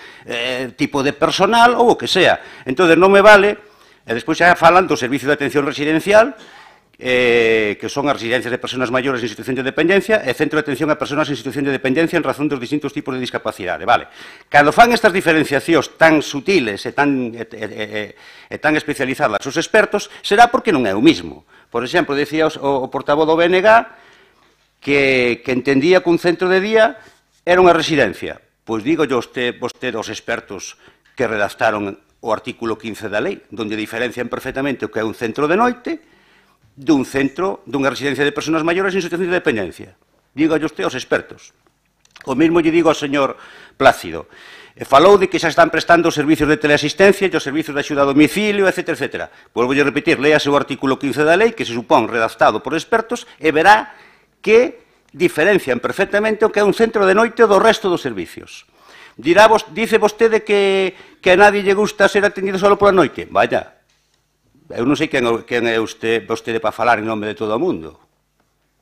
tipo de personal ou o que sea. Entón, non me vale, e despois xa falan do servicio de atención residencial, que son as residencias de personas maiores en situación de dependencia e centro de atención a personas en situación de dependencia en razón dos distintos tipos de discapacidade. Vale. Cando fan estas diferenciacións tan sutiles e tan especializadas os expertos, será porque non é o mismo. Por exemplo, decía o portavoz do BNG que entendía que un centro de día era unha residencia. Pois digo yo vostede aos expertos que redactaron o artículo 15 da lei, onde diferencian perfectamente o que é un centro de noite dun centro, dunha residencia de personas maiores en situación de dependencia. Digo yo aos expertos. O mesmo lle digo ao señor Plácido. Falou de que xa están prestando os servicios de teleasistencia e os servicios de axuda a domicilio, etc. etc. Volvo a repetir, léase o artículo 15 da lei, que se supón redactado por expertos, e verá que diferencian perfectamente o que é un centro de noite do resto dos servicios. Dice vostede que a nadie lle gusta ser atendido só pola noite. Vaya, eu non sei quen é vostede para falar en nome de todo o mundo.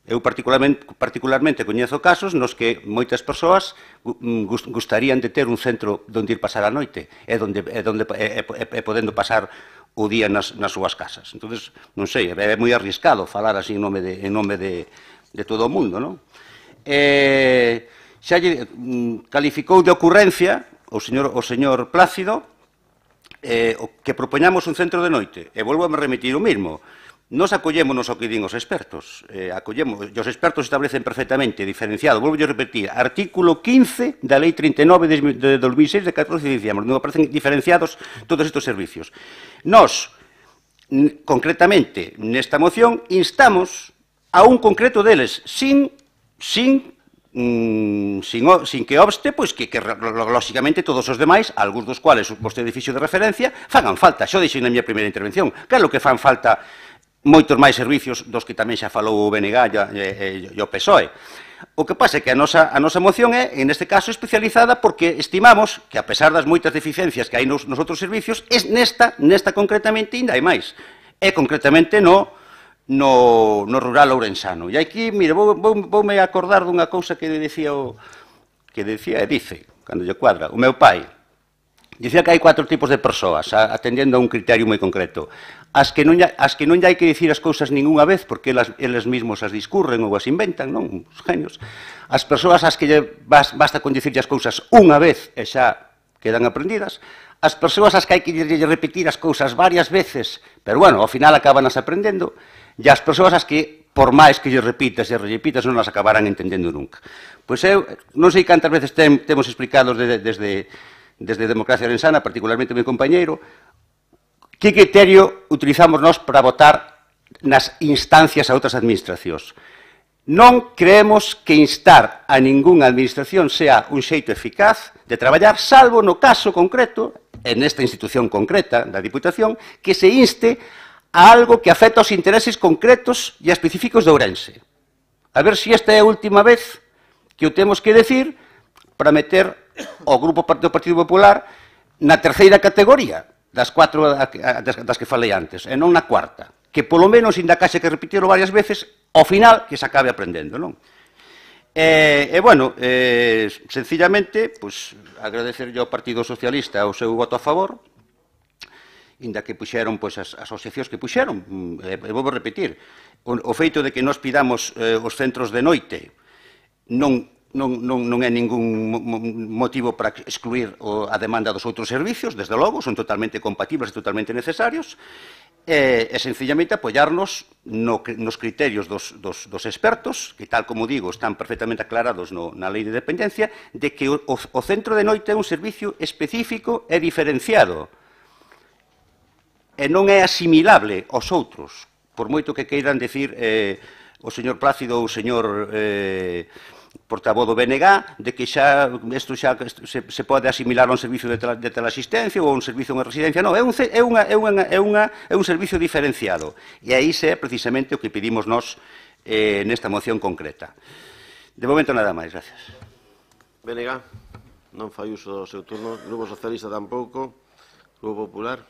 Eu particularmente coñezo casos nos que moitas persoas gustarían de ter un centro onde ir pasar a noite e podendo pasar o día nas súas casas. Entón, non sei, é moi arriscado falar así en nome de todo o mundo, non? Xa calificou de ocurrencia o señor Plácido que propoñamos un centro de noite, e volvo a me remitir o mismo. Nos acollémonos ao que din os expertos. Os expertos establecen perfectamente diferenciado, volvo a repetir, artículo 15 da Lei 39 de 2006 de 14 de diciembre, onde aparecen diferenciados todos estes servicios. Nos, concretamente, nesta moción, instamos a un concreto deles, sin que obste, pois que lóxicamente todos os demais, algúns dos cuales vostede fixo de referencia, fagan falta. Xo deixei na miña primeira intervención. Claro que fan falta moitos máis servicios dos que tamén xa falou o BNG e o PSOE. O que pasa é que a nosa moción é, en este caso, especializada porque estimamos que, a pesar das moitas deficiencias que hai nos outros servicios, nesta concretamente ainda hai máis. É concretamente no rural ourensano. E aquí, mire, voume acordar dunha cousa que dice, cando lle cuadra, o meu pai. Dicía que hai 4 tipos de persoas, atendendo a un criterio moi concreto. As que non lle hai que dicir as cousas ningunha vez, porque eles mesmos as discurren ou as inventan, non? Os genios. As persoas as que basta con dicirlle as cousas unha vez e xa quedan aprendidas. As persoas as que hai que repetir as cousas varias veces, pero, bueno, ao final acaban as aprendendo. E as persoas as que, por máis que lle repitas e repitas, non as acabarán entendendo nunca. Pois eu non sei cantas veces temos explicado desde Democracia Orensana, particularmente o meu compañeiro, que criterio utilizamos nós para votar nas instancias a outras administracións. Non creemos que instar a ningunha administración sea un xeito eficaz de traballar, salvo no caso concreto, en esta institución concreta da Diputación, que se inste a algo que afecta aos intereses concretos e específicos de Ourense. A ver se esta é a última vez que o temos que decir para meter o Grupo do Partido Popular na terceira categoría das 4 das que falei antes, e non na cuarta, que polo menos, inda case que repitiro varias veces, ao final que se acabe aprendendo, non? Bueno, sencillamente, agradecerlle ao Partido Socialista o seu voto a favor, inda que puxeron as asociacións que puxeron, e vou repetir, o feito de que nos pidamos os centros de noite non é ningún motivo para excluir a demanda dos outros servicios, desde logo, son totalmente compatibles e totalmente necesarios, e sencillamente apoiarnos nos criterios dos expertos, que, tal como digo, están perfectamente aclarados na Lei de Dependencia, de que o centro de noite é un servicio específico e diferenciado, e non é asimilable aos outros, por moito que queiran decir o señor Plácido ou o señor portavoz do BNG, de que isto xa se pode asimilar a un servicio de teleasistencia ou a un servicio de residencia. Non, é un servicio diferenciado. E aí é precisamente o que pedimos nós nesta moción concreta. De momento nada máis, gracias. BNG, non fai uso do seu turno. Grupo Socialista tampouco. Grupo Popular.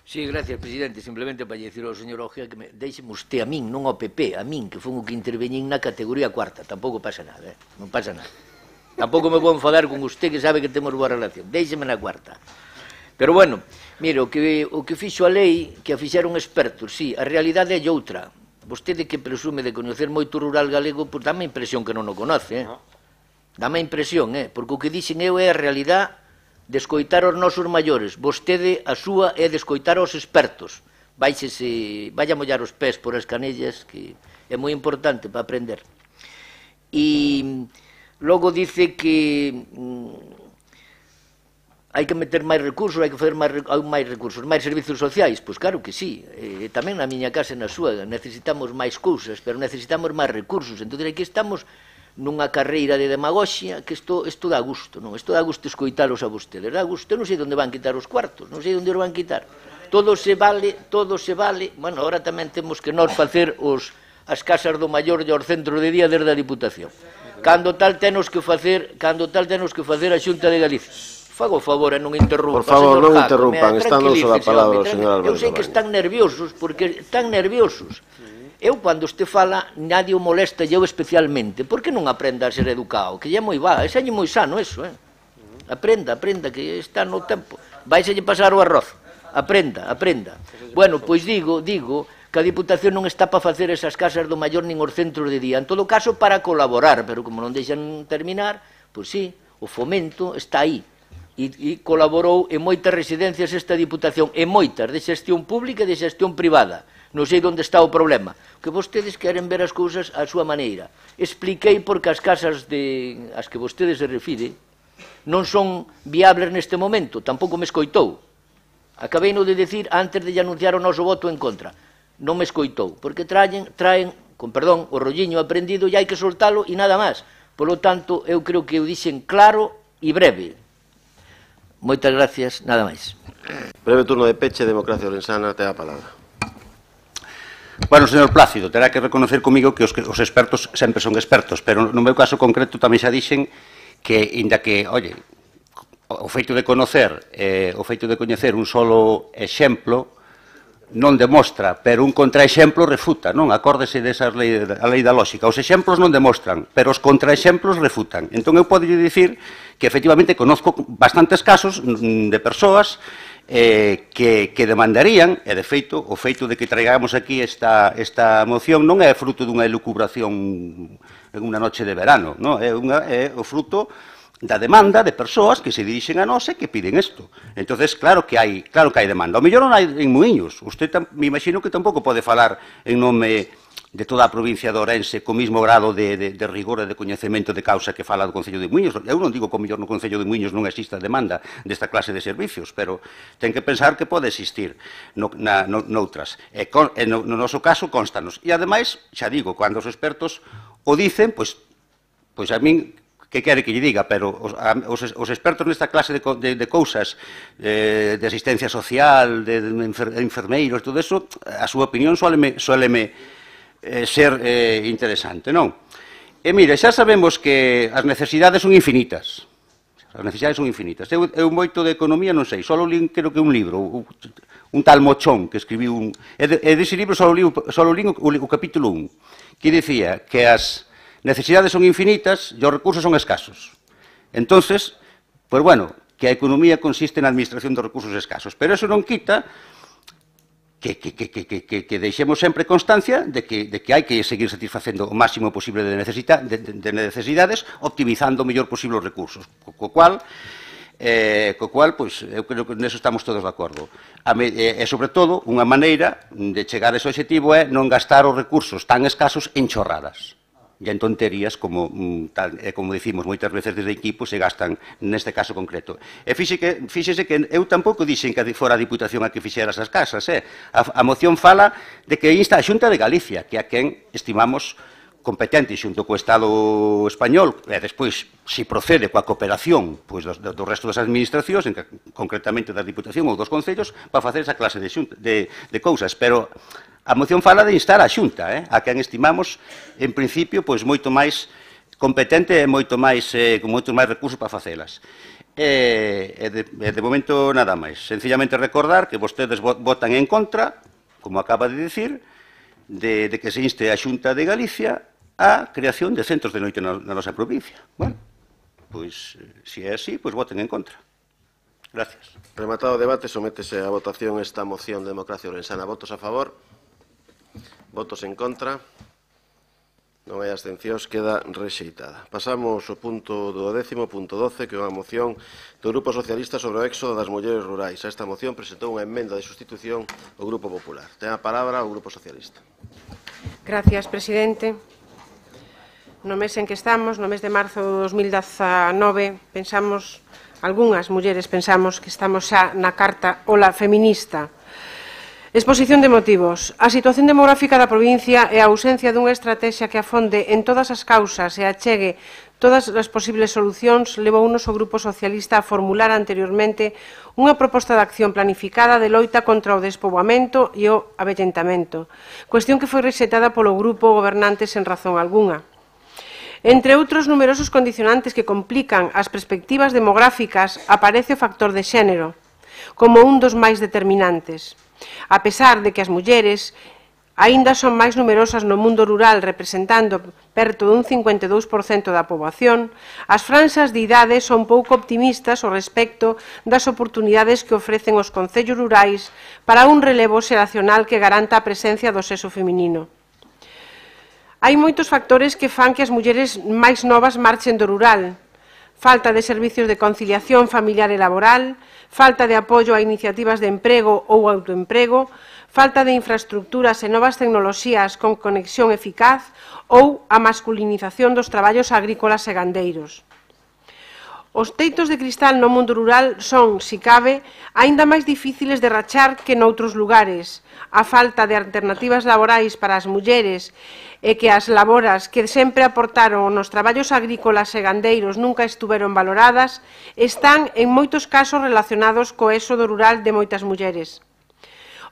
Sí, gracias, presidente. Simplemente para dicir ao señor Ojea que deixeme usted a min, non ao PP, a min, que fun o que interveñín na categoría cuarta. Tampouco pasa nada, non pasa nada. Tampouco me vou enfadar con usted, que sabe que temos boa relación. Deixeme na cuarta. Pero, bueno, mire, o que fixo a lei, que a fixeron expertos, sí, a realidade é outra. Vostede que presume de coñecer moito rural galego, pois dame a impresión que non o conoce, Dame a impresión, porque o que dixen eu é a realidade de escoitar aos nosos maiores. Vostede, a súa, é de escoitar aos expertos. Vaya a mollar os pés por as canellas, que é moi importante para aprender. E logo dice que hai que meter máis recursos, hai que fazer máis recursos, máis servicios sociais. Pois claro que sí. Tamén na miña casa e na súa necesitamos máis cousas, pero necesitamos máis recursos. Entón, aquí estamos nunha carreira de demagoxia que isto dá gusto, non? Isto dá gusto escoitalos a vostedes, dá gusto, non sei onde van quitar os cuartos, non sei onde os van quitar. Todo se vale, bueno, ahora tamén temos que nos facer as casas do maior e os centros de día desde a Diputación. Cando tal tenos que facer a Xunta de Galicia. Fago o favor e non interrumpa, señor Jaco. Por favor, non interrumpan, está no uso da palabra o señor Alberto. Eu sei que están nerviosos, porque están nerviosos. Eu, cando este fala, nadie o molesta, e eu especialmente. Por que non aprenda a ser educado? Que é moi xa é moi sano, eso, Aprenda, que está no tempo. Vaiselle pasar o arroz. aprenda. Bueno, pois digo que a Diputación non está para facer esas casas do maior nin os centros de día. En todo caso, para colaborar, pero como non deixan terminar, pois sí, o fomento está aí. E colaborou en moitas residencias esta Diputación, en moitas, de xestión pública e de xestión privada. Non sei onde está o problema. Que vostedes queren ver as cousas á súa maneira. Expliquei porque as casas ás que vostedes se refire non son viables neste momento, tampouco me escoitou. Acabei no de decir antes de anunciar o noso voto en contra. Non me escoitou, porque traen, con perdón, o rolliño aprendido e hai que soltalo e nada máis. Por lo tanto, eu creo que o dixen claro e breve. Moitas gracias, nada máis. Breve turno de peche, Democracia Orensana, te a palabra. Bueno, señor Plácido, terá que reconocer comigo que os expertos sempre son expertos, pero no meu caso concreto tamén xa dixen que, inda que, oye, o feito de coñecer un solo exemplo non demostra, pero un contraexemplo refuta, non? Acórdese desa lei da lógica. Os exemplos non demostran, pero os contraexemplos refutan. Entón, eu podo dicir que, efectivamente, conozco bastantes casos de persoas que demandarían, e, de feito, o feito de que traigamos aquí esta moción non é fruto dunha elucubración en unha noche de verano, non? É o fruto da demanda de persoas que se dirixen a nós e que piden isto. Entonces, claro que hai demanda. O mellor non hai en Muíños. Usted, me imagino que tampouco pode falar en nome de toda a provincia de Ourense co mismo grado de rigor e de coñecemento de causa que fala do Concello de Muíños. Eu non digo que o mellor no Concello de Muíños non exista demanda desta clase de servicios, pero ten que pensar que pode existir noutras. E no noso caso, constanos. E, ademais, xa digo, cando os expertos o dicen, pois a min, que quere que lle diga, pero os expertos nesta clase de cousas, de asistencia social, de enfermeiros, todo eso, a súa opinión suéleme ser interesante, non? E mire, xa sabemos que as necesidades son infinitas. Eu moito de economía non sei, só li, creo que un libro, un tal Mochón, que escribiu e dese libro só li o capítulo 1, que dicía que as necesidades son infinitas e os recursos son escasos. Entonces, pues bueno, que a economía consiste na administración dos recursos escasos. Pero eso non quita que deixemos sempre constancia de que hai que seguir satisfacendo o máximo posible de necesidades, optimizando o mellor posible os recursos. Co cual, pois, eu creo que neso estamos todos de acordo. E, sobre todo, unha maneira de chegar a ese objetivo é non gastar os recursos tan escasos en chorradas. E en tonterías, como dicimos moitas veces desde aquí, se gastan neste caso concreto. E fíxese que eu tampouco dixen que fora a Diputación a que fixera esas casas. A moción fala de que insta a Xunta de Galicia, que a quen estimamos competente xunto co Estado español, e despois, se procede coa cooperación do resto das administracións, concretamente da Diputación ou dos concellos, para facer esa clase de cousas. Pero a moción fala de instar a Xunta, a quen estimamos, en principio, moito máis competente e con moitos máis recursos para facelas. De momento, nada máis. Sencillamente recordar que vostedes votan en contra, como acaba de dicir, de que se inste a Xunta de Galicia a creación de centros de noite na nosa provincia. Bueno, pois, se é así, pois voten en contra. Gracias. Rematado o debate, sométese a votación esta moción de Democracia Orensana. Votos a favor? Votos en contra? Non hai abstencións, queda rexeitada. Pasamos ao punto 12, punto 12, que é unha moción do Grupo Socialista sobre o éxodo das mulleres rurais. A esta moción presentou unha emenda de sustitución o Grupo Popular. Ten a palabra o Grupo Socialista. Gracias, presidente. No mes en que estamos, no mes de marzo de 2019, algunhas mulleres pensamos que estamos xa na carta ola feminista. Exposición de motivos. A situación demográfica da provincia e a ausencia dunha estrategia que afonde en todas as causas e achegue todas as posibles solucións levounos o Grupo Socialista a formular anteriormente unha proposta de acción planificada de loita contra o despoboamento e o avellentamento, cuestión que foi rexeitada polo grupo gobernante sen razón algunha. Entre outros numerosos condicionantes que complican as perspectivas demográficas, aparece o factor de xénero como un dos máis determinantes. A pesar de que as mulleres aínda son máis numerosas no mundo rural, representando perto dun 52% da poboación, as franxas de idade son pouco optimistas ao respecto das oportunidades que ofrecen os concellos rurais para un relevo xeracional que garanta a presencia do sexo feminino. Hai moitos factores que fan que as mulleres máis novas marchen do rural: falta de servicios de conciliación familiar e laboral, falta de apoio a iniciativas de emprego ou autoemprego, falta de infraestructuras e novas tecnoloxías con conexión eficaz ou a masculinización dos traballos agrícolas e gandeiros. Os teitos de cristal no mundo rural son, si cabe, aínda máis difíciles de rachar que noutros lugares. A falta de alternativas laborais para as mulleres e que as laboras que sempre aportaron nos traballos agrícolas e gandeiros nunca estuveron valoradas están en moitos casos relacionados co éxodo rural de moitas mulleres.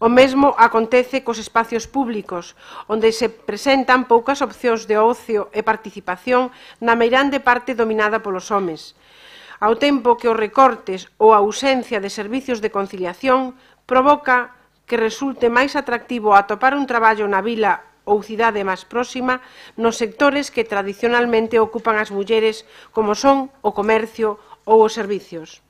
O mesmo acontece cos espacios públicos, onde se presentan poucas opcións de ocio e participación na meirande parte dominada polos homes, ao tempo que os recortes ou a ausencia de servicios de conciliación provoca que resulte máis atractivo atopar un traballo na vila ou cidade máis próxima nos sectores que tradicionalmente ocupan as mulleres, como son o comercio ou os servicios.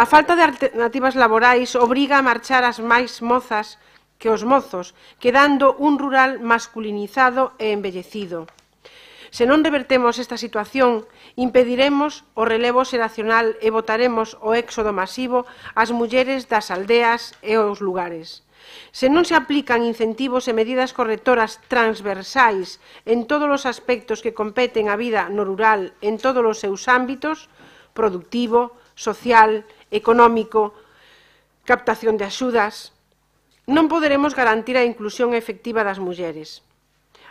A falta de alternativas laborais obriga a marchar as máis mozas que os mozos, quedando un rural masculinizado e embellecido. Se non revertemos esta situación, impediremos o relevo xeracional e botaremos o éxodo masivo ás mulleres das aldeas e os lugares. Se non se aplican incentivos e medidas correctoras transversais en todos os aspectos que competen a vida no rural en todos os seus ámbitos, productivo, social, económico, captación de axudas, non poderemos garantir a inclusión efectiva das mulleres.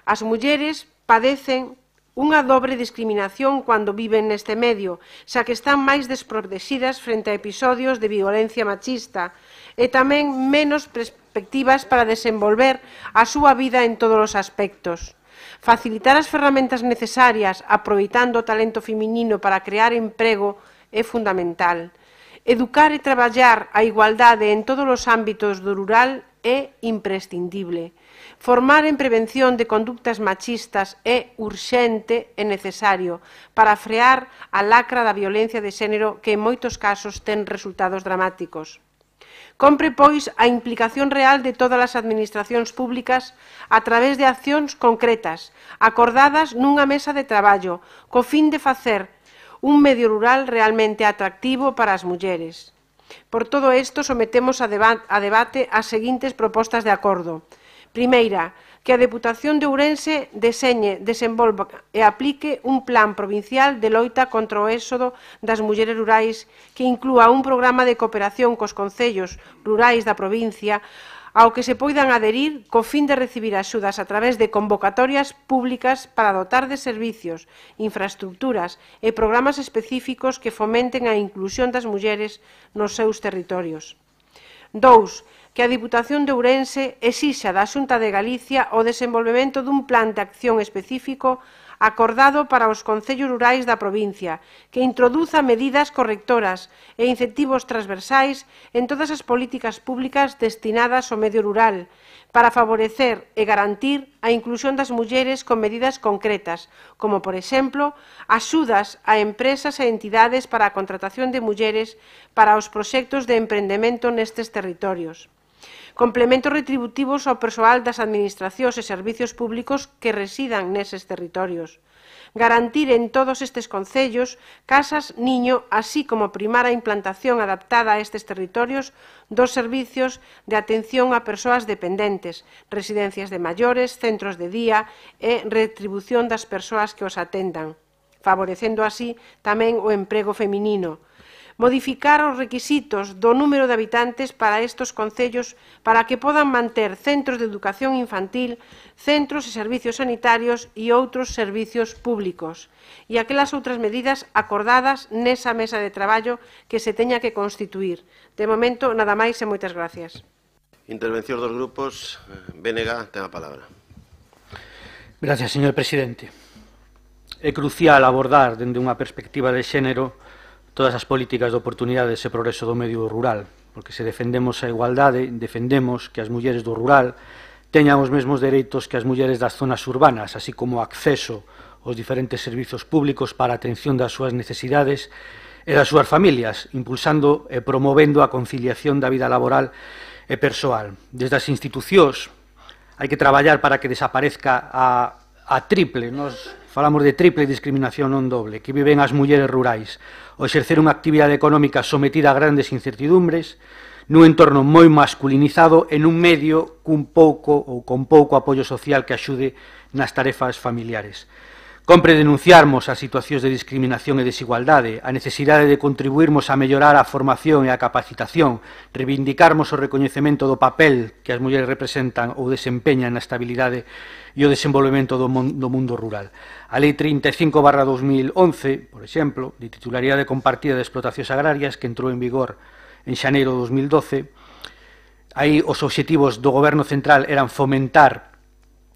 As mulleres padecen unha dobre discriminación cando viven neste medio, xa que están máis desprotegidas frente a episodios de violencia machista e tamén menos perspectivas para desenvolver a súa vida en todos os aspectos. Facilitar as ferramentas necesarias, aproveitando o talento feminino para crear emprego, é fundamental. Educar e traballar a igualdade en todos os ámbitos do rural é imprescindible. Formar en prevención de conductas machistas é urxente e necesario para frear a lacra da violencia de xénero que en moitos casos ten resultados dramáticos. Compre, pois, a implicación real de todas as administracións públicas a través de accións concretas, acordadas nunha mesa de traballo, co fin de facer un medio rural realmente atractivo para as mulleres. Por todo isto, sometemos a debate as seguintes propostas de acordo. Primeira, que a Deputación de Ourense deseñe, desenvolva e aplique un plan provincial de loita contra o éxodo das mulleres rurais que inclúa un programa de cooperación cos concellos rurais da provincia ao que se poidan adherir co fin de recibir axudas a través de convocatorias públicas para dotar de servicios, infraestructuras e programas específicos que fomenten a inclusión das mulleres nos seus territorios. 2. Que a Diputación de Ourense exixa da Xunta de Galicia o desenvolvemento dun plan de acción específico acordado para os concellos rurais da provincia, que introduza medidas correctoras e incentivos transversais en todas as políticas públicas destinadas ao medio rural, para favorecer e garantir a inclusión das mulleres con medidas concretas, como, por exemplo, axudas a empresas e entidades para a contratación de mulleres para os proxectos de emprendemento nestes territorios. Complementos retributivos ao persoal das administracións e servicios públicos que residan neses territorios. Garantir en todos estes concellos casas niño, así como primar a implantación adaptada a estes territorios dos servicios de atención a persoas dependentes, residencias de maiores, centros de día e retribución das persoas que os atendan, favorecendo así tamén o emprego feminino. Modificar os requisitos do número de habitantes para estes concellos para que podan manter centros de educación infantil, centros e servicios sanitarios e outros servicios públicos, e aquelas outras medidas acordadas nesa mesa de traballo que se teña que constituir. De momento, nada máis e moitas gracias. Intervención dos grupos. BNG, ten a palabra. Gracias, señor presidente. É crucial abordar dende unha perspectiva de xénero todas as políticas de oportunidades e progreso do medio rural, porque se defendemos a igualdade, defendemos que as mulleres do rural teñan os mesmos dereitos que as mulleres das zonas urbanas, así como acceso aos diferentes servizos públicos para a atención das súas necesidades e das súas familias, impulsando e promovendo a conciliación da vida laboral e persoal. Desde as institucións hai que traballar para que desaparezca a triple, nos falamos de triple discriminación non doble, que viven as mulleres rurais, o exercer unha actividade económica sometida a grandes incertidumbres, nun entorno moi masculinizado e nun medio con pouco apoio social que axude nas tarefas familiares. Compre denunciarmos as situacións de discriminación e desigualdade, a necesidade de contribuirmos a mellorar a formación e a capacitación, reivindicarmos o recoñecemento do papel que as mulleres representan ou desempeñan na estabilidade e o desenvolvemento do mundo rural. A Lei 35/2011, por exemplo, de titularidade compartida de explotacións agrarias, que entrou en vigor en xaneiro de 2012, aí os obxectivos do Goberno central eran fomentar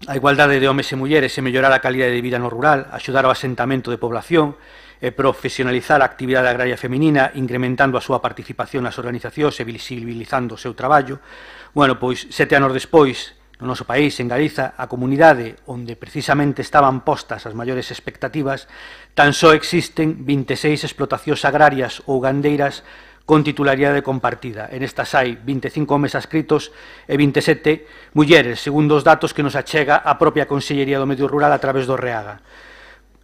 a igualdade de homes e mulleres e mellorar a calidade de vida no rural, axudar ao asentamento de población e profesionalizar a actividade agraria feminina, incrementando a súa participación nas organizacións e visibilizando o seu traballo. Bueno, pois, 7 anos despois, no noso país, en Galiza, a comunidade onde precisamente estaban postas as maiores expectativas, tan só existen 26 explotacións agrarias ou gandeiras con titularidade compartida. En estas hai 25 homes adscritos e 27 mulleres, segundo os datos que nos achega a propia Consellería do Medio Rural a través do REAGA.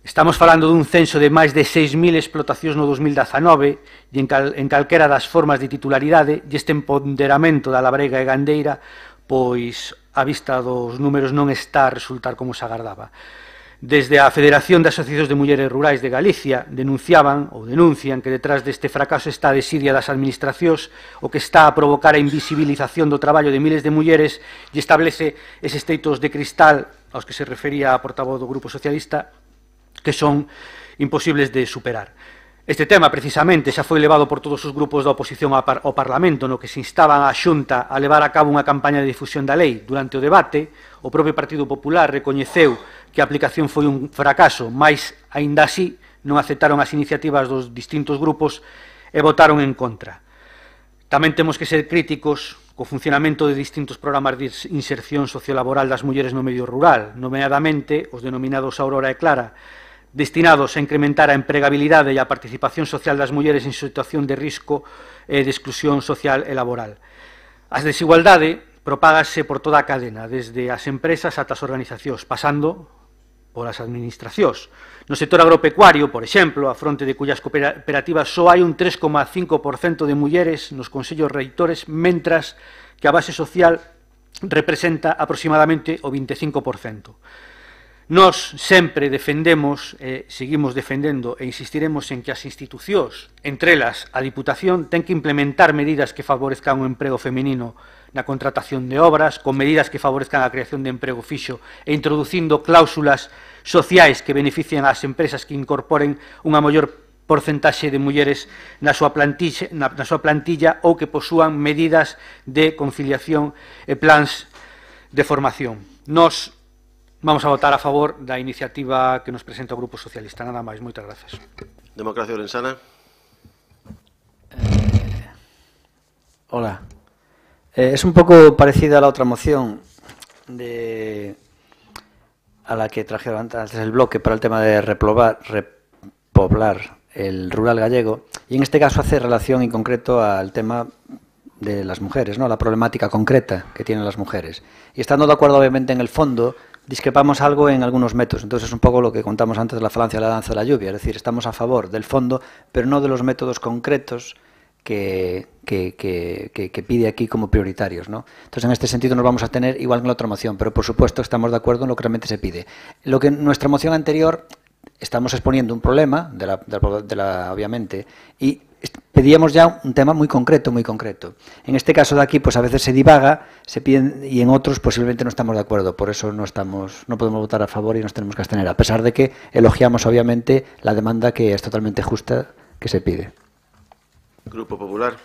Estamos falando dun censo de máis de 6.000 explotacións no 2019 e en calquera das formas de titularidade e este empoderamento da labrega e gandeira, pois, a vista dos números non está a resultar como se agardaba. Desde a Federación de Asociacións de Mulleres Rurais de Galicia denunciaban ou denuncian que detrás deste fracaso está a desidia das administracións, o que está a provocar a invisibilización do traballo de miles de mulleres e establece eses teitos de cristal aos que se refería a portavoz do Grupo Socialista que son imposibles de superar. Este tema, precisamente, xa foi levado por todos os grupos da oposición ao Parlamento, no que se instaban a Xunta a levar a cabo unha campaña de difusión da lei. Durante o debate, o propio Partido Popular recoñeceu que a aplicación foi un fracaso, mas, aínda así, non aceptaron as iniciativas dos distintos grupos e votaron en contra. Tamén temos que ser críticos co funcionamento de distintos programas de inserción sociolaboral das mulleres no medio rural, nomeadamente os denominados Aurora e Clara, destinados a incrementar a empregabilidade e a participación social das mulleres en situación de risco e de exclusión social e laboral. A desigualdade propágase por toda a cadena, desde as empresas ata as organizacións, pasando por as administracións. No sector agropecuario, por exemplo, a fronte de cuyas cooperativas só hai un 3,5% de mulleres nos consellos reitores, mentras que a base social representa aproximadamente o 25%. Nós sempre defendemos, seguimos defendendo e insistiremos en que as institucións, entre elas a Diputación, ten que implementar medidas que favorezcan o emprego feminino na contratación de obras, con medidas que favorezcan a creación de emprego fixo e introducindo cláusulas sociais que beneficien ás empresas que incorporen unha maior porcentaxe de mulleres na súa plantilla ou que posúan medidas de conciliación e plans de formación. Nós vamos a votar a favor da iniciativa que nos presenta o Grupo Socialista. Nada máis. Moitas gracias. Democracia Orensana. Hola. Es un poco parecida a la otra moción a la que trajeron antes el bloque para el tema de repoblar el rural gallego, y en este caso hace relación en concreto al tema de las mujeres, ¿no? La problemática concreta que tienen las mujeres. Y estando de acuerdo obviamente en el fondo, discrepamos algo en algunos métodos. Entonces es un poco lo que contamos antes de la falancia de la danza de la lluvia, es decir, estamos a favor del fondo, pero no de los métodos concretos que pide aquí como prioritarios, ¿no? Entonces, en este sentido nos vamos a tener igual que en la otra moción, pero por supuesto estamos de acuerdo en lo que realmente se pide. Lo que en nuestra moción anterior estamos exponiendo un problema, obviamente, y pedíamos ya un tema muy concreto, muy concreto. En este caso de aquí, pues a veces se divaga, se piden, y en otros posiblemente no estamos de acuerdo, por eso no podemos votar a favor y nos tenemos que abstener, a pesar de que elogiamos obviamente la demanda que es totalmente justa que se pide. Grupo Popular.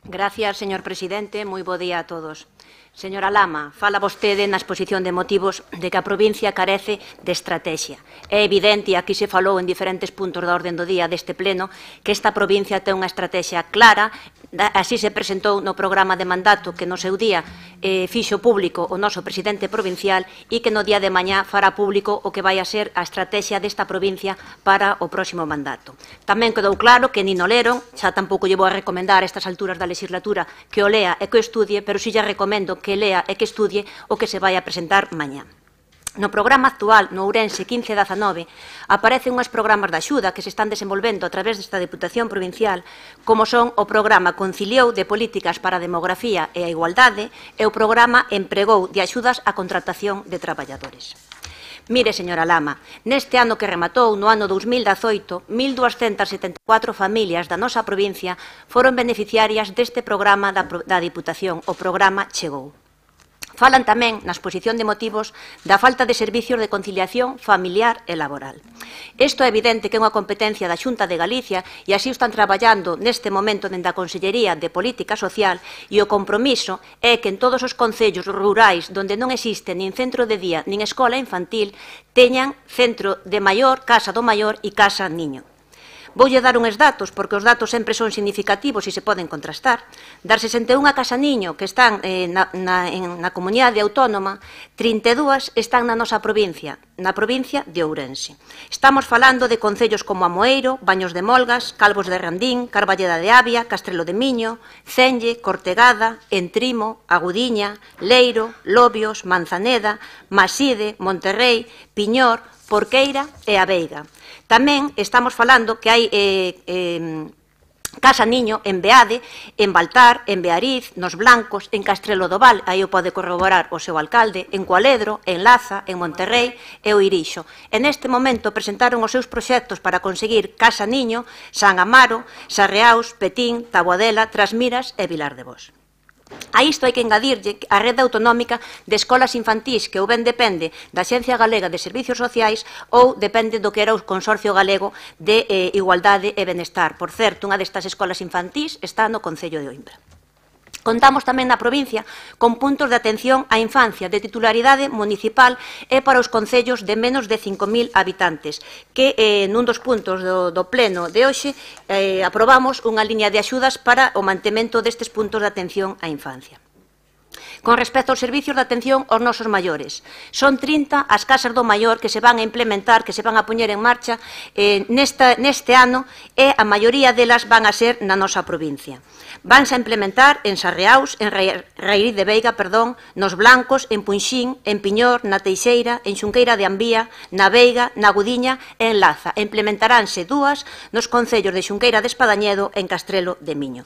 Gracias, señor presidente. Moi bo día a todos. Señora Lama, fala vostede na exposición de motivos de que a provincia carece de estrategia. É evidente, e aquí se falou en diferentes puntos da orde do día deste pleno, que esta provincia ten unha estrategia clara así se presentou no programa de mandato que no seu día fixo público o noso presidente provincial e que no día de mañá fará público o que vai a ser a estrategia desta provincia para o próximo mandato. Tamén quedou claro que nin o leron, xa tampouco lle vou a recomendar a estas alturas da legislatura que o lea e que o estudie, pero si lle recomendo que lea e que estudie o que se vai a presentar mañá. No programa actual, no Ourense 15-19, aparecen unhas programas de axuda que se están desenvolvendo a través desta Deputación Provincial, como son o programa Conciliou de Políticas para a Demografía e a Igualdade e o programa Empregou de Axudas á Contratación de Traballadores. Mire, señora Lama, neste ano que rematou, no ano 2018, 1.274 familias da nosa provincia foron beneficiarias deste programa da Diputación, o programa Chegou. Falan tamén, na exposición de motivos, da falta de servicios de conciliación familiar e laboral. Isto é evidente que é unha competencia da Xunta de Galicia e así o están traballando neste momento dende a Consellería de Política Social e o compromiso é que en todos os concellos rurais onde non existe nin centro de día nin escola infantil teñan centro de maior, casa do maior e casa niño. Voulle dar uns datos, porque os datos sempre son significativos e se poden contrastar. Das 61 casa niño que están na comunidade autónoma, 32 están na nosa provincia, na provincia de Ourense. Estamos falando de concellos como Amoeiro, Baños de Molgas, Calvos de Randín, Carballeda de Avia, Castrelo de Miño, Celle, Cortegada, Entrimo, Agudiña, Leiro, Lobios, Manzaneda, Maside, Monterrei, Piñor, Porqueira e A Veiga. Tamén estamos falando que hai casa niño en Beade, en Baltar, en Beariz, nos Blancos, en Castrelo do Val, aí o pode corroborar o seu alcalde, en Cualedro, en Laza, en Monterrei e o Irixo. En este momento presentaron os seus proxectos para conseguir casa niño San Amaro, Sarreaus, Petín, Taboadela, Trasmiras e Vilar de Bos. A isto hai que engadirlle a rede autonómica de escolas infantís que ou ben depende da Axencia Galega de Servicios Sociais ou depende do que era o Consorcio Galego de Igualdade e Benestar. Por certo, unha destas escolas infantís está no Concello de Oimbra. Contamos tamén na provincia con puntos de atención á infancia de titularidade municipal e para os concellos de menos de 5.000 habitantes, que nun dos puntos do pleno de hoxe aprobamos unha liña de axudas para o mantemento destes puntos de atención á infancia. Con respecto aos servicios de atención aos nosos maiores, son 30 as casas do maior que se van a implementar, que se van a poñer en marcha neste ano e a maioría delas van a ser na nosa provincia. Vanse a implementar en Sarreaus, en Raíz de Veiga, nos Blancos, en Punxín, en Piñor, na Teixeira, en Xunqueira de Ambía, na Veiga, na Agudiña e en Laza. Implementaránse dúas nos concellos de Xunqueira de Espadañedo e en Castrelo de Miño.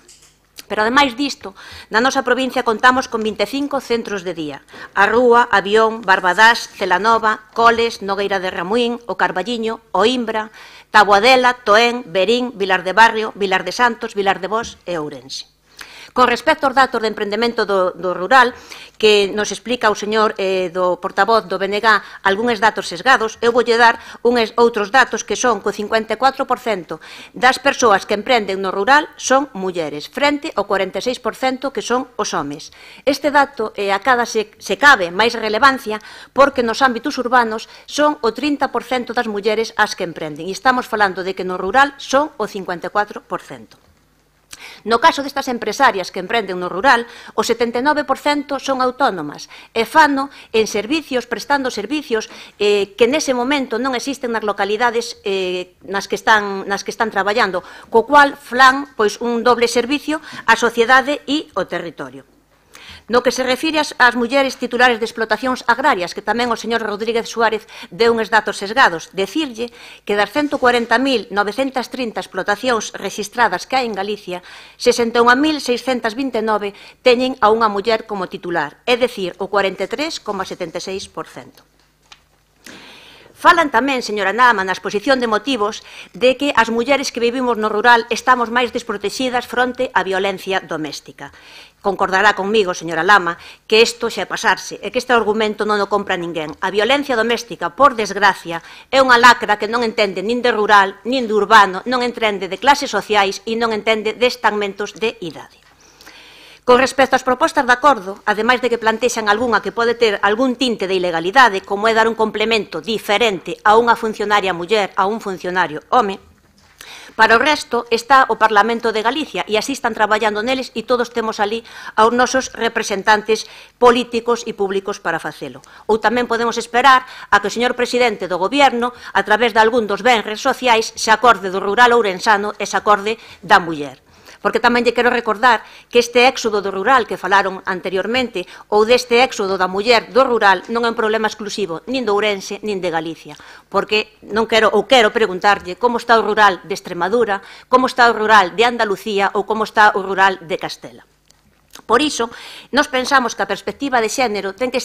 Pero, ademais disto, na nosa provincia contamos con 25 centros de día. A Rúa, Avión, Barbadás, Celanova, Coles, Nogueira de Ramuín, o Carballiño, o Imbra, Taboadela, Toén, Berín, Vilar de Barrio, Vilar de Santos, Vilar de Bos e Ourense. Con respecto aos datos de emprendemento do rural, que nos explica o señor do portavoz do BNG algúns datos sesgados, eu voulle dar outros datos que son que o 54% das persoas que emprenden no rural son mulleres, frente ao 46% que son os homes. Este dato acada se cabe máis relevancia porque nos ámbitos urbanos son o 30% das mulleres as que emprenden e estamos falando de que no rural son o 54%. No caso destas empresarias que emprenden no rural, o 79% son autónomas e fano en servicios, prestando servicios que nese momento non existen nas localidades nas que están traballando, co cual flan un doble servicio á sociedade e ao territorio. No que se refire ás mulleres titulares de explotacións agrarias, que tamén o señor Rodríguez Suárez deu uns datos sesgados, decirlle que das 140.930 explotacións registradas que hai en Galicia, 61.629 teñen a unha muller como titular, é dicir, o 43,76%. Falan tamén, señora Nama, na exposición de motivos, de que as mulleres que vivimos no rural estamos máis desprotegidas fronte á violencia doméstica. Concordará conmigo, señora Lama, que isto xa é pasarse e que este argumento non o compra ninguén. A violencia doméstica, por desgracia, é unha lacra que non entende nin de rural, nin de urbano, non entende de clases sociais e non entende de estamentos de idade. Con respecto ás propostas de acordo, ademais de que plantexan algunha que pode ter algún tinte de ilegalidade, como é dar un complemento diferente a unha funcionaria muller a un funcionario home, Para o resto está o Parlamento de Galicia e así están traballando neles e todos temos ali aos nosos representantes políticos e públicos para facelo. Ou tamén podemos esperar a que o señor presidente do Goberno, a través de algún dos benres sociais, se acorde do rural ourensano e se acorde da muller. Porque tamén lle quero recordar que este éxodo do rural que falaron anteriormente ou deste éxodo da muller do rural non é un problema exclusivo nin de Ourense nin de Galicia, porque non quero ou quero preguntarlle como está o rural de Extremadura, como está o rural de Andalucía ou como está o rural de Castela. Por iso, nos pensamos que a perspectiva de xénero ten que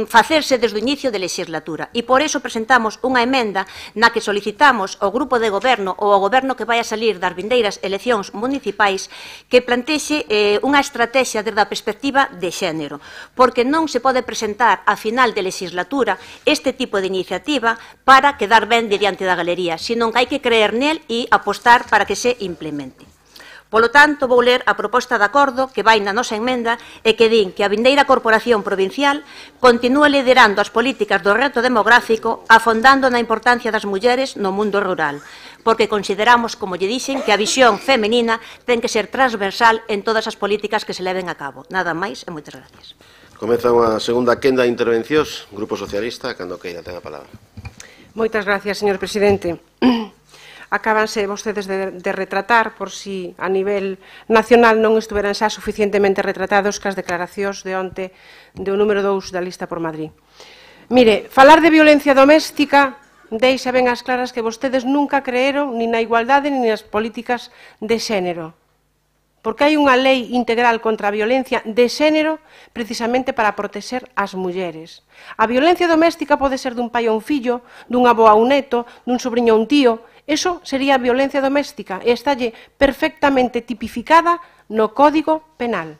facerse desde o inicio de legislatura e por iso presentamos unha emenda na que solicitamos ao grupo de goberno ou ao goberno que vai a salir das vindeiras eleccións municipais que plantexe unha estrategia desde a perspectiva de xénero, porque non se pode presentar a final de legislatura este tipo de iniciativa para quedar ben diante da galería, senón que hai que creer nel e apostar para que se implemente. Polo tanto, vou ler a proposta de acordo que vai na nosa emenda e que din que a vindeira Corporación Provincial continúe liderando as políticas do reto demográfico afondando na importancia das mulleres no mundo rural, porque consideramos, como lle dixen, que a visión femenina ten que ser transversal en todas as políticas que se leven a cabo. Nada máis e moitas gracias. Comeza unha segunda quenda de intervencións. Grupo Socialista, cando queira, ten a palabra. Moitas gracias, señor presidente. Acábanse vostedes de retratar, por si a nivel nacional non estuveran xa suficientemente retratados cas declaracións de onte do número 2 da lista por Madrid. Mire, falar de violencia doméstica deixa ben as claras que vostedes nunca creeron nin na igualdade nin nas políticas de xénero. Porque hai unha lei integral contra a violencia de xénero precisamente para protexer as mulleres. A violencia doméstica pode ser dun pai a un fillo, dun avó a un neto, dun sobrinho a un tío. Eso sería violencia doméstica e estalle perfectamente tipificada no Código Penal.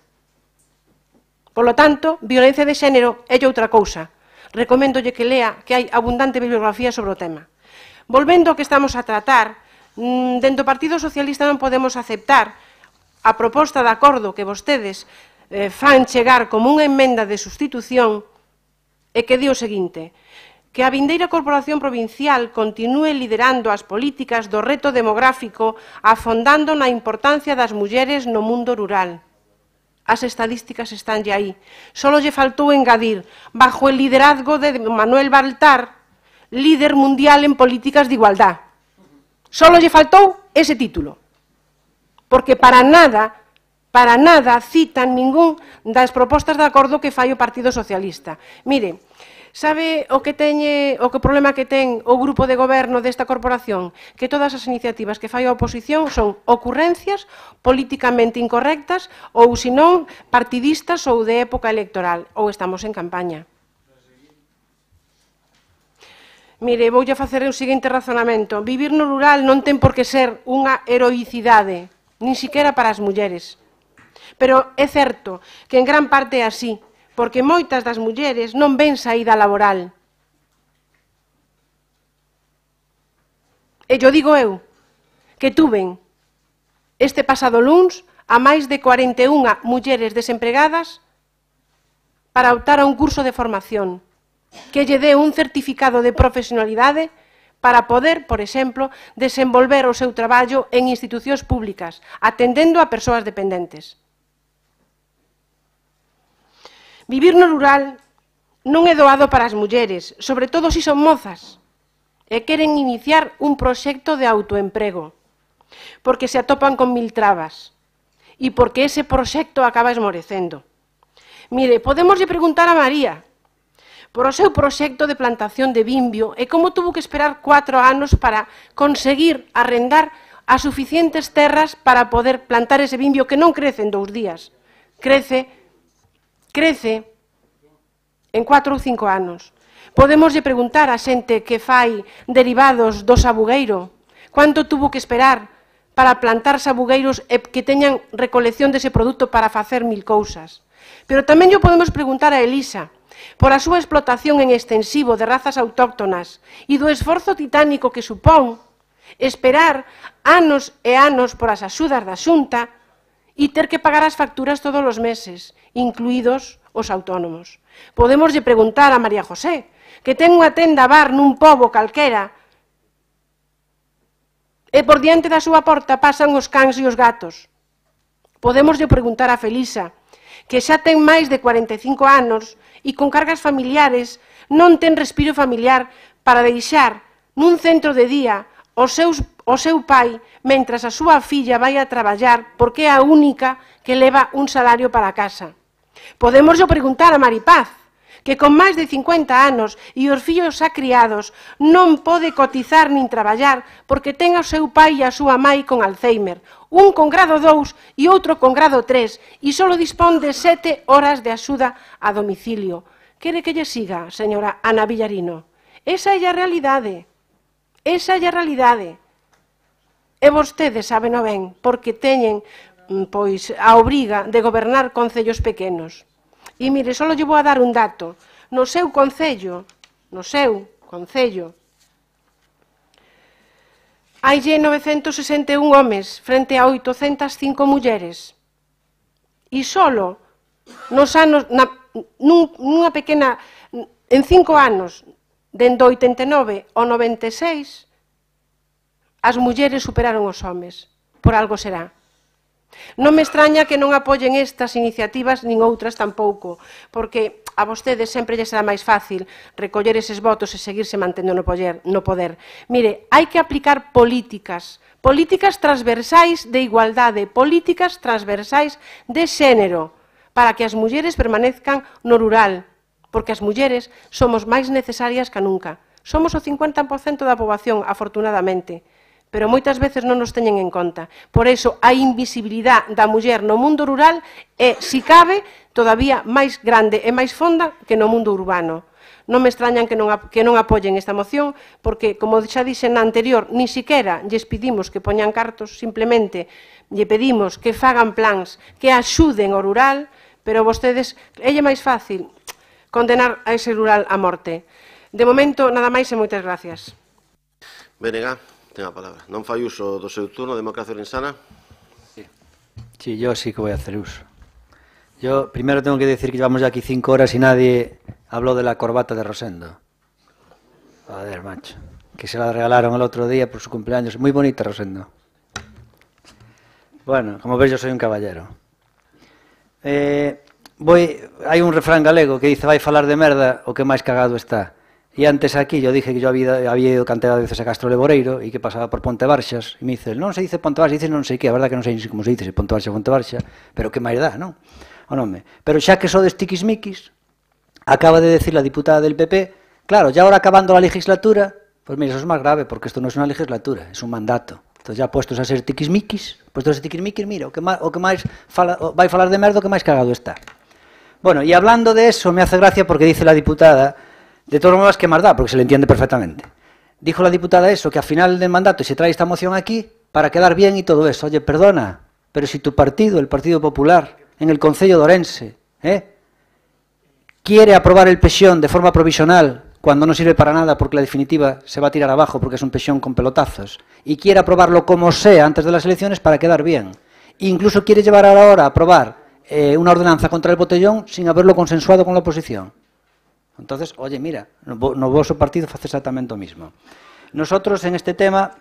Polo tanto, violencia de xénero é outra cousa. Recoméndolle que lea que hai abundante bibliografía sobre o tema. Volvendo ao que estamos a tratar, dentro do Partido Socialista non podemos aceptar a proposta de acordo que vostedes fan chegar como unha emenda de sustitución e que di o seguinte: que a vindeira Corporación Provincial continúe liderando as políticas do reto demográfico afondando na importancia das mulleres no mundo rural. As estadísticas estanlle aí. Solo lle faltou engadir, bajo el liderazgo de Manuel Baltar, líder mundial en políticas de igualdad. Solo lle faltou ese título. Porque para nada citan ningún das propostas de acordo que fai o Partido Socialista. Mire, sabe o problema que ten o grupo de goberno desta corporación? Que todas as iniciativas que fai a oposición son ocurrencias políticamente incorrectas ou, senón, partidistas ou de época electoral, ou estamos en campaña. Mire, voulle facer o seguinte razonamento. Vivir no rural non ten por que ser unha heroicidade, nin siquiera para as mulleres. Pero é certo que en gran parte é así, porque moitas das mulleres non ven saída laboral. E yo digo eu, que tuven este pasado luns a máis de 41 mulleres desempregadas para optar a un curso de formación que lle dé un certificado de profesionalidade para poder, por exemplo, desenvolver o seu traballo en institucións públicas, atendendo a persoas dependentes. Vivir no rural non é doado para as mulleres, sobre todo se son mozas, e queren iniciar un proxecto de autoemprego, porque se atopan con 1000 trabas, e porque ese proxecto acaba esmorecendo. Mire, podemoslle preguntar a María por o seu proxecto de plantación de vimbio e como tuvo que esperar 4 anos para conseguir arrendar as suficientes terras para poder plantar ese vimbio que non crece en 2 días, crece en 4 ou 5 anos. Podemoslle preguntar a xente que fai derivados do sabugueiro cuánto tuvo que esperar para plantar sabugueiros e que teñan recolección dese produto para facer 1000 cousas. Pero tamén lle podemos preguntar a Elisa por a súa explotación en extensivo de razas autóctonas e do esforzo titánico que supón esperar anos e anos por as axudas da Xunta e ter que pagar as facturas todos os meses, incluídos os autónomos. Podemoslle preguntar a María José, que ten unha tenda bar nun pobo calquera, e por diante da súa porta pasan os cans e os gatos. Podémoslle preguntar a Felisa, que xa ten máis de 45 anos e con cargas familiares non ten respiro familiar para deixar nun centro de día o seu pai mentras a súa filla vai a traballar porque é a única que leva un salario para a casa. Podémoslle preguntar a Maripaz, que con máis de 50 anos e os fillos acriados non pode cotizar nin traballar porque ten o seu pai e a súa mai con Alzheimer, un con grado 2 e outro con grado 3 e só dispón de 7 horas de axuda a domicilio. Quere que lle siga, señora Ana Villarino? Esa é a realidade. Esa é a realidade. E vostedes saben ben, porque teñen pois a obriga de gobernar concellos pequenos. E mire, só lle vou a dar un dato. No seu concello, haille 961 homes frente a 805 mulleres. E solo nos anos, nunha pequena, en 5 anos, dende 89 ao 96, as mulleres superaron os homes. Por algo será. Non me extraña que non apoyen estas iniciativas nin outras tampouco, porque a vostedes sempre lle será máis fácil recoller eses votos e seguirse mantendo no poder. Mire, hai que aplicar políticas transversais de igualdade, políticas transversais de xénero, para que as mulleres permanezcan no rural, porque as mulleres somos máis necesarias que nunca. Somos o 50% da poboación, afortunadamente, pero moitas veces non nos teñen en conta. Por iso, a invisibilidade da muller no mundo rural é, si cabe, todavía máis grande e máis fonda que no mundo urbano. Non me extrañan que non apoyen esta moción, porque, como xa dixen na anterior, ni siquiera lles pedimos que poñan cartos, simplemente lle pedimos que fagan plans, que axuden ao rural, pero vostedes, é máis fácil condenar a ese rural a morte. De momento, nada máis e moitas gracias. Benega. Ten a palabra. Non fai uso do seu turno, Democracia Orensana? Sí, yo sí que voy a hacer uso. Yo primero tengo que decir que llevamos ya aquí 5 horas y nadie habló de la corbata de Rosendo. Joder, macho. Que se la regalaron el otro día por su cumpleaños. Muy bonita, Rosendo. Bueno, como ves, yo soy un caballero. Hay un refrán galego que dice: vai falar de merda o que máis cagado está. Y antes aquí yo dije que yo había ido cantidad de veces a Castro Leboreiro y que pasaba por Ponte Barxas, y me dice, non se dice Ponte Barxas, dice non sei que, a verdad que non sei como se dice, se Ponte Barxas, pero que máis dá, non? O nome. Pero xa que sodes tiquismiquis, acaba de decir la diputada del PP, claro, ya ahora acabando la legislatura, pues mira, eso es más grave, porque esto no es una legislatura, es un mandato. Entonces ya puestos a ser tiquismiquis, mira, o que máis vai falar de merda, o que máis cagado está. Bueno, y hablando de eso, me hace gracia porque dice la diputada, de todas maneras, que más da, porque se le entiende perfectamente. Dijo la diputada eso, que a final del mandato se trae esta moción aquí para quedar bien y todo eso. Oye, perdona, pero si tu partido, el Partido Popular, en el Concello de Ourense, quiere aprobar el pensión de forma provisional, cuando no sirve para nada porque la definitiva se va a tirar abajo porque es un pensión con pelotazos, y quiere aprobarlo como sea antes de las elecciones para quedar bien. Incluso quiere llevar ahora a aprobar una ordenanza contra el botellón sin haberlo consensuado con la oposición. Entonces, oye, mira, no voso partido hace exactamente lo mismo. Nosotros en este tema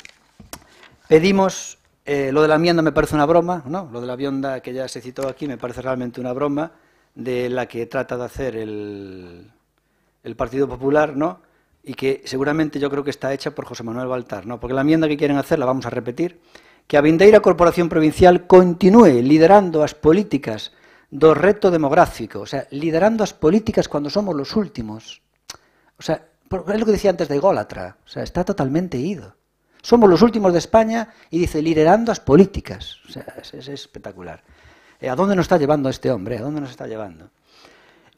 pedimos, lo de la enmienda me parece una broma, ¿no? Lo de la enmienda que ya se citó aquí me parece realmente una broma, de la que trata de hacer el Partido Popular, ¿no? Y que seguramente yo creo que está hecha por José Manuel Baltar, ¿no? Porque la enmienda que quieren hacer, la vamos a repetir, que a vindeira Corporación Provincial continúe liderando as políticas do reto demográfico, o sea, liderando as políticas cuando somos los últimos. O sea, es lo que decía antes de ególatra, o sea, está totalmente ido. Somos los últimos de España y dice liderando as políticas. O sea, es espectacular. ¿A dónde nos está llevando este hombre? ¿A dónde nos está llevando?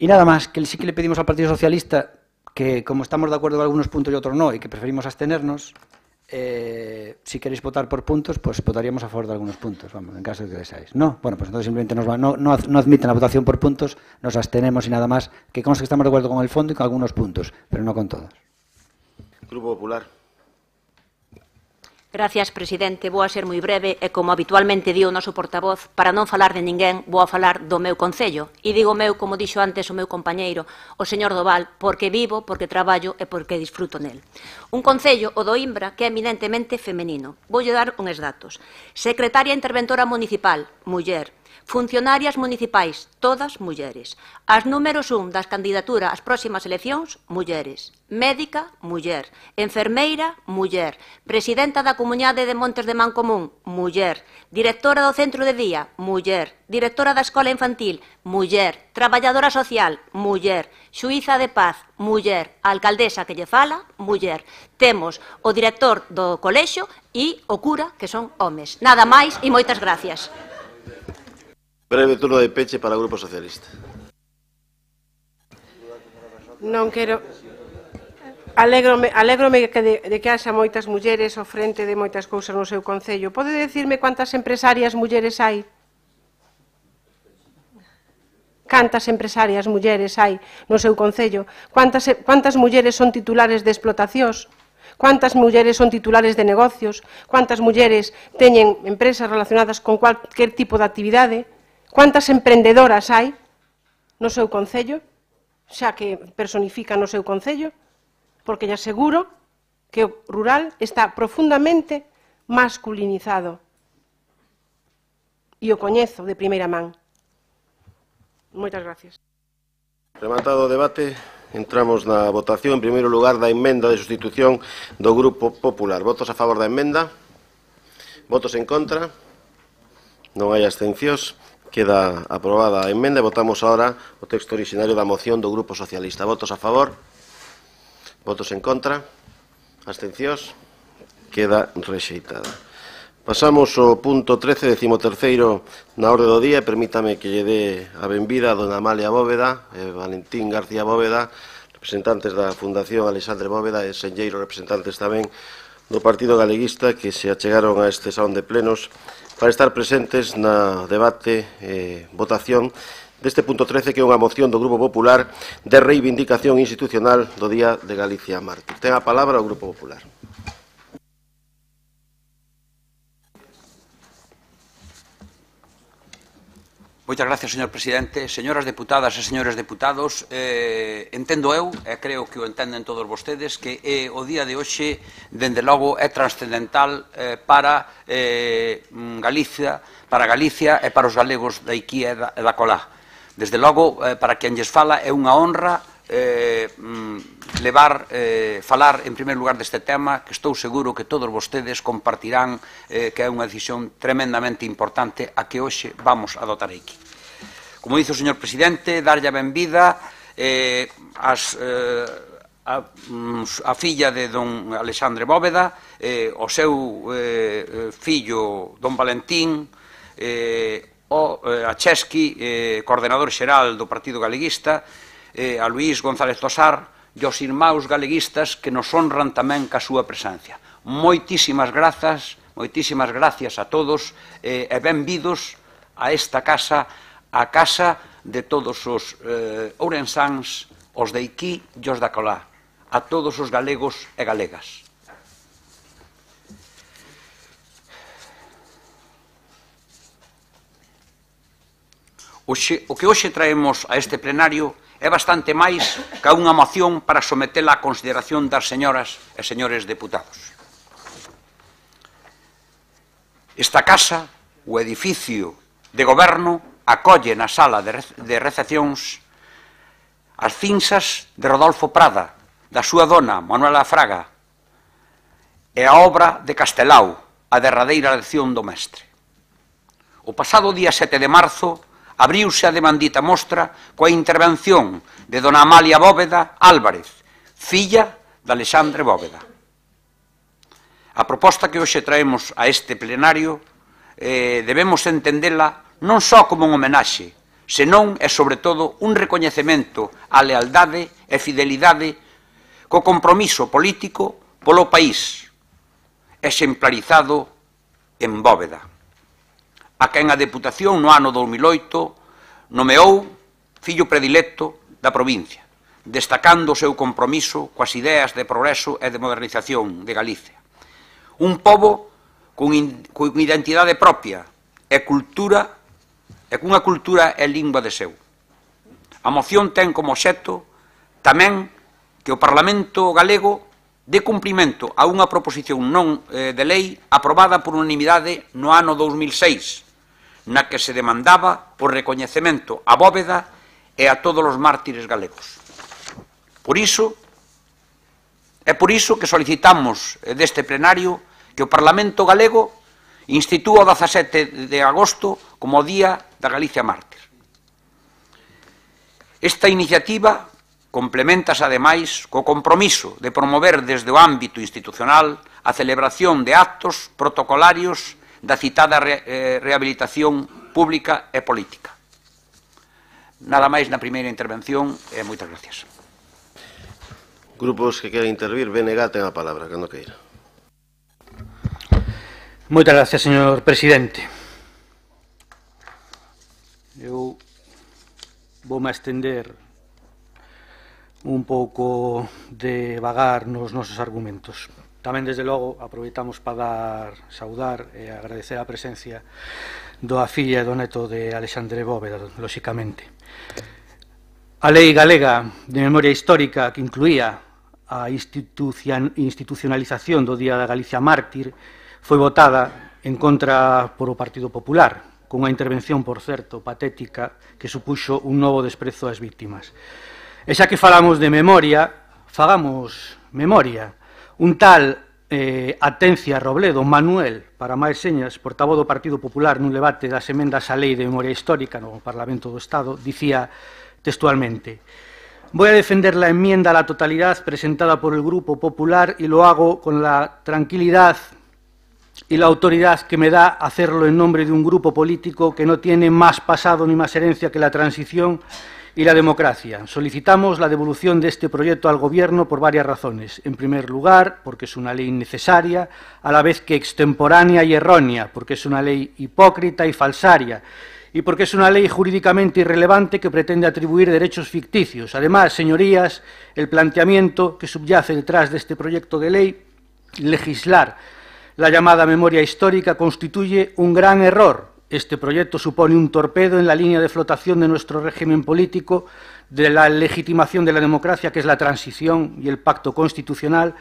Y nada más, que sí que le pedimos al Partido Socialista que, como estamos de acuerdo en algunos puntos y otros no, y que preferimos abstenernos, si queréis votar por puntos, pues votaríamos a favor de algunos puntos, vamos, en caso de que deseáis. No, bueno, pues entonces simplemente no admiten la votación por puntos, nos abstenemos y nada más, que conste que estamos de acuerdo con el fondo y con algunos puntos, pero no con todos. Grupo Popular. Gracias, presidente. Vou a ser moi breve e, como habitualmente di o noso portavoz, para non falar de ninguén, vou a falar do meu concello. E digo meu, como dixo antes o meu compañeiro, o señor Doval, porque vivo, porque traballo e porque disfruto nel. Un concello, o do Imbra, que é eminentemente femenino. Voulle dar uns datos. Secretaria interventora municipal, muller. Funcionarias municipais, todas mulleres. As números 1 das candidaturas ás próximas eleccións, mulleres. Médica, muller. Enfermeira, muller. Presidenta da Comunidade de Montes de Mancomún, muller. Directora do Centro de Día, muller. Directora da Escola Infantil, muller. Traballadora social, muller. Xuíza de Paz, muller. Alcaldesa que lle fala, muller. Temos o director do colexio e o cura, que son homes. Nada máis e moitas gracias. Breve turno de peche para o Grupo Socialista. Non quero... Alégrome de que haxa moitas mulleres ao frente de moitas cousas no seu concello. Pode decirme cuántas empresarias mulleres hai? Cantas empresarias mulleres hai no seu concello? Cuántas mulleres son titulares de explotacións? Cuántas mulleres son titulares de negocios? Cuántas mulleres teñen empresas relacionadas con cualquier tipo de actividade? Cuántas emprendedoras hai no seu concello, xa que personifican no seu concello? Porque lle aseguro que o rural está profundamente masculinizado. E o coñezo de primeira man. Moitas gracias. Rematado o debate, entramos na votación. En primeiro lugar, da emenda de sustitución do Grupo Popular. Votos a favor da emenda? Votos en contra? Non hai abstencións. Queda aprobada a emenda e votamos ahora o texto originario da moción do Grupo Socialista. Votos a favor? Votos en contra? Abstencións? Queda rexeitada. Pasamos ao punto 13, 13º na orde do día. Permítame que lle dé a benvida a dona Amalia Bóveda e Valentín García Bóveda, representantes da Fundación Alexandre Bóveda e senlleiros representantes tamén do Partido Galeguista que se achegaron a este salón de plenos para estar presentes na debate e votación deste punto 13, que é unha moción do Grupo Popular de reivindicación institucional do Día de Galicia Mártir. Ten a palabra o Grupo Popular. Moitas gracias, señor presidente. Señoras deputadas e señores deputados, entendo eu, e creo que o entenden todos vostedes, que o día de hoxe, dende logo, é transcendental para Galicia e para os galegos da aquí e da colá. Desde logo, para quen lles fala, é unha honra falar en primeiro lugar deste tema, que estou seguro que todos vostedes compartirán que é unha decisión tremendamente importante a que hoxe vamos a adotar aquí. Como dice o señor presidente, darlle a benvida a filla de don Alexandre Bóveda, o seu fillo don Valentín, a Chesqui, coordenador xeral do Partido Galeguista, a Luís González Tosar e os irmãos galeguistas que nos honran tamén ca súa presencia. Moitísimas grazas a todos e benvidos a esta casa, a casa de todos os ourensáns, os de aquí e os da colá, a todos os galegos e galegas. O que hoxe traemos a este plenario é bastante máis que unha moción para sometela á consideración das señoras e señores deputados. Esta casa, o edificio de goberno, acolle na sala de recepcións as cinzas de Rodolfo Prada, da súa dona, Manuela Fraga, e a obra de Castelao, a derradeira lección do mestre. O pasado día 7 de marzo, abriuse a demandita mostra coa intervención de dona Amalia Bóveda Álvarez, filla de Alexandre Bóveda. A proposta que hoxe traemos a este plenario debemos entendela non só como un homenaxe, senón e sobre todo un recoñecemento á lealdade e fidelidade co compromiso político polo país, exemplarizado en Bóveda, a quen a Deputación no ano 2008 nomeou fillo predilecto da provincia, destacando o seu compromiso coas ideas de progreso e de modernización de Galicia. un pobo con identidade propia e cultura e cunha cultura e lingua de seu. A moción ten como obxecto tamén que o Parlamento galego dé cumprimento a unha proposición non de lei aprobada por unanimidade no ano 2006, na que se demandaba por recoñecemento a Bóveda e a todos os mártires galegos. Por iso que solicitamos deste plenario que o Parlamento galego institúa o 17 de agosto como o Día da Galicia Mártir. Esta iniciativa complementase, ademais, co compromiso de promover desde o ámbito institucional a celebración de actos protocolarios da citada rehabilitación pública e política. Nada máis na primeira intervención e moitas gracias. Grupos que queran intervir, BNG ten a palabra, cando queira. Moitas gracias, señor presidente. Eu voume a estender un pouco devagar nos nosos argumentos. Tamén, desde logo, aproveitamos para saudar e agradecer a presencia da filla e do neto de Alexandre Bóveda, lóxicamente. A Lei Galega de Memoria Histórica, que incluía a institucionalización do Día da Galicia Mártir, foi votada en contra por o Partido Popular, cunha intervención, por certo, patética, que supuxo un novo desprezo ás vítimas. E xa que falamos de memoria, fagamos memoria. Un tal Atencia Robledo Manuel, para máis señas, portavoz do Partido Popular nun debate das emendas á Lei de Memoria Histórica no Parlamento do Estado, dicía textualmente: voy a defender la enmienda a la totalidad presentada por el Grupo Popular y lo hago con la tranquilidad y la autoridad que me da hacerlo en nombre de un grupo político que no tiene más pasado ni más herencia que la transición y la democracia. Solicitamos la devolución de este proyecto al Gobierno por varias razones. En primer lugar, porque es una ley innecesaria, a la vez que extemporánea y errónea, porque es una ley hipócrita y falsaria, y porque es una ley jurídicamente irrelevante que pretende atribuir derechos ficticios. Además, señorías, el planteamiento que subyace detrás de este proyecto de ley, legislar la llamada memoria histórica, constituye un gran error. Este proyecto supone un torpedo en la línea de flotación de nuestro régimen político, de la legitimación de la democracia, que es la transición y el pacto constitucional,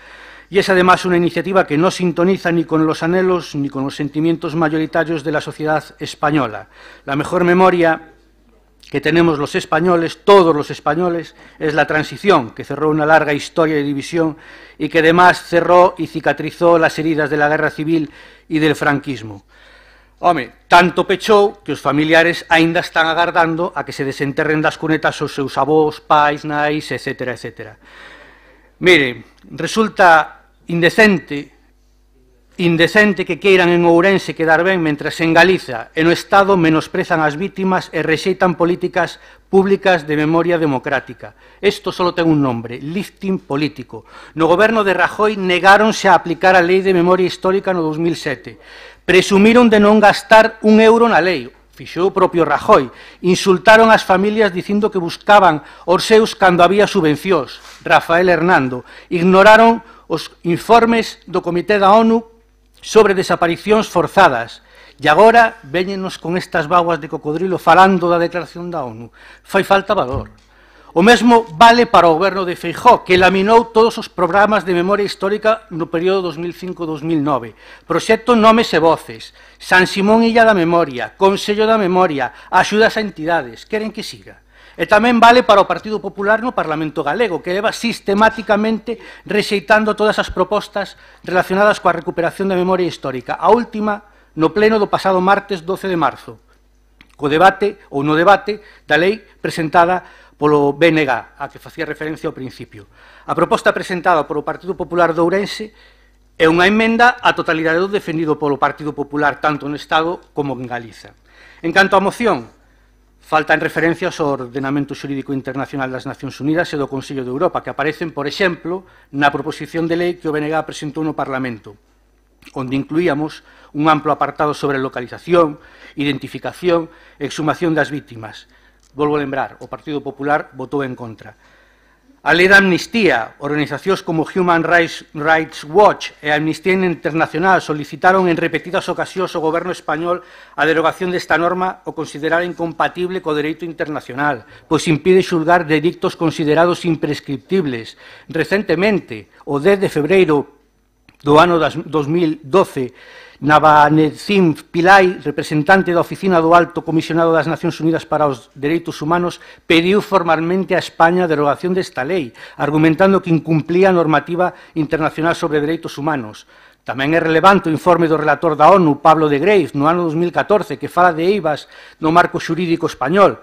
y es además una iniciativa que no sintoniza ni con los anhelos ni con los sentimientos mayoritarios de la sociedad española. La mejor memoria que tenemos los españoles, todos los españoles, es la transición, que cerró una larga historia de división y que además cerró y cicatrizó las heridas de la guerra civil y del franquismo. Home, tanto pechou que os familiares aínda están agardando a que se desenterren das cunetas os seus avós, pais, nais, etc., etc. Mire, resulta indecente que queiran en Ourense quedar ben mentras en Galiza e no Estado menosprezan as vítimas e rexeitan políticas públicas de memoria democrática. Isto só ten un nombre: lifting político. No goberno de Rajoy negáronse a aplicar a Lei de Memoria Histórica no 2007. Presumiron de non gastar un euro na lei. Fixou o propio Rajoy. Insultaron as familias dicindo que buscaban os seus cando había subvencións. Rafael Hernando. Ignoraron os informes do Comité da ONU sobre desaparicións forzadas. E agora véñenos con estas vaguas de cocodrilo falando da declaración da ONU. Fai falta valor. O mesmo vale para o goberno de Feijóo, que laminou todos os programas de memoria histórica no período 2005-2009. Proxecto Nomes e Voces, San Simón Illa da Memoria, Consello da Memoria, axudas a entidades. Queren que siga? E tamén vale para o Partido Popular no Parlamento galego, que leva sistemáticamente rexeitando todas as propostas relacionadas coa recuperación da memoria histórica. A última, no pleno do pasado martes 12 de marzo, no debate da lei presentada polo BNG, a que facía referencia ao principio. A proposta presentada polo Partido Popular de Ourense é unha emenda á totalidade do defendido polo Partido Popular tanto no Estado como en Galiza. En canto á moción, faltan referencias ao ordenamento xurídico internacional das Nacións Unidas e do Consello de Europa, que aparecen, por exemplo, na proposición de lei que o BNG presentou no Parlamento, onde incluíamos un amplo apartado sobre localización, identificación e exhumación das vítimas. Volvo a lembrar, o Partido Popular votou en contra. A lei da amnistía, organizacións como Human Rights Watch e Amnistía Internacional solicitaron en repetidas ocasións ao goberno español a derogación desta norma o considerar incompatible co dereito internacional, pois impide xulgar delictos considerados imprescriptibles. Recentemente, o 10 de febreiro do ano 2012, Navanetsim Pillay, representante da Oficina do Alto Comisionado das Nacións Unidas para os Dereitos Humanos, pediu formalmente a España a derogación desta lei, argumentando que incumplía a normativa internacional sobre dereitos humanos. Tamén é relevante o informe do relator da ONU, Pablo de Greiff, no ano 2014, que fala de eivas no marco xurídico español,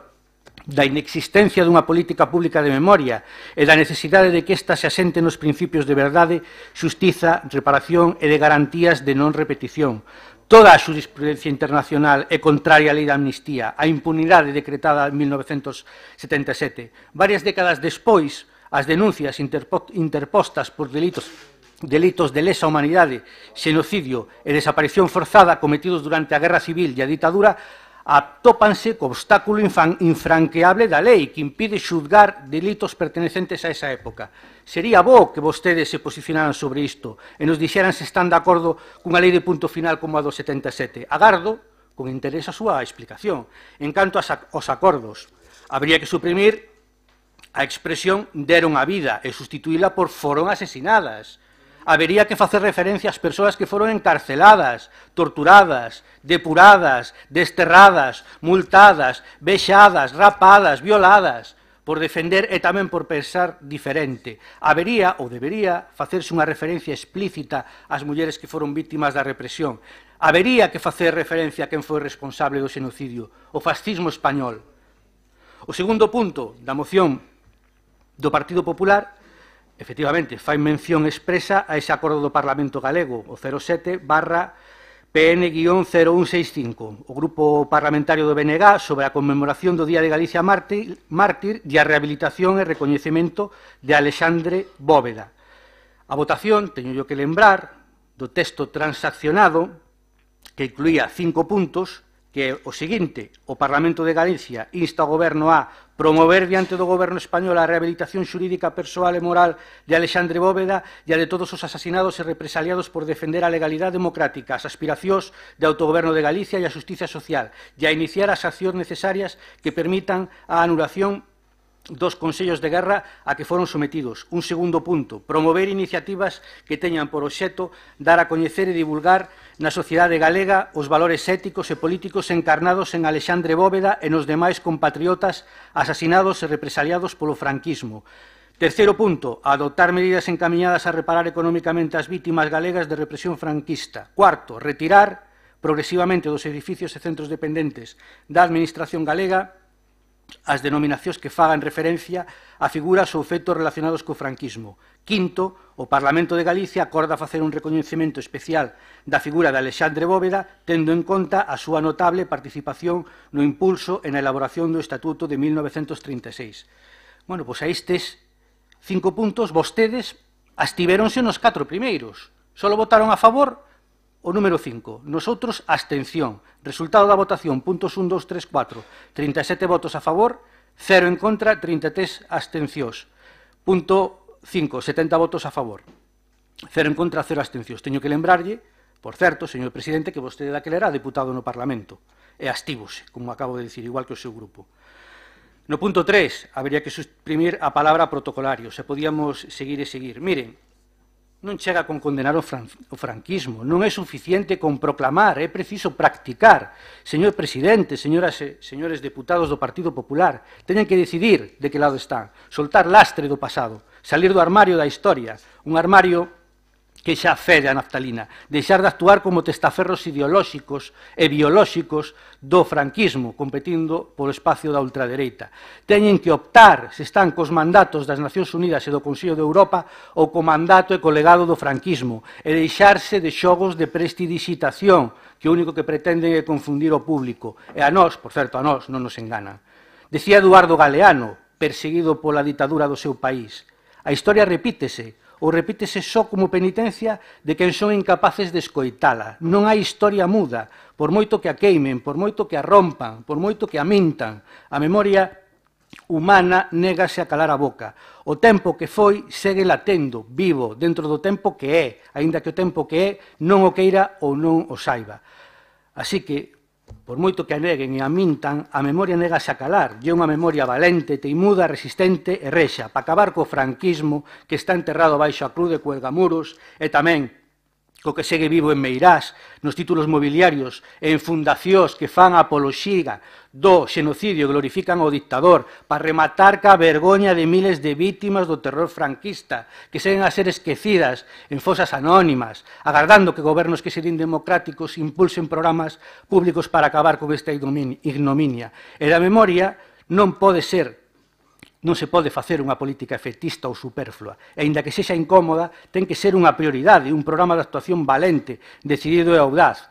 da inexistencia dunha política pública de memoria e da necesidade de que esta se asente nos principios de verdade, xustiza, reparación e de garantías de non repetición. Toda a xurisprudencia internacional é contraria á lei da amnistía, a impunidade decretada en 1977. Varias décadas despois, as denuncias interpostas por delitos de lesa humanidade, xenocidio e desaparición forzada cometidos durante a Guerra Civil e a ditadura atópanse co obstáculo infranqueable da lei que impide xulgar delitos pertenecentes a esa época. Sería bo que vostedes se posicionaran sobre isto e nos dixeran se están de acordo cunha lei de punto final como a do 77. Agardo con interés a súa explicación. En canto aos acordos, habría que suprimir a expresión deron a vida e sustituíla por foron asesinadas. Habería que facer referencia ás persoas que foron encarceladas, torturadas, depuradas, desterradas, multadas, vexadas, rapadas, violadas, por defender e tamén por pensar diferente. Habería ou debería facerse unha referencia explícita ás mulleres que foron vítimas da represión. Habería que facer referencia a quen foi responsable do xenocidio, o fascismo español. O segundo punto da moción do Partido Popular, efectivamente, fai mención expresa a ese acordo do Parlamento Galego, o 07/PN-0165, o Grupo Parlamentario do BNG sobre a conmemoración do Día de Galicia Mártir e a rehabilitación e recoñecemento de Alexandre Bóveda. A votación, teño yo que lembrar, do texto transaccionado, que incluía 5 puntos, que é o seguinte: o Parlamento de Galicia insta ao Goberno a promover diante do Goberno español a rehabilitación xurídica persoal e moral de Alexandre Bóveda e a de todos os asasinados e represaliados por defender a legalidade democrática, as aspiracións de autogoberno de Galicia e a xustiza social, e a iniciar as accións necesarias que permitan a anulación dos consellos de guerra a que foron sometidos. Un segundo punto, promover iniciativas que teñan por obxecto dar a coñecer e divulgar na sociedade galega os valores éticos e políticos encarnados en Alexandre Bóveda e nos demais compatriotas asasinados e represaliados polo franquismo. Terceiro punto, adoptar medidas encamiñadas a reparar económicamente as vítimas galegas de represión franquista. Cuarto, retirar progresivamente dos edificios e centros dependentes da Administración galega as denominacións que fagan referencia a figuras ou feitos relacionados co franquismo. Quinto, o Parlamento de Galicia acorda facer un recoñecemento especial da figura de Alexandre Bóveda, tendo en conta a súa notable participación no impulso e na elaboración do Estatuto de 1936. Bueno, pois a estes 5 puntos, vostedes abstivéronse nos 4 primeiros. Só votaron a favor o número 5, nosotros abstención. Resultado da votación, puntos 1, 2, 3, 4, 37 votos a favor, 0 en contra, 33 abstencións. Punto 5, 70 votos a favor, 0 en contra, 0 abstencións. Teño que lembrarlle, por certo, señor presidente, que vostede daquela era deputado no Parlamento, e abstívose, como acabo de dicir, igual que o seu grupo. No punto 3, habería que suprimir a palabra protocolario, se podíamos seguir e seguir. Miren, non chega con condenar o franquismo, non é suficiente con proclamar, é preciso practicar. Señor presidente, señoras e señores deputados do Partido Popular, teñen que decidir de que lado están, soltar lastre do pasado, salir do armario da historia, un armario que xa fede a naftalina, deixar de actuar como testaferros ideolóxicos e biolóxicos do franquismo, competindo polo espacio da ultradereita. Teñen que optar se están cos mandatos das Nacións Unidas e do Consello de Europa ou co mandato e co legado do franquismo e deixarse de xogos de prestidigitación que o único que pretenden é confundir o público. E a nós, por certo, a nós non nos enganan. Decía Eduardo Galeano, perseguido pola ditadura do seu país, a historia repítese, ou repítese só como penitencia de quen son incapaces de escoitala. Non hai historia muda, por moito que a queimen, por moito que a rompan, por moito que a mintan. A memoria humana négase a calar a boca. O tempo que foi segue latendo, vivo, dentro do tempo que é, aínda que o tempo que é non o queira ou non o saiba. Así que, por moito que a neguen e a mintan, a memoria négase a calar. E é unha memoria valente, teimuda, resistente e rexa, para acabar co franquismo que está enterrado baixo a cruz de Cuelgamuros e tamén co que segue vivo en Meirás, nos títulos mobiliarios e en fundacións que fan apoloxía do xenocidio e glorifican ao dictador para rematar ca vergoña de miles de vítimas do terror franquista que seguen a ser esquecidas en fosas anónimas, agardando que gobernos que se din democráticos impulsen programas públicos para acabar con esta ignominia. E da memoria non se pode facer unha política efectista ou superflua. E, aínda que sexa incómoda, ten que ser unha prioridade, un programa de actuación valente, decidido e audaz,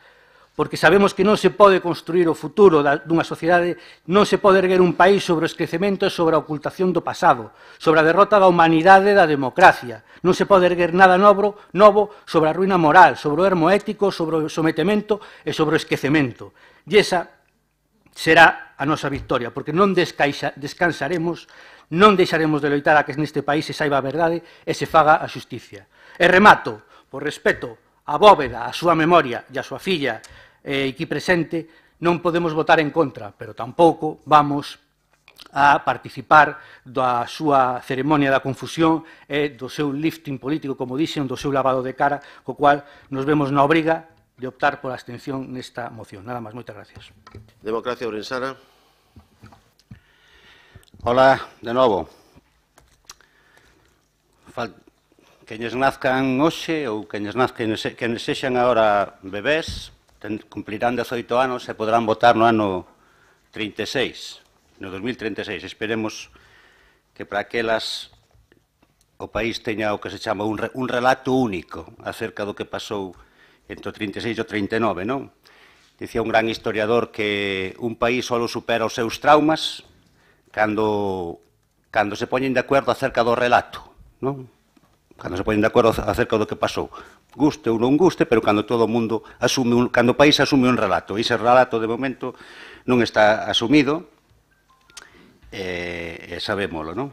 porque sabemos que non se pode construir o futuro dunha sociedade, non se pode erguer un país sobre o esquecemento e sobre a ocultación do pasado, sobre a derrota da humanidade e da democracia. Non se pode erguer nada novo sobre a ruína moral, sobre o ermo ético, sobre o sometemento e sobre o esquecemento. E esa será a nosa victoria, porque non descansaremos, non deixaremos de loitar a que neste país se saiba a verdade e se faga a xusticia. E remato, por respeto a Bóveda, a súa memoria e a súa filla aquí presente, non podemos votar en contra, pero tampouco vamos a participar da súa ceremonia da confusión e do seu lifting político, como dixen, do seu lavado de cara, co cual nos vemos na obriga de optar por a abstención nesta moción. Nada máis, moitas gracias. Democracia Ourensana. Hola, de novo. Queñes nazcan hoxe ou queñes sexan agora bebés cumplirán 18 anos e podrán votar no ano 36, no 2036. Esperemos que para aquelas o país teña o que se chama un relato único acerca do que pasou entre o 36 e o 39, non? Dicía un gran historiador que un país só supera os seus traumas cando se poñen de acordo acerca do relato, non? Cando se poñen de acordo acerca do que pasou. Guste ou non guste, pero cando todo o mundo cando o país asume un relato. E ese relato, de momento, non está asumido, e sabémolo, non?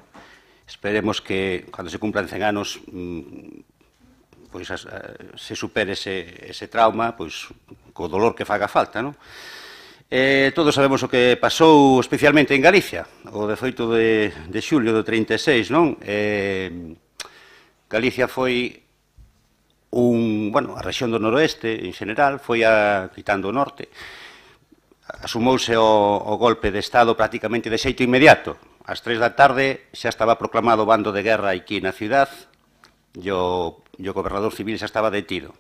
Esperemos que, cando se cumplan 100 anos, pois se supere ese trauma, pois, co dolor que faga falta, non? Todos sabemos o que pasou especialmente en Galicia, o 18 de xulio do 36, non? Galicia foi a rexión do noroeste, en general, foi quitando o norte. Asumouse o golpe de Estado prácticamente de xeito inmediato. Ás 3 da tarde xa estaba proclamado o bando de guerra aquí na ciudad e o gobernador civil xa estaba detido,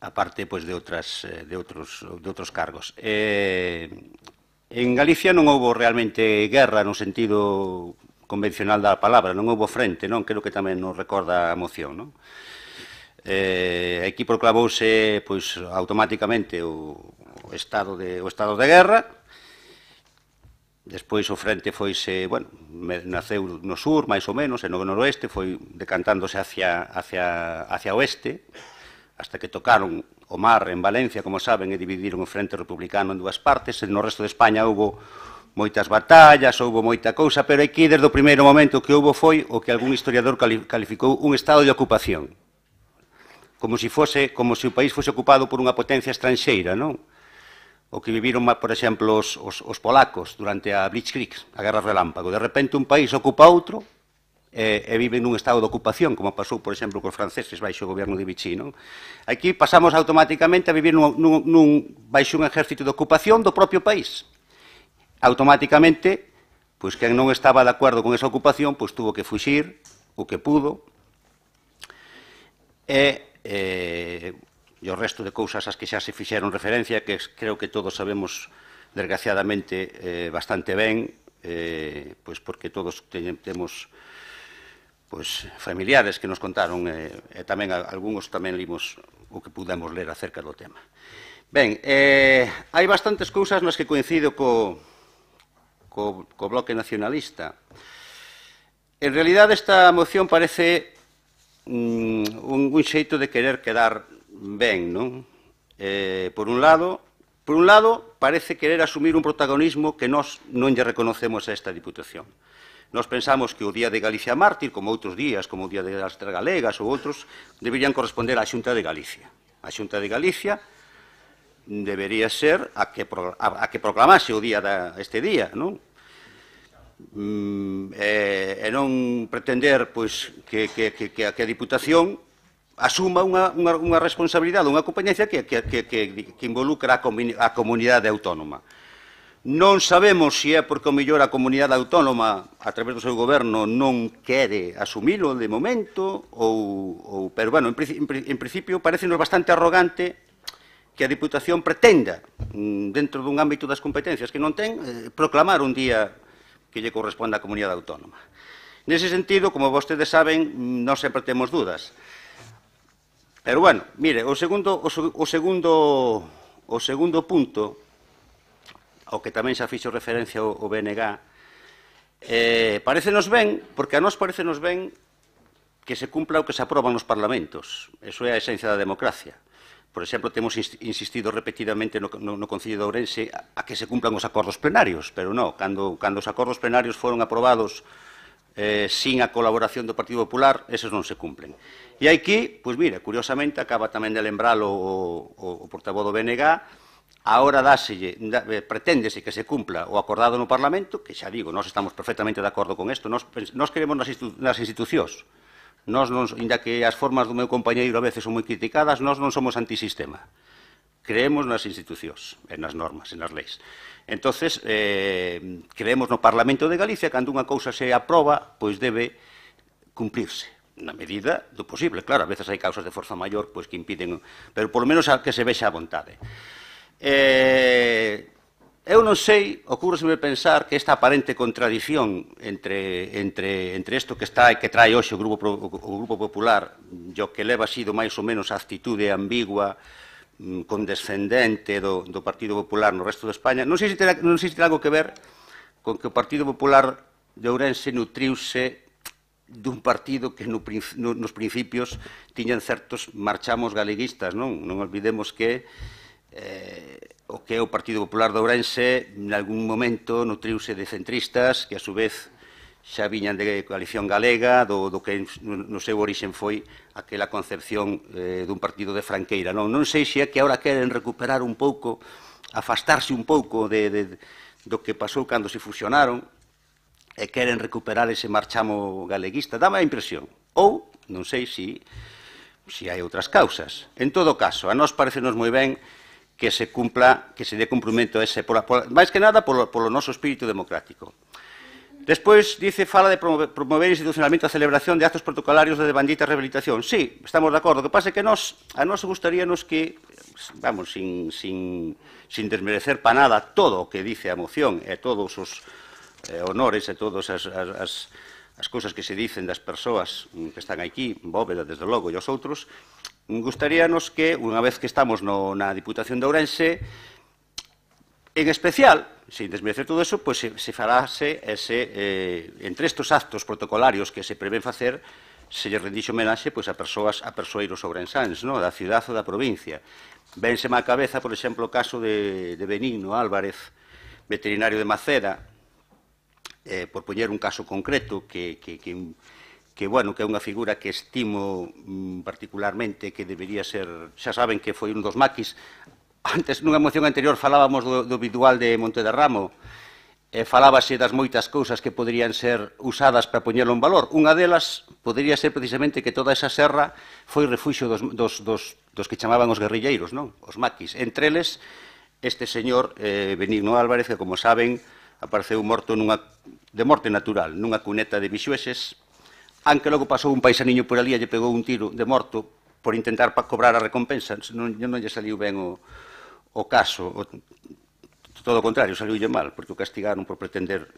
aparte de outros cargos. En Galicia non houbo realmente guerra no sentido convencional da palabra, non houbo frente, non? Creo que tamén nos recorda a moción, non? Aquí proclamouse automáticamente o estado de guerra. Despois o frente naceu no sur, máis ou menos, e no noroeste, foi decantándose hacia oeste, hasta que tocaron o mar en Valencia, como saben, e dividiron o frente republicano en dúas partes. No resto de España houbo moitas batallas, houbo moita cousa, pero aquí, desde o primeiro momento que houbo, foi o que algún historiador calificou un estado de ocupación. Como se o país fose ocupado por unha potencia estranxeira, non? O que viviron, por exemplo, os polacos durante a Blitzkrieg, a Guerra Relámpago. De repente un país ocupa outro e vive nun estado de ocupación, como pasou, por exemplo, cos franceses baixo o goberno de Vichy, non? Aquí pasamos automáticamente a vivir baixo un exército de ocupación do propio país. Automáticamente, quen non estaba de acordo con esa ocupación, tuvo que fuxir o que pudo, e o resto de cousas ás que xa se fixeron referencia, que creo que todos sabemos, desgraciadamente, bastante ben, porque todos temos familiares que nos contaron, e tamén algúns tamén limos o que pudemos ler acerca do tema. Ben, hai bastantes cousas nas que coincido co Bloque Nacionalista. En realidad, esta moción parece un xeito de querer quedar ben, non? Por un lado, Por un lado, parece querer asumir un protagonismo que nós non lle reconocemos a esta Diputación. Nós pensamos que o Día de Galicia Mártir, como outros días, como o Día das Letras Galegas ou outros, deberían corresponder á Xunta de Galicia. A Xunta de Galicia debería ser a que proclamase o día este día, non? E non pretender que a Diputación asuma unha responsabilidade, unha competencia que involucra a comunidade autónoma. Non sabemos se é porque o mellor a comunidade autónoma, a través do seu goberno, non quere asumilo de momento, pero, bueno, en principio, parecenos bastante arrogante que a Diputación pretenda, dentro dun ámbito das competencias que non ten, proclamar un día que lle corresponde á comunidade autónoma. Nese sentido, como vostedes saben, non sempre temos dudas. Pero, bueno, mire, o segundo punto, ao que tamén xa fixo referencia o BNG, parecenos ben, porque a nós parecenos ben que se cumpla o que se aproba nos parlamentos. Eso é a esencia da democracia. Por exemplo, temos insistido repetidamente no Concello de Ourense a que se cumplan os acordos plenarios, pero non, cando os acordos plenarios foron aprobados sin a colaboración do Partido Popular, eses non se cumplen. E aquí, pois mira, curiosamente, acaba tamén de lembralo o portavoz do BNG, agora preténdese que se cumpla o acordado no Parlamento, que xa digo, nós estamos perfectamente de acordo con isto, nós queremos nas institucións. Nós, inda que as formas do meu compañeiro a veces son moi criticadas, nós non somos antisistema. Creemos nas institucións, nas normas, nas leis. Entonces, creemos no Parlamento de Galicia, cando unha cousa se aproba, pois debe cumplirse, na medida do posible. Claro, a veces hai causas de forza maior que impiden, pero polo menos que se vexa a vontade. Eu non sei, ocúrreseme pensar que esta aparente contradición entre isto que trae hoxe o Grupo Popular e o que leva sido máis ou menos a actitude ambigua, condescendente do Partido Popular no resto de España, non sei se terá algo que ver con que o Partido Popular de Ourense nutriuse dun partido que nos principios tiñan certos marchamos galeguistas, non olvidemos que o que é o Partido Popular de Ourense en algún momento nutriuse de centristas que a su vez xa viñan de coalición galega, do que no seu origen foi aquela concepción dun partido de franqueira. Non sei se é que agora queren recuperar un pouco, afastarse un pouco do que pasou cando se fusionaron e queren recuperar ese marchamo galeguista. Dame a impresión. Ou, non sei se hai outras causas. En todo caso, a nós parecenos moi ben que se cumpla, que se dé cumprimento a ese, máis que nada polo noso espírito democrático. Despois, fala de promover institucionalmente a celebración de actos protocolarios de devandita rehabilitación. Sí, estamos de acordo. O que pasa é que a nós gustaríanos que, vamos, sin desmerecer para nada todo o que dice a moción e todos os honores e todas as cousas que se dicen das persoas que están aquí, Bóveda, desde logo, e os outros, gustaríanos que, unha vez que estamos na Diputación de Ourense, en especial, sin desmerecer todo eso, pois se falase entre estes actos protocolarios que se prevén facer, se lle rendixe homenaxe a persoeiros ourensáns, da cidade ou da provincia. Vénseme á cabeza, por exemplo, o caso de Benigno Álvarez, veterinario de Maceda, por poñer un caso concreto que é unha figura que estimo particularmente, que debería ser, xa saben que foi un dos maquis. Antes, nunha moción anterior, falábamos do habitual de Montederramo, falábase das moitas cousas que poderían ser usadas para poñelo en valor. Unha delas podería ser precisamente que toda esa serra foi refuxio dos que chamaban os guerrilleiros, os maquis. Entre eles, este señor Benigno Álvarez, que, como saben, apareceu morto de morte natural, nunha cuneta de Bixueses, aunque logo pasou un paisaniño por ali e lle pegou un tiro de morto por intentar cobrar a recompensa. Non lle saliu ben o caso, todo o contrario, saliulle mal, porque o castigaron por pretender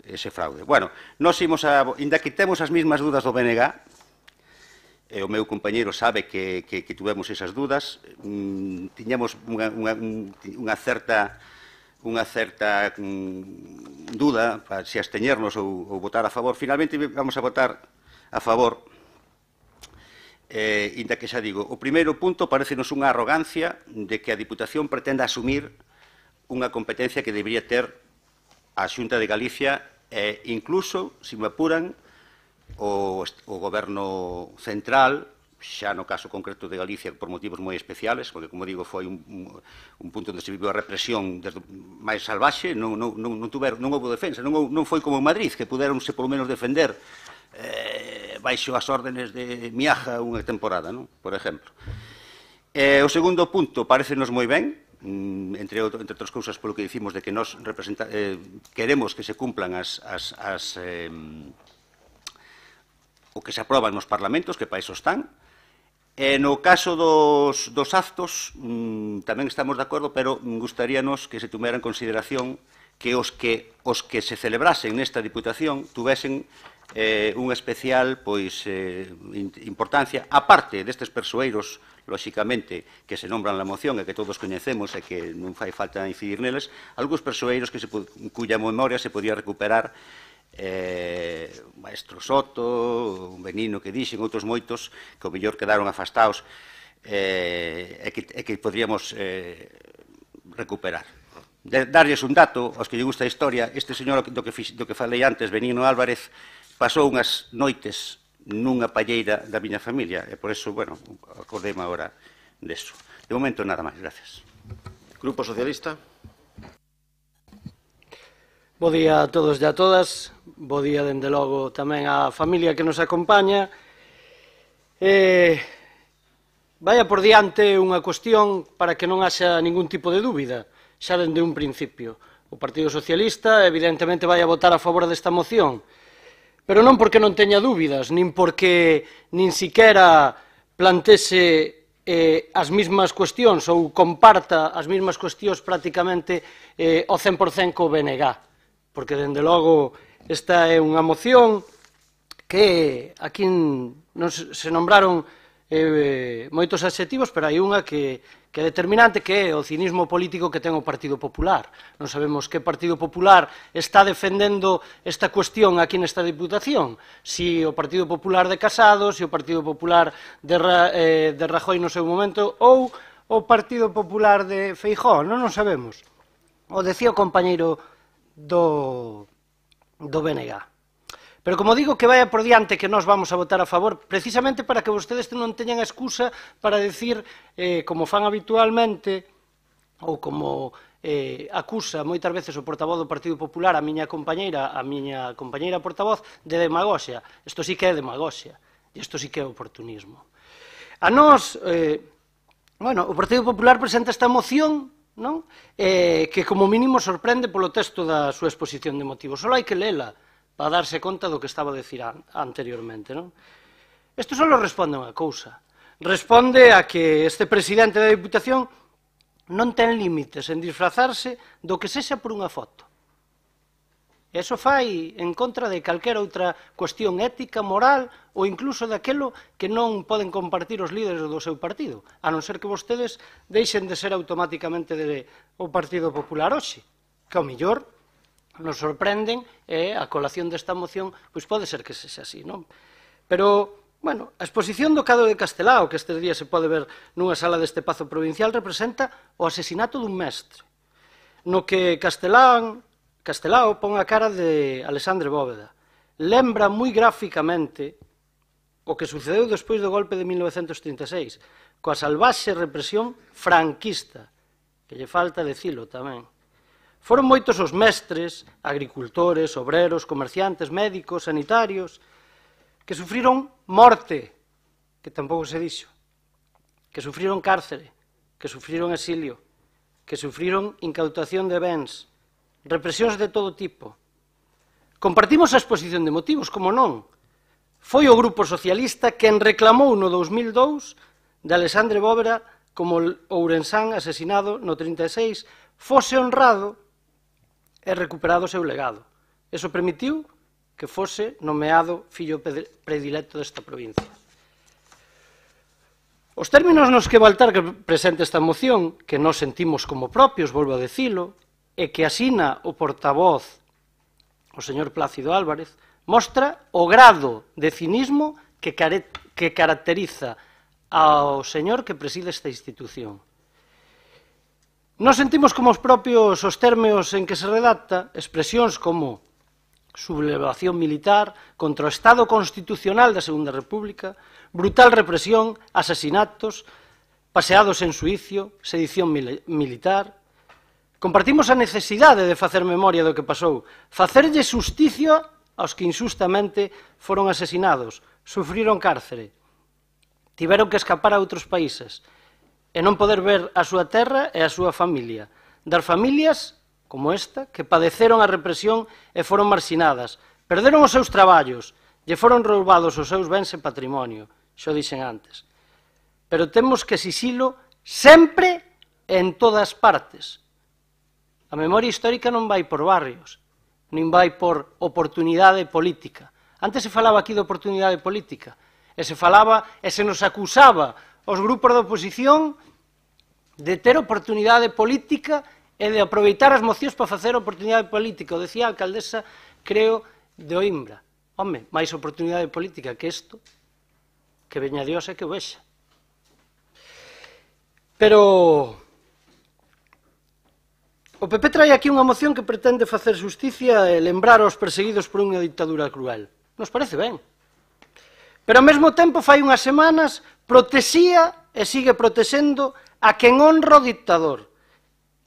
ese fraude. Bueno, nós inda que temos as mesmas dudas do BNG, e o meu compañeiro sabe que tuvemos esas dudas, tiñamos unha certa duda se absteñernos ou votar a favor. Finalmente vamos a votar a favor Inda que xa digo, o primeiro punto parecenos unha arrogancia de que a Diputación pretenda asumir unha competencia que debería ter a Xunta de Galicia e incluso, se me apuran, o Goberno central, xa no caso concreto de Galicia por motivos moi especiales, porque, como digo, foi un punto onde se viviu a represión máis salvaxe, non houve defensa, non foi como en Madrid, que puderonse polo menos defender baixo as órdenes de Miaja unha temporada, por exemplo. O segundo punto parecenos moi ben, entre outras cousas polo que dicimos de que nós queremos que se cumplan o que se aproban nos parlamentos, que para iso están. No caso dos actos, tamén estamos de acordo, pero gustaríanos que se tomara en consideración que os que se celebrasen nesta Diputación tuvesen unha especial importancia, aparte destes persoeiros, lóxicamente, que se nombran na moción e que todos coñecemos e que non fai falta incidir neles, algúns persoeiros cuya memoria se podía recuperar, Maestro Soto, un Benino que dixen, outros moitos que ao mellor quedaron afastados e que podríamos recuperar. Darlles un dato, aos que lle gusta a historia, este señor do que falei antes, Benino Álvarez, pasou unhas noites nunha palleira da miña familia e por eso, bueno, acordéme agora deso. De momento, nada máis. Gracias. Grupo Socialista. Bo día a todos e a todas. Bo día, dende logo, tamén á familia que nos acompaña. Vai por diante unha cuestión para que non haxa ningún tipo de dúbida, xa dende un principio. O Partido Socialista, evidentemente, vai a votar a favor desta moción, pero non porque non teña dúbidas, nin porque nin siquera plantese as mesmas cuestións ou comparta as mesmas cuestións prácticamente ao 100% co BNG, porque, dende logo, esta é unha moción que aquí se nombraron moitos adxectivos, pero hai unha que é determinante, que é o cinismo político que ten o Partido Popular. Non sabemos que Partido Popular está defendendo esta cuestión aquí nesta Diputación, si o Partido Popular de Casado, si o Partido Popular de Rajoy no seu momento, ou o Partido Popular de Feijóo, non o sabemos. O decía o compañeiro do BNG. Pero, como digo, que vaya por diante que nós vamos a votar a favor, precisamente para que vostedes non teñan a excusa para decir, como fan habitualmente, ou como acusa moitas veces o portavoz do Partido Popular a miña compañeira portavoz, de demagoxia. Isto sí que é demagoxia, e isto sí que é oportunismo. A nós, o Partido Popular presenta esta moción, que como mínimo sorprende polo texto da súa exposición de motivos. Só hai que lela para darse conta do que estaba a decir anteriormente. Isto só responde a unha cousa. Responde a que este presidente da Diputación non ten límites en disfrazarse do que sexa por unha foto. E iso fai en contra de calquera outra cuestión ética, moral ou incluso daquelo que non poden compartir os líderes do seu partido, a non ser que vostedes deixen de ser automáticamente o Partido Popular hoxe, que ao mellor nos sorprenden e a colación desta moción pois pode ser que sexa así, non? Pero, a exposición do Cado de Castelao, que estes días se pode ver nunha sala deste Pazo Provincial, representa o asesinato dun mestre, no que Castelao pon a cara de Alexandre Bóveda. Lembra moi gráficamente o que sucedeu despois do golpe de 1936, coa salvaxe represión franquista, que lle falta decilo tamén. Foron moitos os mestres, agricultores, obreros, comerciantes, médicos, sanitarios, que sufriron morte, que tampouco se dixo, que sufriron cárcere, que sufriron exilio, que sufriron incautación de bens, represións de todo tipo. Compartimos a exposición de motivos, como non. Foi o Grupo Socialista quen reclamou no 2002 de Alexandre Bóveda como ourensán asesinado no 36 fose honrado e recuperado o seu legado. Eso permitiu que fose nomeado fillo predilecto desta provincia. Os términos nos que Baltar presenta esta moción, que nos sentimos como propios, volvo a decilo, e que asina o portavoz, o señor Plácido Álvarez, mostra o grado de cinismo que que caracteriza ao señor que preside esta institución. Nos sentimos como os propios os términos en que se redacta expresións como sublevación militar contra o Estado constitucional da Segunda República, brutal represión, asasinatos, paseados en suicio, sedición militar. Compartimos a necesidade de facer memoria do que pasou, facerlle xusticia aos que injustamente foron asesinados, sufriron cárcere, tiveron que escapar a outros países e non poder ver a súa terra e a súa familia, das familias como esta que padeceron a represión e foron marxinadas, perderon os seus traballos, lle foron roubados os seus bens e patrimonio, xo dixen antes. Pero temos que exixilo sempre e en todas partes. A memoria histórica non vai por barrios, nin vai por oportunidade política. Antes se falaba aquí de oportunidade política, e se falaba e se nos acusaba os grupos da oposición de ter oportunidade política e de aproveitar as mocións para facer oportunidade política. O decía a alcaldesa, creo, de Oimbra. Home, máis oportunidade política que isto, que veña Dios e que o vexa. Pero o PP trae aquí unha moción que pretende facer xusticia e lembrar aos perseguidos por unha dictadura cruel. Nos parece ben. Pero ao mesmo tempo, fai unhas semanas, protexía e sigue protexendo a quen honra o dictador,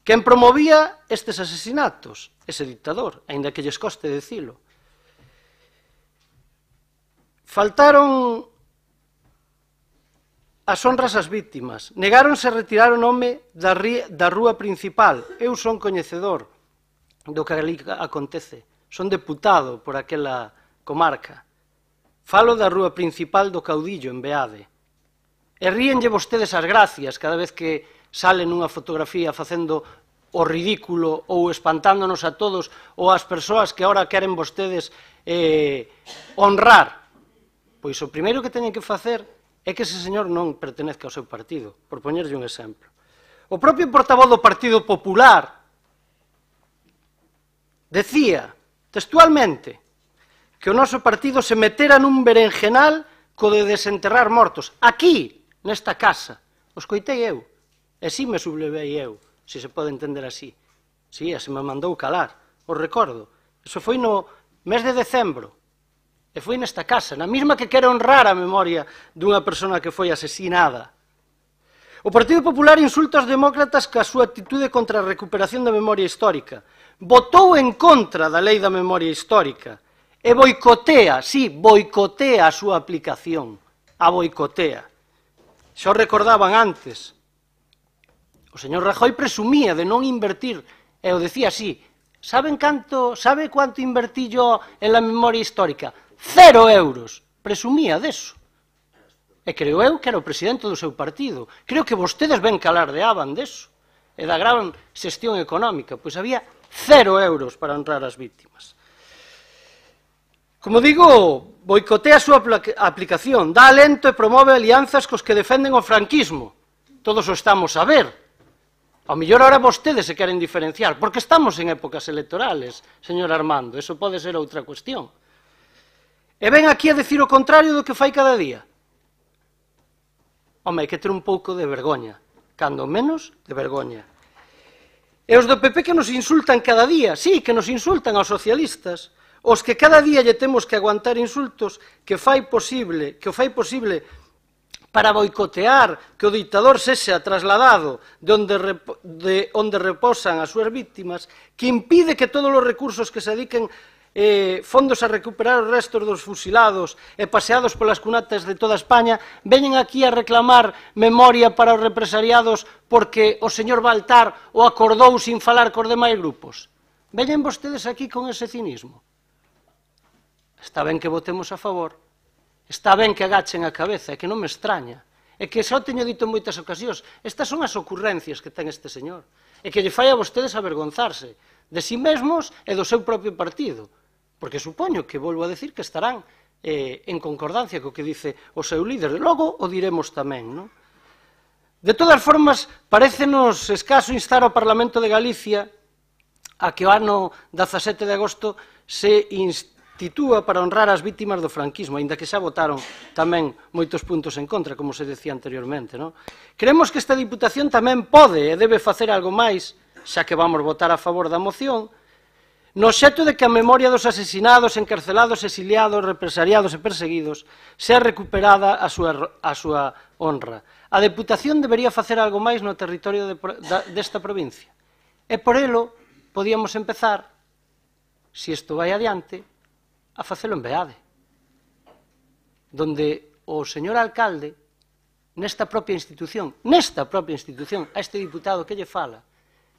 quen promovía estes asesinatos, ese dictador, aínda que lles coste dicilo. Faltaron as honras ás vítimas, negáronse a retirar o nome da rúa principal. Eu son coñecedor do que ali acontece, son deputado por aquela comarca. Falo da rúa principal do Caudillo, en Beade. E ríenlle vostedes as gracias cada vez que salen nunha fotografía facendo o ridículo ou espantándonos a todos ou as persoas que ahora queren vostedes honrar. Pois o primeiro que teñen que facer é que ese señor non pertenezca ao seu partido, por poñerlle un exemplo. O propio portavoz do Partido Popular decía textualmente que o noso partido se metera nun berenjenal co de desenterrar mortos. Aquí, nesta casa, os coitei eu, e si me sublevei eu, se se pode entender así. Si, e se me mandou calar, os recordo. Eso foi no mes de decembro, e foi nesta casa, na mesma que quere honrar a memoria dunha persona que foi asesinada. O Partido Popular insulta aos demócratas ca súa actitude contra a recuperación da memoria histórica. Votou en contra da lei da memoria histórica e boicotea, sí, boicotea a súa aplicación, a boicotea. Xa o recordaban antes. O señor Rajoy presumía de non invertir, e o decía así, sabe cuánto invertí yo en la memoria histórica? 0 euros. Presumía deso. E creo eu que era o presidente do seu partido. Creo que vostedes ben que alardeaban deso. E da gran xestión económica. Pois había 0 euros para honrar as vítimas. Como digo, boicotea a súa aplicación, dá alento e promove alianzas cos que defenden o franquismo. Todos o estamos a ver. Ao mellor ahora vostedes se queren diferenciar, porque estamos en épocas electorales, señor Armando, eso pode ser outra cuestión. E ven aquí a decir o contrario do que fai cada día. Home, hai que ter un pouco de vergoña, cando menos de vergoña. E os do PP que nos insultan cada día, sí, que nos insultan aos socialistas, os que cada día lle temos que aguantar insultos que o fai posible para boicotear que o dictador sexa trasladado de onde reposan as súas vítimas, que impide que todos os recursos que se dediquen fondos a recuperar os restos dos fusilados e paseados polas cunatas de toda España, veñen aquí a reclamar memoria para os represariados porque o señor Baltar o acordou sin falar cos demais grupos. Veñen vostedes aquí con ese cinismo. Está ben que votemos a favor, está ben que agachen a cabeza, e que non me extraña, e que xa o teño dito en moitas ocasións, estas son as ocurrencias que ten este señor, e que lle fai a vostedes avergonzarse de si mesmos e do seu propio partido, porque supoño que, volvo a decir, que estarán en concordancia co que dice o seu líder, logo o diremos tamén, non? De todas formas, parécenos escaso instar ao Parlamento de Galicia a que o ano 17 de agosto se titúa para honrar as vítimas do franquismo, aínda que xa votaron tamén moitos puntos en contra, como se decía anteriormente. Creemos que esta Diputación tamén pode e debe facer algo máis, xa que vamos votar a favor da moción, no xeito de que a memoria dos asesinados, encarcelados, exiliados, represaliados e perseguidos sea recuperada a súa honra. A Deputación debería facer algo máis no territorio desta provincia. E por elo podíamos empezar, se isto vai adiante, a facelo en Beade, donde o señor alcalde, nesta propia institución, a este diputado que lle fala,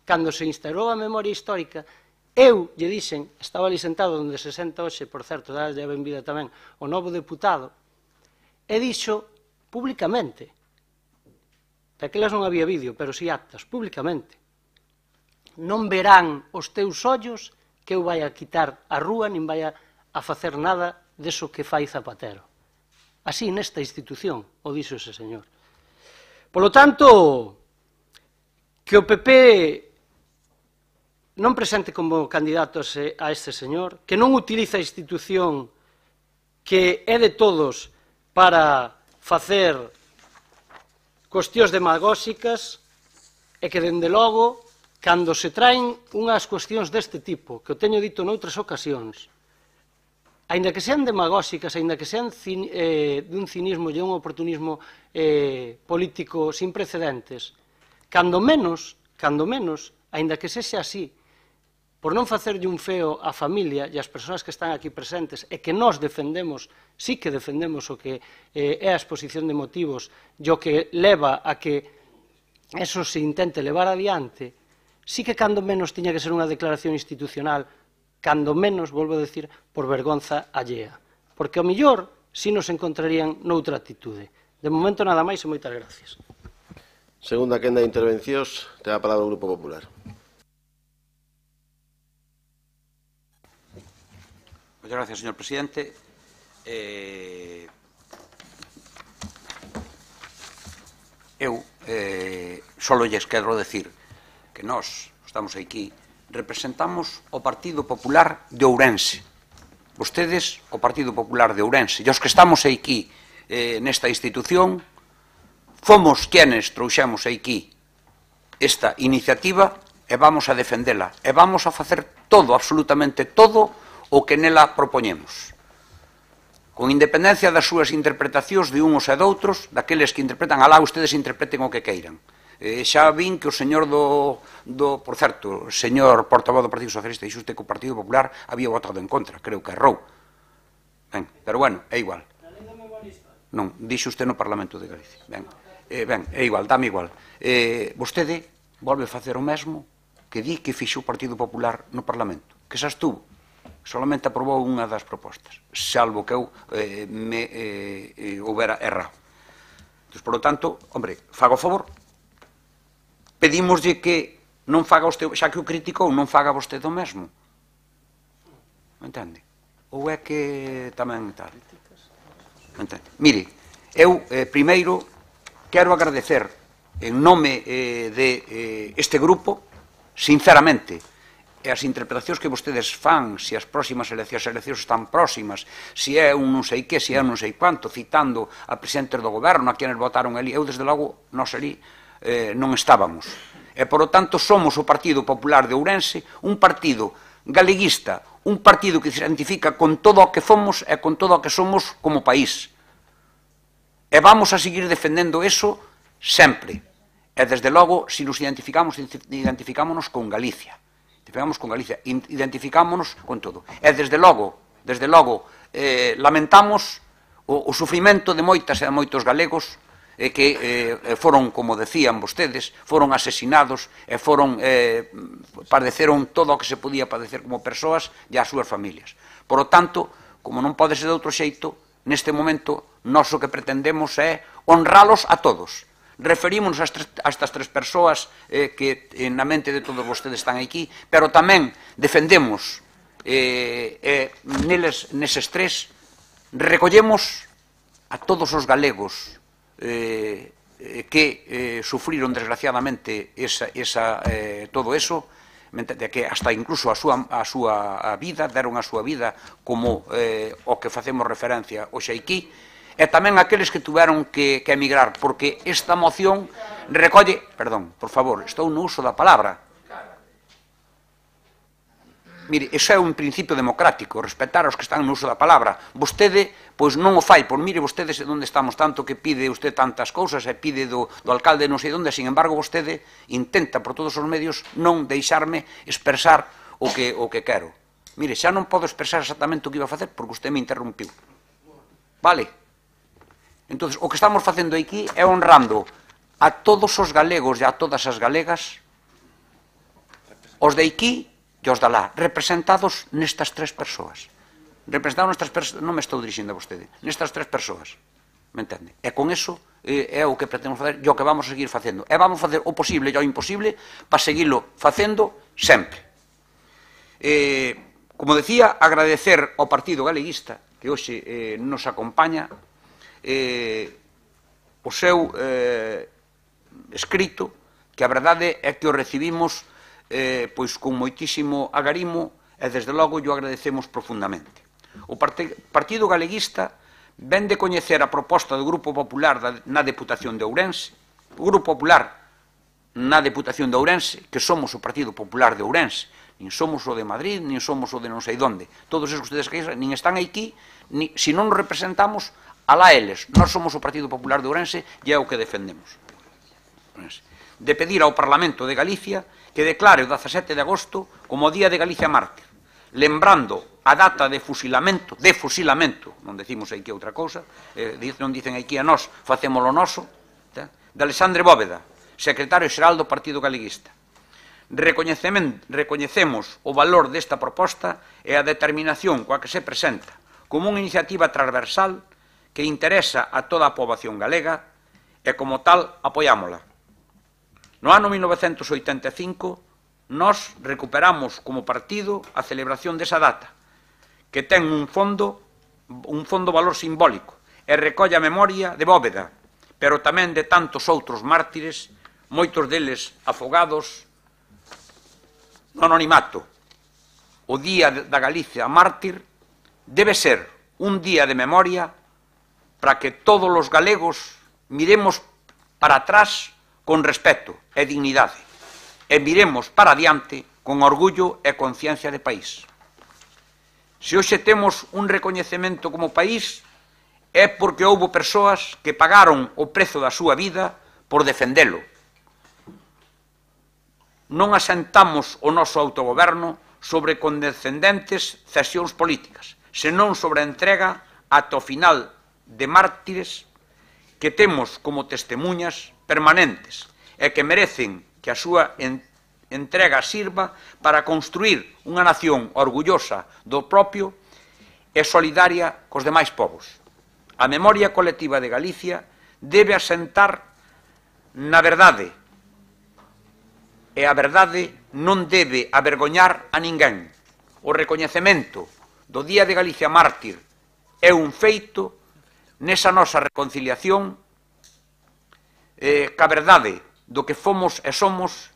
cando se instaurou a memoria histórica, eu lle dixen, estaba ali sentado onde se senta hoxe, por certo, dalle a benvida tamén o novo deputado, e dixo públicamente, daquelas non había vídeo, pero si actas, públicamente, non verán os teus ollos que eu vai a quitar a rúa, nin vai a facer nada deso que fai Zapatero. Así, nesta institución, o dixo ese señor. Polo tanto, que o PP non presente como candidato a este señor, que non utiliza a institución que é de todos para facer cuestións demagóxicas e que, dende logo, cando se traen unhas cuestións deste tipo, que o teño dito noutras ocasións, aínda que sean demagóxicas, aínda que sean dun cinismo e un oportunismo político sin precedentes, cando menos, aínda que sexa así, por non facerlle un feo á familia e ás persoas que están aquí presentes e que nós defendemos, sí que defendemos o que é a exposición de motivos e o que leva a que eso se intente levar adiante, sí que cando menos tiña que ser unha declaración institucional, cando menos, volvo a decir, por vergonza allea. Porque ao millor si nos encontrarían noutra actitude. De momento nada máis e moitas gracias. Segunda quenda de intervencións, ten a palabra o Grupo Popular. Moitas gracias, señor presidente. Eu só lles quero decir que nós estamos aquí, representamos o Partido Popular de Ourense. Vostedes, o Partido Popular de Ourense. E os que estamos aquí nesta institución, fomos quienes trouxemos aquí esta iniciativa e vamos a defendela. E vamos a facer todo, absolutamente todo, o que nela propoñemos. Con independencia das súas interpretacións de uns e doutros, daqueles que interpretan, alá ustedes interpreten o que queiran. Xa vin que o señor por certo, o señor portavoz do Partido Socialista dixo usted que o Partido Popular había votado en contra, creo que errou. Ben, pero bueno, é igual. Non, dixo usted no Parlamento de Galicia. Ben, é igual, dame igual. Vostede volve a facer o mesmo que di que fixo o Partido Popular no Parlamento, que xa estuvo. Solamente aprobou unha das propostas, salvo que eu me houbera errado. Entón, por lo tanto, hombre, faga o favor, pedímoslle que non faga vostede, xa que o criticou, non faga vostede o mesmo. Entende? Ou é que tamén tal? Entende? Mire, eu primeiro quero agradecer en nome de este grupo, sinceramente, e as interpretacións que vostedes fan, se as próximas eleccións están próximas, se é un non sei que, se é un non sei cuánto, citando a presidentes do goberno, a quienes votaron ali, eu desde logo, nós ali non estábamos. E, por lo tanto, somos o Partido Popular de Ourense, un partido galeguista, un partido que se identifica con todo o que fomos e con todo o que somos como país. E vamos a seguir defendendo eso sempre. E, desde logo, se nos identificámonos con Galicia. Identificámonos con todo. E, desde logo, lamentamos o sufrimento de moitas e de moitos galegos que foron, como decían vostedes, foron asesinados e padeceron todo o que se podía padecer como persoas e as súas familias. Por lo tanto, como non pode ser de outro xeito, neste momento, nós o que pretendemos é honralos a todos. Referímonos a estas tres persoas que na mente de todos vostedes están aquí, pero tamén defendemos neses tres, recollemos a todos os galegos que sufriron desgraciadamente todo eso, que hasta incluso a súa vida, deron a súa vida como o que facemos referencia hoxe aquí, e tamén aqueles que tuveron que emigrar, porque esta moción recolle... Perdón, por favor, estou no uso da palabra. Mire, iso é un principio democrático, respetar os que están no uso da palabra. Vostede, pois non o fai, pois mire vostedes onde estamos, tanto que pide usted tantas cousas, e pide do alcalde non sei onde, sin embargo, vostede intenta por todos os medios non deixarme expresar o que quero. Mire, xa non podo expresar exactamente o que iba a facer, porque usted me interrompiu. Vale? Entón, o que estamos facendo aquí é honrando a todos os galegos e a todas as galegas, os de aquí e os de lá, representados nestas tres persoas. Representados nestas persoas, non me estou dirixindo a vostede, nestas tres persoas, me entende? E con eso é o que pretendemos facer e o que vamos a seguir facendo. E vamos facer o posible e o imposible para seguirlo facendo sempre. Como decía, agradecer ao Partido Galeguista que hoxe nos acompaña o seu escrito, que a verdade é que o recibimos pois con moitísimo agarimo e desde logo o agradecemos profundamente. O Partido Galeguista ven de coñecer a proposta do Grupo Popular na Deputación de Ourense, o Grupo Popular na Deputación de Ourense, que somos o Partido Popular de Ourense, nin somos o de Madrid, nin somos o de non sei donde, todos esos que ustedes queixan, nin están aquí, se non nos representamos, alá eles, nós somos o Partido Popular de Ourense e é o que defendemos. De pedir ao Parlamento de Galicia que declare o 17 de agosto como o Día de Galicia Mártir, lembrando a data de fusilamento, non decimos aquí outra cousa, non dicen aquí a nós, facémolo noso, de Alexandre Bóveda, secretario xeral do Partido Galeguista. Recoñecemos o valor desta proposta e a determinación coa que se presenta como unha iniciativa transversal que interesa a toda a poboación galega e, como tal, apoiámola. No ano 1985, nós recuperamos como partido a celebración desa data, que ten un fondo valor simbólico e recolle a memoria de Bóveda, pero tamén de tantos outros mártires, moitos deles afogados no anonimato. O Día da Galicia Mártir debe ser un día de memoria para que todos os galegos miremos para atrás con respeto e dignidade e miremos para adiante con orgullo e conciencia de país. Se hoxe temos un recoñecemento como país é porque houbo persoas que pagaron o prezo da súa vida por defendelo. Non asentamos o noso autogoberno sobre condescendentes cesións políticas, senón sobre a entrega ata o final de mártires que temos como testemunhas permanentes e que merecen que a súa entrega sirva para construir unha nación orgullosa do propio e solidaria cos demais povos. A memoria colectiva de Galicia debe asentar na verdade e a verdade non debe avergoñar a ninguén. O recoñecemento do Día de Galicia Mártir é un feito nesa nosa reconciliación ca verdade do que fomos e somos,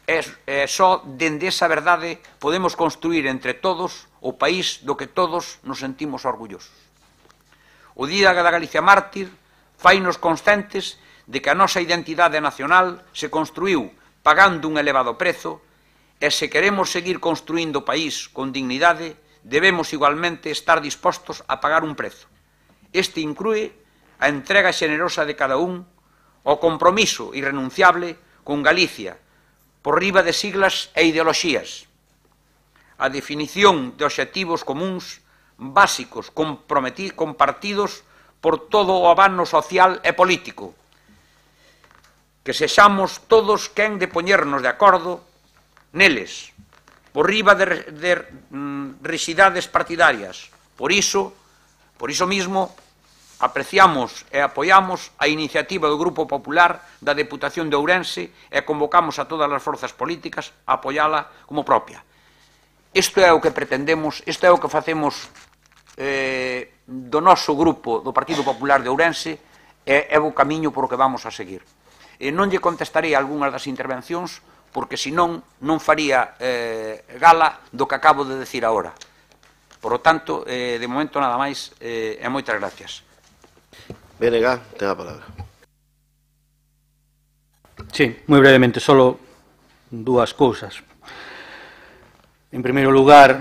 e só dende esa verdade podemos construir entre todos o país do que todos nos sentimos orgullosos. O Día da Galicia Mártir fainos conscientes de que a nosa identidade nacional se construiu pagando un elevado prezo e se queremos seguir construindo o país con dignidade, debemos igualmente estar dispostos a pagar un prezo. Este inclúe a entrega xenerosa de cada un, o compromiso irrenunciable con Galicia, por riba de siglas e ideoloxías, a definición de obxectivos comuns básicos compartidos por todo o abano social e político, que sexamos todos quen de poñernos de acordo neles, por riba de risidades partidarias. Por iso mismo, apreciamos e apoiamos a iniciativa do Grupo Popular da Deputación de Ourense e convocamos a todas as forzas políticas a apoiala como propia. Isto é o que pretendemos, isto é o que facemos do noso grupo do Partido Popular de Ourense e é o camiño por o que vamos a seguir. Non lle contestarei algunhas das intervencións porque senón non faría gala do que acabo de decir agora. Por lo tanto, de momento nada máis e moitas gracias. BNG, ten a palabra. Sí, moi brevemente, solo dúas cousas. En primeiro lugar,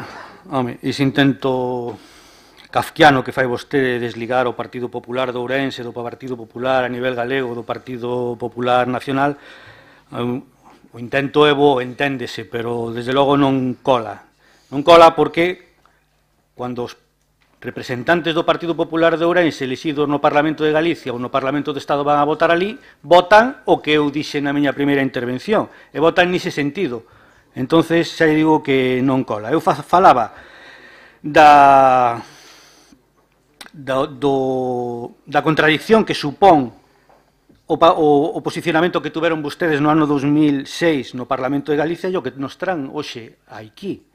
ese intento kafkiano que fai vostede desligar o Partido Popular de Ourense do Partido Popular a nivel galego do Partido Popular Nacional, o intento é bo, enténdese, pero desde logo non cola. Non cola porque cando os representantes do Partido Popular de Ourense elixidos no Parlamento de Galicia ou no Parlamento do Estado van a votar ali, votan o que eu dixe na miña primeira intervención, e votan nese sentido. Entonces, xa digo que non cola. Eu falaba da contradicción que supón o posicionamento que tuveron vostedes no ano 2006 no Parlamento de Galicia e o que nos tran hoxe aquí.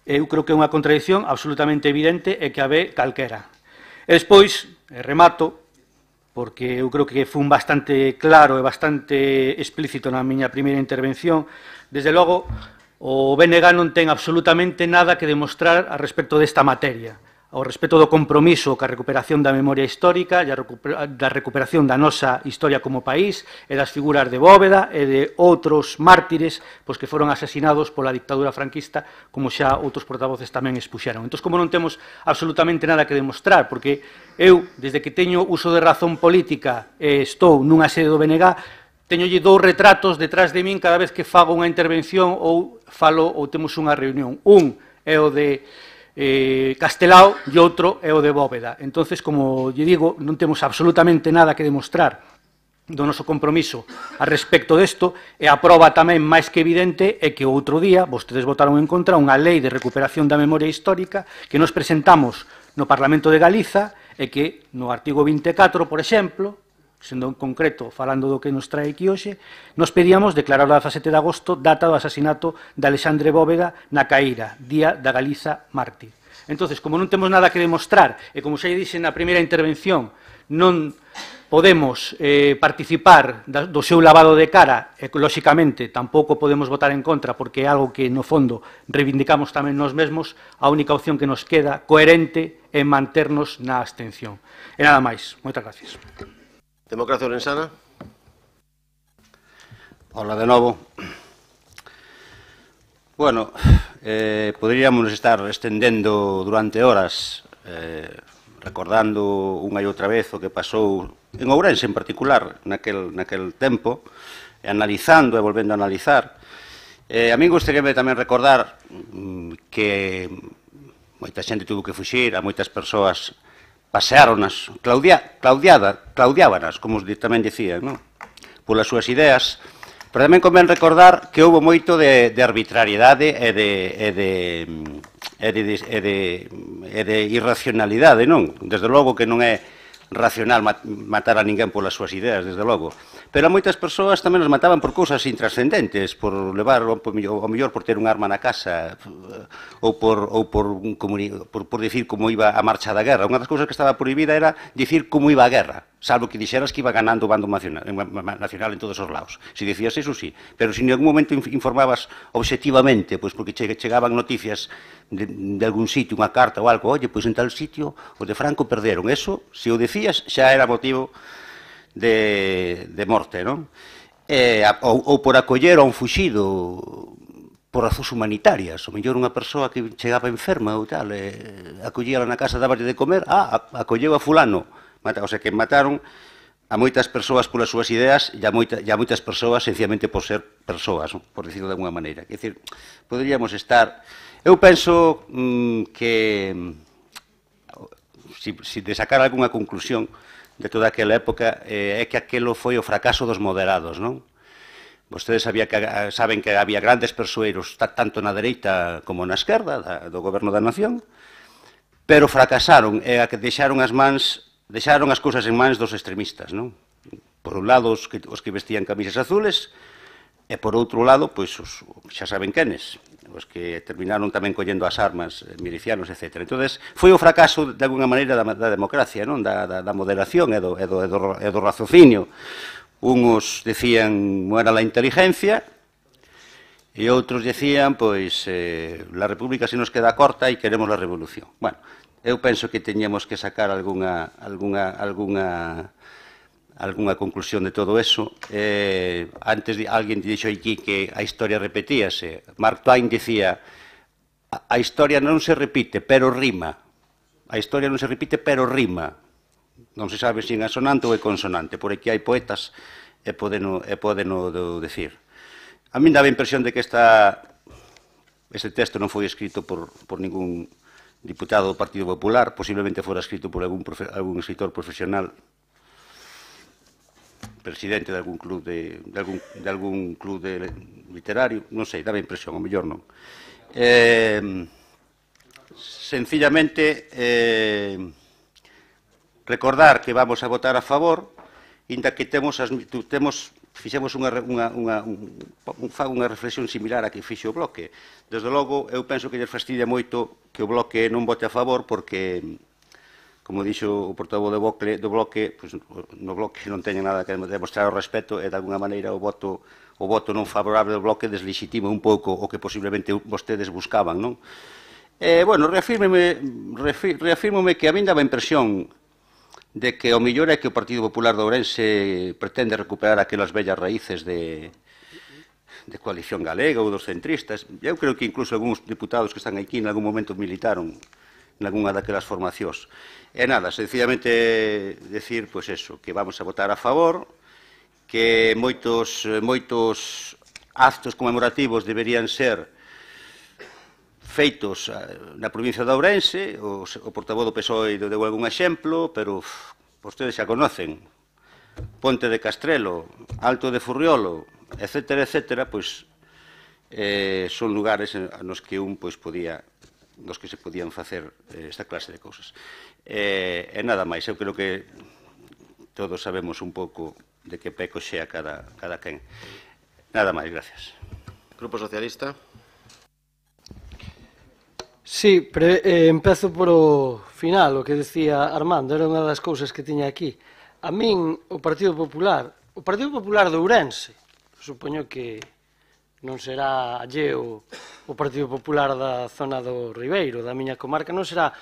Eu creo que é unha contradicción absolutamente evidente e que a ve calquera. E despois, remato, porque eu creo que fun bastante claro e bastante explícito na miña primeira intervención. Desde logo, o BNG non ten absolutamente nada que demostrar a respecto desta materia, ao respecto do compromiso ca recuperación da memoria histórica e da recuperación da nosa historia como país e das figuras de Bóveda e de outros mártires que foron asasinados pola dictadura franquista, como xa outros portavoces tamén expuxeron. Entón, como non temos absolutamente nada que demostrar, porque eu, desde que teño uso de razón política e estou nunha sede do BNG, teñolle dous retratos detrás de min cada vez que fago unha intervención ou falo ou temos unha reunión. Un é o de Castelao e outro é o de Bóveda. Entonces, como lle digo, non temos absolutamente nada que demostrar do noso compromiso a respecto desto, e a proba tamén máis que evidente é que outro día vostedes votaron en contra unha lei de recuperación da memoria histórica que nos presentamos no Parlamento de Galiza e que no artigo 24, por exemplo, sendo en concreto, falando do que nos trae aquí hoxe, nos pedíamos declarar o 17 de agosto data do asasinato de Alexandre Bóveda na Caíra, Día da Galiza Mártir. Entón, como non temos nada que demostrar, e como xa dixen na primeira intervención, non podemos participar do seu lavado de cara, e, lóxicamente, tampouco podemos votar en contra, porque é algo que, no fondo, reivindicamos tamén nós mesmos, a única opción que nos queda coherente é manternos na abstención. E nada máis. Moitas gracias. Democracia Orensana. Hola de novo. Bueno, poderíamos estar estendendo durante horas recordando unha e outra vez o que pasou en Ourense en particular naquel tempo, e analizando e volvendo a analizar. A mí gostaríame tamén recordar que moita xente tuvo que fuxir, a moitas persoas paseáronas, claudiábanas, como tamén dicían, non? Polas súas ideas, pero tamén convén recordar que houve moito de arbitrariedade e de irracionalidade, non? Desde logo que non é racional matar a ninguén polas súas ideas, desde logo. Pero a moitas persoas tamén os mataban por cousas intrascendentes, por levar, ao mellor por ter un arma na casa, ou por dicir como iba a marcha da guerra. Unha das cousas que estaba prohibida era dicir como iba a guerra, salvo que dixeras que iba ganando o bando nacional en todos os lados. Se dicías eso, sí. Pero se en algún momento informabas obxectivamente, pois porque chegaban noticias de algún sitio, unha carta ou algo, oye, pois en tal sitio os de Franco perderon. Eso, se o decías, xa era motivo de morte, non? Ou por acoller a un fuxido por razóns humanitarias. O mellor unha persoa que chegaba enferma ou tal, acollíala na casa, daballe de comer, acolleu a fulano. O sea, que mataron a moitas persoas polas súas ideas e a moitas persoas sencillamente por ser persoas, por decirlo de alguma maneira. Quer dizer, poderíamos estar... Eu penso que, se de sacar algunha conclusión de toda aquela época, é que aquelo foi o fracaso dos moderados, non? Vostedes saben que había grandes persoeiros tanto na dereita como na esquerda do goberno da nación, pero fracasaron e deixaron as cousas en mans dos extremistas, non? Por un lado, os que vestían camisas azules, e por outro lado, pois, xa saben quenes, os que terminaron tamén collendo as armas, milicianos, etc. Entón, foi o fracaso, de alguna maneira, da democracia, non? Da moderación e do raciocinio, Unos decían no era la inteligencia e outros decían, pois, la república se nos queda corta e queremos la revolución. Bueno, eu penso que teñamos que sacar algunha conclusión de todo eso. Antes alguén dixo aquí que a historia repetíase. Mark Twain dicía, a historia non se repite, pero rima. A historia non se repite, pero rima. Non se sabe se é asonante ou é consonante. Por aquí hai poetas e podeno decir. A mí daba a impresión de que este texto non foi escrito por ningún diputado do Partido Popular, posiblemente fora escrito por algún escritor profesional, presidente de algún club literario, non sei, daba a impresión, ao mellor non. Sencillamente, recordar que vamos a votar a favor, inda que fixemos unha reflexión similar a que fixe o Bloque. Desde logo, eu penso que lle fastidia moito que o Bloque non vote a favor, porque, como dixo o portavoz do Bloque, no Bloque non teñen nada que demostrar o respeto e, de alguna maneira, o voto non favorable do Bloque deslegitima un pouco o que posiblemente vostedes buscaban, non? Bueno, reafírmome que a min daba a impresión de que o mellor é que o Partido Popular de Ourense pretende recuperar aquelas vellas raíces de coalición galega ou dos centristas. Eu creo que incluso algúns diputados que están aquí en algún momento militaron en algunha daquelas formacións. E nada, sencillamente decir, pois eso, que vamos a votar a favor, que moitos actos conmemorativos deberían ser feitos na provincia de Ourense. O portavoz do PSOE deu algún exemplo, pero vostedes xa conocen. Ponte de Castrelo, Alto de Furriolo, etcétera, pois son lugares nos que se podían facer esta clase de cousas. E nada máis, eu creo que todos sabemos un pouco de que peco xea cada quen. Nada máis, gracias. Grupo Socialista. Sí, pero empezo por o final, o que decía Armando, era unha das cousas que tiña aquí. A min, o Partido Popular de Ourense, supoño que non será alleo o Partido Popular da zona do Ribeiro, da miña comarca, non será,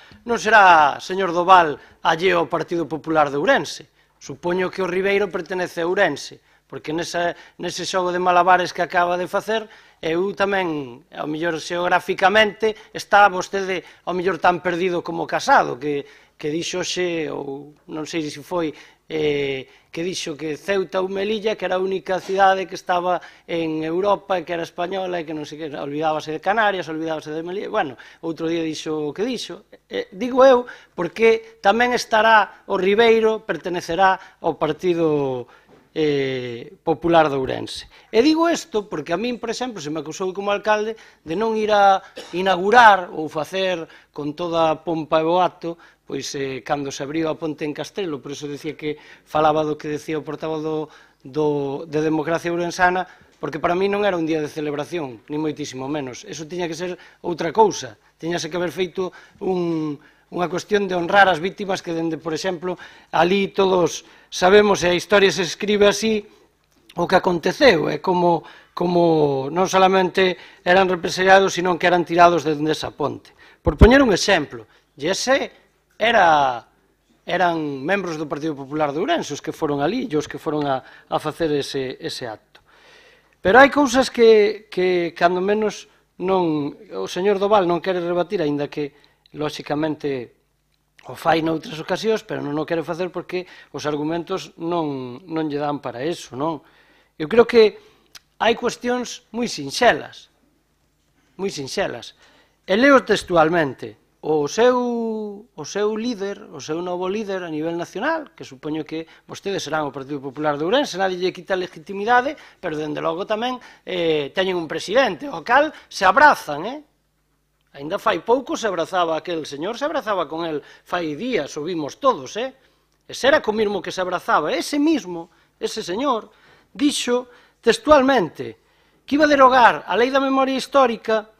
señor Doval, alleo ao Partido Popular de Ourense. Supoño que o Ribeiro pertenece a Ourense, porque nese xogo de malabares que acaba de facer, eu tamén, ao mellor xeográficamente, está vostede ao mellor tan perdido como Casado, que dixo xe, ou non sei se foi, que dixo que Ceuta ou Melilla, que era a única cidade que estaba en Europa, que era española, e que non sei que, olvidábase de Canarias, olvidábase de Melilla, bueno, outro día dixo o que dixo. Digo eu, porque tamén estará o Ribeiro, pertenecerá ao Partido Popular de Ourense. E digo isto porque a min, por exemplo, se me acusou como alcalde de non ir a inaugurar ou facer con toda pompa e boato, pois cando se abriu a ponte en Castrelo, por iso decía que falaba do que decía o portavoz de Democracia Ourensana, porque para mí non era un día de celebración, ni moitísimo menos. Eso tiña que ser outra cousa. Tiñase que haber feito unha cuestión de honrar as vítimas que, dende, por exemplo, ali todos sabemos, e a historia se escribe así, o que aconteceu, é como non solamente eran represaliados, sino que eran tirados dende esa ponte. Por poñer un exemplo, e ese eran membros do Partido Popular de Ourense os que foron ali, e os que foron a facer ese acto. Pero hai cousas que, cando menos, o señor Doval non quere rebatir, aínda que, lóxicamente, o fai noutras ocasións, pero non o quere facer porque os argumentos non lle dan para eso, non? Eu creo que hai cuestións moi sinxelas, e leo textualmente. O seu líder, o seu novo líder a nivel nacional, que supoño que vostedes serán o Partido Popular de Ourense, nadie lle quita legitimidade, pero, dende logo, tamén teñen un presidente, o cal se abrazan, Ainda fai pouco se abrazaba aquel señor, se abrazaba con el fai días, o vimos todos, Ese era co mismo que se abrazaba. Ese mismo, ese señor, dixo textualmente que iba a derogar a lei da memoria histórica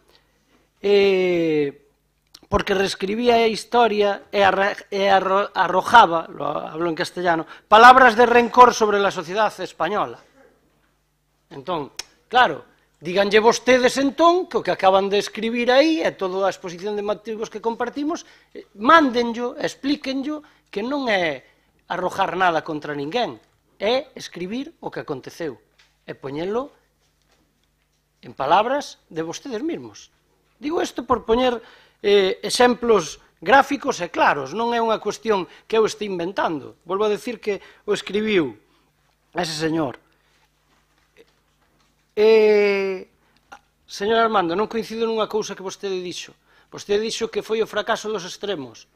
porque reescribía a historia e arrojaba, hablo en castellano, palabras de rencor sobre a sociedade española. Entón, claro, díganlle vostedes entón que o que acaban de escribir aí e toda a exposición de motivos que compartimos, mándenllo, explíquenllo, que non é arrojar nada contra ninguén, é escribir o que aconteceu e poñelo en palabras de vostedes mesmos. Digo isto por poñer exemplos gráficos e claros, non é unha cuestión que eu este inventando. Volvo a decir que o escribiu ese señor. Señor Armando, non coincido nunha cousa que vostede dixo. Vostede dixo que foi o fracaso dos extremos.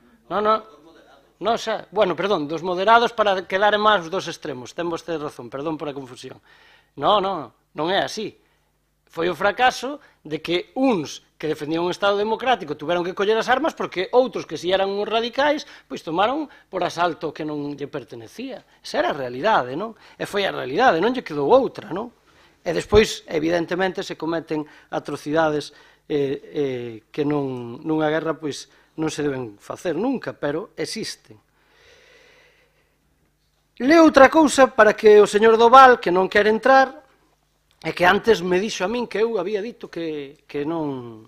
Non, xa, bueno, perdón, dos moderados para quedar en máis dos extremos. Ten vostede razón, perdón por a confusión. Non é así. Foi o fracaso de que uns que defendían un Estado democrático tuveron que coller as armas porque outros que si eran uns radicais pois tomaron por asalto que non lle pertenecía. Esa era a realidade, non? E foi a realidade, non lle quedou outra, non? E despois, evidentemente, se cometen atrocidades que nunha guerra pois non se deben facer nunca, pero existen. Leo outra cousa para que o señor Doval, que non quere entrar, e que antes me dixo a min que eu había dito que non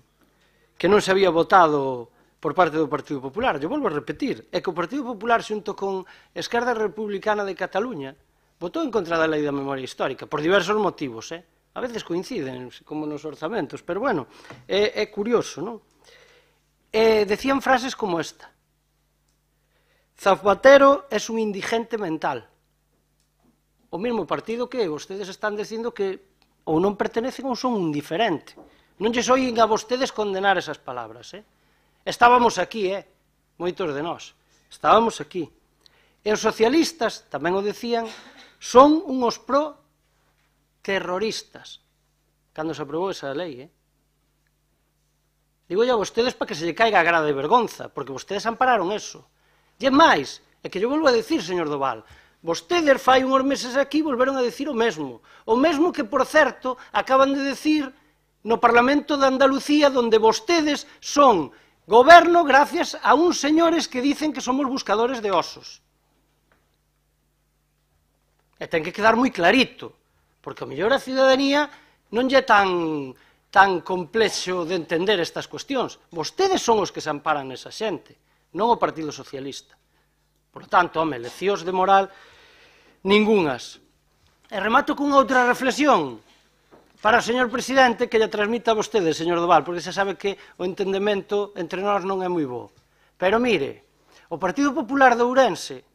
se había votado por parte do Partido Popular. Eu volvo a repetir, é que o Partido Popular xunto con Esquerda Republicana de Cataluña votou en contra da Lei da Memoria Histórica, por diversos motivos, a veces coinciden, como nos orzamentos, pero bueno, é curioso, non? Decían frases como esta: Zapatero es un indigente mental. O mesmo partido que vostedes están dicindo que ou non pertenecen ou son un diferente. Non lles oín a vostedes condenar esas palabras. Estábamos aquí, moitos de nós. Estábamos aquí. E os socialistas, tamén o decían, son unhos pro-terroristas. Cando se aprobou esa lei, Digo a vostedes para que se lle caiga a grada de vergonza, porque vostedes ampararon eso. E máis, é que eu volvo a decir, señor Doval, vostedes fai uns meses aquí volveron a decir o mesmo que, por certo, acaban de decir no Parlamento de Andalucía, onde vostedes son goberno gracias a uns señores que dicen que somos buscadores de osos. E ten que quedar moi clarito, porque a mellor a cidadanía non lle tan complexo de entender estas cuestións. Vostedes son os que se amparan nesa xente, non o Partido Socialista. Por tanto, leccións de moral ningunhas. E remato con outra reflexión para o señor presidente que lle transmita a vostede, señor Doval, porque xa sabe que o entendemento entre nós non é moi bo. Pero mire, o Partido Popular de Ourense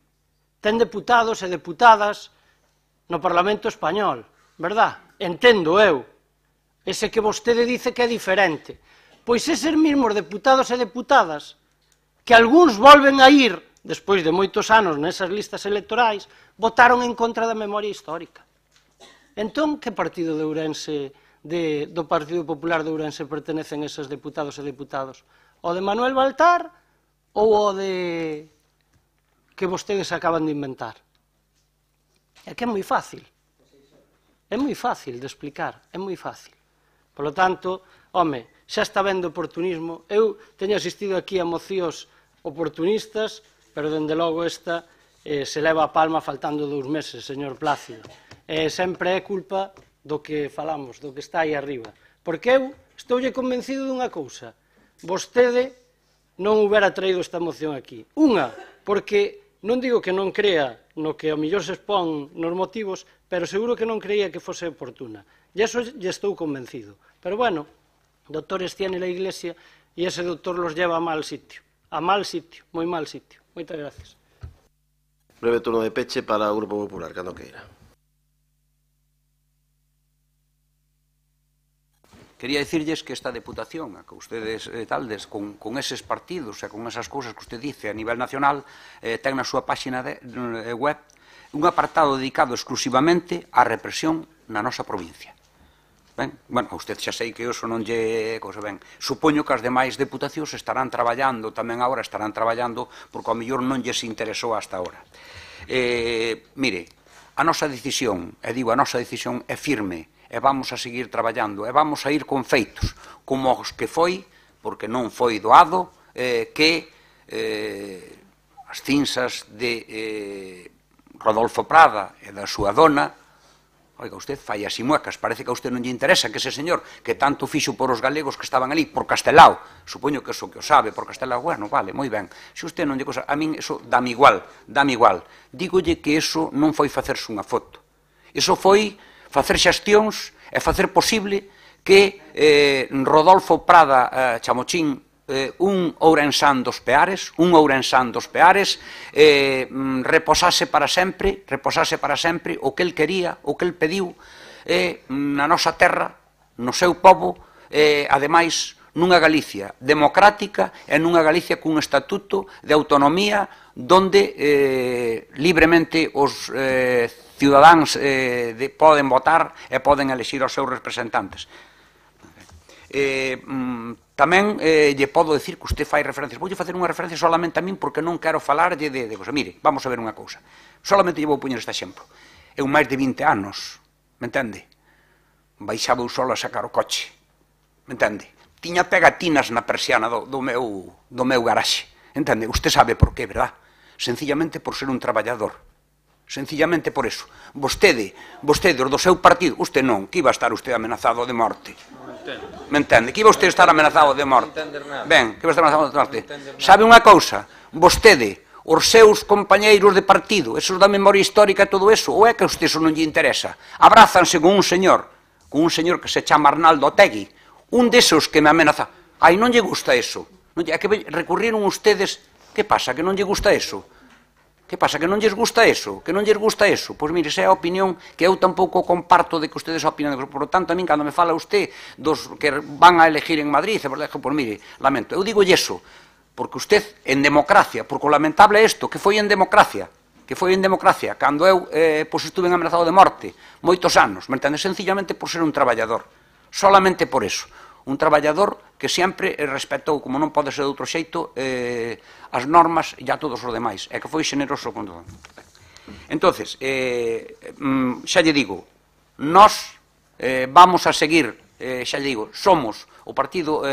ten deputados e deputadas no Parlamento Español, verdad? Entendo eu. Ese que vostede dice que é diferente. Pois eses mesmos deputados e deputadas que algúns volven a ir despois de moitos anos nesas listas electorais, votaron en contra da memoria histórica. Entón, que partido de Ourense, do Partido Popular de Ourense pertenecen eses deputados e deputados? O de Manuel Baltar ou o de que vostedes acaban de inventar? É que é moi fácil. É moi fácil de explicar, é moi fácil. Por lo tanto, home, xa está vendo oportunismo. Eu teño asistido aquí a mocións oportunistas, pero, dende logo, esta se leva a palma faltando 2 meses, señor Plácido. Sempre é culpa do que falamos, do que está aí arriba. Porque eu estoulle convencido dunha cousa. Vostede non houbera traído esta moción aquí. Unha, porque non digo que non crea no que ao mellor se expón nos motivos, pero seguro que non creía que fose oportuna. E iso lle estou convencido. Pero, bueno, doctores tiene la Iglesia e ese doctor los lleva a mal sitio. A mal sitio, moi mal sitio. Moitas gracias. Breve turno de peche para o Grupo Popular, cando queira. Quería dicirlles que esta deputación, a que ustedes taldes, con eses partidos e con esas cousas que usted dice a nivel nacional, ten na súa páxina web un apartado dedicado exclusivamente á represión na nosa provincia. Ben, bueno, a usted xa sei que iso non lle cousa ben. Supoño que as demais deputacións estarán traballando, tamén agora estarán traballando, porque ao mellor non lles interesou hasta agora. Mire, a nosa decisión, e digo, a nosa decisión é firme, e vamos a seguir traballando, e vamos a ir con feitos, como os que foi, porque non foi doado, que as cinzas de Rodolfo Prada e da súa dona, oiga, usted fai así muecas, parece que a usted non lle interesa que ese señor que tanto fixo por os galegos que estaban ali, por Castelao, supoño que eso que o sabe, por Castelao, bueno, vale, moi ben, se usted non lle cosa, a min eso dame igual, dígolle que eso non foi facerse unha foto, eso foi facer xestións e facer posible que Rodolfo Prada Chamochín, un ourensán dos Peares, reposase para sempre o que el quería, o que el pediu na nosa terra, no seu pobo, ademais nunha Galicia democrática e nunha Galicia cun estatuto de autonomía donde libremente os cidadáns poden votar e poden elexir os seus representantes. Tamén lle podo decir que usted fai referencias. Voulle facer unha referencia solamente a min porque non quero falarlle de cosa. Mire, vamos a ver unha cousa. Solamente lle vou poñer este exemplo. Eu máis de 20 anos, me entende? Baixaba eu solo a sacar o coche, me entende? Tiña pegatinas na persiana do meu garaxe, entende? Usted sabe por qué, verdad? Sencillamente por ser un traballador. Sencillamente por eso. Vostede, os do seu partido, usted non, que iba a estar usted amenazado de morte. Me entende? Que iba usted estar amenazado de morte. Ben, que iba estar amenazado de morte. Sabe unha cousa? Vostede, os seus compañeiros de partido, esos da memoria histórica e todo eso, ou é que a usted eso non lle interesa? Abrázanse con un señor que se chama Arnaldo Otegui, un desos que me amenaza. Ai, non lle gusta eso. É que recurriron ustedes. Que pasa, que non lle gusta eso? Que pasa, que non lles gusta eso? Que non lles gusta eso? Pois mire, esa é a opinión que eu tampouco comparto de que ustedes opinan. Por lo tanto, a min, cando me fala usted dos que van a elegir en Madrid, pois mire, lamento. Eu digo eso, porque usted, en democracia, porque o lamentable é isto, que foi en democracia, cando eu estuve amenazado de morte, moitos anos, me entende? Sencillamente por ser un traballador. Solamente por eso. Un traballador que sempre respetou, como non pode ser de outro xeito, as normas e a todos os demais, e que foi xeneroso con todo. Entonces, xa lle digo, nós vamos a seguir, xa lle digo, somos o Partido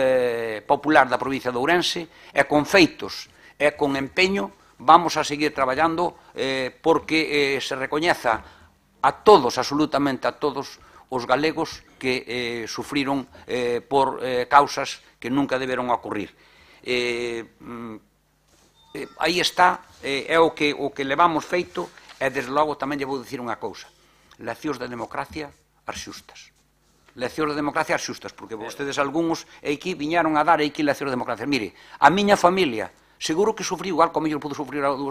Popular da provincia de Ourense, e con feitos e con empeño vamos a seguir traballando porque se recoñeza a todos, absolutamente a todos, os galegos que sufriron por causas que nunca deberon ocurrir. Aí está, é o que levamos feito, e desde logo tamén lle vou dicir unha cousa. Leccións de democracia as xustas. Leccións de democracia as xustas, porque vostedes algúns aquí viñaron a dar aquí leccións de democracia. Mire, a miña familia seguro que sufriu igual como eu pudo sufrir a de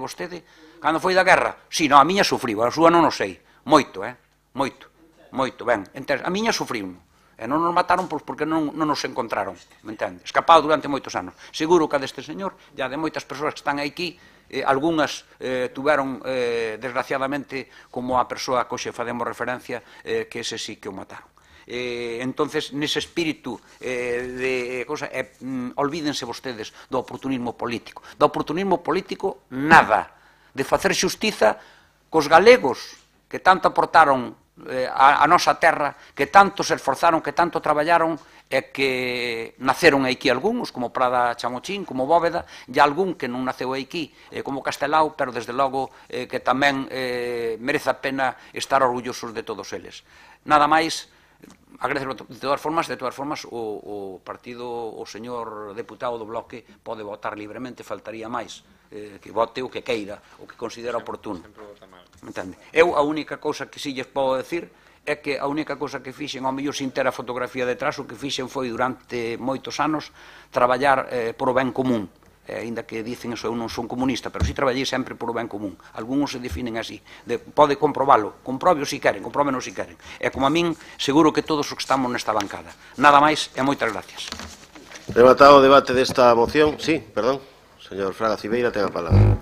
vostede, cando foi da guerra. Si, non, a miña sufriu, a súa non o sei. Moito, moito, ben. A miña sufriu, e non nos mataron porque non nos encontraron, me entende? Escapado durante moitos anos. Seguro que a deste señor, e a de moitas persoas que están aquí, algunhas tuveron, desgraciadamente, como a persoa que hoxe facemos referencia, que ese sí que o mataron. Entonces, nese espírito de cosa, olvídense vostedes do oportunismo político. Do oportunismo político, nada. De facer xustiza cos galegos que tanto aportaron a nosa terra, que tanto se esforzaron, que tanto traballaron, e que naceron aquí algúns, como Prada Chamochín, como Bóveda, e algún que non naceu aquí, como Castelao, pero desde logo que tamén merece a pena estar orgullosos de todos eles. Nada máis, agradecer de todas formas, o partido, o señor deputado do Bloque pode votar libremente, faltaría máis, que vote o que queira, o que considera oportuno. Eu a única cousa que si lles podo decir é que a única cousa que fixen, ao mellor sin ter a fotografía detrás, o que fixen foi durante moitos anos traballar por o ben común. Ainda que dicen eso, eu non son comunista, pero si traballei sempre por o ben común. Algúns se definen así. Pode comprobalo, compróbeo si queren, compróbeno si queren. E como a min, seguro que todos os que estamos nesta bancada. Nada máis e moitas gracias. Rematado o debate desta moción. Sí, perdón. Señor Fraga Cibeira, ten a palabra.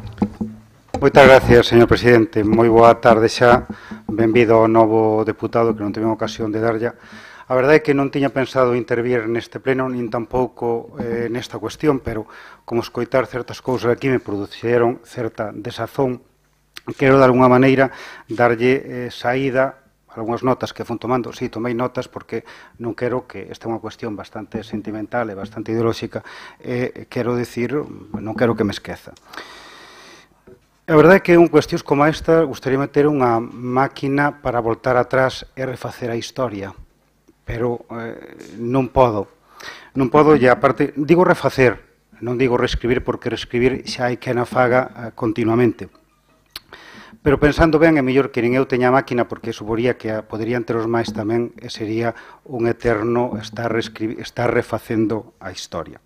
Moitas gracias, señor presidente. Moi boa tarde xa. Benvido ao novo deputado, que non tive ocasión de darlla. A verdade é que non tiña pensado intervir neste pleno, nin tampouco nesta cuestión, pero como escoitar certas cousas aquí me produciron certa desazón. Quero, de alguna maneira, darlle saída algunhas notas que fun tomando. Sí, tomei notas porque non quero que esta é unha cuestión bastante sentimental e bastante ideolóxica, quero dicir, non quero que me esqueza. A verdade é que en cuestións como esta gustaríame ter unha máquina para voltar atrás e refacer a historia, pero non podo. Non podo, e aparte, digo refacer, non digo reescribir, porque reescribir xa hai que na faga continuamente. Pero pensando ben, é mellor que nin eu teña a máquina, porque suporía que poderían ter os máis tamén, e sería un eterno estar refacendo a historia.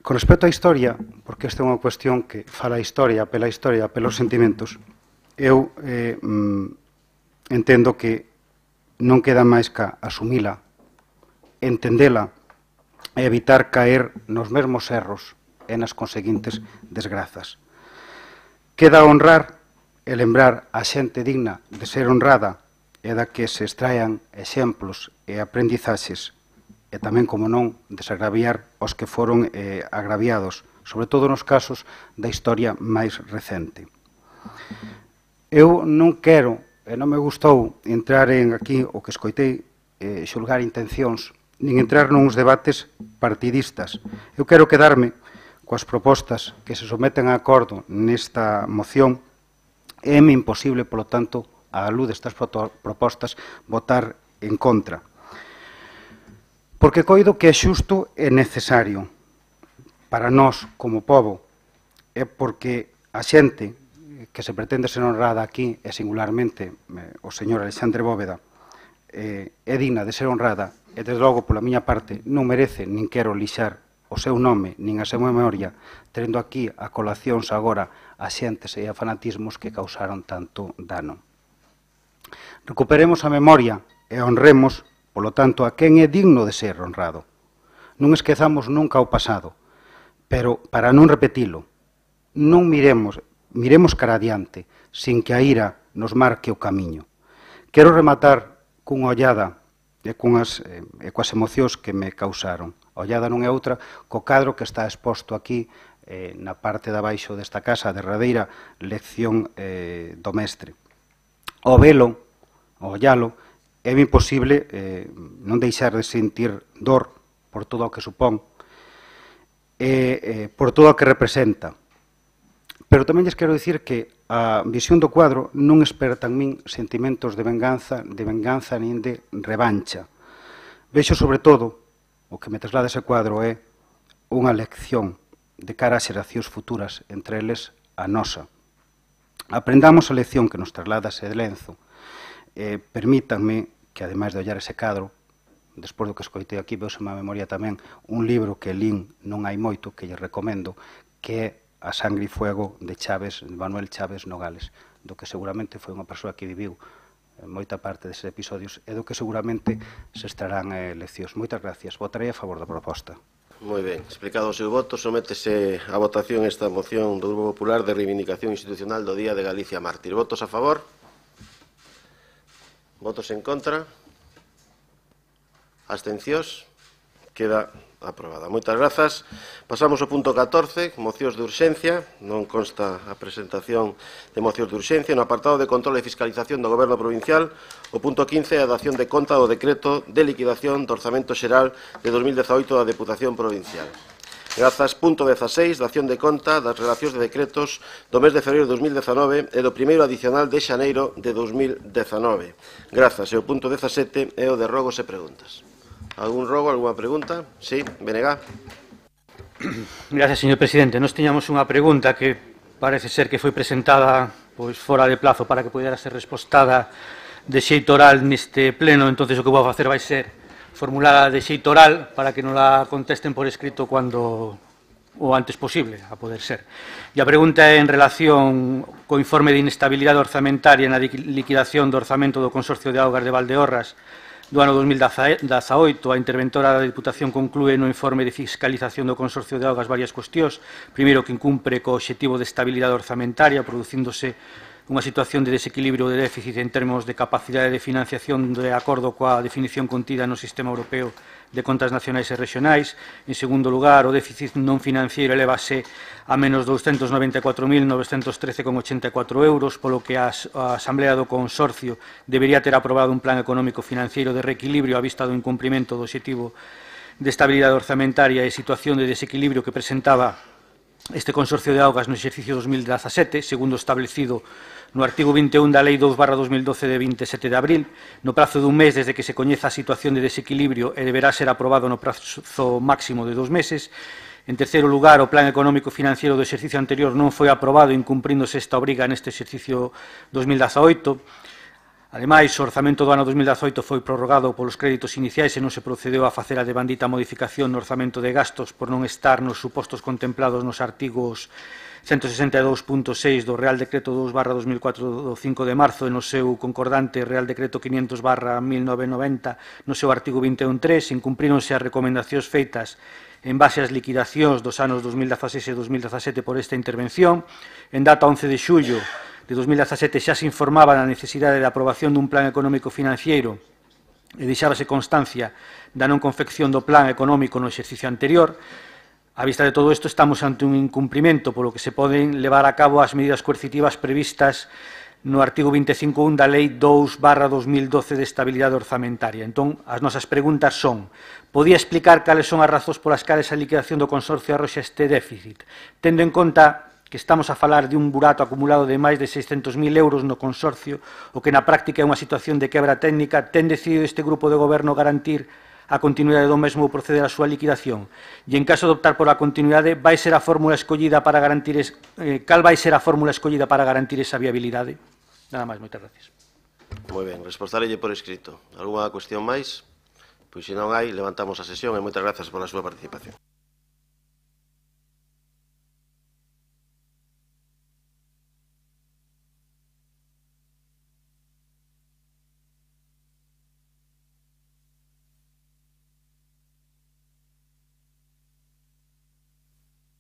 Con respecto á historia, porque esta é unha cuestión que fala a historia, apela aos sentimentos, eu entendo que non queda máis que asumila, entendela e evitar caer nos mesmos erros e nas conseguintes desgrazas. Queda honrar e lembrar a xente digna de ser honrada e da que se extraian exemplos e aprendizaxes e tamén, como non, desagraviar os que foron agraviados, sobre todo nos casos da historia máis recente. Eu non quero, e non me gustou, entrar en aquí o que escoitei, xulgar intencións, nin entrar nuns debates partidistas. Eu quero quedarme coas propostas que se someten a acordo nesta moción. É-me imposible, polo tanto, á luz destas propostas, votar en contra. Porque coido que é xusto e necesario para nós, como pobo, é porque a xente que se pretende ser honrada aquí, e singularmente o señor Alexandre Bóveda, é digna de ser honrada, e desde logo, pola miña parte, non merece nin quero lixar o seu nome, nin a súa memoria, tendo aquí a colacións agora a xentes e a fanatismos que causaron tanto dano. Recuperemos a memoria e honremos, polo tanto, a quen é digno de ser honrado. Non esquezamos nunca o pasado, pero para non repetilo, non miremos cara adiante, sin que a ira nos marque o camiño. Quero rematar cunha ollada e coas emocións que me causaron. A ollada non é outra co cadro que está exposto aquí na parte de abaixo desta casa, a derradeira lección do mestre. O velo, o ollalo, é imposible non deixar de sentir dor por todo o que supón e por todo o que representa. Pero tamén lles quero dicir que a visión do cuadro non esperta en min sentimentos de venganza nin de revancha. Vexo, sobre todo, o que me traslada ese cuadro é unha lección de cara ás xeracións futuras, entre eles a nosa. Aprendamos a lección que nos traslada ese lenzo. Permítanme que, ademais de ollar ese cadro, despois do que escoitei aquí, veuse má memoria tamén un libro que lín non hai moito, que lle recomendo, que é A sangre e fuego de Manuel Chaves Nogales, do que seguramente foi unha persoa que viviu moita parte deses episodios e do que seguramente se extraerán leccións. Moitas gracias. Votarei a favor da proposta. Moi ben. Explicado o seu voto, sométese a votación esta moción do Grupo Popular de reivindicación institucional do Día de Galicia Mártir. Votos a favor? Votos en contra? Abstencións? Queda aprobada. Moitas grazas. Pasamos ao punto 14, mocións de urxencia. Non consta a presentación de mocións de urxencia. No apartado de control e fiscalización do Goberno Provincial, o punto 15 é a dación de conta do decreto de liquidación do Orzamento Xeral de 2018 da Deputación Provincial. Grazas. Punto 16, dación de conta das relacións de decretos do mes de febreiro de 2019 e do primeiro adicional de xaneiro de 2019. Grazas. E o punto 17 é o de rogos e preguntas. Algún rogo, alguna pregunta? Sí, Benegá. Gracias, señor presidente. Nos tiñamos unha pregunta que parece ser que foi presentada fora de plazo para que pudera ser respostada de xeito oral neste pleno. Entonces o que vou facer vai ser formulada de xeito oral para que non la contesten por escrito o antes posible, a poder ser. E a pregunta é en relación co informe de inestabilidade orzamentaria na liquidación do orzamento do Consorcio de Augas de Valdeorras do ano 2018, a interventora da Diputación conclúe no informe de fiscalización do Consorcio de Augas varias cuestións. Primeiro, que incumpre co obxectivo de estabilidade orzamentaria, producíndose unha situación de desequilibrio de déficit en termos de capacidade de financiación de acordo coa definición contida no Sistema Europeo de Contas Nacionais e Regionais. En segundo lugar, o déficit non financiero elevase a menos 294.913,84 euros, polo que a Asamblea do Consorcio debería ter aprobado un plan económico financiero de reequilibrio á vista do incumprimento do obxectivo de estabilidade orzamentaria e situación de desequilibrio que presentaba este Consorcio de Augas no exercicio 2017, segundo establecido no artigo 21 da Lei 2/2012 de 27 de abril, no prazo dun mes desde que se coñeza a situación de desequilibrio e deberá ser aprobado no prazo máximo de 2 meses. En terceiro lugar, o plan económico financiero do exercicio anterior non foi aprobado incumpríndose esta obriga neste exercicio 2018. Ademais, o orzamento do ano 2018 foi prorrogado polos créditos iniciais e non se procedeu a facer a devandita modificación no orzamento de gastos por non estar nos supostos contemplados nos artigos 162.6 do Real Decreto 2/2004 do 5 de marzo e no seu concordante Real Decreto 500/1990 no seu artigo 21.3, incumpríronse as recomendacións feitas en base ás liquidacións dos anos 2016 e 2017 por esta intervención. En data 11 de xullo de 2017 xa se informaba da necesidade de aprobación dun plan económico financiero e deixábase constancia da non confección do plan económico no exercicio anterior. A vista de todo isto, estamos ante un incumprimento polo que se poden levar a cabo as medidas coercitivas previstas no artigo 25.1 da Lei 2/2012 de estabilidade orzamentaria. Entón, as nosas preguntas son: podía explicar cales son as razóns polas cales a liquidación do Consorcio arroxa este déficit, tendo en conta que estamos a falar de un burato acumulado de máis de 600.000 euros no Consorcio, o que na práctica é unha situación de quebra técnica? Ten decidido este grupo de goberno garantir a continuidade do mesmo ou proceder á súa liquidación? E en caso de optar por a continuidade, vai ser a fórmula escollida para garantir cal vai ser a fórmula escollida para garantir esa viabilidade? Nada máis, moitas gracias. Moi ben, respostarelle por escrito. Algúna cuestión máis? Pois se non hai, levantamos a sesión e moitas grazas pola súa participación.